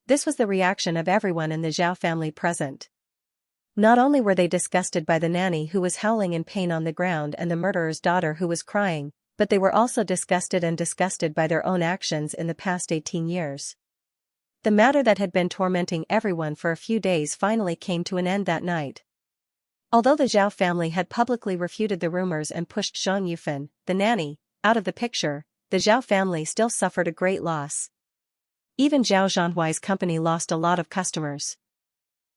This was the reaction of everyone in the Zhao family present. Not only were they disgusted by the nanny who was howling in pain on the ground and the murderer's daughter who was crying, but they were also disgusted by their own actions in the past 18 years. The matter that had been tormenting everyone for a few days finally came to an end that night. Although the Zhao family had publicly refuted the rumors and pushed Zhang Yufan, the nanny, out of the picture, the Zhao family still suffered a great loss. Even Zhao Zhanhui's company lost a lot of customers.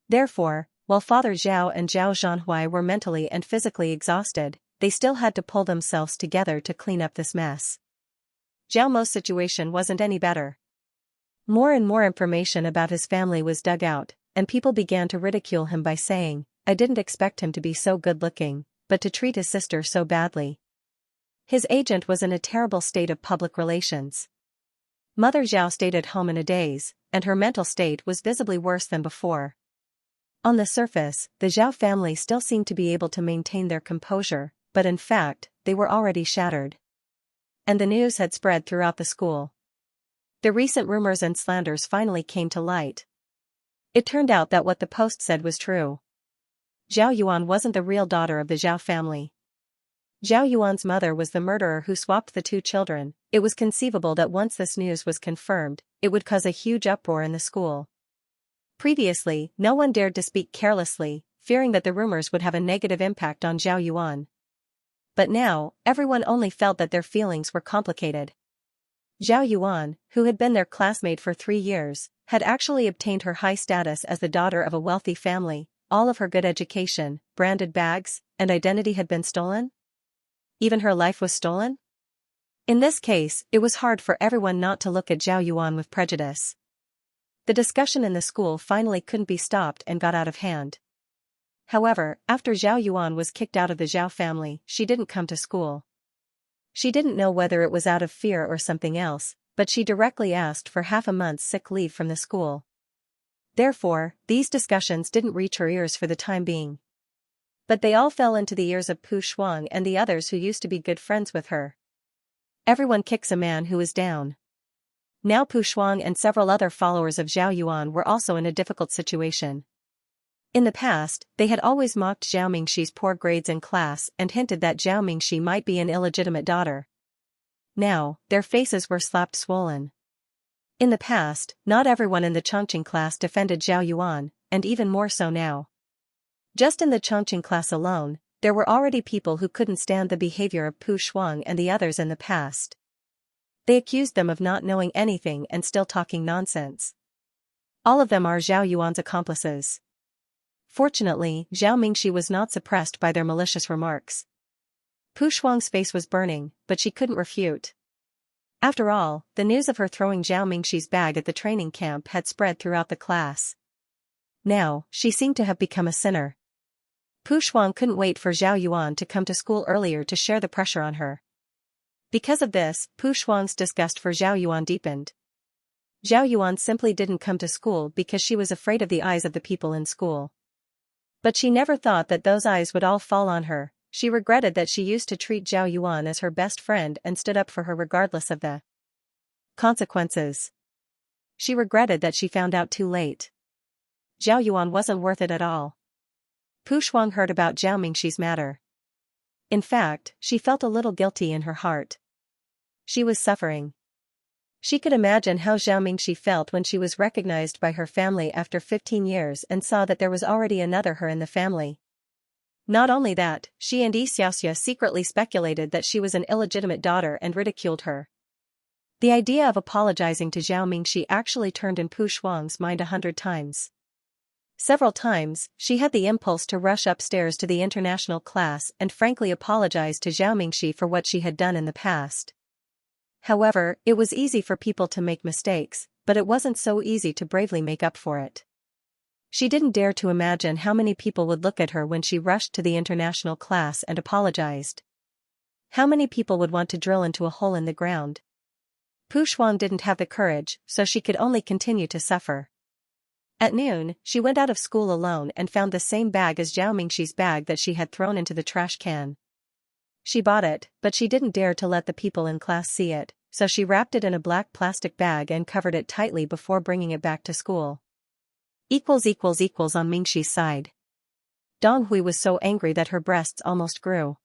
Therefore, while Father Zhao and Zhao Zhanhui were mentally and physically exhausted, they still had to pull themselves together to clean up this mess. Zhao Mo's situation wasn't any better. More and more information about his family was dug out, and people began to ridicule him by saying, "I didn't expect him to be so good-looking, but to treat his sister so badly." His agent was in a terrible state of public relations. Mother Zhao stayed at home in a daze, and her mental state was visibly worse than before. On the surface, the Zhao family still seemed to be able to maintain their composure, but in fact, they were already shattered. And the news had spread throughout the school. The recent rumors and slanders finally came to light. It turned out that what the Post said was true. Zhao Yuan wasn't the real daughter of the Zhao family. Zhao Yuan's mother was the murderer who swapped the two children. It was conceivable that once this news was confirmed, it would cause a huge uproar in the school. Previously, no one dared to speak carelessly, fearing that the rumors would have a negative impact on Zhao Yuan. But now, everyone only felt that their feelings were complicated. Zhao Yuan, who had been their classmate for 3 years, had actually obtained her high status as the daughter of a wealthy family. All of her good education, branded bags, and identity had been stolen? Even her life was stolen? In this case, it was hard for everyone not to look at Zhao Yuan with prejudice. The discussion in the school finally couldn't be stopped and got out of hand. However, after Zhao Yuan was kicked out of the Zhao family, she didn't come to school. She didn't know whether it was out of fear or something else, but she directly asked for half a month's sick leave from the school. Therefore, these discussions didn't reach her ears for the time being. But they all fell into the ears of Pu Shuang and the others who used to be good friends with her. Everyone kicks a man who is down. Now Pu Shuang and several other followers of Zhao Yuan were also in a difficult situation. In the past, they had always mocked Zhao Mingxi's poor grades in class and hinted that Zhao Mingxi might be an illegitimate daughter. Now, their faces were slapped swollen. In the past, not everyone in the Chongqing class defended Zhao Yuan, and even more so now. Just in the Chongqing class alone, there were already people who couldn't stand the behavior of Pu Shuang and the others in the past. They accused them of not knowing anything and still talking nonsense. All of them are Zhao Yuan's accomplices. Fortunately, Zhao Mingxi was not suppressed by their malicious remarks. Pu Shuang's face was burning, but she couldn't refute. After all, the news of her throwing Zhao Mingxi's bag at the training camp had spread throughout the class. Now, she seemed to have become a sinner. Pu Shuang couldn't wait for Zhao Yuan to come to school earlier to share the pressure on her. Because of this, Pu Shuang's disgust for Zhao Yuan deepened. Zhao Yuan simply didn't come to school because she was afraid of the eyes of the people in school. But she never thought that those eyes would all fall on her. She regretted that she used to treat Zhao Yuan as her best friend and stood up for her regardless of the consequences. She regretted that she found out too late. Zhao Yuan wasn't worth it at all. Pu Shuang heard about Zhao Mingxi's matter. In fact, she felt a little guilty in her heart. She was suffering. She could imagine how Zhao Mingxi felt when she was recognized by her family after 15 years and saw that there was already another her in the family. Not only that, she and Xianxia secretly speculated that she was an illegitimate daughter and ridiculed her. The idea of apologizing to Zhao Mingxi actually turned in Pu Shuang's mind 100 times. Several times, she had the impulse to rush upstairs to the international class and frankly apologize to Zhao Mingxi for what she had done in the past. However, it was easy for people to make mistakes, but it wasn't so easy to bravely make up for it. She didn't dare to imagine how many people would look at her when she rushed to the international class and apologized. How many people would want to drill into a hole in the ground? Pu Shuang didn't have the courage, so she could only continue to suffer. At noon, she went out of school alone and found the same bag as Zhao Mingxi's bag that she had thrown into the trash can. She bought it, but she didn't dare to let the people in class see it, so she wrapped it in a black plastic bag and covered it tightly before bringing it back to school. On Mingxi's side. Dong Hui was so angry that her breasts almost grew.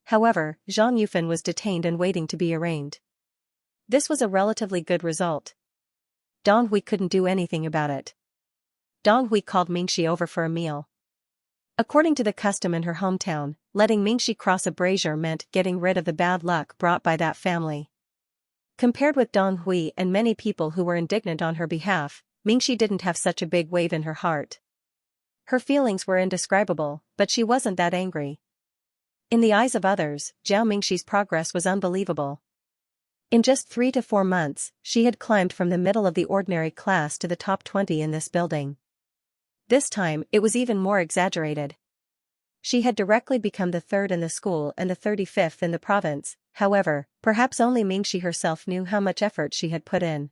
However, Zhang Yufan was detained and waiting to be arraigned. This was a relatively good result. Dong Hui couldn't do anything about it. Dong Hui called Mingxi over for a meal. According to the custom in her hometown, letting Mingxi cross a brazier meant getting rid of the bad luck brought by that family. Compared with Dong Hui and many people who were indignant on her behalf, Mingxi didn't have such a big wave in her heart. Her feelings were indescribable, but she wasn't that angry. In the eyes of others, Zhao Mingxi's progress was unbelievable. In just 3 to 4 months, she had climbed from the middle of the ordinary class to the top 20 in this building. This time, it was even more exaggerated. She had directly become the 3rd in the school and the 35th in the province. However, perhaps only Mingxi herself knew how much effort she had put in.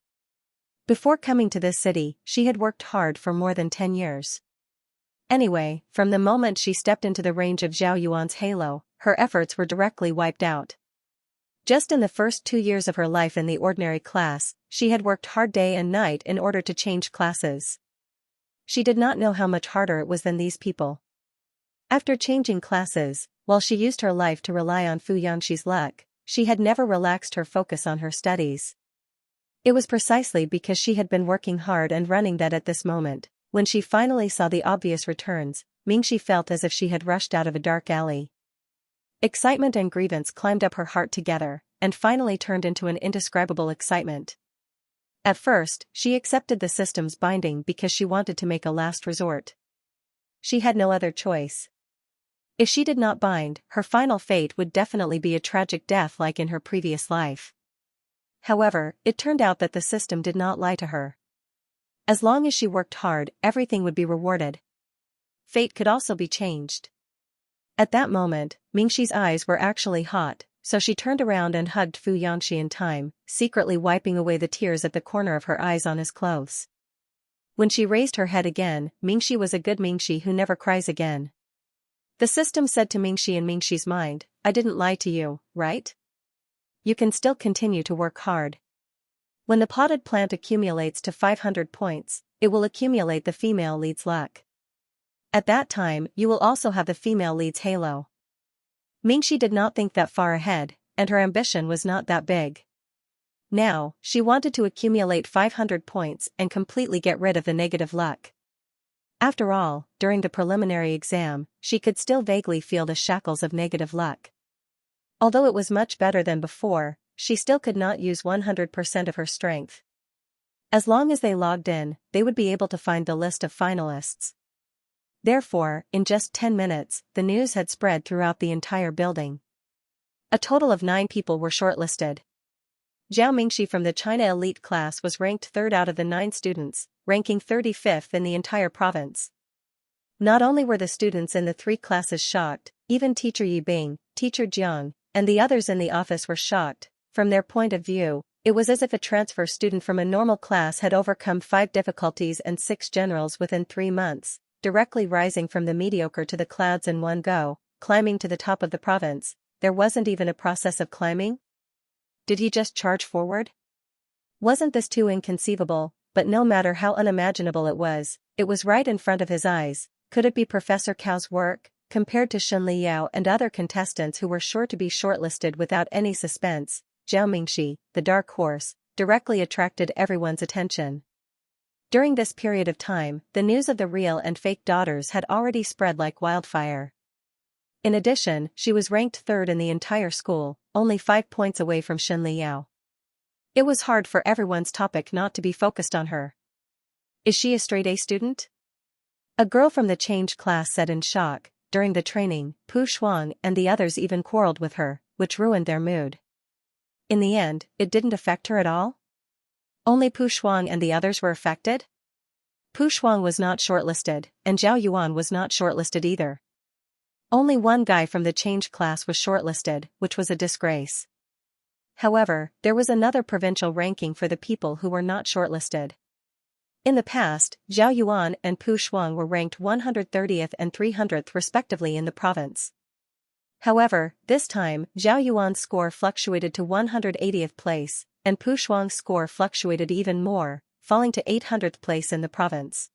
Before coming to this city, she had worked hard for more than 10 years. Anyway, from the moment she stepped into the range of Zhao Yuan's halo, her efforts were directly wiped out. Just in the first 2 years of her life in the ordinary class, she had worked hard day and night in order to change classes. She did not know how much harder it was than these people. After changing classes, while she used her life to rely on Fu Yangxi's luck, she had never relaxed her focus on her studies. It was precisely because she had been working hard and running that at this moment, when she finally saw the obvious returns, Mingxi felt as if she had rushed out of a dark alley. Excitement and grievance climbed up her heart together, and finally turned into an indescribable excitement. At first, she accepted the system's binding because she wanted to make a last resort. She had no other choice. If she did not bind, her final fate would definitely be a tragic death like in her previous life. However, it turned out that the system did not lie to her. As long as she worked hard, everything would be rewarded. Fate could also be changed. At that moment, Mingxi's eyes were actually hot, so she turned around and hugged Fu Yangxi in time, secretly wiping away the tears at the corner of her eyes on his clothes. When she raised her head again, Mingxi was a good Mingxi who never cries again. The system said to Mingxi in Mingxi's mind, "I didn't lie to you, right? You can still continue to work hard. When the potted plant accumulates to 500 points, it will accumulate the female lead's luck. At that time, you will also have the female lead's halo." Mingxi did not think that far ahead, and her ambition was not that big. Now, she wanted to accumulate 500 points and completely get rid of the negative luck. After all, during the preliminary exam, she could still vaguely feel the shackles of negative luck. Although it was much better than before, she still could not use 100% of her strength. As long as they logged in, they would be able to find the list of finalists. Therefore, in just 10 minutes, the news had spread throughout the entire building. A total of 9 people were shortlisted. Zhao Mingxi from the China elite class was ranked 3rd out of the 9 students, ranking 35th in the entire province. Not only were the students in the three classes shocked, even Teacher Yi Bing, Teacher Jiang, and the others in the office were shocked. From their point of view, it was as if a transfer student from a normal class had overcome 5 difficulties and 6 generals within 3 months, directly rising from the mediocre to the clouds in one go, climbing to the top of the province. There wasn't even a process of climbing? Did he just charge forward? Wasn't this too inconceivable? But no matter how unimaginable it was right in front of his eyes. Could it be Professor Cao's work? Compared to Shen Liao and other contestants who were sure to be shortlisted without any suspense, Zhao Mingxi, the dark horse, directly attracted everyone's attention. During this period of time, the news of the real and fake daughters had already spread like wildfire. In addition, she was ranked third in the entire school, only 5 points away from Shen Liao. It was hard for everyone's topic not to be focused on her. Is she a straight-A student? A girl from the change class said in shock. During the training, Pu Shuang and the others even quarreled with her, which ruined their mood. In the end, it didn't affect her at all? Only Pu Shuang and the others were affected? Pu Shuang was not shortlisted, and Zhao Yuan was not shortlisted either. Only one guy from the change class was shortlisted, which was a disgrace. However, there was another provincial ranking for the people who were not shortlisted. In the past, Zhao Yuan and Pu Shuang were ranked 130th and 300th respectively in the province. However, this time, Zhao Yuan's score fluctuated to 180th place, and Pu Shuang's score fluctuated even more, falling to 800th place in the province.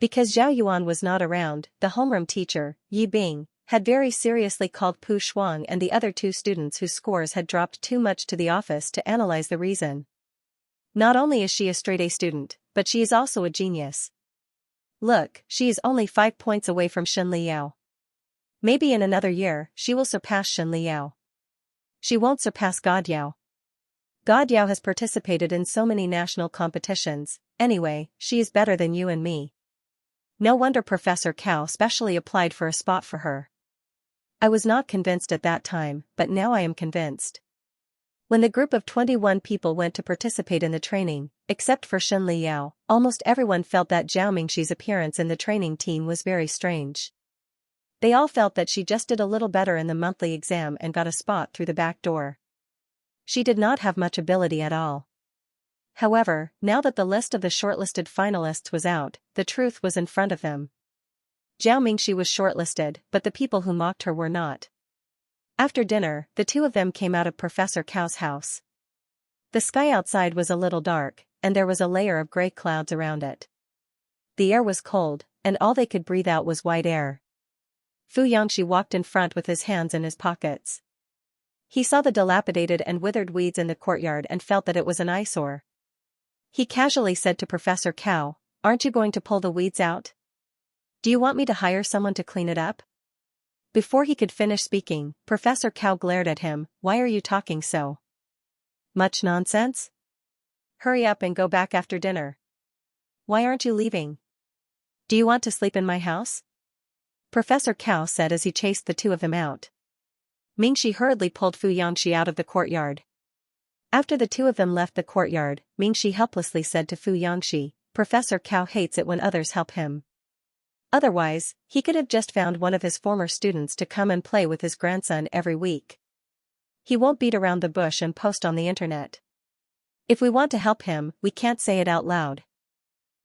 Because Zhao Yuan was not around, the homeroom teacher, Yi Bing, had very seriously called Pu Shuang and the other 2 students whose scores had dropped too much to the office to analyze the reason. Not only is she a straight-A student, but she is also a genius. Look, she is only 5 points away from Shen Liao. Maybe in another year, she will surpass Shen Liao. She won't surpass God Yao. God Yao has participated in so many national competitions. Anyway, she is better than you and me. No wonder Professor Cao specially applied for a spot for her. I was not convinced at that time, but now I am convinced. When the group of 21 people went to participate in the training, except for Shen Liao, almost everyone felt that Zhao Mingxi's appearance in the training team was very strange. They all felt that she just did a little better in the monthly exam and got a spot through the back door. She did not have much ability at all. However, now that the list of the shortlisted finalists was out, the truth was in front of them. Zhao Mingxi was shortlisted, but the people who mocked her were not. After dinner, the 2 of them came out of Professor Cao's house. The sky outside was a little dark, and there was a layer of gray clouds around it. The air was cold, and all they could breathe out was white air. Fu Yangxi walked in front with his hands in his pockets. He saw the dilapidated and withered weeds in the courtyard and felt that it was an eyesore. He casually said to Professor Cao, "Aren't you going to pull the weeds out? Do you want me to hire someone to clean it up?" Before he could finish speaking, Professor Cao glared at him. "Why are you talking so much nonsense? Hurry up and go back after dinner. Why aren't you leaving? Do you want to sleep in my house?" Professor Cao said as he chased the 2 of them out. Mingxi hurriedly pulled Fu Yangxi out of the courtyard. After the 2 of them left the courtyard, Mingxi helplessly said to Fu Yangxi, "Professor Cao hates it when others help him. Otherwise, he could have just found one of his former students to come and play with his grandson every week. He won't beat around the bush and post on the internet. If we want to help him, we can't say it out loud.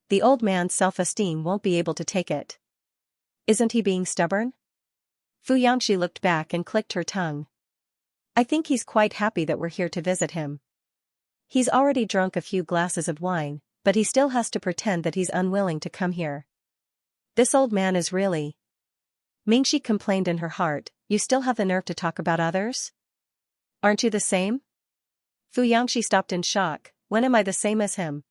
The old man's self-esteem won't be able to take it. Isn't he being stubborn?" Fu Yangxi looked back and clicked her tongue. "I think he's quite happy that we're here to visit him. He's already drunk a few glasses of wine, but he still has to pretend that he's unwilling to come here. This old man is really..." Mingxi complained in her heart, "You still have the nerve to talk about others? Aren't you the same?" Fu Yangxi stopped in shock. "When am I the same as him?"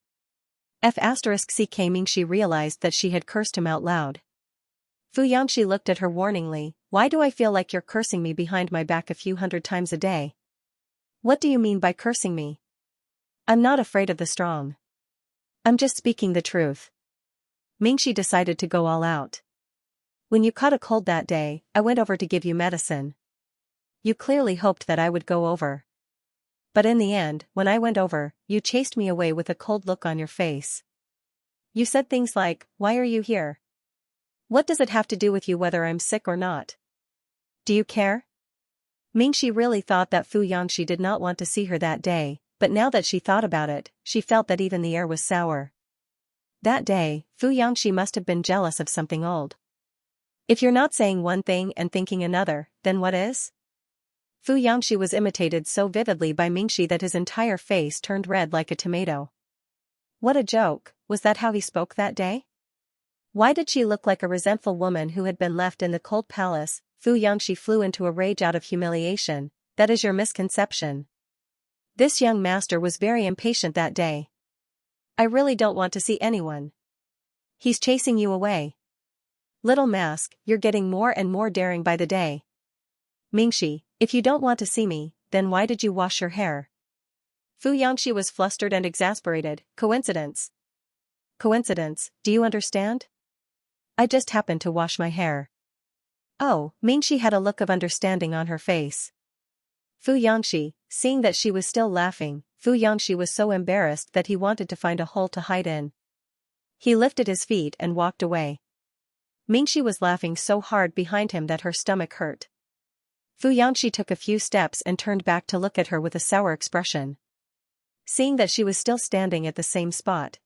*CK Mingxi realized that she had cursed him out loud. Fu Yangxi looked at her warningly. "Why do I feel like you're cursing me behind my back a few hundred times a day? What do you mean by cursing me? I'm not afraid of the strong. I'm just speaking the truth." Mingxi decided to go all out. "When you caught a cold that day, I went over to give you medicine. You clearly hoped that I would go over. But in the end, when I went over, you chased me away with a cold look on your face. You said things like, 'Why are you here? What does it have to do with you whether I'm sick or not? Do you care? Mingxi really thought that Fu Yangxi did not want to see her that day, but now that she thought about it, she felt that even the air was sour. That day, Fu Yangxi must have been jealous of something old. If you're not saying one thing and thinking another, then what is? Fu Yangxi was imitated so vividly by Mingxi that his entire face turned red like a tomato. What a joke, was that how he spoke that day? Why did she look like a resentful woman who had been left in the cold palace? Fu Yangxi flew into a rage out of humiliation. That is your misconception. This young master was very impatient that day. I really don't want to see anyone. He's chasing you away. Little mask, you're getting more and more daring by the day. Mingxi, if you don't want to see me, then why did you wash your hair? Fu Yangxi was flustered and exasperated. Coincidence. Coincidence, do you understand? I just happened to wash my hair. Oh, Mingxi had a look of understanding on her face. Fu Yangxi, seeing that she was still laughing, Fu Yangxi was so embarrassed that he wanted to find a hole to hide in. He lifted his feet and walked away. Mingxi was laughing so hard behind him that her stomach hurt. Fu Yangxi took a few steps and turned back to look at her with a sour expression. Seeing that she was still standing at the same spot,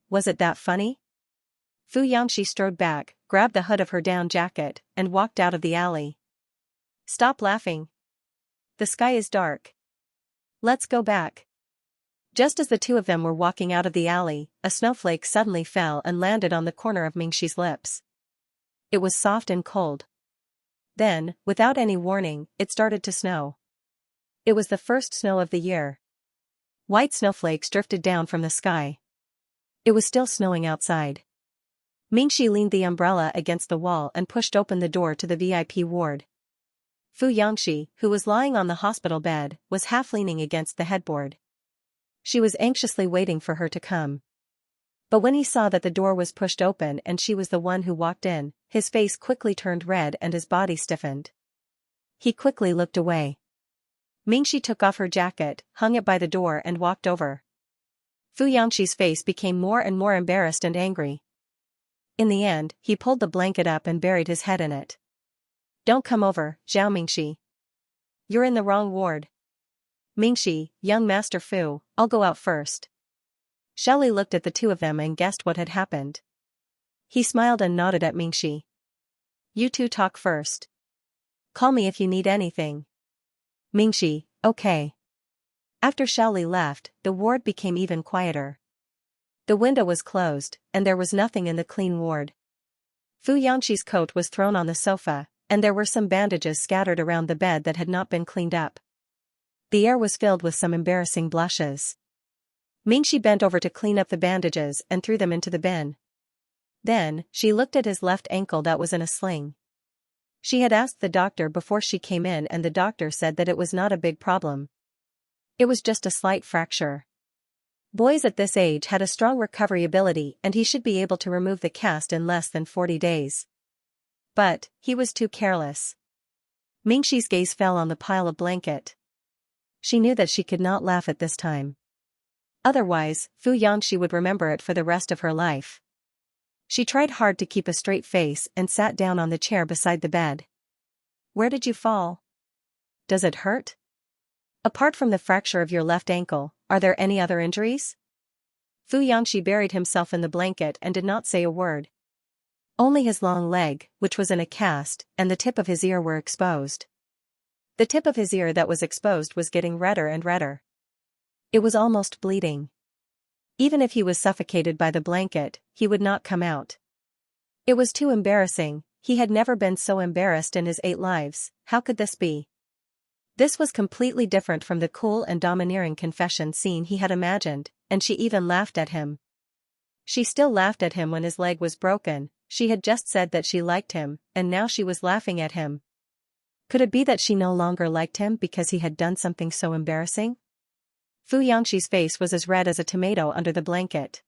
was it that funny? Fu Yangxi strode back, grabbed the hood of her down jacket, and walked out of the alley. Stop laughing. The sky is dark. Let's go back. Just as the two of them were walking out of the alley, a snowflake suddenly fell and landed on the corner of Mingxi's lips. It was soft and cold. Then, without any warning, it started to snow. It was the first snow of the year. White snowflakes drifted down from the sky. It was still snowing outside. Mingxi leaned the umbrella against the wall and pushed open the door to the VIP ward. Fu Yangxi, who was lying on the hospital bed, was half leaning against the headboard. She was anxiously waiting for her to come. But when he saw that the door was pushed open and she was the one who walked in, his face quickly turned red and his body stiffened. He quickly looked away. Mingxi took off her jacket, hung it by the door and walked over. Fu Yangxi's face became more and more embarrassed and angry. In the end, he pulled the blanket up and buried his head in it. Don't come over, Zhao Mingxi. You're in the wrong ward. Mingxi, young Master Fu, I'll go out first. Xiaoli looked at the two of them and guessed what had happened. He smiled and nodded at Mingxi. You two talk first. Call me if you need anything. Mingxi, okay. After Xiaoli left, the ward became even quieter. The window was closed, and there was nothing in the clean ward. Fu Yangxi's coat was thrown on the sofa, and there were some bandages scattered around the bed that had not been cleaned up. The air was filled with some embarrassing blushes. Mingxi bent over to clean up the bandages and threw them into the bin. Then, she looked at his left ankle that was in a sling. She had asked the doctor before she came in and the doctor said that it was not a big problem. It was just a slight fracture. Boys at this age had a strong recovery ability and he should be able to remove the cast in less than 40 days. But, he was too careless. Mingxi's gaze fell on the pile of blanket. She knew that she could not laugh at this time. Otherwise, Fu Yangxi would remember it for the rest of her life. She tried hard to keep a straight face and sat down on the chair beside the bed. Where did you fall? Does it hurt? Apart from the fracture of your left ankle, are there any other injuries? Fu Yangxi buried himself in the blanket and did not say a word. Only his long leg, which was in a cast, and the tip of his ear were exposed. The tip of his ear that was exposed was getting redder and redder. It was almost bleeding. Even if he was suffocated by the blanket, he would not come out. It was too embarrassing, he had never been so embarrassed in his 8 lives, how could this be? This was completely different from the cool and domineering confession scene he had imagined, and she even laughed at him. She still laughed at him when his leg was broken, she had just said that she liked him, and now she was laughing at him. Could it be that she no longer liked him because he had done something so embarrassing? Fu Yangxi's face was as red as a tomato under the blanket.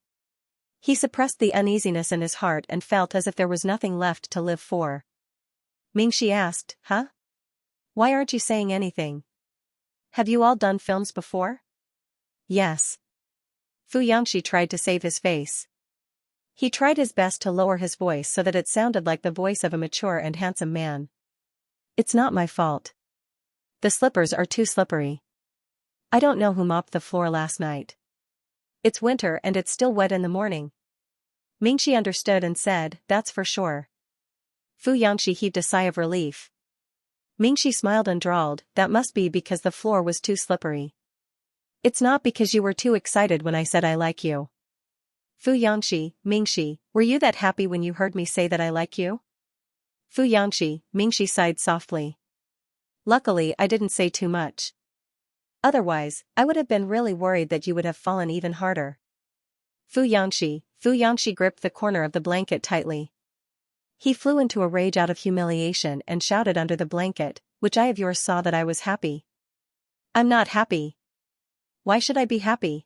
He suppressed the uneasiness in his heart and felt as if there was nothing left to live for. Mingxi asked, Huh? Why aren't you saying anything? Have you all done films before? Yes. Fu Yangxi tried to save his face. He tried his best to lower his voice so that it sounded like the voice of a mature and handsome man. It's not my fault. The slippers are too slippery. I don't know who mopped the floor last night. It's winter and it's still wet in the morning. Mingxi understood and said, that's for sure. Xianxia heaved a sigh of relief. Mingxi smiled and drawled, that must be because the floor was too slippery. It's not because you were too excited when I said I like you. Xianxia, Mingxi, were you that happy when you heard me say that I like you? Xianxia, Mingxi sighed softly. Luckily I didn't say too much. Otherwise, I would have been really worried that you would have fallen even harder. Xianxia gripped the corner of the blanket tightly. He flew into a rage out of humiliation and shouted under the blanket, which eye of yours saw that I was happy? I'm not happy. Why should I be happy?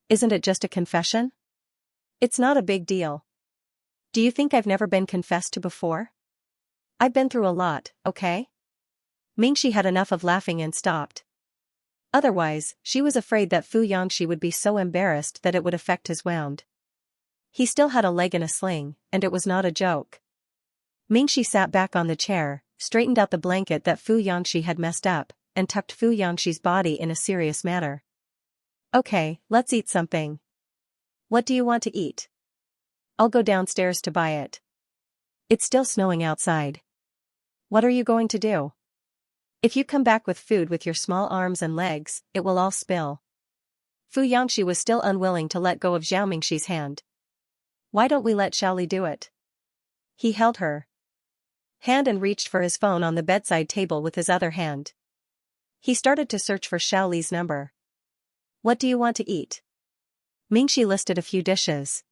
Isn't it just a confession? It's not a big deal. Do you think I've never been confessed to before? I've been through a lot, okay? Mingxi had enough of laughing and stopped. Otherwise, she was afraid that Xianxia would be so embarrassed that it would affect his wound. He still had a leg in a sling, and it was not a joke. Mingxi sat back on the chair, straightened out the blanket that Xianxia had messed up, and tucked Xianxia's body in a serious manner. Okay, let's eat something. What do you want to eat? I'll go downstairs to buy it. It's still snowing outside. What are you going to do? If you come back with food with your small arms and legs, it will all spill. Xianxia was still unwilling to let go of Zhao Mingxi's hand. Why don't we let Xiaoli do it? He held her hand and reached for his phone on the bedside table with his other hand. He started to search for Xiaoli's number. What do you want to eat? Mingxi listed a few dishes.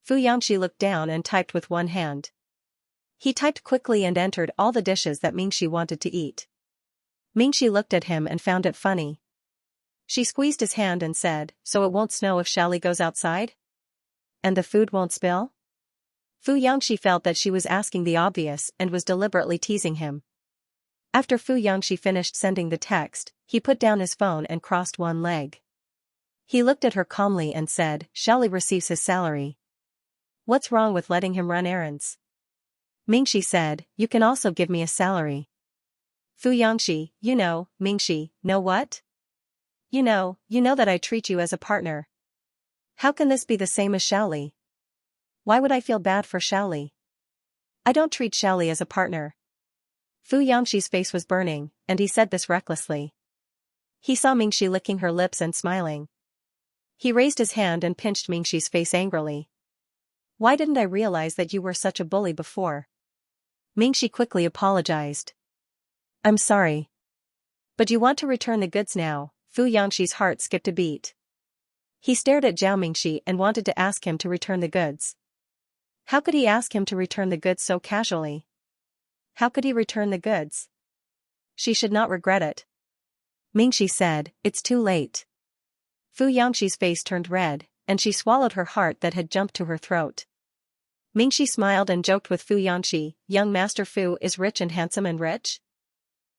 Xianxia looked down and typed with one hand. He typed quickly and entered all the dishes that Mingxi wanted to eat. Mingxi looked at him and found it funny. She squeezed his hand and said, so it won't snow if Xiaoli goes outside? And the food won't spill? Xianxia felt that she was asking the obvious and was deliberately teasing him. After Xianxia finished sending the text, he put down his phone and crossed one leg. He looked at her calmly and said, Xiaoli receives his salary. What's wrong with letting him run errands? Mingxi said, you can also give me a salary. Xianxia, Mingxi, know what? You know that I treat you as a partner. How can this be the same as Xiaoli? Why would I feel bad for Xiaoli? I don't treat Xiaoli as a partner. Xianxia's face was burning, and he said this recklessly. He saw Mingxi licking her lips and smiling. He raised his hand and pinched Mingxi's face angrily. Why didn't I realize that you were such a bully before? Mingxi quickly apologized. I'm sorry. But you want to return the goods now? Xianxia's heart skipped a beat. He stared at Zhao Mingxi and wanted to ask him to return the goods. How could he ask him to return the goods so casually? How could he return the goods? She should not regret it. Mingxi said, it's too late. Xianxia's face turned red, and she swallowed her heart that had jumped to her throat. Mingxi smiled and joked with Xianxia, young Master Fu is rich and handsome and rich?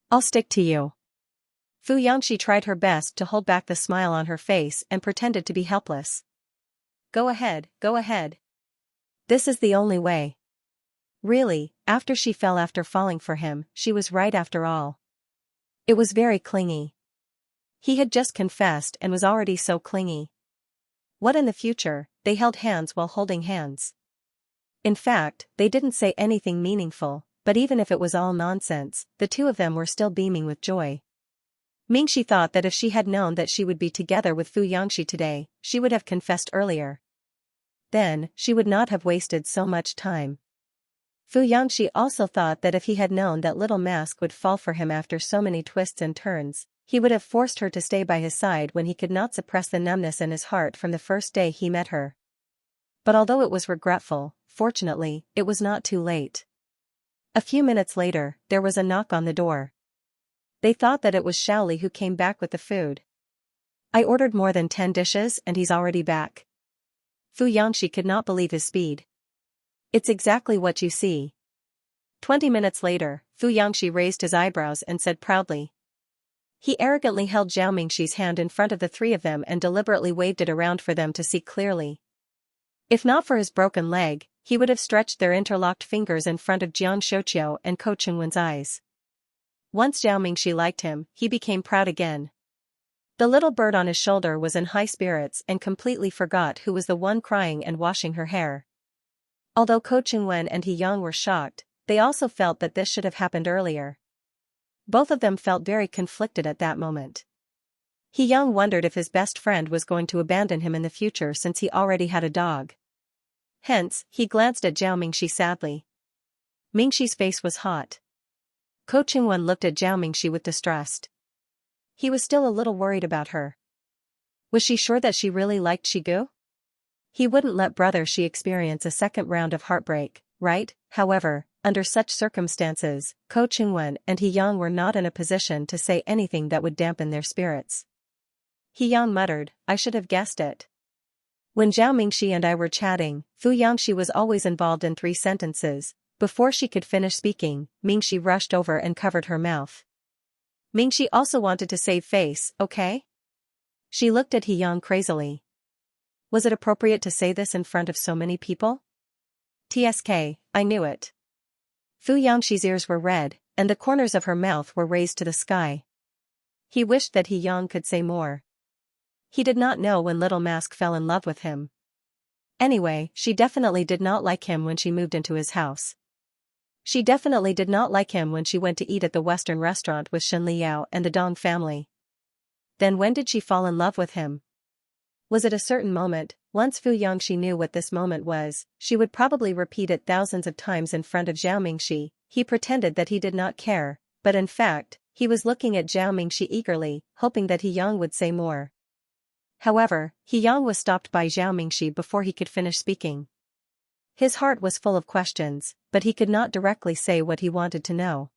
I'll stick to you. Xianxia tried her best to hold back the smile on her face and pretended to be helpless. Go ahead, go ahead. This is the only way. Really, after she fell after falling for him, she was right after all. It was very clingy. He had just confessed and was already so clingy. What in the future? They held hands while holding hands. In fact, they didn't say anything meaningful, but even if it was all nonsense, the two of them were still beaming with joy. Mingxi thought that if she had known that she would be together with Xianxia today, she would have confessed earlier. Then, she would not have wasted so much time. Xianxia also thought that if he had known that little mask would fall for him after so many twists and turns, he would have forced her to stay by his side when he could not suppress the numbness in his heart from the first day he met her. But although it was regretful, fortunately, it was not too late. A few minutes later, there was a knock on the door. They thought that it was Xiaoli who came back with the food. I ordered more than 10 dishes and he's already back. Xianxia could not believe his speed. It's exactly what you see. 20 minutes later, Xianxia raised his eyebrows and said proudly. He arrogantly held Zhao Mingxi's hand in front of the three of them and deliberately waved it around for them to see clearly. If not for his broken leg, he would have stretched their interlocked fingers in front of Xianxia and Ko Chungwen's eyes. Once Zhao Mingxi liked him, he became proud again. The little bird on his shoulder was in high spirits and completely forgot who was the one crying and washing her hair. Although Ko Chungwen and He Yang were shocked, they also felt that this should have happened earlier. Both of them felt very conflicted at that moment. He Yang wondered if his best friend was going to abandon him in the future since he already had a dog. Hence, he glanced at Zhao Mingxi sadly. Mingxi's face was hot. Ko Chungwen looked at Zhao Mingxi with distrust. He was still a little worried about her. Was she sure that she really liked Shigu? He wouldn't let brother Shi experience a second round of heartbreak, right? However, under such circumstances, Ko Chungwen and He Yang were not in a position to say anything that would dampen their spirits. He Yang muttered, I should have guessed it. When Zhao Mingxi and I were chatting, Fu Yangxi was always involved in 3 sentences. Before she could finish speaking, Mingxi rushed over and covered her mouth. Mingxi also wanted to save face, okay? She looked at He Yang crazily. Was it appropriate to say this in front of so many people? TSK, I knew it. Fu Yangxi's ears were red, and the corners of her mouth were raised to the sky. He wished that He Yang could say more. He did not know when Little Mask fell in love with him. Anyway, she definitely did not like him when she moved into his house. She definitely did not like him when she went to eat at the Western restaurant with Shen Liao and the Dong family. Then when did she fall in love with him? Was it a certain moment? Once Fu Yangxi knew what this moment was, she would probably repeat it thousands of times in front of Zhao Mingxi. He pretended that he did not care, but in fact, he was looking at Zhao Mingxi eagerly, hoping that He Yang would say more. However, He Yang was stopped by Zhao Mingxi before he could finish speaking. His heart was full of questions, but he could not directly say what he wanted to know.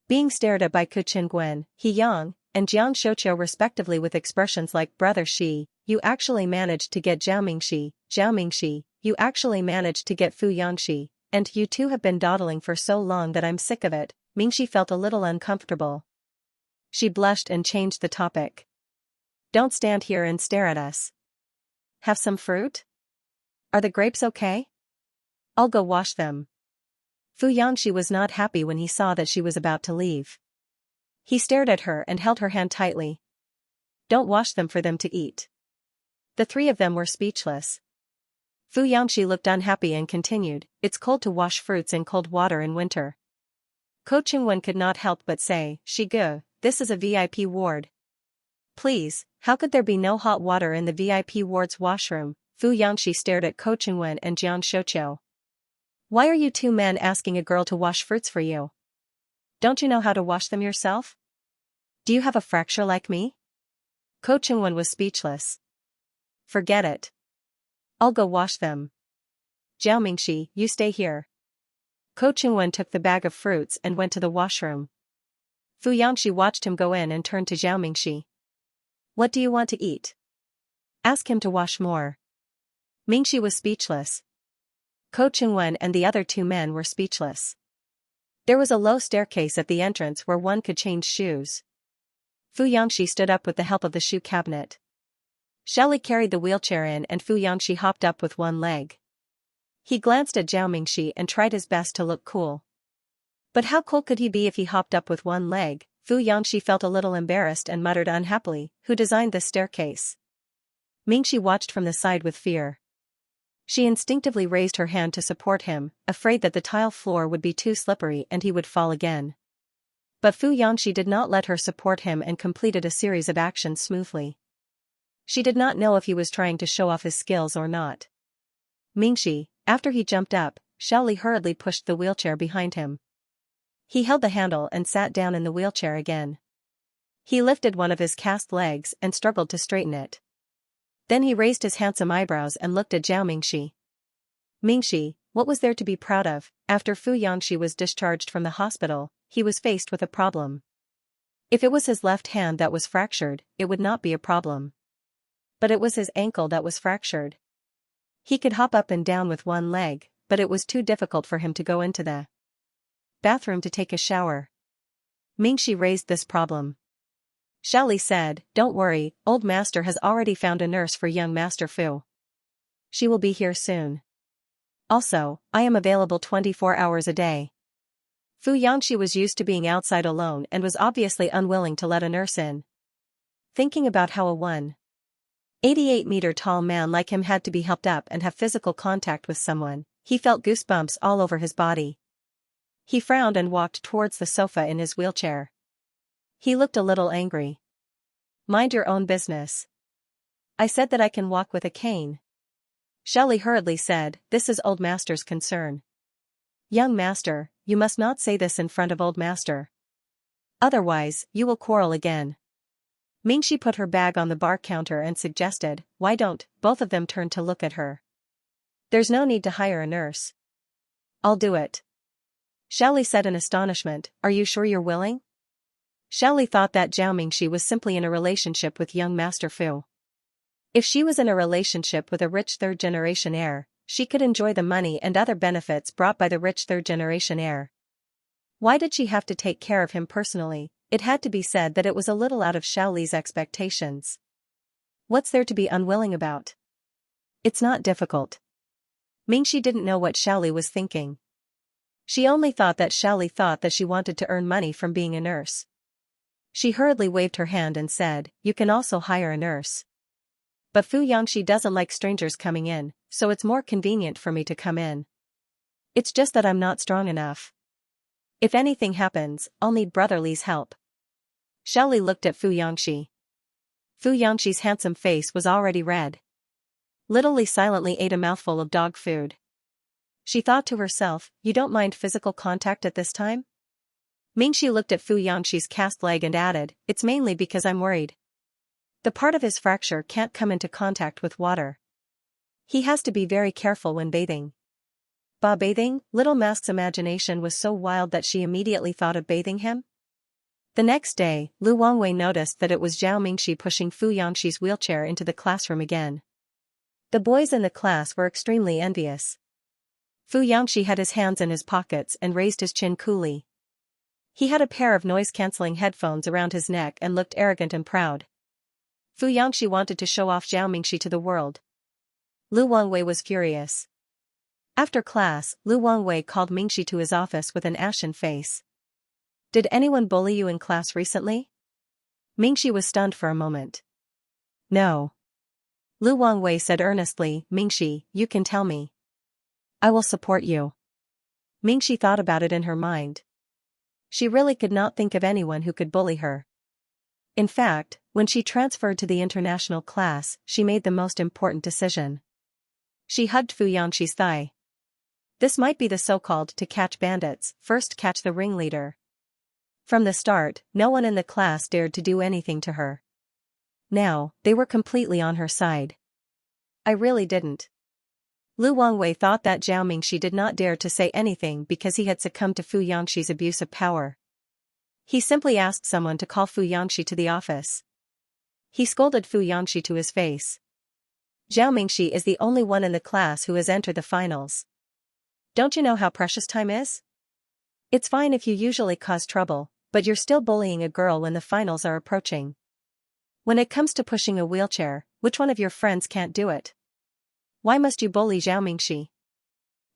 Being stared at by Ko Chungwen, He Yang, and Jiang Shouqiu respectively with expressions like Brother Shi, you actually managed to get Zhao Mingxi, you actually managed to get Fu Yangxi, and you two have been dawdling for so long that I'm sick of it. Mingxi felt a little uncomfortable. She blushed and changed the topic. Don't stand here and stare at us. Have some fruit? Are the grapes okay? I'll go wash them. Fu Yangxi was not happy when he saw that she was about to leave. He stared at her and held her hand tightly. Don't wash them for them to eat. The 3 of them were speechless. Fu Yangxi looked unhappy and continued, it's cold to wash fruits in cold water in winter. Ko Chungwen could not help but say, Shigu, this is a VIP ward. Please, how could there be no hot water in the VIP ward's washroom? Fu Yangxi stared at Ko Chungwen and Jiang Shouqiu. Why are you 2 men asking a girl to wash fruits for you? Don't you know how to wash them yourself? Do you have a fracture like me? Ko Chungwen was speechless. Forget it. I'll go wash them. Zhao Mingxi, you stay here. Ko Chungwen took the bag of fruits and went to the washroom. Fu Yangxi watched him go in and turned to Zhao Mingxi. What do you want to eat? Ask him to wash more. Mingxi was speechless. Ko Chungwen and the other 2 men were speechless. There was a low staircase at the entrance where one could change shoes. Fu Yangxi stood up with the help of the shoe cabinet. Xiaoli carried the wheelchair in and Fu Yangxi hopped up with one leg. He glanced at Zhao Mingxi and tried his best to look cool. But how cool could he be if he hopped up with one leg? Fu Yangxi felt a little embarrassed and muttered unhappily, who designed this staircase? Mingxi watched from the side with fear. She instinctively raised her hand to support him, afraid that the tile floor would be too slippery and he would fall again. But Fu Yangxi did not let her support him and completed a series of actions smoothly. She did not know if he was trying to show off his skills or not. Mingxi, after he jumped up, Xiaoli hurriedly pushed the wheelchair behind him. He held the handle and sat down in the wheelchair again. He lifted one of his cast legs and struggled to straighten it. Then he raised his handsome eyebrows and looked at Zhao Mingxi. Mingxi, what was there to be proud of? After Fu Yangxi was discharged from the hospital, he was faced with a problem. If it was his left hand that was fractured, it would not be a problem. But it was his ankle that was fractured. He could hop up and down with one leg, but it was too difficult for him to go into the bathroom to take a shower. Mingxi raised this problem. Xiaoli said, don't worry, old master has already found a nurse for young Master Fu. She will be here soon. Also, I am available 24 hours a day. Fu Yangxi was used to being outside alone and was obviously unwilling to let a nurse in. Thinking about how a 188-meter tall man like him had to be helped up and have physical contact with someone, he felt goosebumps all over his body. He frowned and walked towards the sofa in his wheelchair. He looked a little angry. Mind your own business. I said that I can walk with a cane. Shelley hurriedly said, this is old master's concern. Young master, you must not say this in front of old master. Otherwise, you will quarrel again. Mingxi put her bag on the bar counter and suggested, why don't, both of them turned to look at her. There's no need to hire a nurse. I'll do it. Shelley said in astonishment, are you sure you're willing? Shelley thought that Zhao Mingxi was simply in a relationship with young Master Fu. If she was in a relationship with a rich third-generation heir, she could enjoy the money and other benefits brought by the rich third-generation heir. Why did she have to take care of him personally? It had to be said that it was a little out of Xiaoli's expectations. What's there to be unwilling about? It's not difficult. Mingxi didn't know what Xiaoli was thinking. She only thought that Xiaoli thought that she wanted to earn money from being a nurse. She hurriedly waved her hand and said, you can also hire a nurse. But Fu Yangxi doesn't like strangers coming in, so it's more convenient for me to come in. It's just that I'm not strong enough. If anything happens, I'll need brotherly's help. Xiaoli looked at Fu Yangxi. Fu Yangxi's handsome face was already red. Little Li silently ate a mouthful of dog food. She thought to herself, you don't mind physical contact at this time? Mingxi looked at Fu Yangxi's cast leg and added, it's mainly because I'm worried. The part of his fracture can't come into contact with water. He has to be very careful when bathing. Bathing? Little Mask's imagination was so wild that she immediately thought of bathing him. The next day, Lu Wangwei noticed that it was Zhao Mingxi pushing Fu Yangxi's wheelchair into the classroom again. The boys in the class were extremely envious. Fu Yangxi had his hands in his pockets and raised his chin coolly. He had a pair of noise-canceling headphones around his neck and looked arrogant and proud. Fu Yangxi wanted to show off Zhao Mingxi to the world. Lu Wangwei was furious. After class, Lu Wangwei called Mingxi to his office with an ashen face. Did anyone bully you in class recently? Mingxi was stunned for a moment. No. Lu Wangwei said earnestly, Mingxi, you can tell me. I will support you. Mingxi thought about it in her mind. She really could not think of anyone who could bully her. In fact, when she transferred to the international class, she made the most important decision. She hugged Fu Yangxi's thigh. This might be the so-called to catch bandits, first catch the ringleader. From the start, no one in the class dared to do anything to her. Now, they were completely on her side. I really didn't. Lu Wangwei thought that Zhao Mingxi did not dare to say anything because he had succumbed to Fu Yangxi's abuse of power. He simply asked someone to call Fu Yangxi to the office. He scolded Fu Yangxi to his face. Zhao Mingxi is the only one in the class who has entered the finals. Don't you know how precious time is? It's fine if you usually cause trouble, but you're still bullying a girl when the finals are approaching. When it comes to pushing a wheelchair, which one of your friends can't do it? Why must you bully Zhao Mingxi?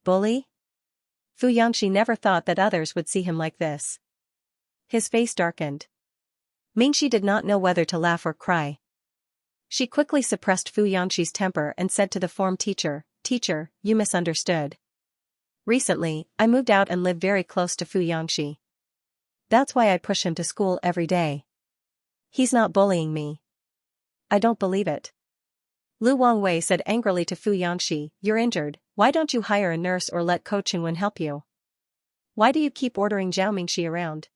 Bully? Fu Yangxi never thought that others would see him like this. His face darkened. Mingxi did not know whether to laugh or cry. She quickly suppressed Fu Yangxi's temper and said to the form teacher, Teacher, you misunderstood. Recently, I moved out and live very close to Fu Yangxi. That's why I push him to school every day. He's not bullying me. I don't believe it. Lu Wangwei said angrily to Fu Yangxi, you're injured, why don't you hire a nurse or let Ko Chingwen help you? Why do you keep ordering Zhao Mingxi around?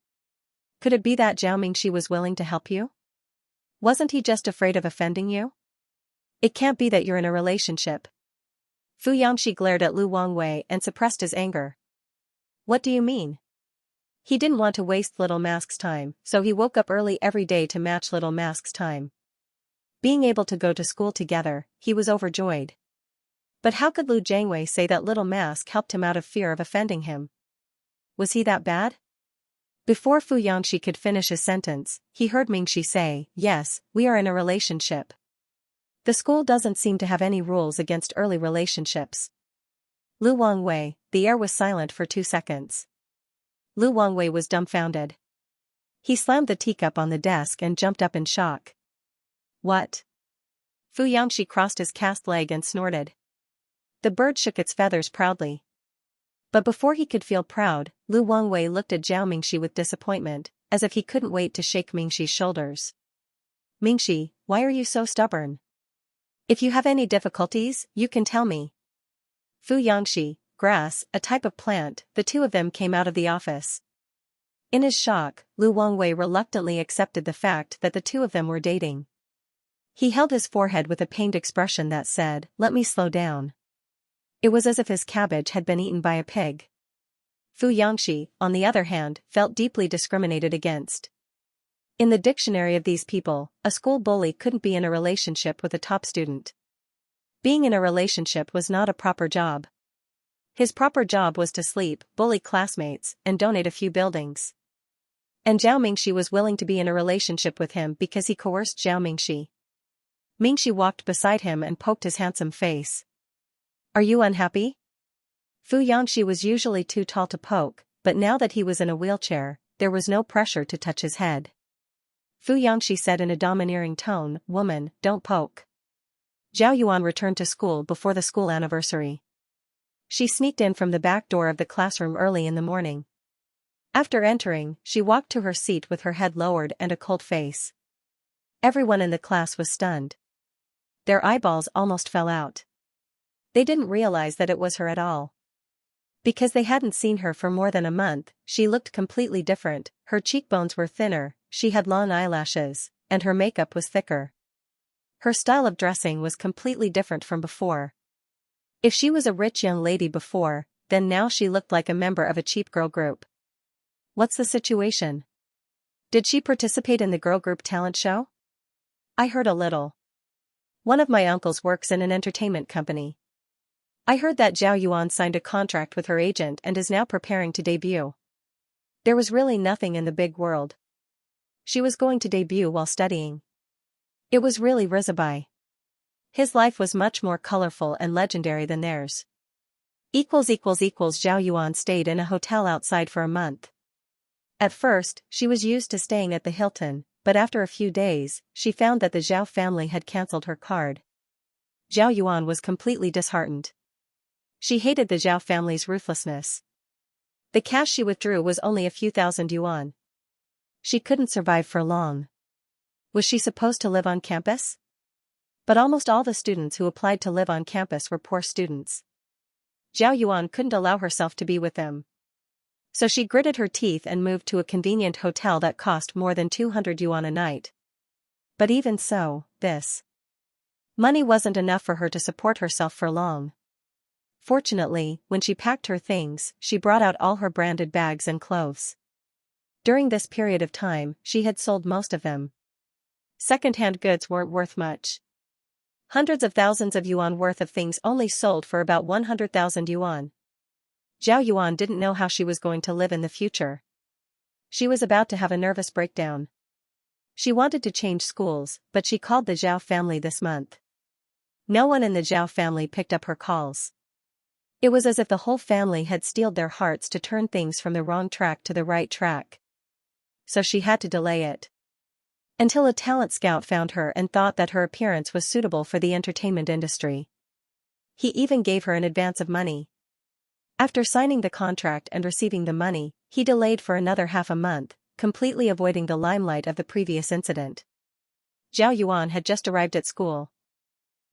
Could it be that Zhao Mingxi was willing to help you? Wasn't he just afraid of offending you? It can't be that you're in a relationship. Fu Yangxi glared at Lu Wangwei and suppressed his anger. What do you mean? He didn't want to waste Little Mask's time, so he woke up early every day to match Little Mask's time. Being able to go to school together, he was overjoyed. But how could Lu Jiangwei say that Little Mask helped him out of fear of offending him? Was he that bad? Before Fu Yangxi could finish his sentence, he heard Mingxi say, yes, we are in a relationship. The school doesn't seem to have any rules against early relationships. Lu Wangwei, the air was silent for 2 seconds. Lu Wangwei was dumbfounded. He slammed the teacup on the desk and jumped up in shock. What? Fu Yangxi crossed his cast leg and snorted. The bird shook its feathers proudly. But before he could feel proud, Lu Wangwei looked at Zhao Mingxi with disappointment, as if he couldn't wait to shake Mingxi's shoulders. Mingxi, why are you so stubborn? If you have any difficulties, you can tell me. Fu Yangxi, grass, a type of plant, the two of them came out of the office. In his shock, Lu Wangwei reluctantly accepted the fact that the two of them were dating. He held his forehead with a pained expression that said, "Let me slow down." It was as if his cabbage had been eaten by a pig. Fu Yangxi, on the other hand, felt deeply discriminated against. In the dictionary of these people, a school bully couldn't be in a relationship with a top student. Being in a relationship was not a proper job. His proper job was to sleep, bully classmates, and donate a few buildings. And Zhao Mingxi was willing to be in a relationship with him because he coerced Zhao Mingxi. Mingxi walked beside him and poked his handsome face. Are you unhappy? Fu Yangxi was usually too tall to poke, but now that he was in a wheelchair, there was no pressure to touch his head. Fu Yangxi said in a domineering tone, "Woman, don't poke." Zhao Yuan returned to school before the school anniversary. She sneaked in from the back door of the classroom early in the morning. After entering, she walked to her seat with her head lowered and a cold face. Everyone in the class was stunned. Their eyeballs almost fell out. They didn't realize that it was her at all. Because they hadn't seen her for more than a month, she looked completely different, her cheekbones were thinner, she had long eyelashes, and her makeup was thicker. Her style of dressing was completely different from before. If she was a rich young lady before, then now she looked like a member of a cheap girl group. What's the situation? Did she participate in the girl group talent show? I heard a little. One of my uncles works in an entertainment company. I heard that Zhao Yuan signed a contract with her agent and is now preparing to debut. There was really nothing in the big world. She was going to debut while studying. It was really Rizabai. His life was much more colorful and legendary than theirs. Zhao Yuan stayed in a hotel outside for a month. At first, she was used to staying at the Hilton, but after a few days, she found that the Zhao family had cancelled her card. Zhao Yuan was completely disheartened. She hated the Zhao family's ruthlessness. The cash she withdrew was only a few thousand yuan. She couldn't survive for long. Was she supposed to live on campus? But almost all the students who applied to live on campus were poor students. Zhao Yuan couldn't allow herself to be with them. So she gritted her teeth and moved to a convenient hotel that cost more than 200 yuan a night. But even so, this money wasn't enough for her to support herself for long. Fortunately, when she packed her things, she brought out all her branded bags and clothes. During this period of time, she had sold most of them. Second-hand goods weren't worth much. Hundreds of thousands of yuan worth of things only sold for about 100,000 yuan. Zhao Yuan didn't know how she was going to live in the future. She was about to have a nervous breakdown. She wanted to change schools, but she called the Zhao family this month. No one in the Zhao family picked up her calls. It was as if the whole family had steeled their hearts to turn things from the wrong track to the right track. So she had to delay it. Until a talent scout found her and thought that her appearance was suitable for the entertainment industry. He even gave her an advance of money. After signing the contract and receiving the money, he delayed for another half a month, completely avoiding the limelight of the previous incident. Zhao Yuan had just arrived at school.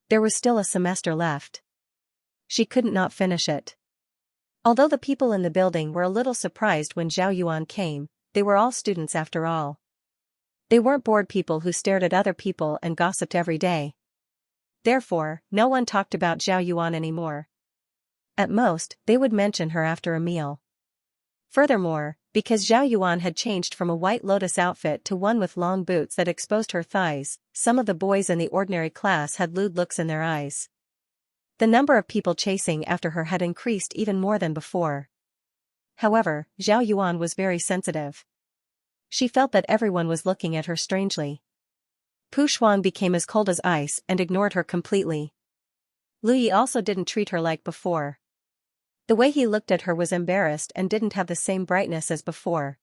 There was still a semester left. She couldn't not finish it. Although the people in the building were a little surprised when Zhao Yuan came, they were all students after all. They weren't bored people who stared at other people and gossiped every day. Therefore, no one talked about Zhao Yuan anymore. At most, they would mention her after a meal. Furthermore, because Zhao Yuan had changed from a white lotus outfit to one with long boots that exposed her thighs, some of the boys in the ordinary class had lewd looks in their eyes. The number of people chasing after her had increased even more than before. However, Zhao Yuan was very sensitive. She felt that everyone was looking at her strangely. Pu Shuang became as cold as ice and ignored her completely. Lu Yi also didn't treat her like before. The way he looked at her was embarrassed and didn't have the same brightness as before.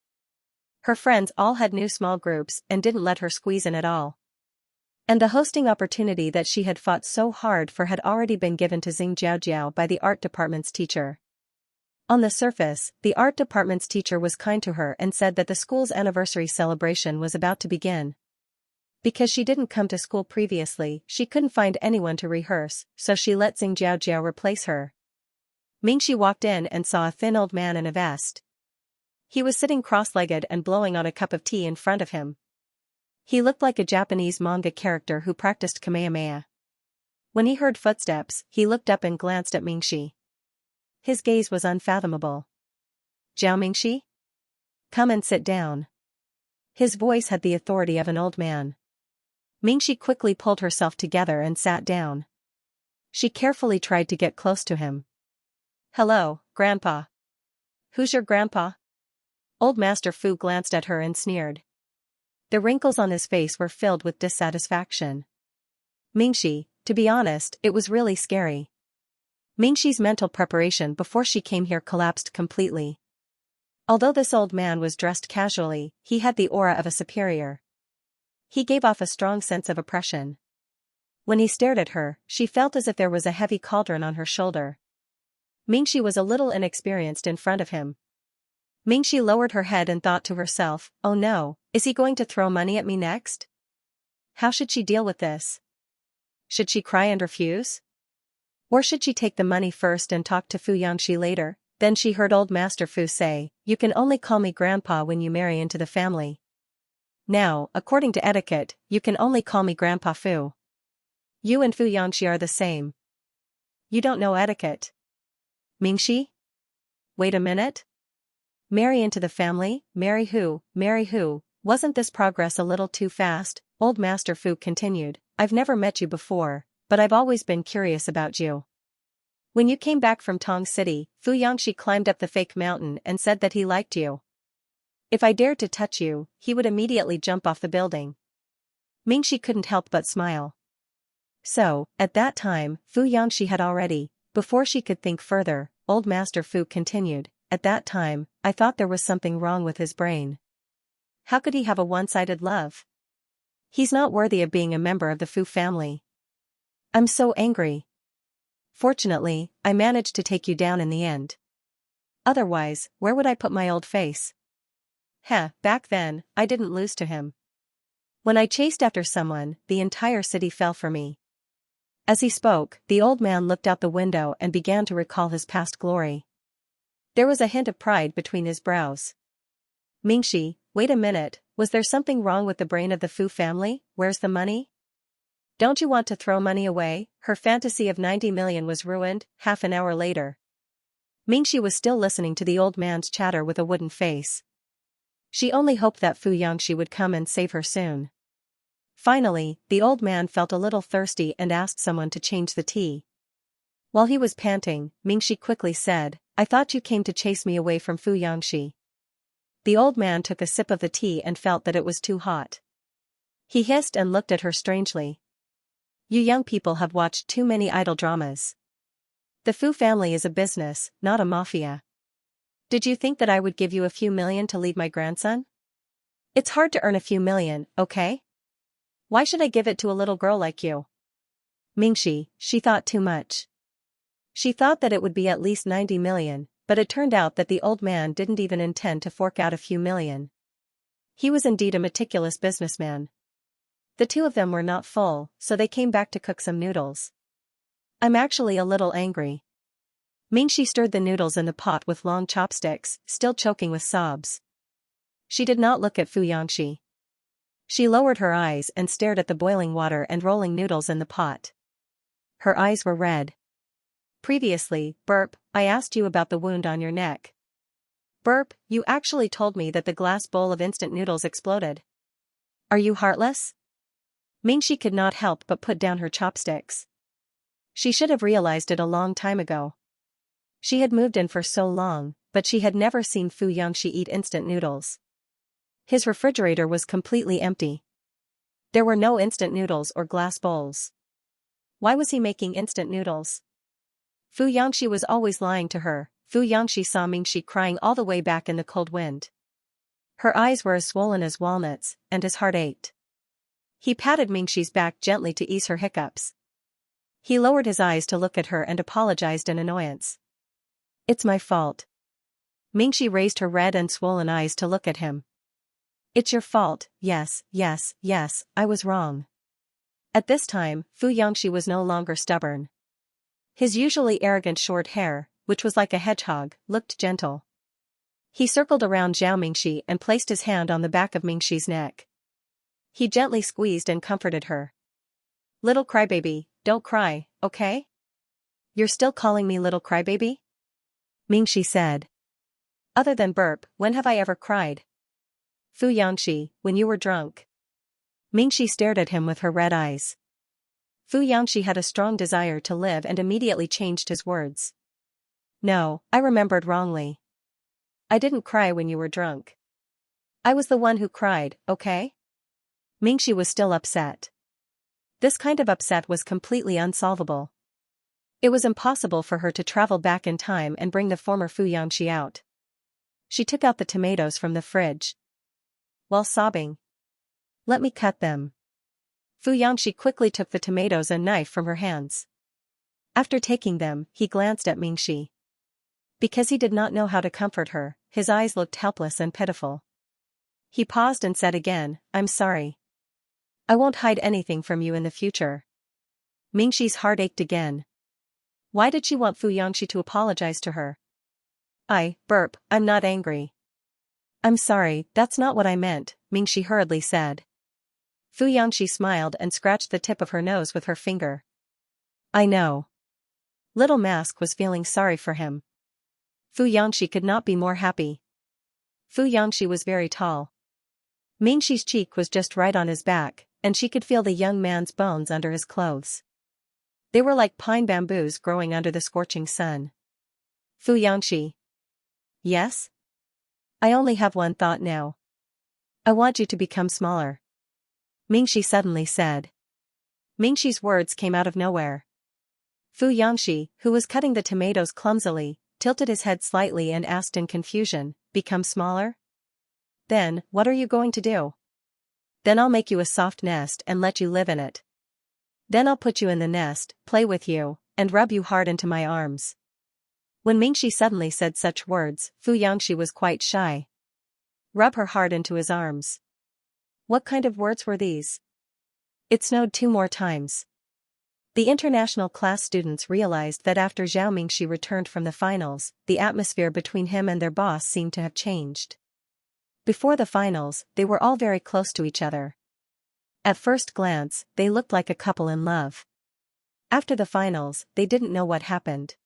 Her friends all had new small groups and didn't let her squeeze in at all. And the hosting opportunity that she had fought so hard for had already been given to Xing Jiaojiao by the art department's teacher. On the surface, the art department's teacher was kind to her and said that the school's anniversary celebration was about to begin. Because she didn't come to school previously, she couldn't find anyone to rehearse, so she let Xing Jiaojiao replace her. Mingxi walked in and saw a thin old man in a vest. He was sitting cross-legged and blowing on a cup of tea in front of him. He looked like a Japanese manga character who practiced Kamehameha. When he heard footsteps, he looked up and glanced at Mingxi. His gaze was unfathomable. "Jiao Mingxi? Come and sit down." His voice had the authority of an old man. Mingxi quickly pulled herself together and sat down. She carefully tried to get close to him. "Hello, Grandpa." "Who's your grandpa?" Old Master Fu glanced at her and sneered. The wrinkles on his face were filled with dissatisfaction. Mingxi, to be honest, it was really scary. Mingxi's mental preparation before she came here collapsed completely. Although this old man was dressed casually, he had the aura of a superior. He gave off a strong sense of oppression. When he stared at her, she felt as if there was a heavy cauldron on her shoulder. Mingxi was a little inexperienced in front of him. Mingxi lowered her head and thought to herself, "Oh no, is he going to throw money at me next?" How should she deal with this? Should she cry and refuse? Or should she take the money first and talk to Fu Yangxi later? Then she heard old Master Fu say, "You can only call me Grandpa when you marry into the family. Now, according to etiquette, you can only call me Grandpa Fu. You and Fu Yangxi are the same. You don't know etiquette." Mingxi? Wait a minute? Marry into the family? Marry who? Marry who? Wasn't this progress a little too fast? Old Master Fu continued, "I've never met you before, but I've always been curious about you. When you came back from Tong City, Fu Yangxi climbed up the fake mountain and said that he liked you. If I dared to touch you, he would immediately jump off the building." Mingxi couldn't help but smile. So, at that time, Fu Yangxi had already, before she could think further, old Master Fu continued, "At that time, I thought there was something wrong with his brain. How could he have a one-sided love? He's not worthy of being a member of the Fu family. I'm so angry. Fortunately, I managed to take you down in the end. Otherwise, where would I put my old face? Back then, I didn't lose to him. When I chased after someone, the entire city fell for me." As he spoke, the old man looked out the window and began to recall his past glory. There was a hint of pride between his brows. "Mingxi, wait a minute, was there something wrong with the brain of the Fu family? Where's the money? Don't you want to throw money away?" Her fantasy of 90 million was ruined. Half an hour later. Mingxi was still listening to the old man's chatter with a wooden face. She only hoped that Fu Yangxi would come and save her soon. Finally, the old man felt a little thirsty and asked someone to change the tea. While he was panting, Mingxi quickly said, "I thought you came to chase me away from Fu Yangxi." The old man took a sip of the tea and felt that it was too hot. He hissed and looked at her strangely. "You young people have watched too many idle dramas. The Fu family is a business, not a mafia. Did you think that I would give you a few million to lead my grandson? It's hard to earn a few million, okay? Why should I give it to a little girl like you?" Mingxi, she thought too much. She thought that it would be at least 90 million, but it turned out that the old man didn't even intend to fork out a few million. He was indeed a meticulous businessman. The two of them were not full, so they came back to cook some noodles. "I'm actually a little angry." Mingxi stirred the noodles in the pot with long chopsticks, still choking with sobs. She did not look at Fu Yangxi. She lowered her eyes and stared at the boiling water and rolling noodles in the pot. Her eyes were red. "Previously, Burp, I asked you about the wound on your neck. Burp, you actually told me that the glass bowl of instant noodles exploded. Are you heartless?" Mingxi could not help but put down her chopsticks. She should have realized it a long time ago. She had moved in for so long, but she had never seen Fu Yangxi eat instant noodles. His refrigerator was completely empty. There were no instant noodles or glass bowls. Why was he making instant noodles? Fu Yangxi was always lying to her. Fu Yangxi saw Mingxi crying all the way back in the cold wind. Her eyes were as swollen as walnuts, and his heart ached. He patted Mingxi's back gently to ease her hiccups. He lowered his eyes to look at her and apologized in annoyance. It's my fault. Mingxi raised her red and swollen eyes to look at him. It's your fault, yes, I was wrong. At this time, Fu Yangxi was no longer stubborn. His usually arrogant short hair, which was like a hedgehog, looked gentle. He circled around Zhao Mingxi and placed his hand on the back of Mingxi's neck. He gently squeezed and comforted her. Little crybaby, don't cry, okay? You're still calling me little crybaby? Mingxi said. Other than burp, when have I ever cried? Fu Yangxi, when you were drunk. Mingxi stared at him with her red eyes. Fu Yangxi had a strong desire to live and immediately changed his words. No, I remembered wrongly. I didn't cry when you were drunk. I was the one who cried, okay? Mingxi was still upset. This kind of upset was completely unsolvable. It was impossible for her to travel back in time and bring the former Fu Yangxi out. She took out the tomatoes from the fridge. While sobbing. Let me cut them. Fu Yangxi quickly took the tomatoes and knife from her hands. After taking them, he glanced at Mingxi. Because he did not know how to comfort her, his eyes looked helpless and pitiful. He paused and said again, I'm sorry. I won't hide anything from you in the future. Mingxi's heart ached again. Why did she want Fu Yangxi to apologize to her? I'm not angry. I'm sorry, that's not what I meant, Mingxi hurriedly said. Fu Yangxi smiled and scratched the tip of her nose with her finger. I know. Little Mask was feeling sorry for him. Fu Yangxi could not be more happy. Fu Yangxi was very tall. Mingxi's cheek was just right on his back, and she could feel the young man's bones under his clothes. They were like pine bamboos growing under the scorching sun. Fu Yangxi. Yes? I only have one thought now. I want you to become smaller. Mingxi suddenly said. Mingxi's words came out of nowhere. Fu Yangxi, who was cutting the tomatoes clumsily, tilted his head slightly and asked in confusion, become smaller? Then, what are you going to do? Then I'll make you a soft nest and let you live in it. Then I'll put you in the nest, play with you, and rub you hard into my arms. When Mingxi suddenly said such words, Fu Yangxi was quite shy. Rub her hard into his arms. What kind of words were these? It snowed 2 more times. The international class students realized that after Zhao Mingxi returned from the finals, the atmosphere between him and their boss seemed to have changed. Before the finals, they were all very close to each other. At first glance, they looked like a couple in love. After the finals, they didn't know what happened.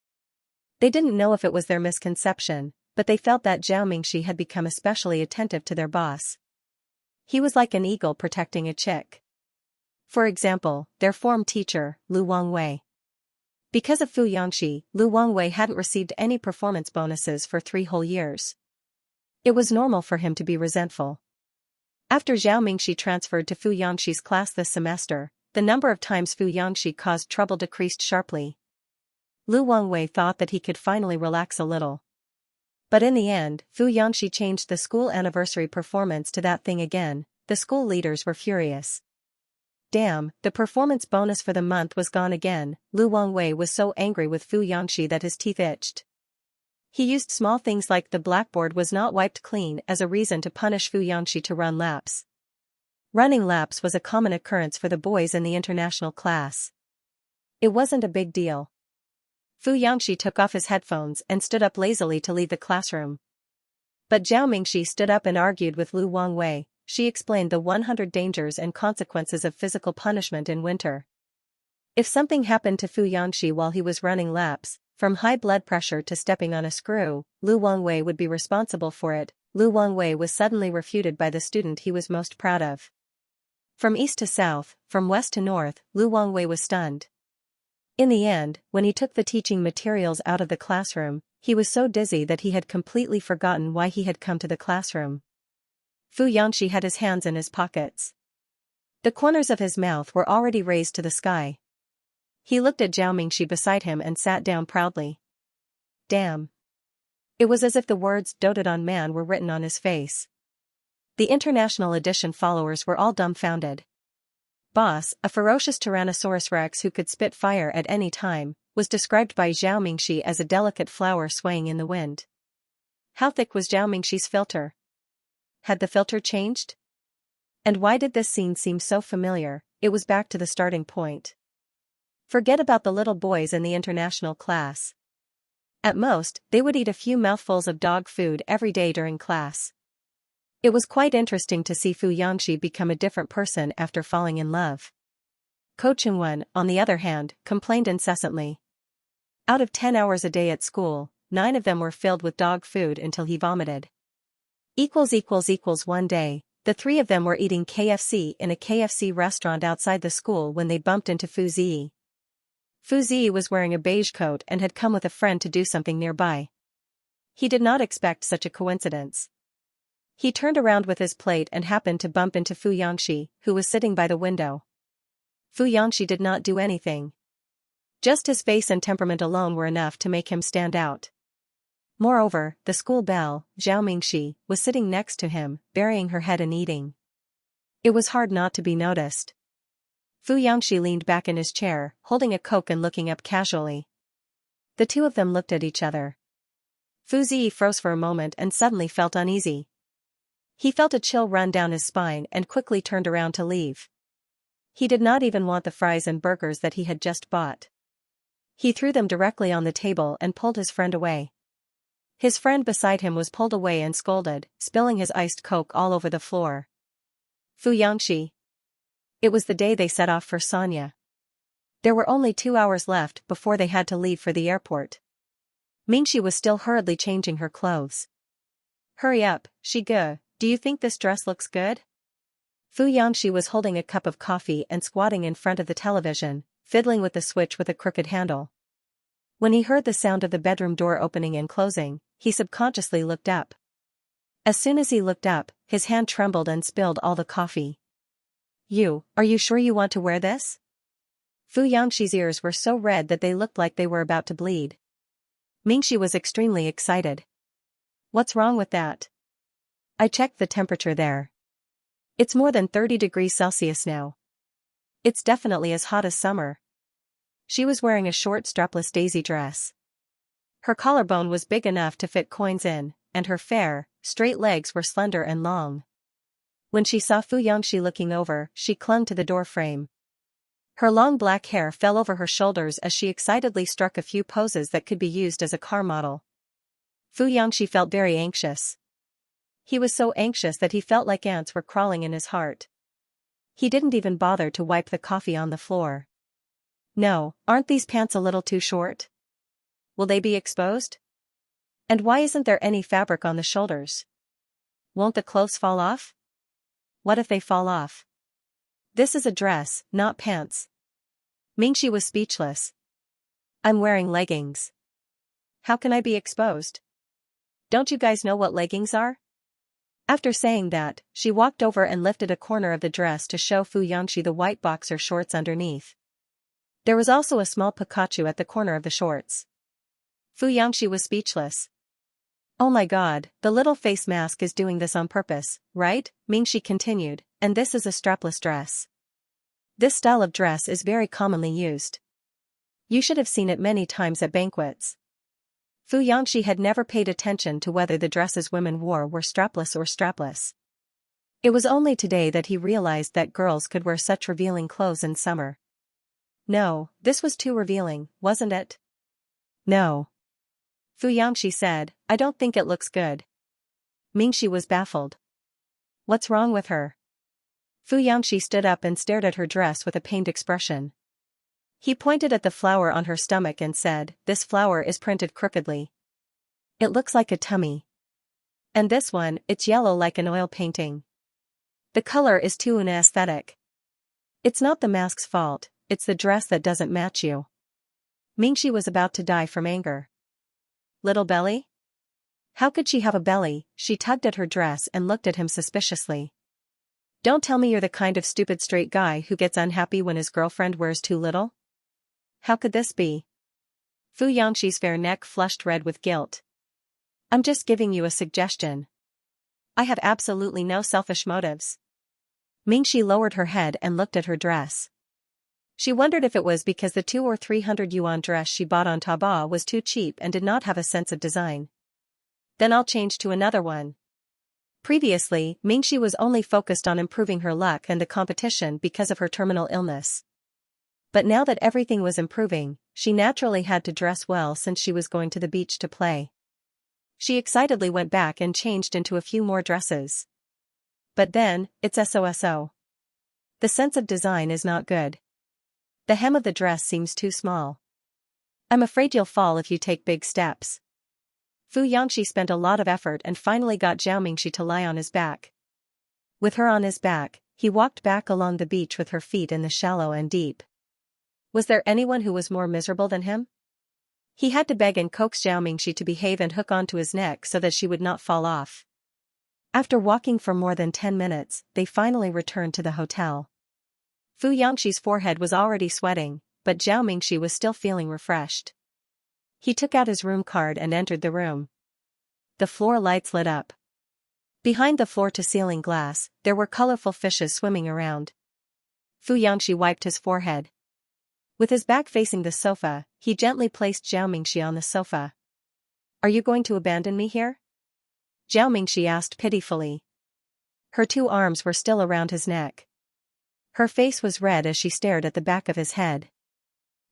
They didn't know if it was their misconception, but they felt that Zhao Mingxi had become especially attentive to their boss. He was like an eagle protecting a chick. For example, their form teacher, Lu Wangwei. Because of Fu Yangxi, Lu Wangwei hadn't received any performance bonuses for 3 whole years. It was normal for him to be resentful. After Zhao Mingxi transferred to Fu Yangxi's class this semester, the number of times Fu Yangxi caused trouble decreased sharply. Lu Wangwei thought that he could finally relax a little. But in the end, Fu Yangxi changed the school anniversary performance to that thing again. The school leaders were furious. Damn, the performance bonus for the month was gone again. Lu Wangwei was so angry with Fu Yangxi that his teeth itched. He used small things like the blackboard was not wiped clean as a reason to punish Fu Yangxi to run laps. Running laps was a common occurrence for the boys in the international class. It wasn't a big deal. Fu Yangxi took off his headphones and stood up lazily to leave the classroom. But Zhao Mingxi stood up and argued with Lu Wangwei. She explained the 100 dangers and consequences of physical punishment in winter. If something happened to Fu Yangxi while he was running laps, from high blood pressure to stepping on a screw, Lu Wangwei would be responsible for it. Lu Wangwei was suddenly refuted by the student he was most proud of. From east to south, from west to north, Lu Wangwei was stunned. In the end, when he took the teaching materials out of the classroom, he was so dizzy that he had completely forgotten why he had come to the classroom. Fu Yangxi had his hands in his pockets. The corners of his mouth were already raised to the sky. He looked at Zhao Mingxi beside him and sat down proudly. Damn. It was as if the words "doted on man" were written on his face. The International Edition followers were all dumbfounded. Boss, a ferocious Tyrannosaurus rex who could spit fire at any time, was described by Zhao Mingxi as a delicate flower swaying in the wind. How thick was Zhao Mingxi's filter? Had the filter changed? And why did this scene seem so familiar? It was back to the starting point. Forget about the little boys in the international class. At most, they would eat a few mouthfuls of dog food every day during class. It was quite interesting to see Fu Yangxi become a different person after falling in love. Ko Chunwen, on the other hand, complained incessantly. Out of 10 hours a day at school, 9 of them were filled with dog food until he vomited. One day, the 3 of them were eating KFC in a KFC restaurant outside the school when they bumped into Fu Ziyi. Fu Ziyi was wearing a beige coat and had come with a friend to do something nearby. He did not expect such a coincidence. He turned around with his plate and happened to bump into Fu Yangxi, who was sitting by the window. Fu Yangxi did not do anything. Just his face and temperament alone were enough to make him stand out. Moreover, the school belle, Zhao Mingxi, was sitting next to him, burying her head and eating. It was hard not to be noticed. Fu Yangxi leaned back in his chair, holding a Coke and looking up casually. The two of them looked at each other. Fu Ziyi froze for a moment and suddenly felt uneasy. He felt a chill run down his spine and quickly turned around to leave. He did not even want the fries and burgers that he had just bought. He threw them directly on the table and pulled his friend away. His friend beside him was pulled away and scolded, spilling his iced Coke all over the floor. Fu Yangxi. It was the day they set off for Xianxia. There were only 2 hours left before they had to leave for the airport. Mingxi was still hurriedly changing her clothes. Hurry up, Shige, do you think this dress looks good? Fu Yangxi was holding a cup of coffee and squatting in front of the television, fiddling with the switch with a crooked handle. When he heard the sound of the bedroom door opening and closing, he subconsciously looked up. As soon as he looked up, his hand trembled and spilled all the coffee. Are you sure you want to wear this? Fu Yangxi's ears were so red that they looked like they were about to bleed. Mingxi was extremely excited. What's wrong with that? I checked the temperature there. It's more than 30 degrees Celsius now. It's definitely as hot as summer. She was wearing a short strapless daisy dress. Her collarbone was big enough to fit coins in, and her fair, straight legs were slender and long. When she saw Fu Yangxi looking over, she clung to the door frame. Her long black hair fell over her shoulders as she excitedly struck a few poses that could be used as a car model. Fu Yangxi felt very anxious. He was so anxious that he felt like ants were crawling in his heart. He didn't even bother to wipe the coffee on the floor. No, aren't these pants a little too short? Will they be exposed? And why isn't there any fabric on the shoulders? Won't the clothes fall off? What if they fall off? This is a dress, not pants. Mingxi was speechless. I'm wearing leggings. How can I be exposed? Don't you guys know what leggings are? After saying that, she walked over and lifted a corner of the dress to show Fu Yangxi the white boxer shorts underneath. There was also a small Pikachu at the corner of the shorts. Fu Yangxi was speechless. Oh my god, the little face mask is doing this on purpose, right? Mingxi continued, and this is a strapless dress. This style of dress is very commonly used. You should have seen it many times at banquets. Fu Yangxi had never paid attention to whether the dresses women wore were strapless or strapless. It was only today that he realized that girls could wear such revealing clothes in summer. No, this was too revealing, wasn't it? No. Fu Yangxi said, I don't think it looks good. Mingxi was baffled. What's wrong with her? Fu Yangxi stood up and stared at her dress with a pained expression. He pointed at the flower on her stomach and said, this flower is printed crookedly. It looks like a tummy. And this one, it's yellow like an oil painting. The color is too unaesthetic. It's not the mask's fault, it's the dress that doesn't match you. Mingxi was about to die from anger. Little belly? How could she have a belly? She tugged at her dress and looked at him suspiciously. Don't tell me you're the kind of stupid straight guy who gets unhappy when his girlfriend wears too little? How could this be? Fu Yangxi's fair neck flushed red with guilt. I'm just giving you a suggestion. I have absolutely no selfish motives. Mingxi lowered her head and looked at her dress. She wondered if it was because the 200 or 300 yuan dress she bought on Taobao was too cheap and did not have a sense of design. Then I'll change to another one. Previously, Mingxi was only focused on improving her luck and the competition because of her terminal illness. But now that everything was improving, she naturally had to dress well since she was going to the beach to play. She excitedly went back and changed into a few more dresses. But then, it's SOSO. The sense of design is not good. The hem of the dress seems too small. I'm afraid you'll fall if you take big steps. Fu Yangxi spent a lot of effort and finally got Zhao Mingxi to lie on his back. With her on his back, he walked back along the beach with her feet in the shallow and deep. Was there anyone who was more miserable than him? He had to beg and coax Zhao Mingxi to behave and hook onto his neck so that she would not fall off. After walking for more than 10 minutes, they finally returned to the hotel. Fu Yangxi's forehead was already sweating, but Zhao Mingxi was still feeling refreshed. He took out his room card and entered the room. The floor lights lit up. Behind the floor-to-ceiling glass, there were colorful fishes swimming around. Fu Yangxi wiped his forehead. With his back facing the sofa, he gently placed Zhao Mingxi on the sofa. Are you going to abandon me here? Zhao Mingxi asked pitifully. Her 2 arms were still around his neck. Her face was red as she stared at the back of his head.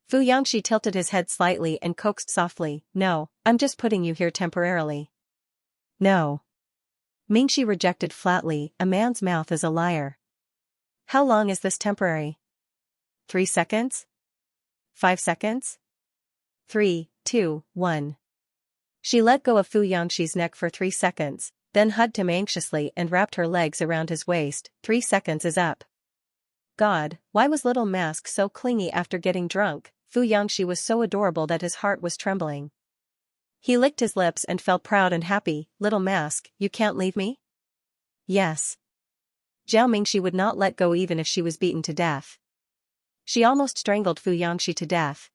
Fu Yangxi tilted his head slightly and coaxed softly, No, I'm just putting you here temporarily. No. Mingxi rejected flatly, a man's mouth is a liar. How long is this temporary? 3 seconds? 5 seconds? 3, 2, 1. She let go of Fu Yangxi's neck for 3 seconds, then hugged him anxiously and wrapped her legs around his waist. 3 seconds is up. God, why was Little Mask so clingy after getting drunk? Fu Yangxi was so adorable that his heart was trembling. He licked his lips and felt proud and happy. Little Mask, you can't leave me? Yes. Zhao Mingxi would not let go even if she was beaten to death. She almost strangled Fu Yangxi to death.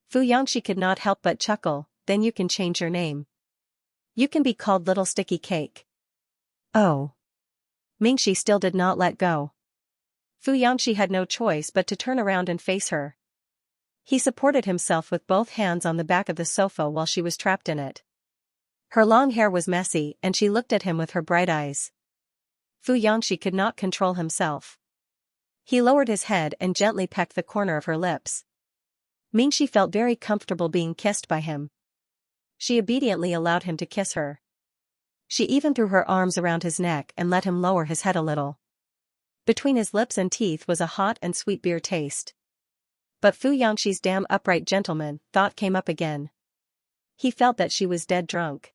Fu Yangxi could not help but chuckle. Then you can change your name. You can be called Little Sticky Cake. Oh. Mingxi still did not let go. Fu Yangxi had no choice but to turn around and face her. He supported himself with both hands on the back of the sofa while she was trapped in it. Her long hair was messy and she looked at him with her bright eyes. Fu Yangxi could not control himself. He lowered his head and gently pecked the corner of her lips. Mingxi felt very comfortable being kissed by him. She obediently allowed him to kiss her. She even threw her arms around his neck and let him lower his head a little. Between his lips and teeth was a hot and sweet beer taste. But Fu Yangxi's damn upright gentleman thought came up again. He felt that she was dead drunk.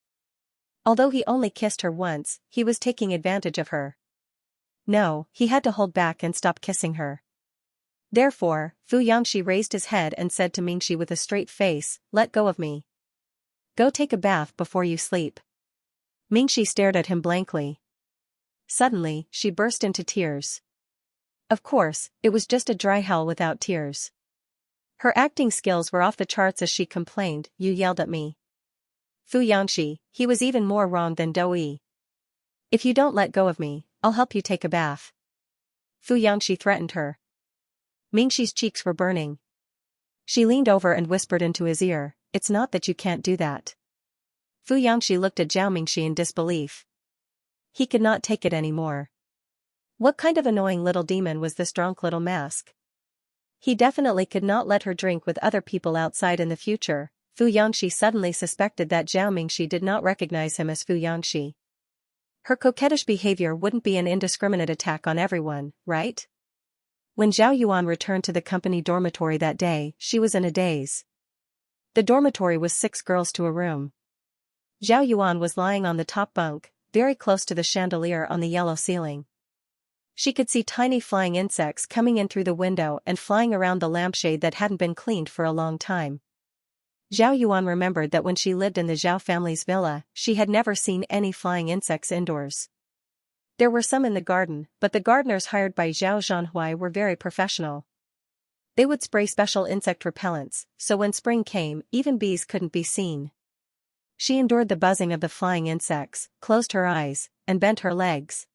Although he only kissed her once, he was taking advantage of her. No, he had to hold back and stop kissing her. Therefore, Fu Yangxi raised his head and said to Mingxi with a straight face, Let go of me. Go take a bath before you sleep. Mingxi stared at him blankly. Suddenly, she burst into tears. Of course, it was just a dry howl without tears. Her acting skills were off the charts as she complained, You yelled at me. Fu Yangxi, he was even more wrong than Doi. If you don't let go of me, I'll help you take a bath. Fu Yangxi threatened her. Mingxi's cheeks were burning. She leaned over and whispered into his ear, It's not that you can't do that. Fu Yangxi looked at Zhao Mingxi in disbelief. He could not take it anymore. What kind of annoying little demon was this drunk Little Mask? He definitely could not let her drink with other people outside in the future. Fu Yangxi suddenly suspected that Zhao Mingxi did not recognize him as Fu Yangxi. Her coquettish behavior wouldn't be an indiscriminate attack on everyone, right? When Zhao Yuan returned to the company dormitory that day, she was in a daze. The dormitory was 6 girls to a room. Zhao Yuan was lying on the top bunk, very close to the chandelier on the yellow ceiling. She could see tiny flying insects coming in through the window and flying around the lampshade that hadn't been cleaned for a long time. Zhao Yuan remembered that when she lived in the Zhao family's villa, she had never seen any flying insects indoors. There were some in the garden, but the gardeners hired by Zhao Zhanhui were very professional. They would spray special insect repellents, so when spring came, even bees couldn't be seen. She endured the buzzing of the flying insects, closed her eyes, and bent her legs.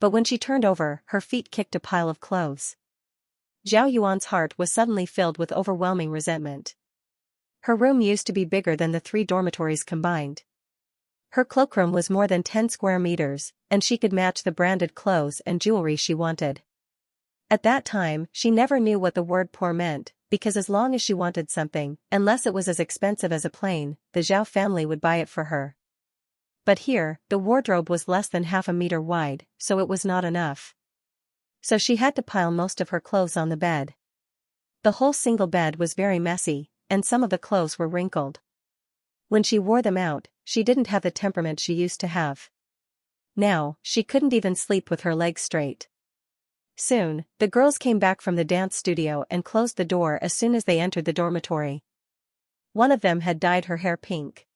But when she turned over, her feet kicked a pile of clothes. Zhao Yuan's heart was suddenly filled with overwhelming resentment. Her room used to be bigger than the 3 dormitories combined. Her cloakroom was more than 10 square meters, and she could match the branded clothes and jewelry she wanted. At that time, she never knew what the word poor meant, because as long as she wanted something, unless it was as expensive as a plane, the Zhao family would buy it for her. But here, the wardrobe was less than half a meter wide, so it was not enough. So she had to pile most of her clothes on the bed. The whole single bed was very messy, and some of the clothes were wrinkled. When she wore them out, she didn't have the temperament she used to have. Now, she couldn't even sleep with her legs straight. Soon, the girls came back from the dance studio and closed the door as soon as they entered the dormitory. One of them had dyed her hair pink.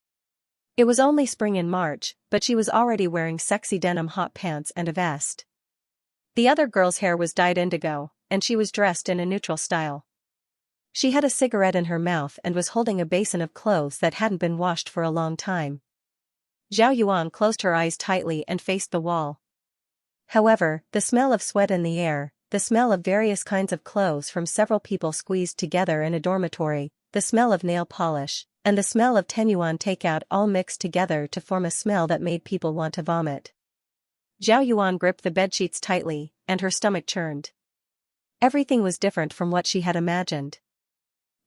It was only spring in March, but she was already wearing sexy denim hot pants and a vest. The other girl's hair was dyed indigo, and she was dressed in a neutral style. She had a cigarette in her mouth and was holding a basin of clothes that hadn't been washed for a long time. Zhao Yuan closed her eyes tightly and faced the wall. However, the smell of sweat in the air, the smell of various kinds of clothes from several people squeezed together in a dormitory, the smell of nail polish, and the smell of 10 yuan takeout all mixed together to form a smell that made people want to vomit. Zhao Yuan gripped the bedsheets tightly, and her stomach churned. Everything was different from what she had imagined.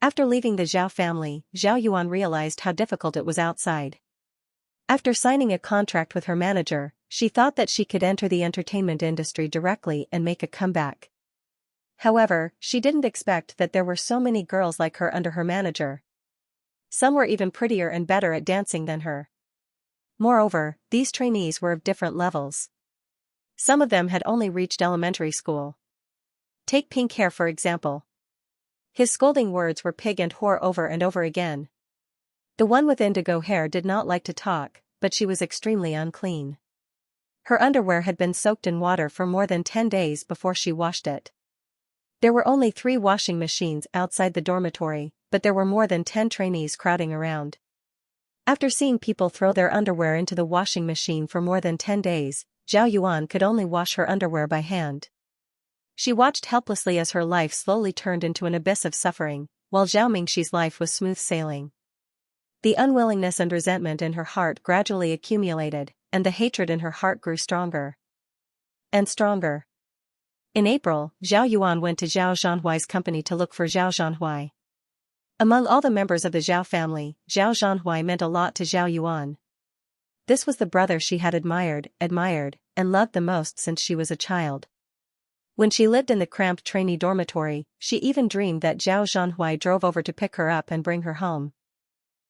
After leaving the Zhao family, Zhao Yuan realized how difficult it was outside. After signing a contract with her manager, she thought that she could enter the entertainment industry directly and make a comeback. However, she didn't expect that there were so many girls like her under her manager. Some were even prettier and better at dancing than her. Moreover, these trainees were of different levels. Some of them had only reached elementary school. Take Pink Hair for example. His scolding words were pig and whore over and over again. The one with indigo hair did not like to talk, but she was extremely unclean. Her underwear had been soaked in water for more than 10 days before she washed it. There were only 3 washing machines outside the dormitory, but there were more than 10 trainees crowding around. After seeing people throw their underwear into the washing machine for more than 10 days, Zhao Yuan could only wash her underwear by hand. She watched helplessly as her life slowly turned into an abyss of suffering, while Zhao Mingxi's life was smooth sailing. The unwillingness and resentment in her heart gradually accumulated, and the hatred in her heart grew stronger and stronger. In April, Zhao Yuan went to Zhao Zhanhui's company to look for Zhao Zhanhui. Among all the members of the Zhao family, Zhao Zhanhui meant a lot to Zhao Yuan. This was the brother she had admired, and loved the most since she was a child. When she lived in the cramped trainee dormitory, she even dreamed that Zhao Zhanhui drove over to pick her up and bring her home.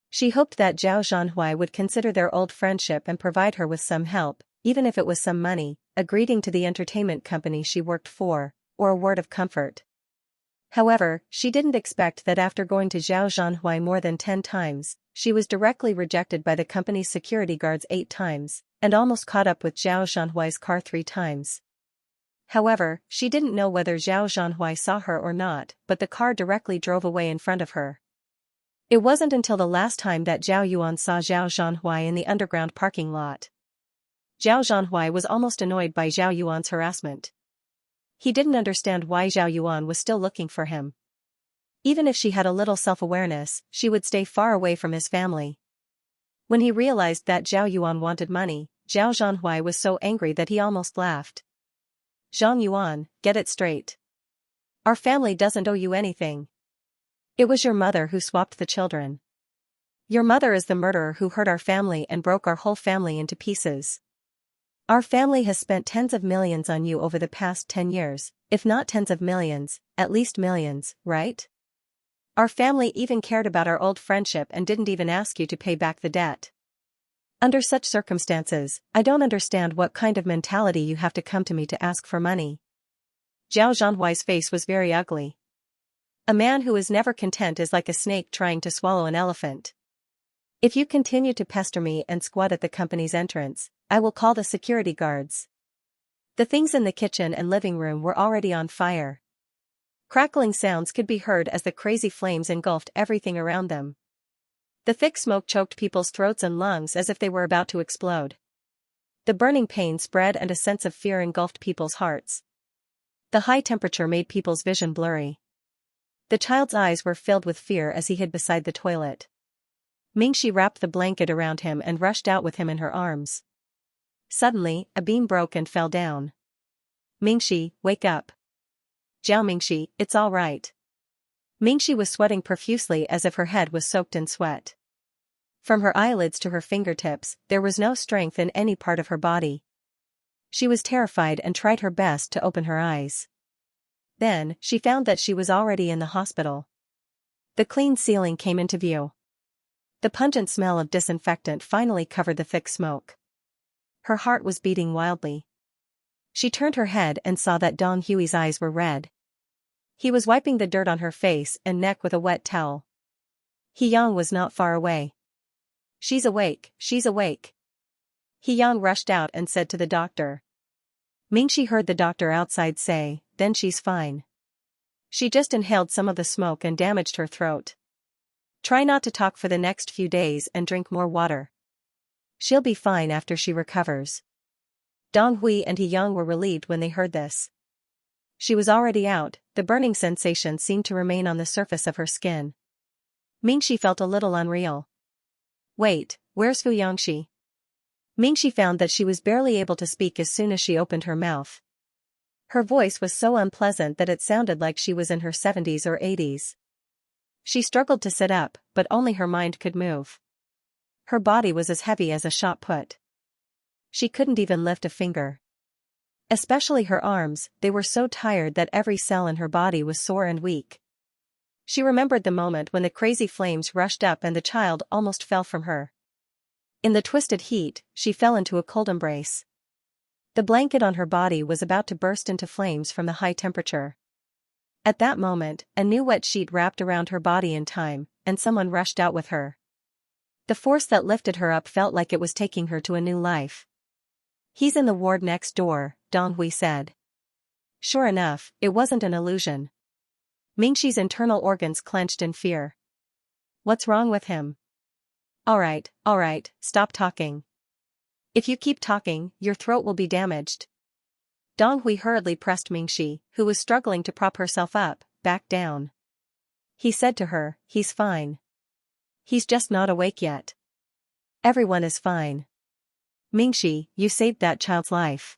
She hoped that Zhao Zhanhui would consider their old friendship and provide her with some help, even if it was some money, a greeting to the entertainment company she worked for, or a word of comfort. However, she didn't expect that after going to Zhao Zhanhui more than 10 times, she was directly rejected by the company's security guards 8 times, and almost caught up with Zhao Zhanhui's car 3 times. However, she didn't know whether Zhao Zhanhui saw her or not, but the car directly drove away in front of her. It wasn't until the last time that Zhao Yuan saw Zhao Zhanhui in the underground parking lot. Zhao Zhanhui was almost annoyed by Zhao Yuan's harassment. He didn't understand why Zhao Yuan was still looking for him. Even if she had a little self-awareness, she would stay far away from his family. When he realized that Zhao Yuan wanted money, Zhao Zhanhui was so angry that he almost laughed. Zhang Yuan, get it straight. Our family doesn't owe you anything. It was your mother who swapped the children. Your mother is the murderer who hurt our family and broke our whole family into pieces. Our family has spent tens of millions on you over the past 10 years, if not tens of millions, at least millions, right? Our family even cared about our old friendship and didn't even ask you to pay back the debt. Under such circumstances, I don't understand what kind of mentality you have to come to me to ask for money. Zhao Zhanhui's face was very ugly. A man who is never content is like a snake trying to swallow an elephant. If you continue to pester me and squat at the company's entrance, I will call the security guards. The things in the kitchen and living room were already on fire. Crackling sounds could be heard as the crazy flames engulfed everything around them. The thick smoke choked people's throats and lungs as if they were about to explode. The burning pain spread and a sense of fear engulfed people's hearts. The high temperature made people's vision blurry. The child's eyes were filled with fear as he hid beside the toilet. Mingxi wrapped the blanket around him and rushed out with him in her arms. Suddenly, a beam broke and fell down. Mingxi, wake up. Jiao Mingxi, it's all right. Mingxi was sweating profusely as if her head was soaked in sweat. From her eyelids to her fingertips, there was no strength in any part of her body. She was terrified and tried her best to open her eyes. Then, she found that she was already in the hospital. The clean ceiling came into view. The pungent smell of disinfectant finally covered the thick smoke. Her heart was beating wildly. She turned her head and saw that Dong Hui's eyes were red. He was wiping the dirt on her face and neck with a wet towel. He Yang was not far away. She's awake, she's awake. He Yang rushed out and said to the doctor. Mingxi heard the doctor outside say, then she's fine. She just inhaled some of the smoke and damaged her throat. Try not to talk for the next few days and drink more water. She'll be fine after she recovers. Dong Hui and He Yang were relieved when they heard this. She was already out, the burning sensation seemed to remain on the surface of her skin. Mingxi felt a little unreal. Wait, where's Fu Yangxi? Mingxi found that she was barely able to speak as soon as she opened her mouth. Her voice was so unpleasant that it sounded like she was in her 70s or 80s. She struggled to sit up, but only her mind could move. Her body was as heavy as a shot put. She couldn't even lift a finger. Especially her arms, they were so tired that every cell in her body was sore and weak. She remembered the moment when the crazy flames rushed up and the child almost fell from her. In the twisted heat, she fell into a cold embrace. The blanket on her body was about to burst into flames from the high temperature. At that moment, a new wet sheet wrapped around her body in time, and someone rushed out with her. The force that lifted her up felt like it was taking her to a new life. He's in the ward next door, Dong Hui said. Sure enough, it wasn't an illusion. Mingxi's internal organs clenched in fear. What's wrong with him? All right, stop talking. If you keep talking, your throat will be damaged. Dong Hui hurriedly pressed Mingxi, who was struggling to prop herself up, back down. He said to her, he's fine. He's just not awake yet. Everyone is fine. Mingxi, you saved that child's life.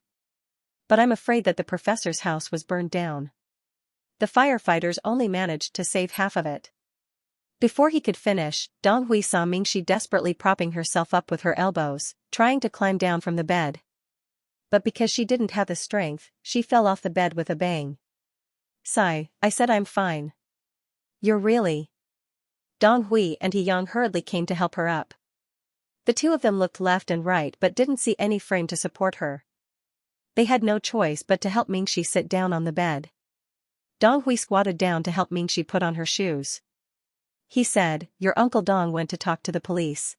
But I'm afraid that the professor's house was burned down. The firefighters only managed to save half of it. Before he could finish, Dong Hui saw Mingxi desperately propping herself up with her elbows, trying to climb down from the bed. But because she didn't have the strength, she fell off the bed with a bang. Sigh, I said I'm fine. You're really? Dong Hui and He Yang hurriedly came to help her up. The two of them looked left and right but didn't see any frame to support her. They had no choice but to help Mingxi sit down on the bed. Dong Hui squatted down to help Mingxi put on her shoes. He said, your Uncle Dong went to talk to the police.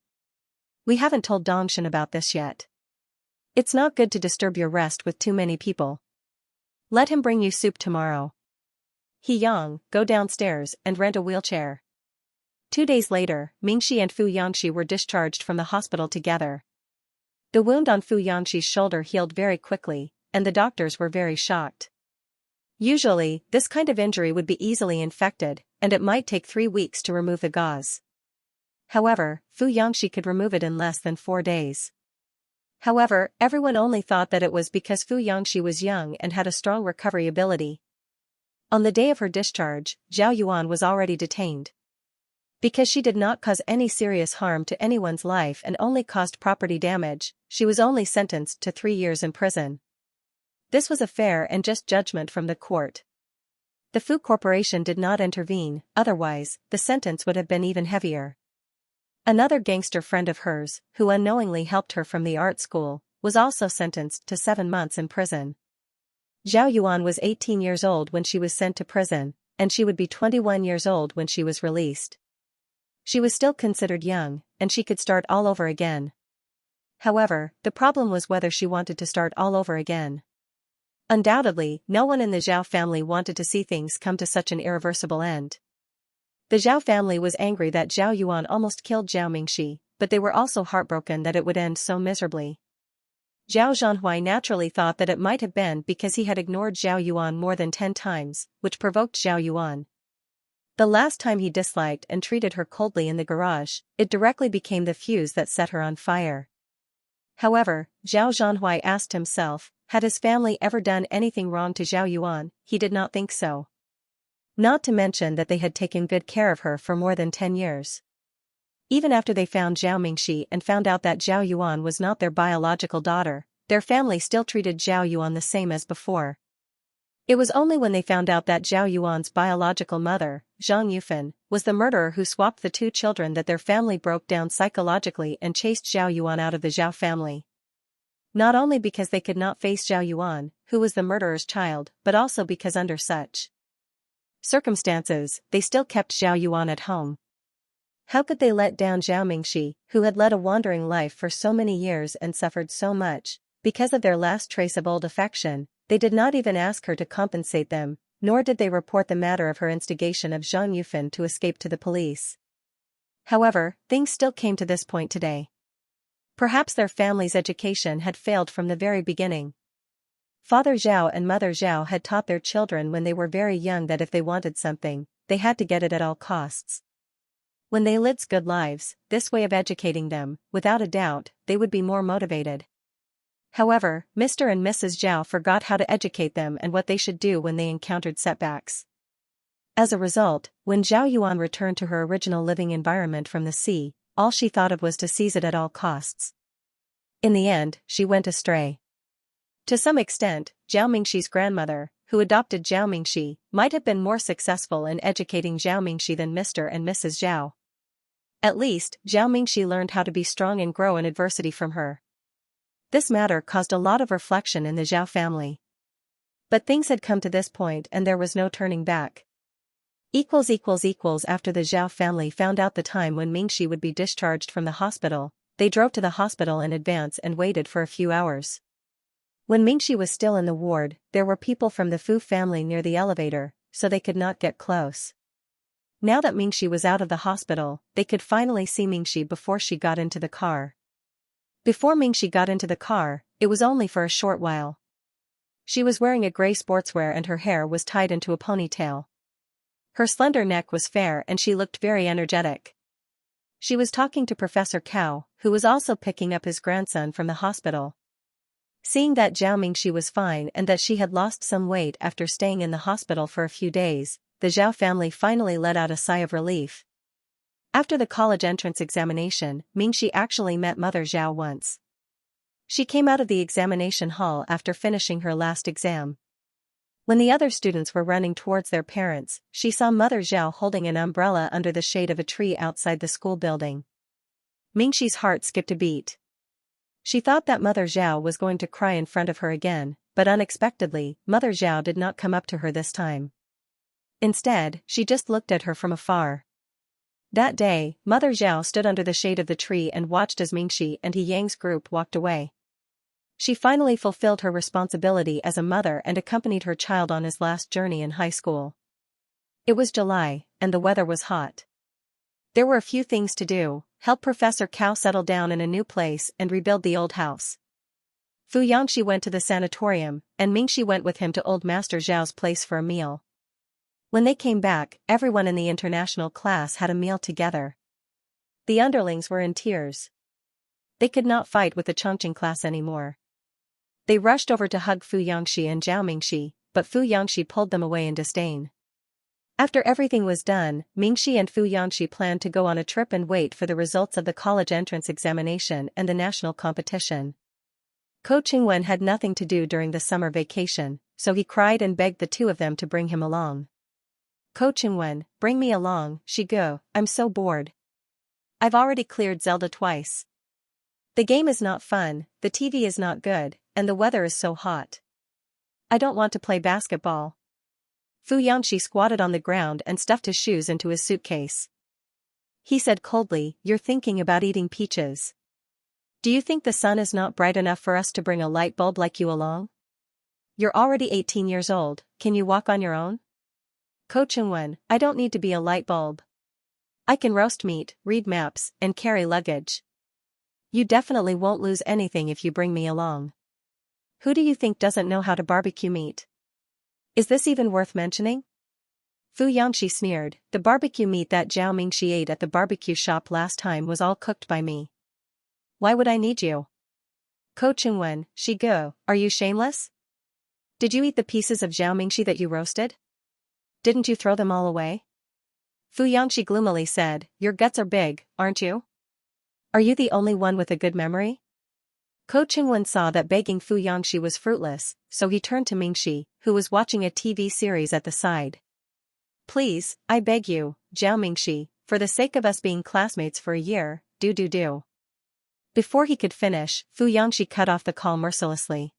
We haven't told Dongshan about this yet. It's not good to disturb your rest with too many people. Let him bring you soup tomorrow. He Yang, go downstairs and rent a wheelchair. 2 days later, Mingxi and Fu Yangxi were discharged from the hospital together. The wound on Fu Yangxi's shoulder healed very quickly, and the doctors were very shocked. Usually, this kind of injury would be easily infected, and it might take 3 weeks to remove the gauze. However, Fu Yangxi could remove it in less than 4 days. However, everyone only thought that it was because Fu Yangxi was young and had a strong recovery ability. On the day of her discharge, Zhao Yuan was already detained. Because she did not cause any serious harm to anyone's life and only caused property damage, she was only sentenced to 3 years in prison. This was a fair and just judgment from the court. The Fu Corporation did not intervene, otherwise, the sentence would have been even heavier. Another gangster friend of hers, who unknowingly helped her from the art school, was also sentenced to 7 months in prison. Zhao Yuan was 18 years old when she was sent to prison, and she would be 21 years old when she was released. She was still considered young, and she could start all over again. However, the problem was whether she wanted to start all over again. Undoubtedly, no one in the Zhao family wanted to see things come to such an irreversible end. The Zhao family was angry that Zhao Yuan almost killed Zhao Mingxi, but they were also heartbroken that it would end so miserably. Zhao Zhanhui naturally thought that it might have been because he had ignored Zhao Yuan more than 10 times, which provoked Zhao Yuan. The last time he disliked and treated her coldly in the garage, it directly became the fuse that set her on fire. However, Zhao Zhanhui asked himself, had his family ever done anything wrong to Zhao Yuan? He did not think so. Not to mention that they had taken good care of her for more than 10 years. Even after they found Zhao Mingxi and found out that Zhao Yuan was not their biological daughter, their family still treated Zhao Yuan the same as before. It was only when they found out that Zhao Yuan's biological mother, Zhang Yufan, was the murderer who swapped the 2 children that their family broke down psychologically and chased Zhao Yuan out of the Zhao family. Not only because they could not face Zhao Yuan, who was the murderer's child, but also because under such circumstances, they still kept Zhao Yuan at home. How could they let down Zhao Mingxi, who had led a wandering life for so many years and suffered so much? Because of their last trace of old affection, they did not even ask her to compensate them, nor did they report the matter of her instigation of Zhang Yufan to escape to the police. However, things still came to this point today. Perhaps their family's education had failed from the very beginning. Father Zhao and Mother Zhao had taught their children when they were very young that if they wanted something, they had to get it at all costs. When they lived good lives, this way of educating them, without a doubt, they would be more motivated. However, Mr. and Mrs. Zhao forgot how to educate them and what they should do when they encountered setbacks. As a result, when Zhao Yuan returned to her original living environment from the sea, all she thought of was to seize it at all costs. In the end, she went astray. To some extent, Zhao Mingxi's grandmother, who adopted Zhao Mingxi, might have been more successful in educating Zhao Mingxi than Mr. and Mrs. Zhao. At least, Zhao Mingxi learned how to be strong and grow in adversity from her. This matter caused a lot of reflection in the Zhao family. But things had come to this point and there was no turning back. After the Zhao family found out the time when Mingxi would be discharged from the hospital, they drove to the hospital in advance and waited for a few hours. When Mingxi was still in the ward, there were people from the Fu family near the elevator, so they could not get close. Now that Mingxi was out of the hospital, they could finally see Mingxi before she got into the car. Before Mingxi got into the car, it was only for a short while. She was wearing a gray sportswear and her hair was tied into a ponytail. Her slender neck was fair and she looked very energetic. She was talking to Professor Cao, who was also picking up his grandson from the hospital. Seeing that Zhao Mingxi was fine and that she had lost some weight after staying in the hospital for a few days, the Zhao family finally let out a sigh of relief. After the college entrance examination, Mingxi actually met Mother Zhao once. She came out of the examination hall after finishing her last exam. When the other students were running towards their parents, she saw Mother Zhao holding an umbrella under the shade of a tree outside the school building. Mingxi's heart skipped a beat. She thought that Mother Zhao was going to cry in front of her again, but unexpectedly, Mother Zhao did not come up to her this time. Instead, she just looked at her from afar. That day, Mother Zhao stood under the shade of the tree and watched as Mingxi and He Yang's group walked away. She finally fulfilled her responsibility as a mother and accompanied her child on his last journey in high school. It was July, and the weather was hot. There were a few things to do: help Professor Cao settle down in a new place and rebuild the old house. Fu Yangxi went to the sanatorium, and Mingxi went with him to old Master Zhao's place for a meal. When they came back, everyone in the international class had a meal together. The underlings were in tears. They could not fight with the Chongqing class anymore. They rushed over to hug Fu Yangxi and Zhao Mingxi, but Fu Yangxi pulled them away in disdain. After everything was done, Mingxi and Fu Yangxi planned to go on a trip and wait for the results of the college entrance examination and the national competition. Ko Qingwen had nothing to do during the summer vacation, so he cried and begged the two of them to bring him along. Ko Qingwen, bring me along, Shigu, I'm so bored. I've already cleared Zelda twice. The game is not fun, the TV is not good, and the weather is so hot. I don't want to play basketball. Fu Yangxi squatted on the ground and stuffed his shoes into his suitcase. He said coldly, "You're thinking about eating peaches. Do you think the sun is not bright enough for us to bring a light bulb like you along? You're already 18 years old, can you walk on your own? Ko Chungwen, I don't need to be a light bulb. I can roast meat, read maps, and carry luggage. You definitely won't lose anything if you bring me along. Who do you think doesn't know how to barbecue meat? Is this even worth mentioning? Fu Yangxi sneered, the barbecue meat that Zhao Mingxi ate at the barbecue shop last time was all cooked by me. Why would I need you? Ko Chungwen, Shigo, are you shameless? Did you eat the pieces of Zhao Mingxi that you roasted? Didn't you throw them all away? Fu Yangxi gloomily said, your guts are big, aren't you? Are you the only one with a good memory? Ko Chungwen saw that begging Fu Yangxi was fruitless, so he turned to Mingxi, who was watching a TV series at the side. Please, I beg you, Zhao Mingxi, for the sake of us being classmates for a year, do. Before he could finish, Fu Yangxi cut off the call mercilessly.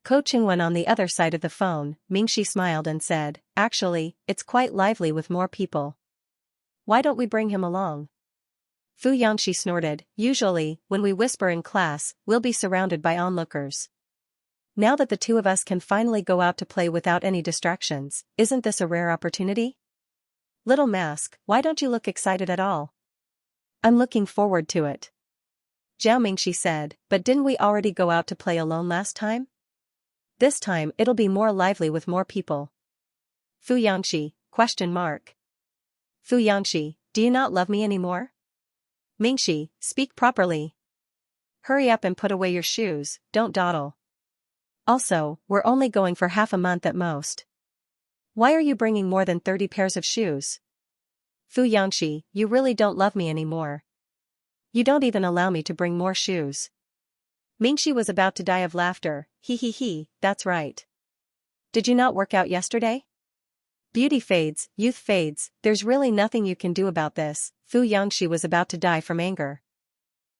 Ko Chungwen on the other side of the phone, Mingxi smiled and said, actually, it's quite lively with more people. Why don't we bring him along? Fu Yangxi snorted, usually, when we whisper in class, we'll be surrounded by onlookers. Now that the two of us can finally go out to play without any distractions, isn't this a rare opportunity? Little Mask, why don't you look excited at all? I'm looking forward to it. Zhao Mingxi said, but didn't we already go out to play alone last time? This time it'll be more lively with more people. Fu Yangxi, ? Fu Yangxi, do you not love me anymore? Mingxi, speak properly. Hurry up and put away your shoes, don't dawdle. Also, we're only going for half a month at most. Why are you bringing more than 30 pairs of shoes? Fu Yangxi, you really don't love me anymore. You don't even allow me to bring more shoes. Mingxi was about to die of laughter, he, that's right. Did you not work out yesterday? Beauty fades, youth fades, there's really nothing you can do about this. Fu Yangxi was about to die from anger.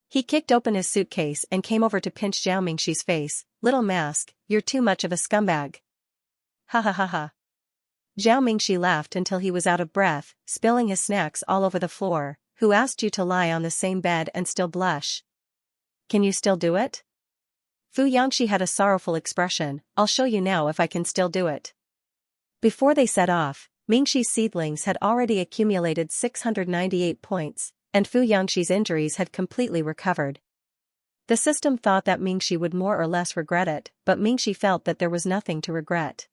He kicked open his suitcase and came over to pinch Zhao Mingxi's face. Little Mask, you're too much of a scumbag. Ha. Zhao Mingxi laughed until he was out of breath, spilling his snacks all over the floor. Who asked you to lie on the same bed and still blush? Can you still do it? Fu Yangxi had a sorrowful expression, I'll show you now if I can still do it. Before they set off, Mingxi's seedlings had already accumulated 698 points, and Fu Yangxi's injuries had completely recovered. The system thought that Mingxi would more or less regret it, but Mingxi felt that there was nothing to regret.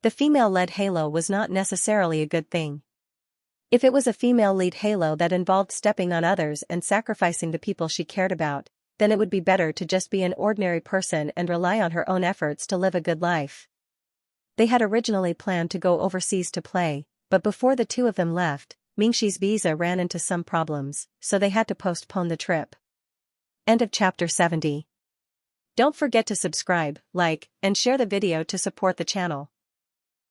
The female-led halo was not necessarily a good thing. If it was a female-lead halo that involved stepping on others and sacrificing the people she cared about, then it would be better to just be an ordinary person and rely on her own efforts to live a good life. They had originally planned to go overseas to play, but before the two of them left, Mingxi's visa ran into some problems, so they had to postpone the trip. End of chapter 70. Don't forget to subscribe, like, and share the video to support the channel.